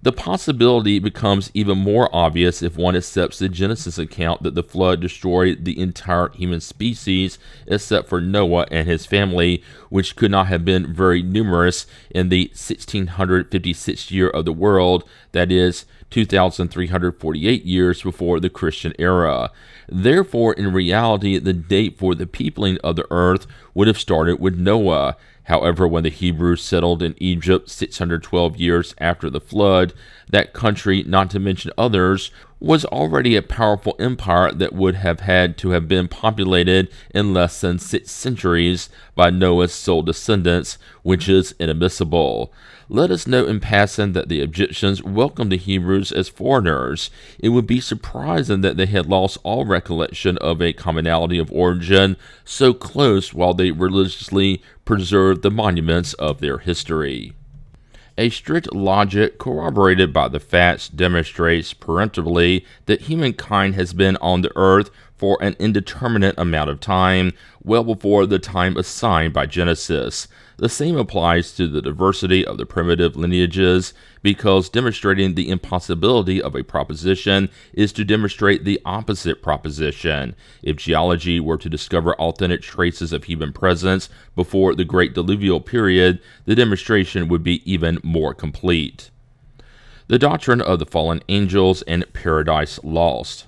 The possibility becomes even more obvious if one accepts the Genesis account that the flood destroyed the entire human species except for Noah and his family, which could not have been very numerous in the 1656th year of the world, that is, 2,348 years before the Christian era. Therefore, in reality, the date for the peopling of the earth would have started with Noah. However, when the Hebrews settled in Egypt 612 years after the flood, that country, not to mention others, was already a powerful empire that would have had to have been populated in less than 6 centuries by Noah's sole descendants, which is inadmissible. Let us note in passing that the Egyptians welcomed the Hebrews as foreigners. It would be surprising that they had lost all recollection of a commonality of origin so close while they religiously preserved the monuments of their history. A strict logic corroborated by the facts demonstrates peremptorily that humankind has been on the earth for an indeterminate amount of time, well before the time assigned by Genesis. The same applies to the diversity of the primitive lineages, because demonstrating the impossibility of a proposition is to demonstrate the opposite proposition. If geology were to discover authentic traces of human presence before the Great Diluvial period, the demonstration would be even more complete. The doctrine of the fallen angels and Paradise Lost.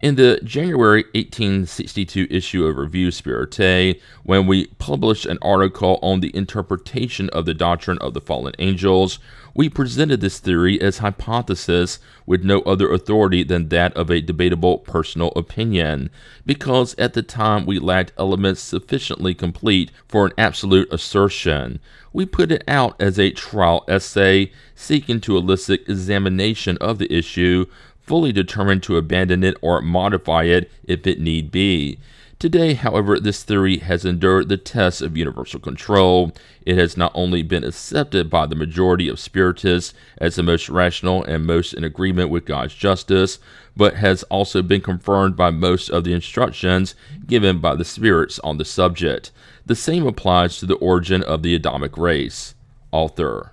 In the January 1862 issue of Revue Spiritus, when we published an article on the interpretation of the doctrine of the fallen angels, we presented this theory as hypothesis with no other authority than that of a debatable personal opinion, because at the time we lacked elements sufficiently complete for an absolute assertion. We put it out as a trial essay, seeking to elicit examination of the issue, fully determined to abandon it or modify it if it need be. Today, however, this theory has endured the test of universal control. It has not only been accepted by the majority of Spiritists as the most rational and most in agreement with God's justice, but has also been confirmed by most of the instructions given by the spirits on the subject. The same applies to the origin of the Adamic race. Author.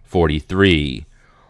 43.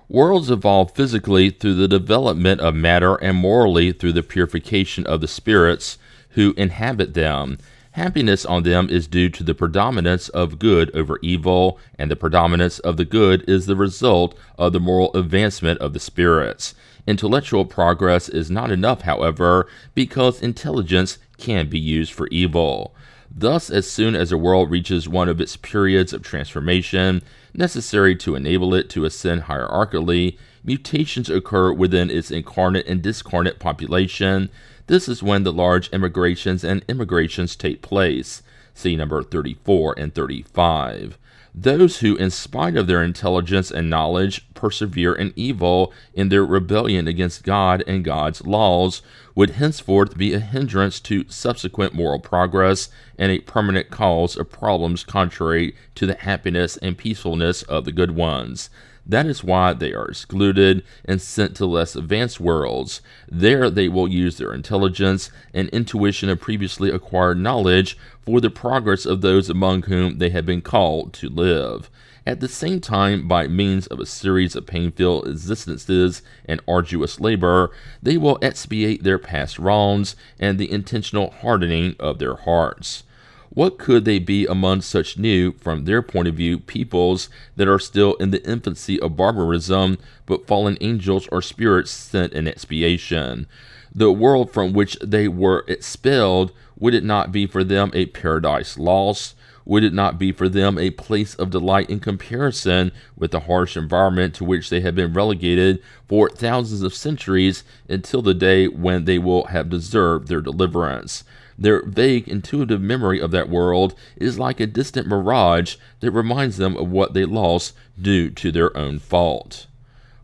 Worlds evolve physically through the development of matter and morally through the purification of the spirits who inhabit them. Happiness on them is due to the predominance of good over evil, and the predominance of the good is the result of the moral advancement of the spirits. Intellectual progress is not enough, however, because intelligence can be used for evil. Thus, as soon as a world reaches one of its periods of transformation, necessary to enable it to ascend hierarchically, mutations occur within its incarnate and discarnate population. This is when the large immigrations and immigrations take place. See number 34 and 35. Those who, in spite of their intelligence and knowledge, persevere in evil in their rebellion against God and God's laws, would henceforth be a hindrance to subsequent moral progress and a permanent cause of problems contrary to the happiness and peacefulness of the good ones. That is why they are excluded and sent to less advanced worlds. There they will use their intelligence and intuition of previously acquired knowledge for the progress of those among whom they have been called to live. At the same time, by means of a series of painful existences and arduous labor, they will expiate their past wrongs and the intentional hardening of their hearts. What could they be among such new, from their point of view, peoples that are still in the infancy of barbarism, but fallen angels or spirits sent in expiation? The world from which they were expelled, would it not be for them a paradise lost? Would it not be for them a place of delight in comparison with the harsh environment to which they have been relegated for thousands of centuries until the day when they will have deserved their deliverance? Their vague, intuitive memory of that world is like a distant mirage that reminds them of what they lost due to their own fault.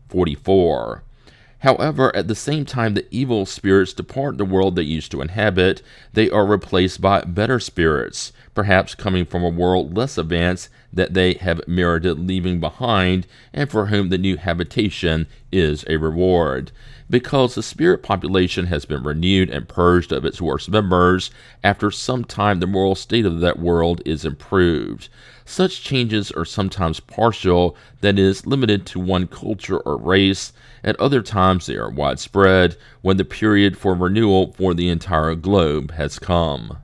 44. However, at the same time that evil spirits depart the world they used to inhabit, they are replaced by better spirits, perhaps coming from a world less advanced that they have merited leaving behind, and for whom the new habitation is a reward. Because the spirit population has been renewed and purged of its worst members, after some time the moral state of that world is improved. Such changes are sometimes partial, that is, limited to one culture or race. At other times they are widespread, when the period for renewal for the entire globe has come.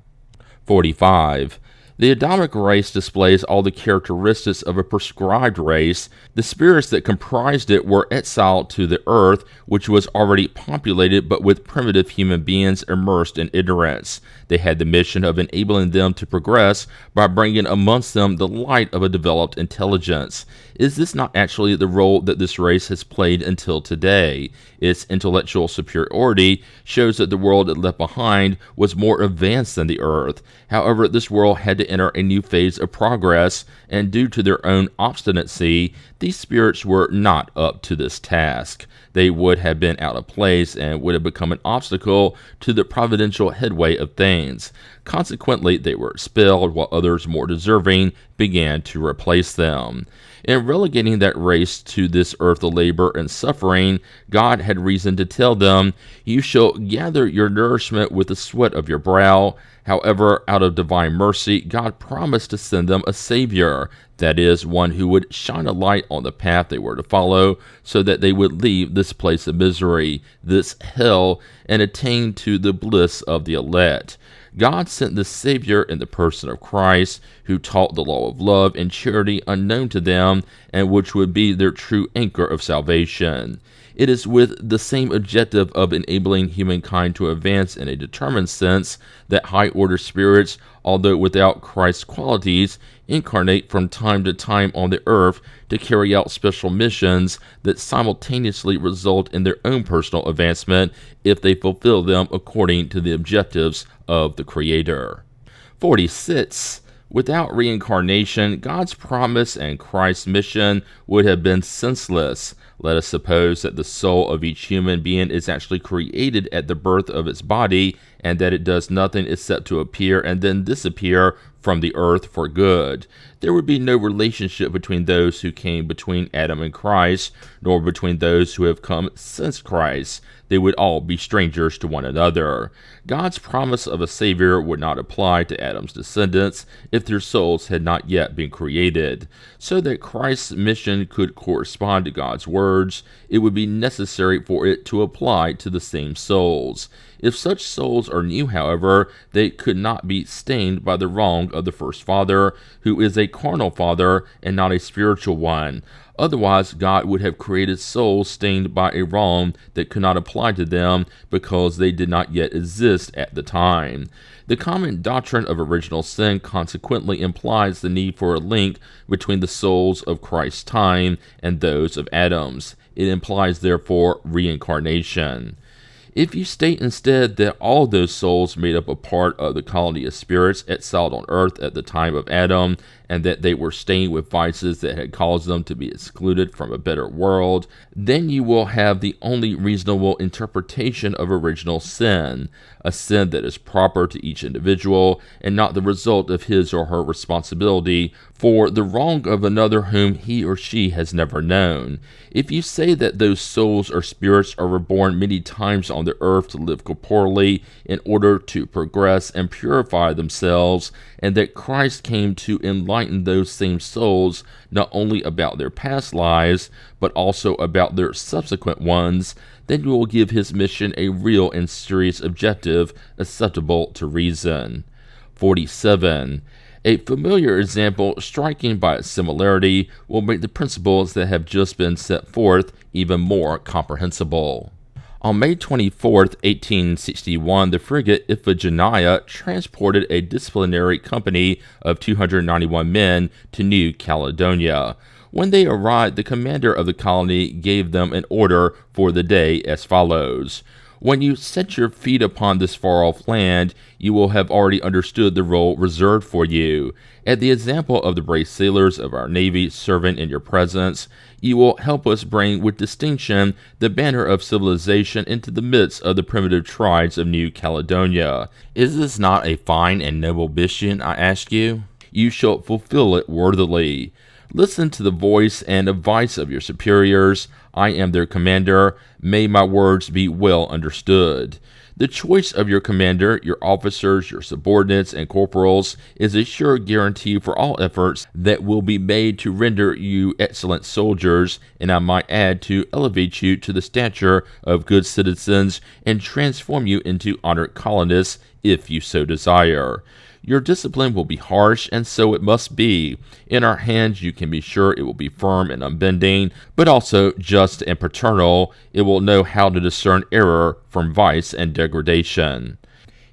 45. The Adamic race displays all the characteristics of a prescribed race. The spirits that comprised it were exiled to the earth, which was already populated but with primitive human beings immersed in ignorance. They had the mission of enabling them to progress by bringing amongst them the light of a developed intelligence. Is this not actually the role that this race has played until today? Its intellectual superiority shows that the world it left behind was more advanced than the earth. However, this world had to enter a new phase of progress, and due to their own obstinacy, these spirits were not up to this task. They would have been out of place and would have become an obstacle to the providential headway of things. Consequently, they were expelled, while others more deserving began to replace them. In relegating that race to this earth of labor and suffering, God had reason to tell them, "You shall gather your nourishment with the sweat of your brow." However, out of divine mercy, God promised to send them a Savior, that is, one who would shine a light on the path they were to follow, so that they would leave this place of misery, this hell, and attain to the bliss of the elect. God sent the Savior in the person of Christ, who taught the law of love and charity unknown to them, and which would be their true anchor of salvation. It is with the same objective of enabling humankind to advance in a determined sense that high-order spirits, although without Christ's qualities, incarnate from time to time on the earth to carry out special missions that simultaneously result in their own personal advancement if they fulfill them according to the objectives of the Creator. 46. Without reincarnation, God's promise and Christ's mission would have been senseless. Let us suppose that the soul of each human being is actually created at the birth of its body, and that it does nothing except to appear and then disappear from the earth for good. There would be no relationship between those who came between Adam and Christ, nor between those who have come since Christ. They would all be strangers to one another. God's promise of a Savior would not apply to Adam's descendants if their souls had not yet been created. So that Christ's mission could correspond to God's words, it would be necessary for it to apply to the same souls. If such souls are new, however, they could not be stained by the wrong of the first father, who is a carnal father and not a spiritual one. Otherwise, God would have created souls stained by a wrong that could not apply to them because they did not yet exist at the time. The common doctrine of original sin consequently implies the need for a link between the souls of Christ's time and those of Adam's. It implies, therefore, reincarnation. If you state instead that all those souls made up a part of the colony of spirits exiled on earth at the time of Adam, and that they were stained with vices that had caused them to be excluded from a better world, then you will have the only reasonable interpretation of original sin, a sin that is proper to each individual, and not the result of his or her responsibility for the wrong of another whom he or she has never known. If you say that those souls or spirits are reborn many times on the earth to live corporally in order to progress and purify themselves, and that Christ came to enlighten those same souls not only about their past lives, but also about their subsequent ones, then you will give his mission a real and serious objective acceptable to reason. 47. A familiar example, striking by its similarity, will make the principles that have just been set forth even more comprehensible. On May 24, 1861, the frigate Iphigenia transported a disciplinary company of 291 men to New Caledonia. When they arrived, the commander of the colony gave them an order for the day as follows. When you set your feet upon this far-off land, you will have already understood the role reserved for you. At the example of the brave sailors of our Navy serving in your presence, you will help us bring with distinction the banner of civilization into the midst of the primitive tribes of New Caledonia. Is this not a fine and noble mission, I ask you? You shall fulfill it worthily. Listen to the voice and advice of your superiors. I am their commander. May my words be well understood. The choice of your commander, your officers, your subordinates, and corporals is a sure guarantee for all efforts that will be made to render you excellent soldiers, and I might add to elevate you to the stature of good citizens and transform you into honored colonists if you so desire. Your discipline will be harsh, and so it must be. In our hands, you can be sure it will be firm and unbending, but also just and paternal. It will know how to discern error from vice and degradation.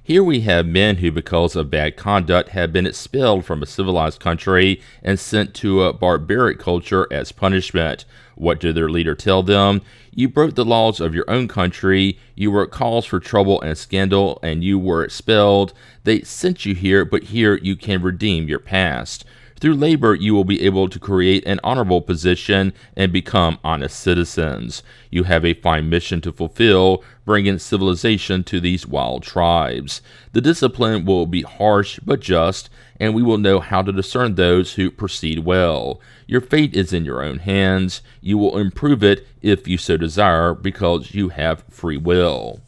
Here we have men who, because of bad conduct, have been expelled from a civilized country and sent to a barbaric culture as punishment. What did their leader tell them? You broke the laws of your own country, you were a cause for trouble and scandal, and you were expelled. They sent you here, but here you can redeem your past. Through labor, you will be able to create an honorable position and become honest citizens. You have a fine mission to fulfill, bringing civilization to these wild tribes. The discipline will be harsh but just, and we will know how to discern those who proceed well. Your fate is in your own hands. You will improve it if you so desire, because you have free will.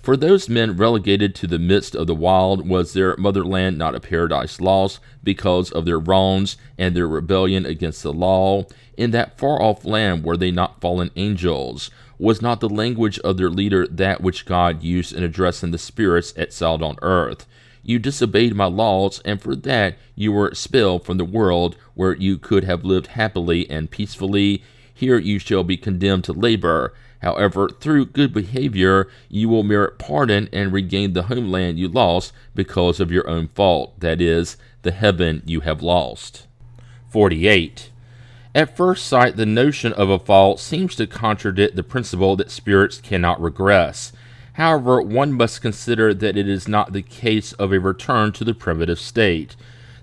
For those men relegated to the midst of the wild, was their motherland not a paradise lost because of their wrongs and their rebellion against the law? In that far-off land were they not fallen angels? Was not the language of their leader that which God used in addressing the spirits exiled on earth? You disobeyed my laws, and for that you were expelled from the world where you could have lived happily and peacefully. Here you shall be condemned to labor. However, through good behavior, you will merit pardon and regain the homeland you lost because of your own fault, that is, the heaven you have lost. 48. At first sight, the notion of a fall seems to contradict the principle that spirits cannot regress. However, one must consider that it is not the case of a return to the primitive state.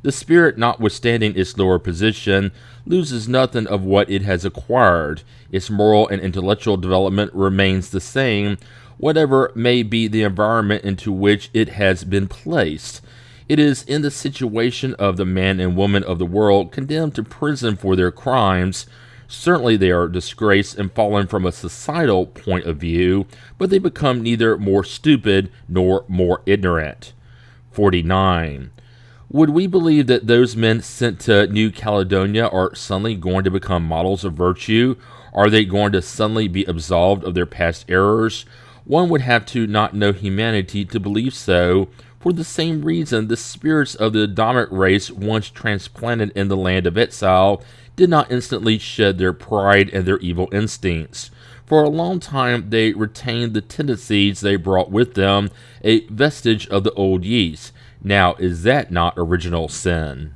The spirit, notwithstanding its lower position, loses nothing of what it has acquired. Its moral and intellectual development remains the same, whatever may be the environment into which it has been placed. It is in the situation of the man and woman of the world condemned to prison for their crimes. Certainly they are disgraced and fallen from a societal point of view, but they become neither more stupid nor more ignorant. 49. Would we believe that those men sent to New Caledonia are suddenly going to become models of virtue? Are they going to suddenly be absolved of their past errors? One would have to not know humanity to believe so. For the same reason, the spirits of the dominant race once transplanted in the land of exile did not instantly shed their pride and their evil instincts. For a long time, they retained the tendencies they brought with them, a vestige of the old yeast. Now, is that not original sin?